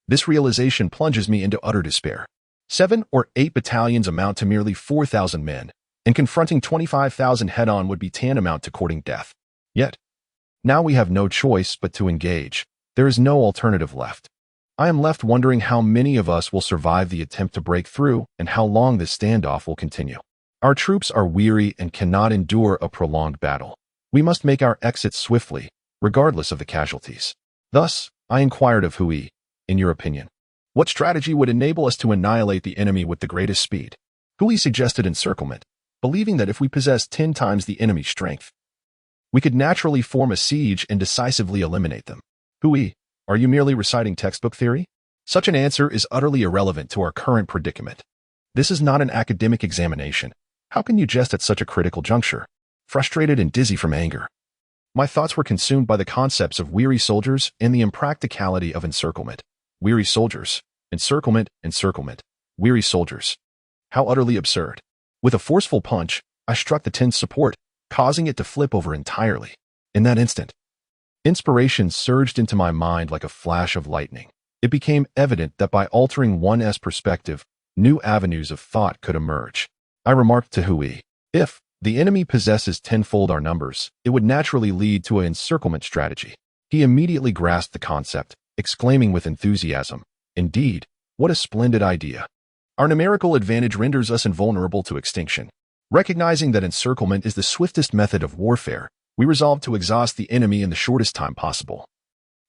This realization plunges me into utter despair. 7 or 8 battalions amount to merely 4,000 men, and confronting 25,000 head-on would be tantamount to courting death. Yet, now we have no choice but to engage. There is no alternative left. I am left wondering how many of us will survive the attempt to break through and how long this standoff will continue. Our troops are weary and cannot endure a prolonged battle. We must make our exit swiftly, regardless of the casualties. Thus, I inquired of Hui, in your opinion, what strategy would enable us to annihilate the enemy with the greatest speed? Hui suggested encirclement, believing that if we possess 10 times the enemy's strength, we could naturally form a siege and decisively eliminate them. Hui, are you merely reciting textbook theory? Such an answer is utterly irrelevant to our current predicament. This is not an academic examination. How can you jest at such a critical juncture? Frustrated and dizzy from anger, my thoughts were consumed by the concepts of weary soldiers and the impracticality of encirclement. Weary soldiers, encirclement. weary soldiers. How utterly absurd. With a forceful punch, I struck the tin's support, causing it to flip over entirely. In that instant, inspiration surged into my mind like a flash of lightning. It became evident that by altering one's perspective, new avenues of thought could emerge. I remarked to Hui, if the enemy possesses tenfold our numbers, it would naturally lead to an encirclement strategy. He immediately grasped the concept, exclaiming with enthusiasm, "Indeed, what a splendid idea. Our numerical advantage renders us invulnerable to extinction." Recognizing that encirclement is the swiftest method of warfare, we resolved to exhaust the enemy in the shortest time possible,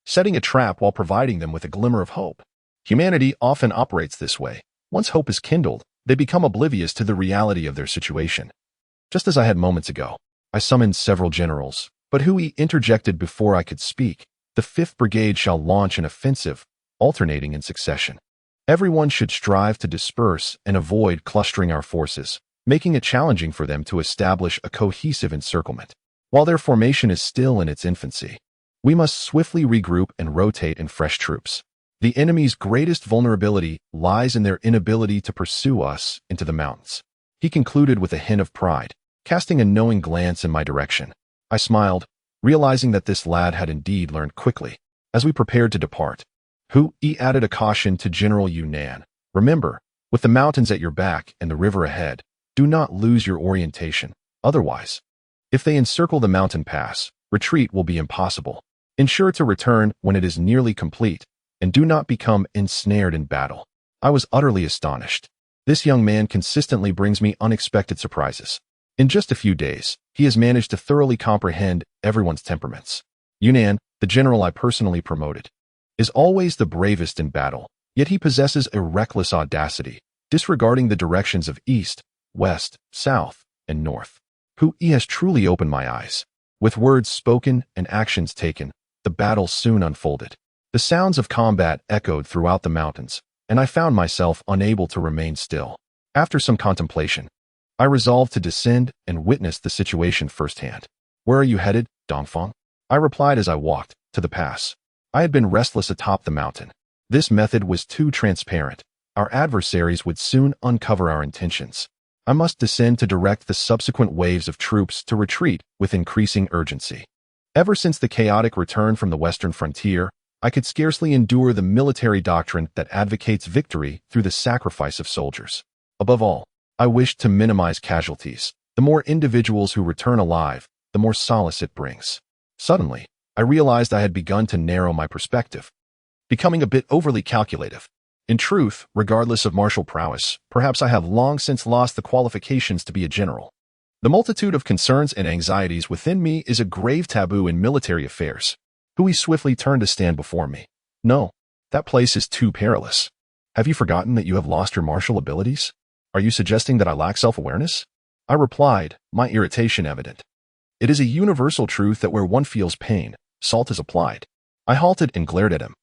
setting a trap while providing them with a glimmer of hope. Humanity often operates this way. Once hope is kindled, they become oblivious to the reality of their situation. Just as I had moments ago, I summoned several generals, but Hui interjected before I could speak. The 5th Brigade shall launch an offensive, alternating in succession. Everyone should strive to disperse and avoid clustering our forces, making it challenging for them to establish a cohesive encirclement. While their formation is still in its infancy, we must swiftly regroup and rotate in fresh troops. The enemy's greatest vulnerability lies in their inability to pursue us into the mountains. He concluded with a hint of pride, casting a knowing glance in my direction. I smiled, realizing that this lad had indeed learned quickly. As we prepared to depart, Hui added a caution to General Yunnan. Remember, with the mountains at your back and the river ahead, do not lose your orientation. Otherwise, if they encircle the mountain pass, retreat will be impossible. Ensure to return when it is nearly complete, and do not become ensnared in battle. I was utterly astonished. This young man consistently brings me unexpected surprises. In just a few days, he has managed to thoroughly comprehend everyone's temperaments. Yunnan, the general I personally promoted, is always the bravest in battle, yet he possesses a reckless audacity, disregarding the directions of east, west, south, and north. Hui has truly opened my eyes. With words spoken and actions taken, the battle soon unfolded. The sounds of combat echoed throughout the mountains, and I found myself unable to remain still. After some contemplation, I resolved to descend and witness the situation firsthand. "Where are you headed, Dongfang?" I replied as I walked to the pass. I had been restless atop the mountain. This method was too transparent. Our adversaries would soon uncover our intentions. I must descend to direct the subsequent waves of troops to retreat with increasing urgency. Ever since the chaotic return from the western frontier, I could scarcely endure the military doctrine that advocates victory through the sacrifice of soldiers. Above all, I wished to minimize casualties. The more individuals who return alive, the more solace it brings. Suddenly, I realized I had begun to narrow my perspective, becoming a bit overly calculative. In truth, regardless of martial prowess, perhaps I have long since lost the qualifications to be a general. The multitude of concerns and anxieties within me is a grave taboo in military affairs. Hui swiftly turned to stand before me. "No, that place is too perilous. Have you forgotten that you have lost your martial abilities? Are you suggesting that I lack self-awareness?" I replied, my irritation evident. "It is a universal truth that where one feels pain, salt is applied." I halted and glared at him,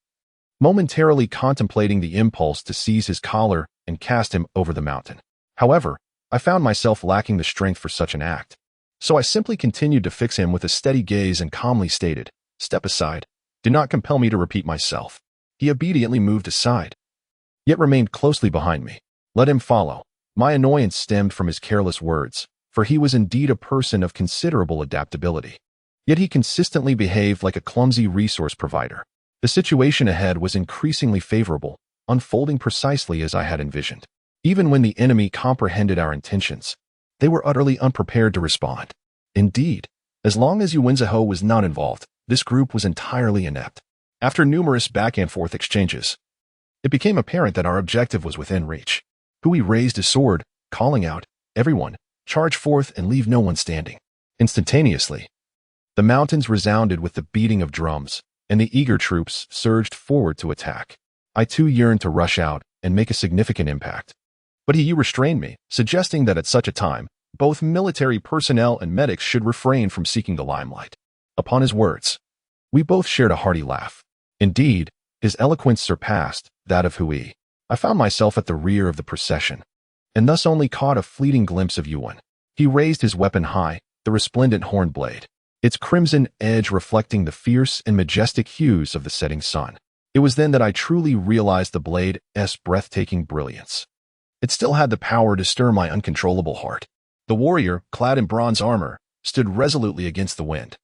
momentarily contemplating the impulse to seize his collar and cast him over the mountain. However, I found myself lacking the strength for such an act. So I simply continued to fix him with a steady gaze and calmly stated, "Step aside. Do not compel me to repeat myself." He obediently moved aside, yet remained closely behind me. Let him follow. My annoyance stemmed from his careless words, for he was indeed a person of considerable adaptability. Yet he consistently behaved like a clumsy resource provider. The situation ahead was increasingly favorable, unfolding precisely as I had envisioned. Even when the enemy comprehended our intentions, they were utterly unprepared to respond. Indeed, as long as Yuanzaho was not involved, this group was entirely inept. After numerous back-and-forth exchanges, it became apparent that our objective was within reach. Hui raised his sword, calling out, "Everyone, charge forth and leave no one standing." Instantaneously, the mountains resounded with the beating of drums, and the eager troops surged forward to attack. I too yearned to rush out and make a significant impact. But he restrained me, suggesting that at such a time, both military personnel and medics should refrain from seeking the limelight. Upon his words, we both shared a hearty laugh. Indeed, his eloquence surpassed that of Hui. I found myself at the rear of the procession, and thus only caught a fleeting glimpse of Yuan. He raised his weapon high, the resplendent horn blade, its crimson edge reflecting the fierce and majestic hues of the setting sun. It was then that I truly realized the blade's breathtaking brilliance. It still had the power to stir my uncontrollable heart. The warrior, clad in bronze armor, stood resolutely against the wind,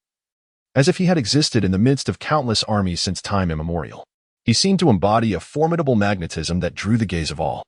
as if he had existed in the midst of countless armies since time immemorial. He seemed to embody a formidable magnetism that drew the gaze of all,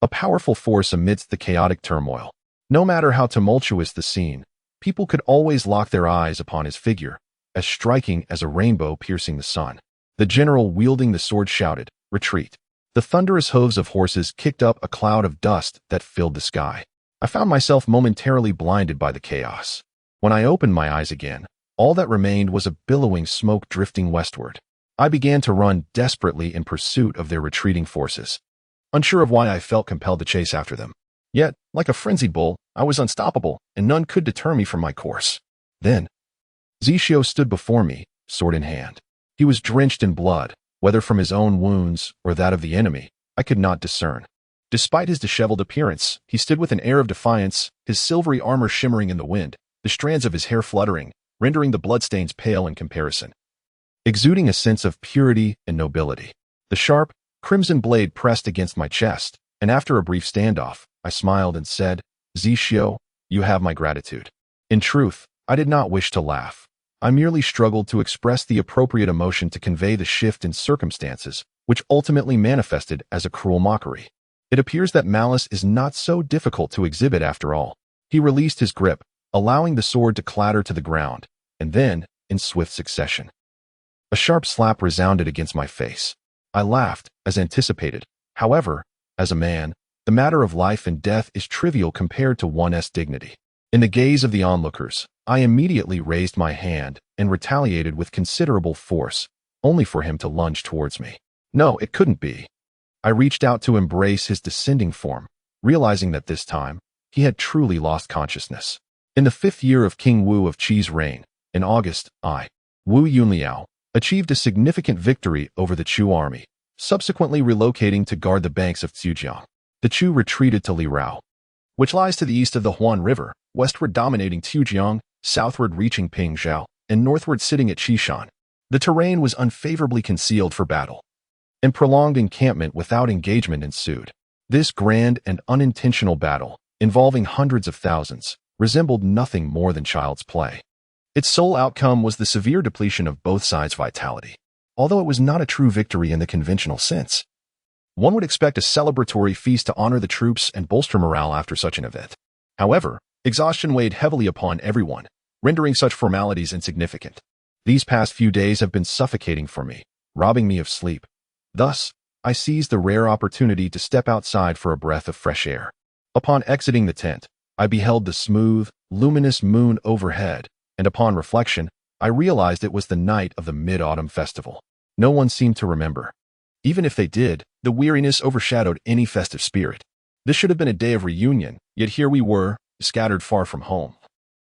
a powerful force amidst the chaotic turmoil. No matter how tumultuous the scene, people could always lock their eyes upon his figure, as striking as a rainbow piercing the sun. The general wielding the sword shouted, "Retreat!" The thunderous hooves of horses kicked up a cloud of dust that filled the sky. I found myself momentarily blinded by the chaos. When I opened my eyes again, all that remained was a billowing smoke drifting westward. I began to run desperately in pursuit of their retreating forces, unsure of why I felt compelled to chase after them. Yet, like a frenzied bull, I was unstoppable, and none could deter me from my course. Then, Zishio stood before me, sword in hand. He was drenched in blood, whether from his own wounds or that of the enemy, I could not discern. Despite his disheveled appearance, he stood with an air of defiance, his silvery armor shimmering in the wind, the strands of his hair fluttering, rendering the bloodstains pale in comparison, exuding a sense of purity and nobility. The sharp, crimson blade pressed against my chest, and after a brief standoff, I smiled and said, "Zishio, you have my gratitude." In truth, I did not wish to laugh. I merely struggled to express the appropriate emotion to convey the shift in circumstances, which ultimately manifested as a cruel mockery. It appears that malice is not so difficult to exhibit after all. He released his grip, allowing the sword to clatter to the ground, and then, in swift succession, a sharp slap resounded against my face. I laughed, as anticipated. However, as a man, the matter of life and death is trivial compared to one's dignity. In the gaze of the onlookers, I immediately raised my hand and retaliated with considerable force, only for him to lunge towards me. No, it couldn't be. I reached out to embrace his descending form, realizing that this time, he had truly lost consciousness. In the 5th year of King Wu of Qi's reign, in August, Wu Yunliao, achieved a significant victory over the Chu army, subsequently relocating to guard the banks of Zhujiang. The Chu retreated to Lirao, which lies to the east of the Huan River, westward dominating Zhujiang, southward reaching Pingzhou, and northward sitting at Qishan. The terrain was unfavorably concealed for battle, and prolonged encampment without engagement ensued. This grand and unintentional battle, involving hundreds of thousands, resembled nothing more than child's play. Its sole outcome was the severe depletion of both sides' vitality. Although it was not a true victory in the conventional sense, one would expect a celebratory feast to honor the troops and bolster morale after such an event. However, exhaustion weighed heavily upon everyone, rendering such formalities insignificant. These past few days have been suffocating for me, robbing me of sleep. Thus, I seized the rare opportunity to step outside for a breath of fresh air. Upon exiting the tent, I beheld the smooth, luminous moon overhead, and upon reflection, I realized it was the night of the Mid-Autumn Festival. No one seemed to remember. Even if they did, the weariness overshadowed any festive spirit. This should have been a day of reunion, yet here we were, scattered far from home,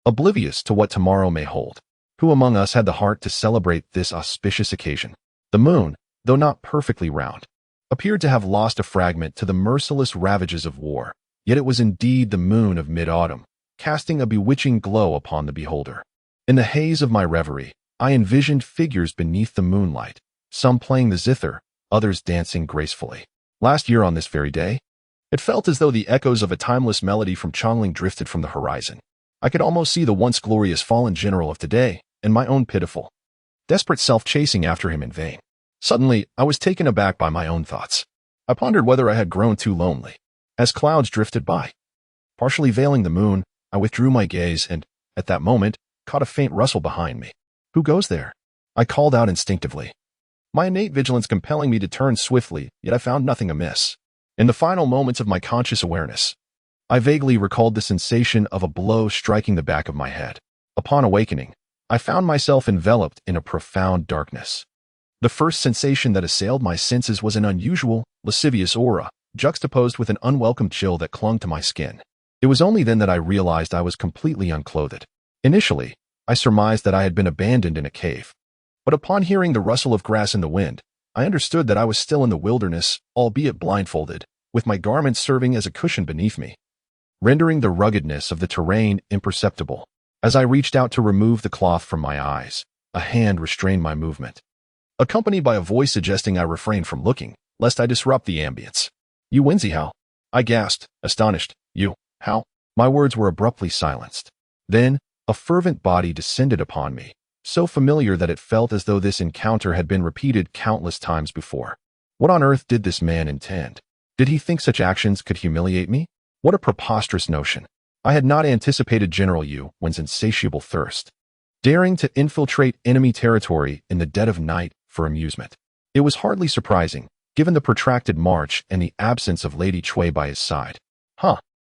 oblivious to what tomorrow may hold. Who among us had the heart to celebrate this auspicious occasion? The moon, though not perfectly round, appeared to have lost a fragment to the merciless ravages of war, yet it was indeed the moon of mid-autumn, casting a bewitching glow upon the beholder. In the haze of my reverie, I envisioned figures beneath the moonlight, some playing the zither, others dancing gracefully. Last year on this very day, it felt as though the echoes of a timeless melody from strangling drifted from the horizon. I could almost see the once glorious fallen general of today, and my own pitiful, desperate self chasing after him in vain. Suddenly, I was taken aback by my own thoughts. I pondered whether I had grown too lonely. As clouds drifted by, partially veiling the moon, I withdrew my gaze and, at that moment, caught a faint rustle behind me. "Who goes there?" I called out instinctively, my innate vigilance compelling me to turn swiftly, yet I found nothing amiss. In the final moments of my conscious awareness, I vaguely recalled the sensation of a blow striking the back of my head. Upon awakening, I found myself enveloped in a profound darkness. The first sensation that assailed my senses was an unusual, lascivious aura, juxtaposed with an unwelcome chill that clung to my skin. It was only then that I realized I was completely unclothed. Initially, I surmised that I had been abandoned in a cave. But upon hearing the rustle of grass in the wind, I understood that I was still in the wilderness, albeit blindfolded, with my garments serving as a cushion beneath me, rendering the ruggedness of the terrain imperceptible. As I reached out to remove the cloth from my eyes, a hand restrained my movement, accompanied by a voice suggesting I refrain from looking, lest I disrupt the ambience. "You Wenzihao." I gasped, astonished. You, how? My words were abruptly silenced. Then, a fervent body descended upon me, so familiar that it felt as though this encounter had been repeated countless times before. What on earth did this man intend? Did he think such actions could humiliate me? What a preposterous notion. I had not anticipated General Yuan's insatiable thirst, daring to infiltrate enemy territory in the dead of night for amusement. It was hardly surprising, given the protracted march and the absence of Lady Cui by his side.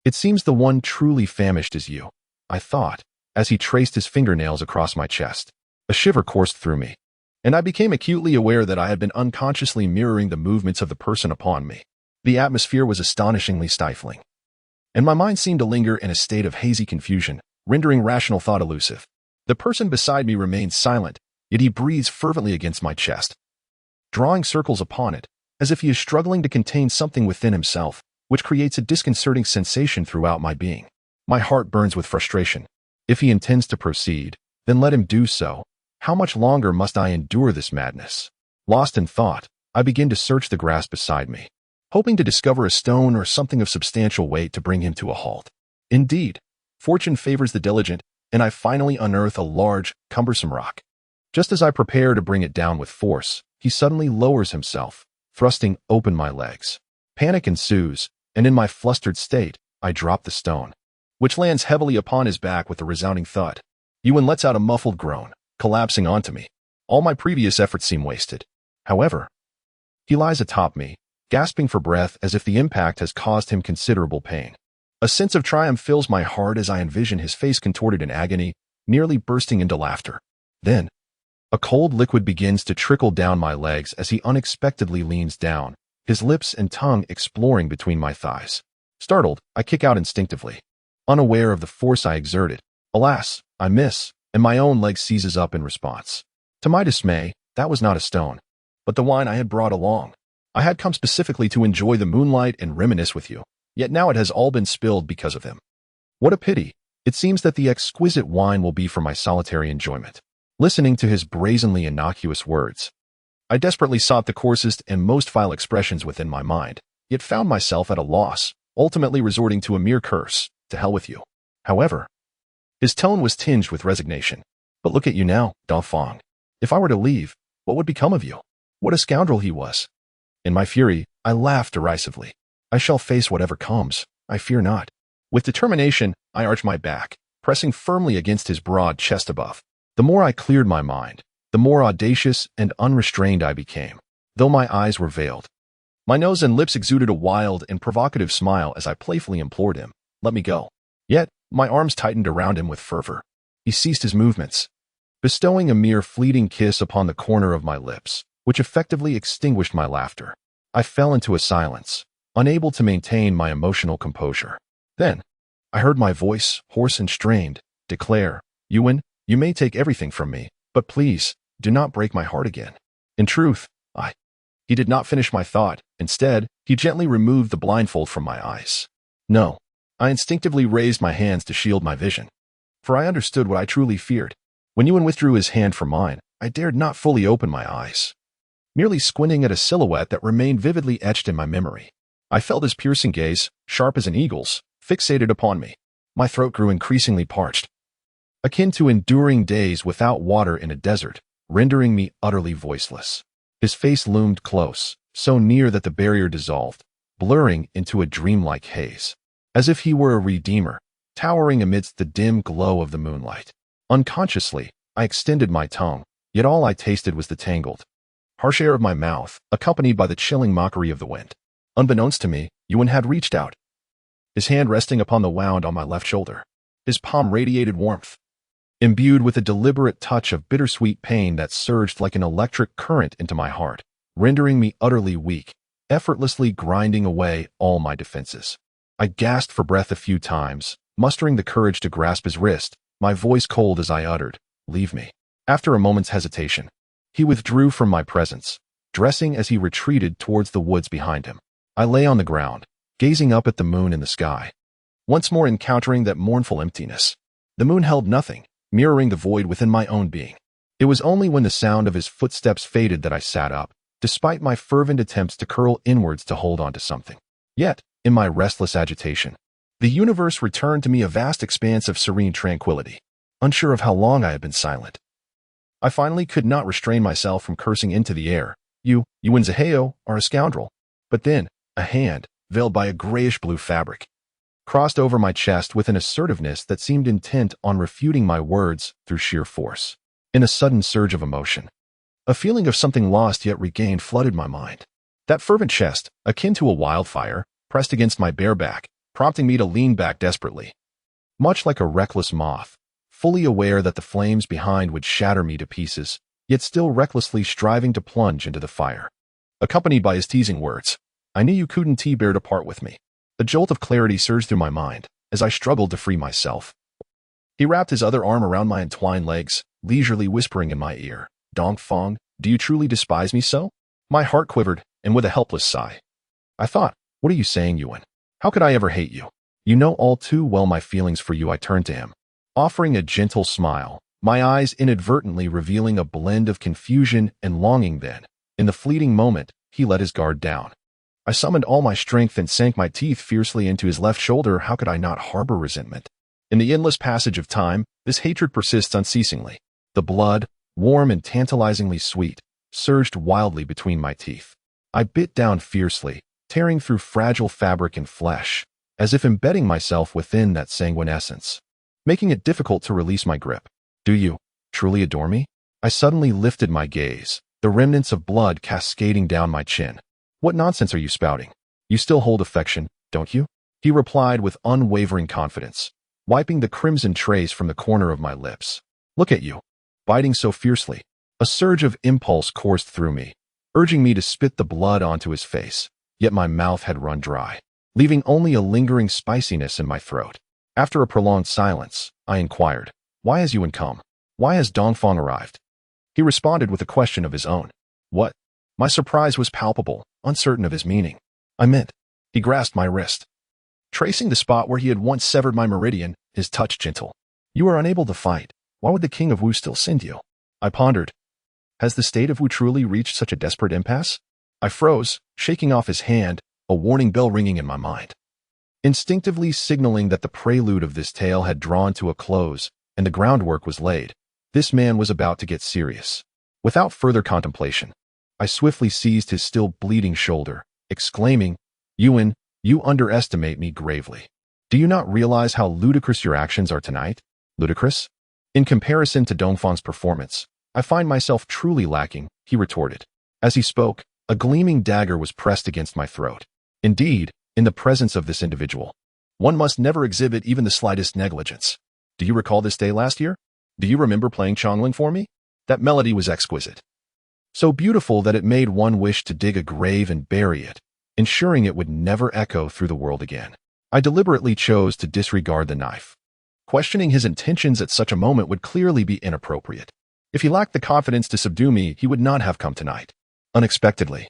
It seems the one truly famished is you, I thought, as he traced his fingernails across my chest. A shiver coursed through me, and I became acutely aware that I had been unconsciously mirroring the movements of the person upon me. The atmosphere was astonishingly stifling, and my mind seemed to linger in a state of hazy confusion, rendering rational thought elusive. The person beside me remained silent, yet he breathes fervently against my chest, drawing circles upon it, as if he is struggling to contain something within himself, which creates a disconcerting sensation throughout my being. My heart burns with frustration. If he intends to proceed, then let him do so. How much longer must I endure this madness? Lost in thought, I begin to search the grass beside me, hoping to discover a stone or something of substantial weight to bring him to a halt. Indeed, fortune favors the diligent, and I finally unearth a large, cumbersome rock. Just as I prepare to bring it down with force, he suddenly lowers himself, thrusting open my legs. Panic ensues, and in my flustered state, I drop the stone, which lands heavily upon his back with a resounding thud. Yuan lets out a muffled groan, collapsing onto me. All my previous efforts seem wasted. However, he lies atop me, gasping for breath as if the impact has caused him considerable pain. A sense of triumph fills my heart as I envision his face contorted in agony, nearly bursting into laughter. Then, a cold liquid begins to trickle down my legs as he unexpectedly leans down, his lips and tongue exploring between my thighs. Startled, I kick out instinctively, unaware of the force I exerted. Alas, I miss, and my own leg seizes up in response. To my dismay, that was not a stone, but the wine I had brought along. I had come specifically to enjoy the moonlight and reminisce with you, yet now it has all been spilled because of him. What a pity. It seems that the exquisite wine will be for my solitary enjoyment. Listening to his brazenly innocuous words, I desperately sought the coarsest and most vile expressions within my mind, yet found myself at a loss, ultimately resorting to a mere curse. To hell with you. However, his tone was tinged with resignation. But look at you now, Da Fong. If I were to leave, what would become of you? What a scoundrel he was. In my fury, I laughed derisively. I shall face whatever comes. I fear not. With determination, I arched my back, pressing firmly against his broad chest above. The more I cleared my mind, the more audacious and unrestrained I became, though my eyes were veiled. My nose and lips exuded a wild and provocative smile as I playfully implored him, let me go. Yet, my arms tightened around him with fervor. He ceased his movements, bestowing a mere fleeting kiss upon the corner of my lips, which effectively extinguished my laughter. I fell into a silence, unable to maintain my emotional composure. Then, I heard my voice, hoarse and strained, declare, Yuan, you may take everything from me, but please, do not break my heart again. In truth, He did not finish my thought. Instead, he gently removed the blindfold from my eyes. No. I instinctively raised my hands to shield my vision, for I understood what I truly feared. When Yuan withdrew his hand from mine, I dared not fully open my eyes, merely squinting at a silhouette that remained vividly etched in my memory. I felt his piercing gaze, sharp as an eagle's, fixated upon me. My throat grew increasingly parched, akin to enduring days without water in a desert, rendering me utterly voiceless. His face loomed close, so near that the barrier dissolved, blurring into a dreamlike haze, as if he were a redeemer, towering amidst the dim glow of the moonlight. Unconsciously, I extended my tongue, yet all I tasted was the tangled, harsh air of my mouth, accompanied by the chilling mockery of the wind. Unbeknownst to me, Yuan had reached out, his hand resting upon the wound on my left shoulder. His palm radiated warmth, imbued with a deliberate touch of bittersweet pain that surged like an electric current into my heart, rendering me utterly weak, effortlessly grinding away all my defenses. I gasped for breath a few times, mustering the courage to grasp his wrist, my voice cold as I uttered, "Leave me." After a moment's hesitation, he withdrew from my presence, dressing as he retreated towards the woods behind him. I lay on the ground, gazing up at the moon in the sky, once more encountering that mournful emptiness. The moon held nothing, mirroring the void within my own being. It was only when the sound of his footsteps faded that I sat up, despite my fervent attempts to curl inwards to hold on to something. Yet, in my restless agitation. The universe returned to me a vast expanse of serene tranquility. Unsure of how long I had been silent, I finally could not restrain myself from cursing into the air. You and Zaheo are a scoundrel. But then, a hand, veiled by a grayish-blue fabric, crossed over my chest with an assertiveness that seemed intent on refuting my words through sheer force. In a sudden surge of emotion, a feeling of something lost yet regained flooded my mind. That fervent chest, akin to a wildfire, pressed against my bare back, prompting me to lean back desperately. Much like a reckless moth, fully aware that the flames behind would shatter me to pieces, yet still recklessly striving to plunge into the fire. Accompanied by his teasing words, "I knew you couldn't bear to part with me." A jolt of clarity surged through my mind as I struggled to free myself. He wrapped his other arm around my entwined legs, leisurely whispering in my ear, "Dongfang, do you truly despise me so?" My heart quivered, and with a helpless sigh, I thought, "What are you saying, Yuan? How could I ever hate you? You know all too well my feelings for you." I turned to him, offering a gentle smile, my eyes inadvertently revealing a blend of confusion and longing. Then, in the fleeting moment, he let his guard down. I summoned all my strength and sank my teeth fiercely into his left shoulder. How could I not harbor resentment? In the endless passage of time, this hatred persists unceasingly. The blood, warm and tantalizingly sweet, surged wildly between my teeth. I bit down fiercely, tearing through fragile fabric and flesh, as if embedding myself within that sanguine essence, making it difficult to release my grip. "Do you truly adore me?" I suddenly lifted my gaze, the remnants of blood cascading down my chin. "What nonsense are you spouting? You still hold affection, don't you?" He replied with unwavering confidence, wiping the crimson trace from the corner of my lips. "Look at you, biting so fiercely." A surge of impulse coursed through me, urging me to spit the blood onto his face, yet my mouth had run dry, leaving only a lingering spiciness in my throat. After a prolonged silence, I inquired, "Why has Yuan come? Why has Dongfang arrived?" He responded with a question of his own. "What?" My surprise was palpable, uncertain of his meaning. "I meant," he grasped my wrist, tracing the spot where he had once severed my meridian, his touch gentle. "You are unable to fight. Why would the king of Wu still send you?" I pondered. Has the state of Wu truly reached such a desperate impasse? I froze, shaking off his hand, a warning bell ringing in my mind, instinctively signaling that the prelude of this tale had drawn to a close and the groundwork was laid. This man was about to get serious. Without further contemplation, I swiftly seized his still bleeding shoulder, exclaiming, "Yuan, you underestimate me gravely. Do you not realize how ludicrous your actions are tonight?" "Ludicrous? In comparison to Dongfang's performance, I find myself truly lacking," he retorted. As he spoke, a gleaming dagger was pressed against my throat. Indeed, in the presence of this individual, one must never exhibit even the slightest negligence. "Do you recall this day last year? Do you remember playing strangling for me? That melody was exquisite. So beautiful that it made one wish to dig a grave and bury it, ensuring it would never echo through the world again." I deliberately chose to disregard the knife. Questioning his intentions at such a moment would clearly be inappropriate. If he lacked the confidence to subdue me, he would not have come tonight. Unexpectedly,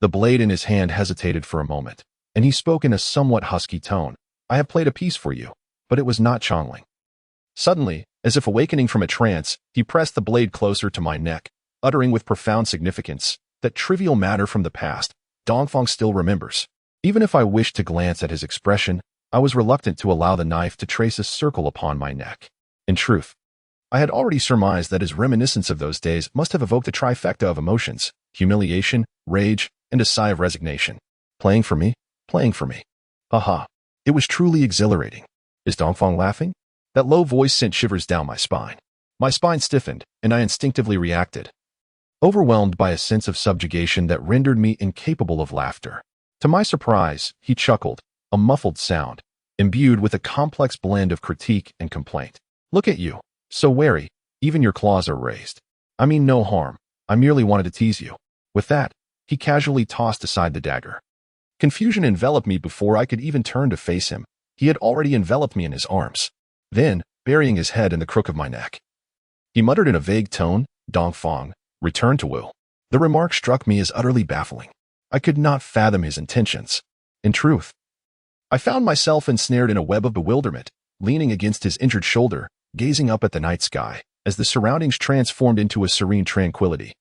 the blade in his hand hesitated for a moment, and he spoke in a somewhat husky tone. "I have played a piece for you, but it was not strangling." Suddenly, as if awakening from a trance, he pressed the blade closer to my neck, uttering with profound significance, "That trivial matter from the past, Dongfang still remembers." Even if I wished to glance at his expression, I was reluctant to allow the knife to trace a circle upon my neck. In truth, I had already surmised that his reminiscence of those days must have evoked a trifecta of emotions: humiliation, rage, and a sigh of resignation. Playing for me? Playing for me. Haha. It was truly exhilarating. Is Dongfang laughing? That low voice sent shivers down my spine. My spine stiffened, and I instinctively reacted, overwhelmed by a sense of subjugation that rendered me incapable of laughter. To my surprise, he chuckled, a muffled sound, imbued with a complex blend of critique and complaint. "Look at you, so wary, even your claws are raised. I mean no harm, I merely wanted to tease you." With that, he casually tossed aside the dagger. Confusion enveloped me before I could even turn to face him. He had already enveloped me in his arms. Then, burying his head in the crook of my neck, he muttered in a vague tone, "Dongfang, return to Wu." The remark struck me as utterly baffling. I could not fathom his intentions. In truth, I found myself ensnared in a web of bewilderment, leaning against his injured shoulder, gazing up at the night sky, as the surroundings transformed into a serene tranquility,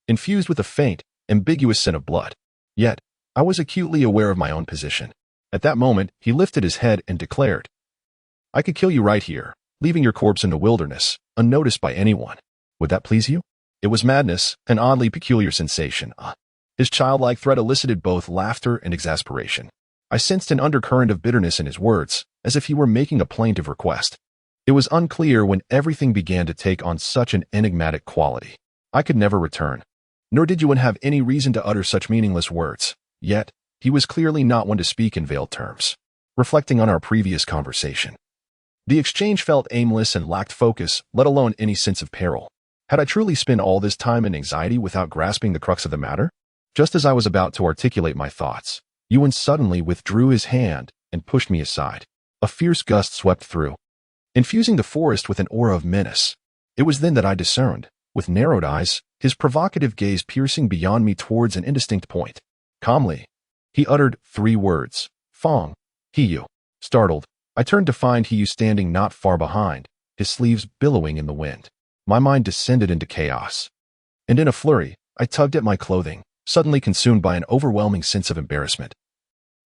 infused with a faint, ambiguous scent of blood. Yet, I was acutely aware of my own position. At that moment, he lifted his head and declared, "I could kill you right here, leaving your corpse in the wilderness, unnoticed by anyone. Would that please you?" It was madness, an oddly peculiar sensation. His childlike threat elicited both laughter and exasperation. I sensed an undercurrent of bitterness in his words, as if he were making a plaintive request. It was unclear when everything began to take on such an enigmatic quality. I could never return. Nor did Yuan have any reason to utter such meaningless words. Yet, he was clearly not one to speak in veiled terms. Reflecting on our previous conversation, the exchange felt aimless and lacked focus, let alone any sense of peril. Had I truly spent all this time in anxiety without grasping the crux of the matter? Just as I was about to articulate my thoughts, Yuan suddenly withdrew his hand and pushed me aside. A fierce gust swept through, infusing the forest with an aura of menace. It was then that I discerned, with narrowed eyes, his provocative gaze piercing beyond me towards an indistinct point. Calmly, he uttered 3 words. "Fong, Hiyu." Startled, I turned to find Hiyu standing not far behind, his sleeves billowing in the wind. My mind descended into chaos. And in a flurry, I tugged at my clothing, suddenly consumed by an overwhelming sense of embarrassment.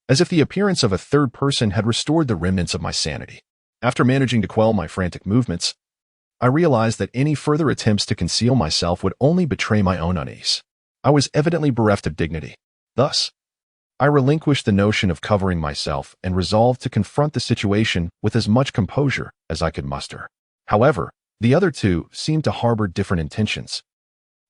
As if the appearance of a third person had restored the remnants of my sanity. After managing to quell my frantic movements, I realized that any further attempts to conceal myself would only betray my own unease. I was evidently bereft of dignity. Thus, I relinquished the notion of covering myself and resolved to confront the situation with as much composure as I could muster. However, the other two seemed to harbor different intentions.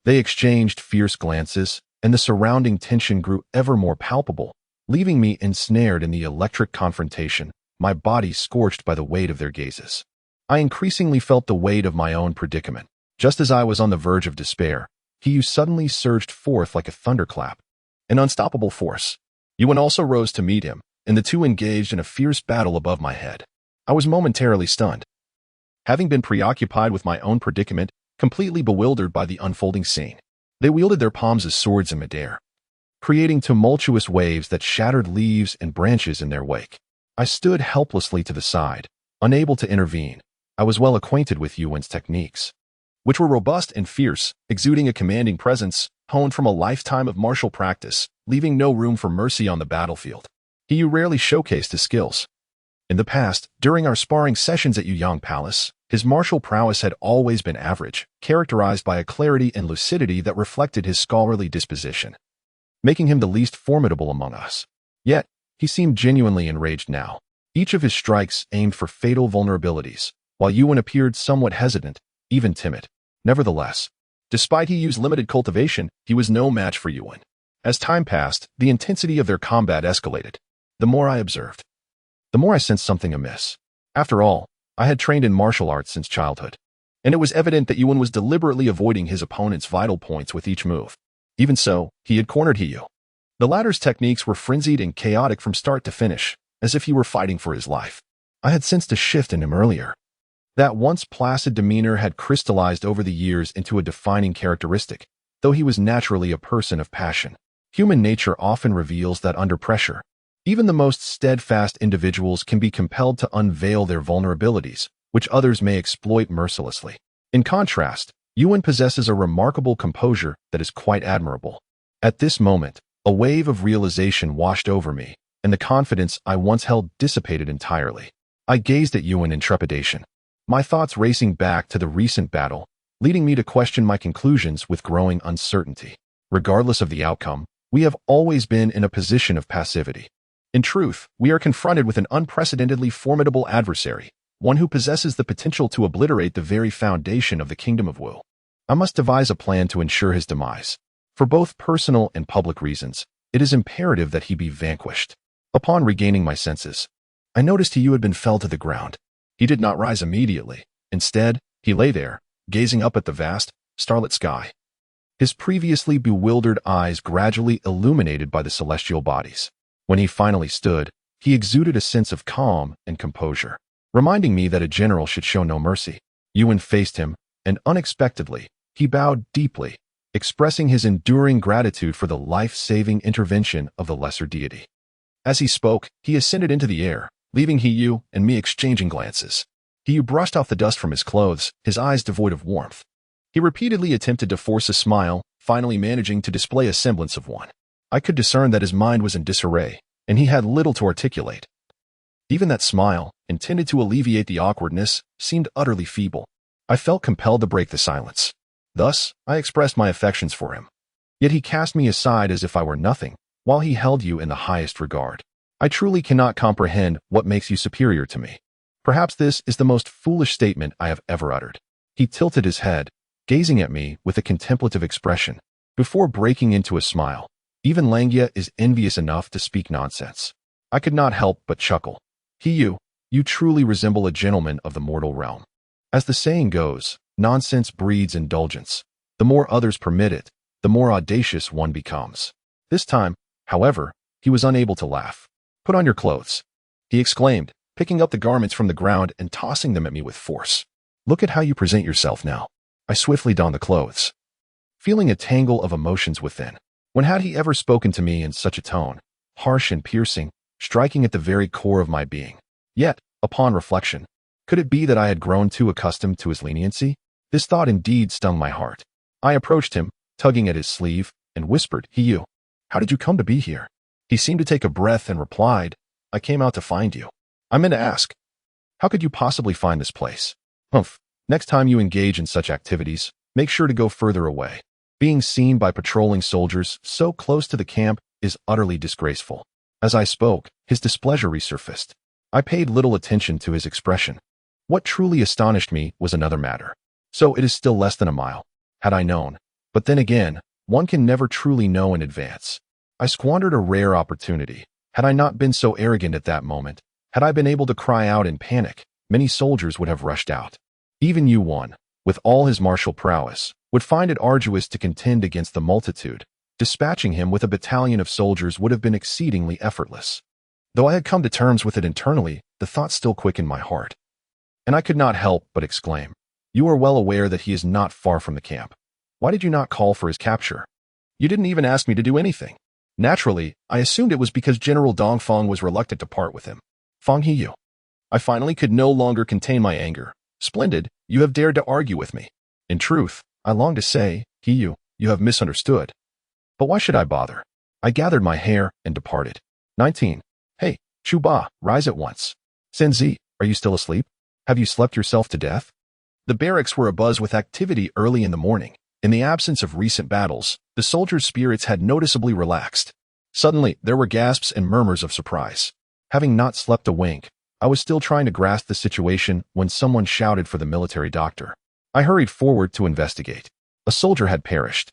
They exchanged fierce glances, and the surrounding tension grew ever more palpable, leaving me ensnared in the electric confrontation, my body scorched by the weight of their gazes. I increasingly felt the weight of my own predicament. Just as I was on the verge of despair, Hiyu suddenly surged forth like a thunderclap, an unstoppable force. Yuan also rose to meet him, and the two engaged in a fierce battle above my head. I was momentarily stunned. Having been preoccupied with my own predicament, completely bewildered by the unfolding scene, they wielded their palms as swords in midair, creating tumultuous waves that shattered leaves and branches in their wake. I stood helplessly to the side, unable to intervene. I was well acquainted with Yuan's techniques, which were robust and fierce, exuding a commanding presence, honed from a lifetime of martial practice, leaving no room for mercy on the battlefield. Hiyu rarely showcased his skills. In the past, during our sparring sessions at Yuyang Palace, his martial prowess had always been average, characterized by a clarity and lucidity that reflected his scholarly disposition, making him the least formidable among us. Yet, he seemed genuinely enraged now. Each of his strikes aimed for fatal vulnerabilities, while Yuan appeared somewhat hesitant, even timid. Nevertheless, despite Hiyu's limited cultivation, he was no match for Yuan. As time passed, the intensity of their combat escalated. The more I observed, the more I sensed something amiss. After all, I had trained in martial arts since childhood, and it was evident that Yuan was deliberately avoiding his opponent's vital points with each move. Even so, he had cornered Hiyu. The latter's techniques were frenzied and chaotic from start to finish, as if he were fighting for his life. I had sensed a shift in him earlier. That once placid demeanor had crystallized over the years into a defining characteristic, though he was naturally a person of passion. Human nature often reveals that under pressure, even the most steadfast individuals can be compelled to unveil their vulnerabilities, which others may exploit mercilessly. In contrast, Yuan possesses a remarkable composure that is quite admirable. At this moment, a wave of realization washed over me, and the confidence I once held dissipated entirely. I gazed at Yuan in trepidation, my thoughts racing back to the recent battle, leading me to question my conclusions with growing uncertainty. Regardless of the outcome, we have always been in a position of passivity. In truth, we are confronted with an unprecedentedly formidable adversary, one who possesses the potential to obliterate the very foundation of the Kingdom of Wu. I must devise a plan to ensure his demise. For both personal and public reasons, it is imperative that he be vanquished. Upon regaining my senses, I noticed Hiyu had been felled to the ground. He did not rise immediately. Instead, he lay there, gazing up at the vast, starlit sky, his previously bewildered eyes gradually illuminated by the celestial bodies. When he finally stood, he exuded a sense of calm and composure, reminding me that a general should show no mercy. Yuan faced him, and unexpectedly, he bowed deeply, expressing his enduring gratitude for the life-saving intervention of the lesser deity. As he spoke, he ascended into the air, leaving Hiyu and me exchanging glances. Hiyu brushed off the dust from his clothes, his eyes devoid of warmth. He repeatedly attempted to force a smile, finally managing to display a semblance of one. I could discern that his mind was in disarray, and he had little to articulate. Even that smile, intended to alleviate the awkwardness, seemed utterly feeble. I felt compelled to break the silence. Thus, I expressed my affections for him. Yet he cast me aside as if I were nothing, while he held you in the highest regard. I truly cannot comprehend what makes you superior to me. Perhaps this is the most foolish statement I have ever uttered. He tilted his head, gazing at me with a contemplative expression, before breaking into a smile. Even Langia is envious enough to speak nonsense. I could not help but chuckle. You truly resemble a gentleman of the mortal realm. As the saying goes, nonsense breeds indulgence. The more others permit it, the more audacious one becomes. This time, however, he was unable to laugh. Put on your clothes, he exclaimed, picking up the garments from the ground and tossing them at me with force. Look at how you present yourself now. I swiftly donned the clothes, feeling a tangle of emotions within. When had he ever spoken to me in such a tone, harsh and piercing, striking at the very core of my being? Yet, upon reflection, could it be that I had grown too accustomed to his leniency? This thought indeed stung my heart. I approached him, tugging at his sleeve, and whispered, how did you come to be here? He seemed to take a breath and replied, I came out to find you. I meant to ask, how could you possibly find this place? Humph, next time you engage in such activities, make sure to go further away. Being seen by patrolling soldiers so close to the camp is utterly disgraceful. As I spoke, his displeasure resurfaced. I paid little attention to his expression. What truly astonished me was another matter. So it is still less than a mile. Had I known. But then again, one can never truly know in advance. I squandered a rare opportunity. Had I not been so arrogant at that moment, had I been able to cry out in panic, many soldiers would have rushed out. Even Yuan, with all his martial prowess, would find it arduous to contend against the multitude. Dispatching him with a battalion of soldiers would have been exceedingly effortless. Though I had come to terms with it internally, the thought still quickened my heart. And I could not help but exclaim, you are well aware that he is not far from the camp. Why did you not call for his capture? You didn't even ask me to do anything. Naturally, I assumed it was because General Dongfeng was reluctant to part with him. Feng Heyu. I finally could no longer contain my anger. Splendid, you have dared to argue with me. In truth, I long to say, Heyu, you have misunderstood. But why should I bother? I gathered my hair and departed. 19. Hey, Chuba, rise at once. Senzi, are you still asleep? Have you slept yourself to death? The barracks were abuzz with activity early in the morning. In the absence of recent battles, the soldiers' spirits had noticeably relaxed. Suddenly, there were gasps and murmurs of surprise. Having not slept a wink, I was still trying to grasp the situation when someone shouted for the military doctor. I hurried forward to investigate. A soldier had perished.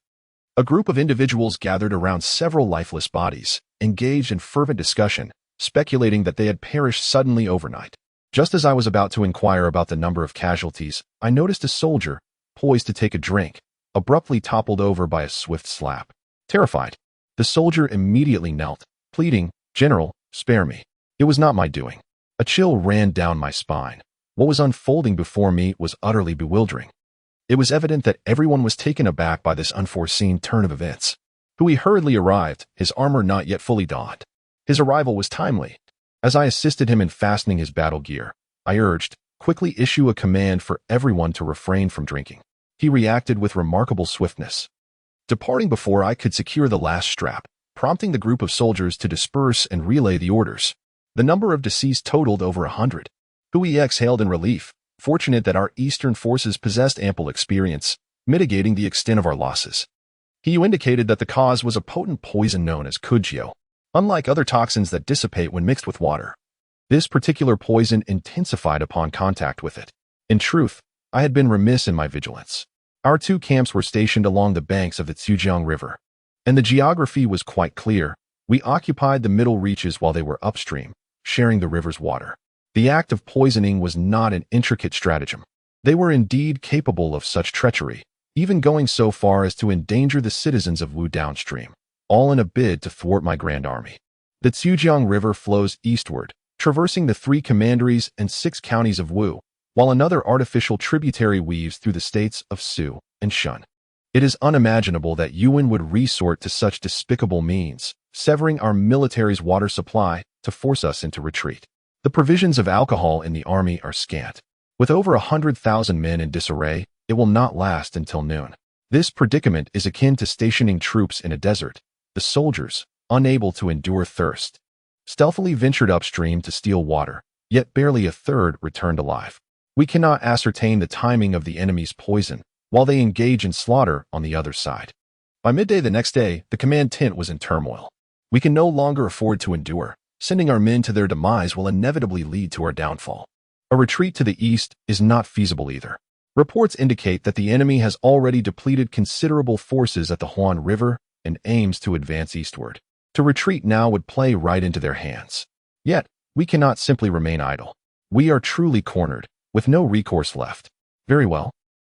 A group of individuals gathered around several lifeless bodies, engaged in fervent discussion, speculating that they had perished suddenly overnight. Just as I was about to inquire about the number of casualties, I noticed a soldier, poised to take a drink, abruptly toppled over by a swift slap. Terrified, the soldier immediately knelt, pleading, General, spare me. It was not my doing. A chill ran down my spine. What was unfolding before me was utterly bewildering. It was evident that everyone was taken aback by this unforeseen turn of events. Hui hurriedly arrived, his armor not yet fully donned. His arrival was timely. As I assisted him in fastening his battle gear, I urged, quickly issue a command for everyone to refrain from drinking. He reacted with remarkable swiftness, departing before I could secure the last strap, prompting the group of soldiers to disperse and relay the orders. The number of deceased totaled over 100. Hui exhaled in relief, fortunate that our eastern forces possessed ample experience, mitigating the extent of our losses. He indicated that the cause was a potent poison known as kujio. Unlike other toxins that dissipate when mixed with water, this particular poison intensified upon contact with it. In truth, I had been remiss in my vigilance. Our two camps were stationed along the banks of the Zhujiang River, and the geography was quite clear. We occupied the middle reaches while they were upstream, sharing the river's water. The act of poisoning was not an intricate stratagem. They were indeed capable of such treachery, even going so far as to endanger the citizens of Wu downstream, all in a bid to thwart my grand army. The Zhujiang River flows eastward, traversing the 3 commanderies and 6 counties of Wu, while another artificial tributary weaves through the states of Su and Shun. It is unimaginable that Yuan would resort to such despicable means, severing our military's water supply to force us into retreat. The provisions of alcohol in the army are scant. With over 100,000 men in disarray, it will not last until noon. This predicament is akin to stationing troops in a desert, the soldiers unable to endure thirst. stealthily ventured upstream to steal water, yet barely a third returned alive. We cannot ascertain the timing of the enemy's poison, while they engage in slaughter on the other side. By midday the next day, the command tent was in turmoil. We can no longer afford to endure. Sending our men to their demise will inevitably lead to our downfall. A retreat to the east is not feasible either. Reports indicate that the enemy has already depleted considerable forces at the Huan River and aims to advance eastward. To retreat now would play right into their hands. Yet, we cannot simply remain idle. We are truly cornered, with no recourse left. Very well.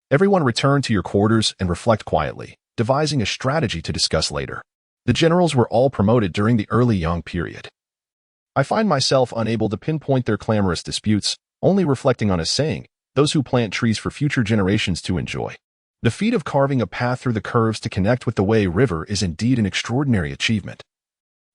Everyone return to your quarters and reflect quietly, devising a strategy to discuss later. The generals were all promoted during the early Yang period. I find myself unable to pinpoint their clamorous disputes, only reflecting on a saying, those who plant trees for future generations to enjoy. The feat of carving a path through the curves to connect with the Wei River is indeed an extraordinary achievement,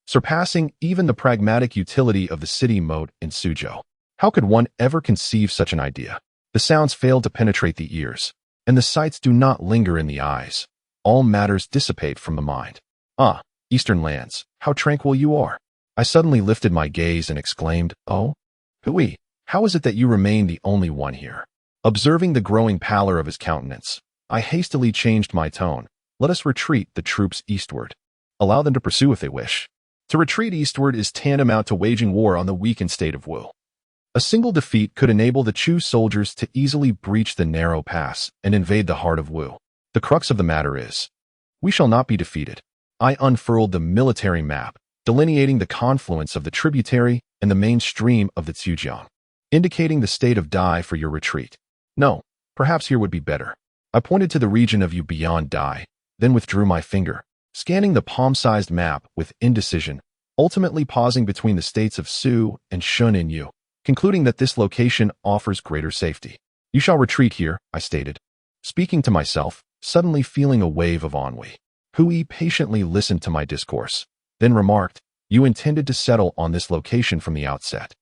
surpassing even the pragmatic utility of the city moat in Suzhou. How could one ever conceive such an idea? The sounds fail to penetrate the ears, and the sights do not linger in the eyes. All matters dissipate from the mind. Ah, eastern lands, how tranquil you are. I suddenly lifted my gaze and exclaimed, "Oh, Hui, how is it that you remain the only one here?" Observing the growing pallor of his countenance, I hastily changed my tone. Let us retreat the troops eastward. Allow them to pursue if they wish. To retreat eastward is tantamount to waging war on the weakened state of Wu. A single defeat could enable the Chu soldiers to easily breach the narrow pass and invade the heart of Wu. The crux of the matter is, we shall not be defeated. I unfurled the military map, delineating the confluence of the tributary and the main stream of the Zhujiang, indicating the state of Dai for your retreat. No, perhaps here would be better. I pointed to the region of Yu beyond Dai, then withdrew my finger, scanning the palm-sized map with indecision, ultimately pausing between the states of Su and Shun in Yu, concluding that this location offers greater safety. You shall retreat here, I stated, speaking to myself, suddenly feeling a wave of ennui. Hui patiently listened to my discourse, then remarked, "You intended to settle on this location from the outset.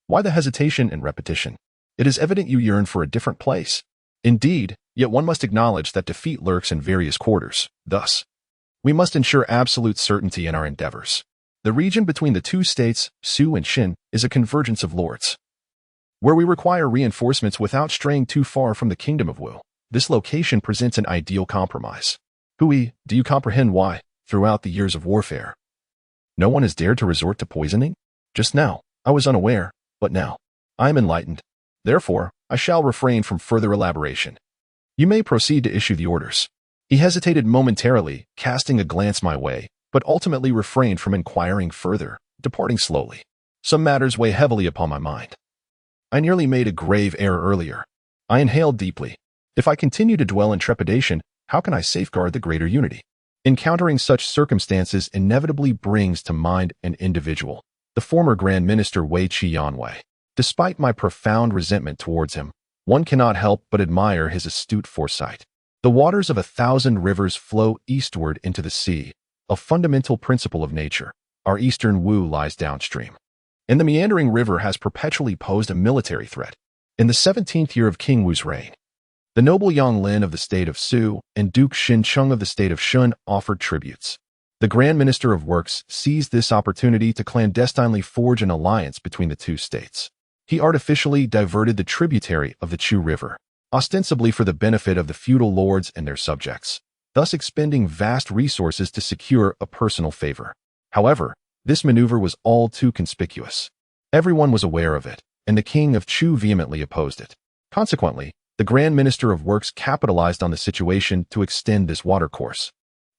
Why the hesitation and repetition? It is evident you yearn for a different place. Indeed, yet one must acknowledge that defeat lurks in various quarters. Thus, we must ensure absolute certainty in our endeavors. The region between the two states, Su and Shin, is a convergence of lords, where we require reinforcements without straying too far from the kingdom of Wu. This location presents an ideal compromise. Hui, do you comprehend why, throughout the years of warfare, no one has dared to resort to poisoning? Just now, I was unaware, but now, I am enlightened. Therefore, I shall refrain from further elaboration. You may proceed to issue the orders." He hesitated momentarily, casting a glance my way, but ultimately refrained from inquiring further, departing slowly. Some matters weigh heavily upon my mind. I nearly made a grave error earlier. I inhaled deeply. If I continue to dwell in trepidation, how can I safeguard the greater unity? Encountering such circumstances inevitably brings to mind an individual, the former Grand Minister Wei Qianwei. Despite my profound resentment towards him, one cannot help but admire his astute foresight. The waters of 1,000 rivers flow eastward into the sea, a fundamental principle of nature. Our eastern Wu lies downstream, and the meandering river has perpetually posed a military threat. In the 17th year of King Wu's reign, the noble Yang Lin of the state of Su and Duke Xincheng of the state of Shun offered tributes. The Grand Minister of Works seized this opportunity to clandestinely forge an alliance between the two states. He artificially diverted the tributary of the Chu River, ostensibly for the benefit of the feudal lords and their subjects, thus expending vast resources to secure a personal favor. However, this maneuver was all too conspicuous. Everyone was aware of it, and the king of Chu vehemently opposed it. Consequently, the Grand Minister of Works capitalized on the situation to extend this watercourse,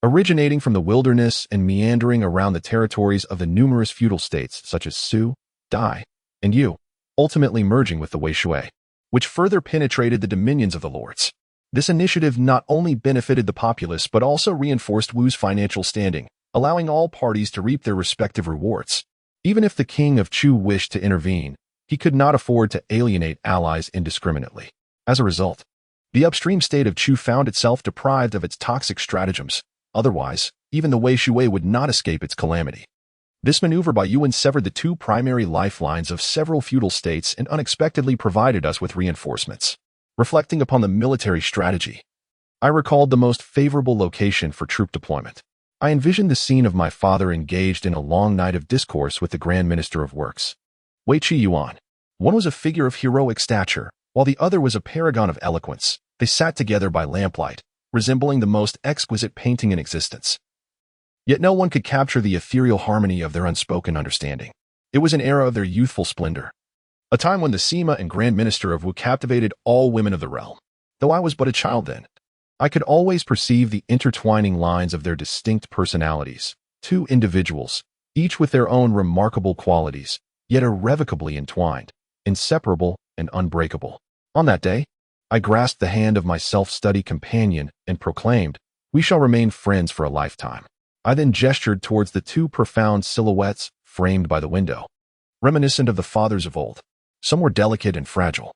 originating from the wilderness and meandering around the territories of the numerous feudal states such as Su, Dai, and Yu, ultimately merging with the Wei Shui, which further penetrated the dominions of the lords. This initiative not only benefited the populace but also reinforced Wu's financial standing, allowing all parties to reap their respective rewards. Even if the king of Chu wished to intervene, he could not afford to alienate allies indiscriminately. As a result, the upstream state of Chu found itself deprived of its toxic stratagems. Otherwise, even the Wei Shui would not escape its calamity. This maneuver by Yuan severed the two primary lifelines of several feudal states and unexpectedly provided us with reinforcements. Reflecting upon the military strategy, I recalled the most favorable location for troop deployment. I envisioned the scene of my father engaged in a long night of discourse with the Grand Minister of Works, Wei Chi Yuan. One was a figure of heroic stature, while the other was a paragon of eloquence. They sat together by lamplight, resembling the most exquisite painting in existence. Yet no one could capture the ethereal harmony of their unspoken understanding. It was an era of their youthful splendor, a time when the Sima and Grand Minister of Wu captivated all women of the realm. Though I was but a child then, I could always perceive the intertwining lines of their distinct personalities, two individuals, each with their own remarkable qualities, yet irrevocably entwined, inseparable and unbreakable. On that day, I grasped the hand of my self-study companion and proclaimed, "We shall remain friends for a lifetime." I then gestured towards the two profound silhouettes framed by the window, reminiscent of the fathers of old. Some were delicate and fragile,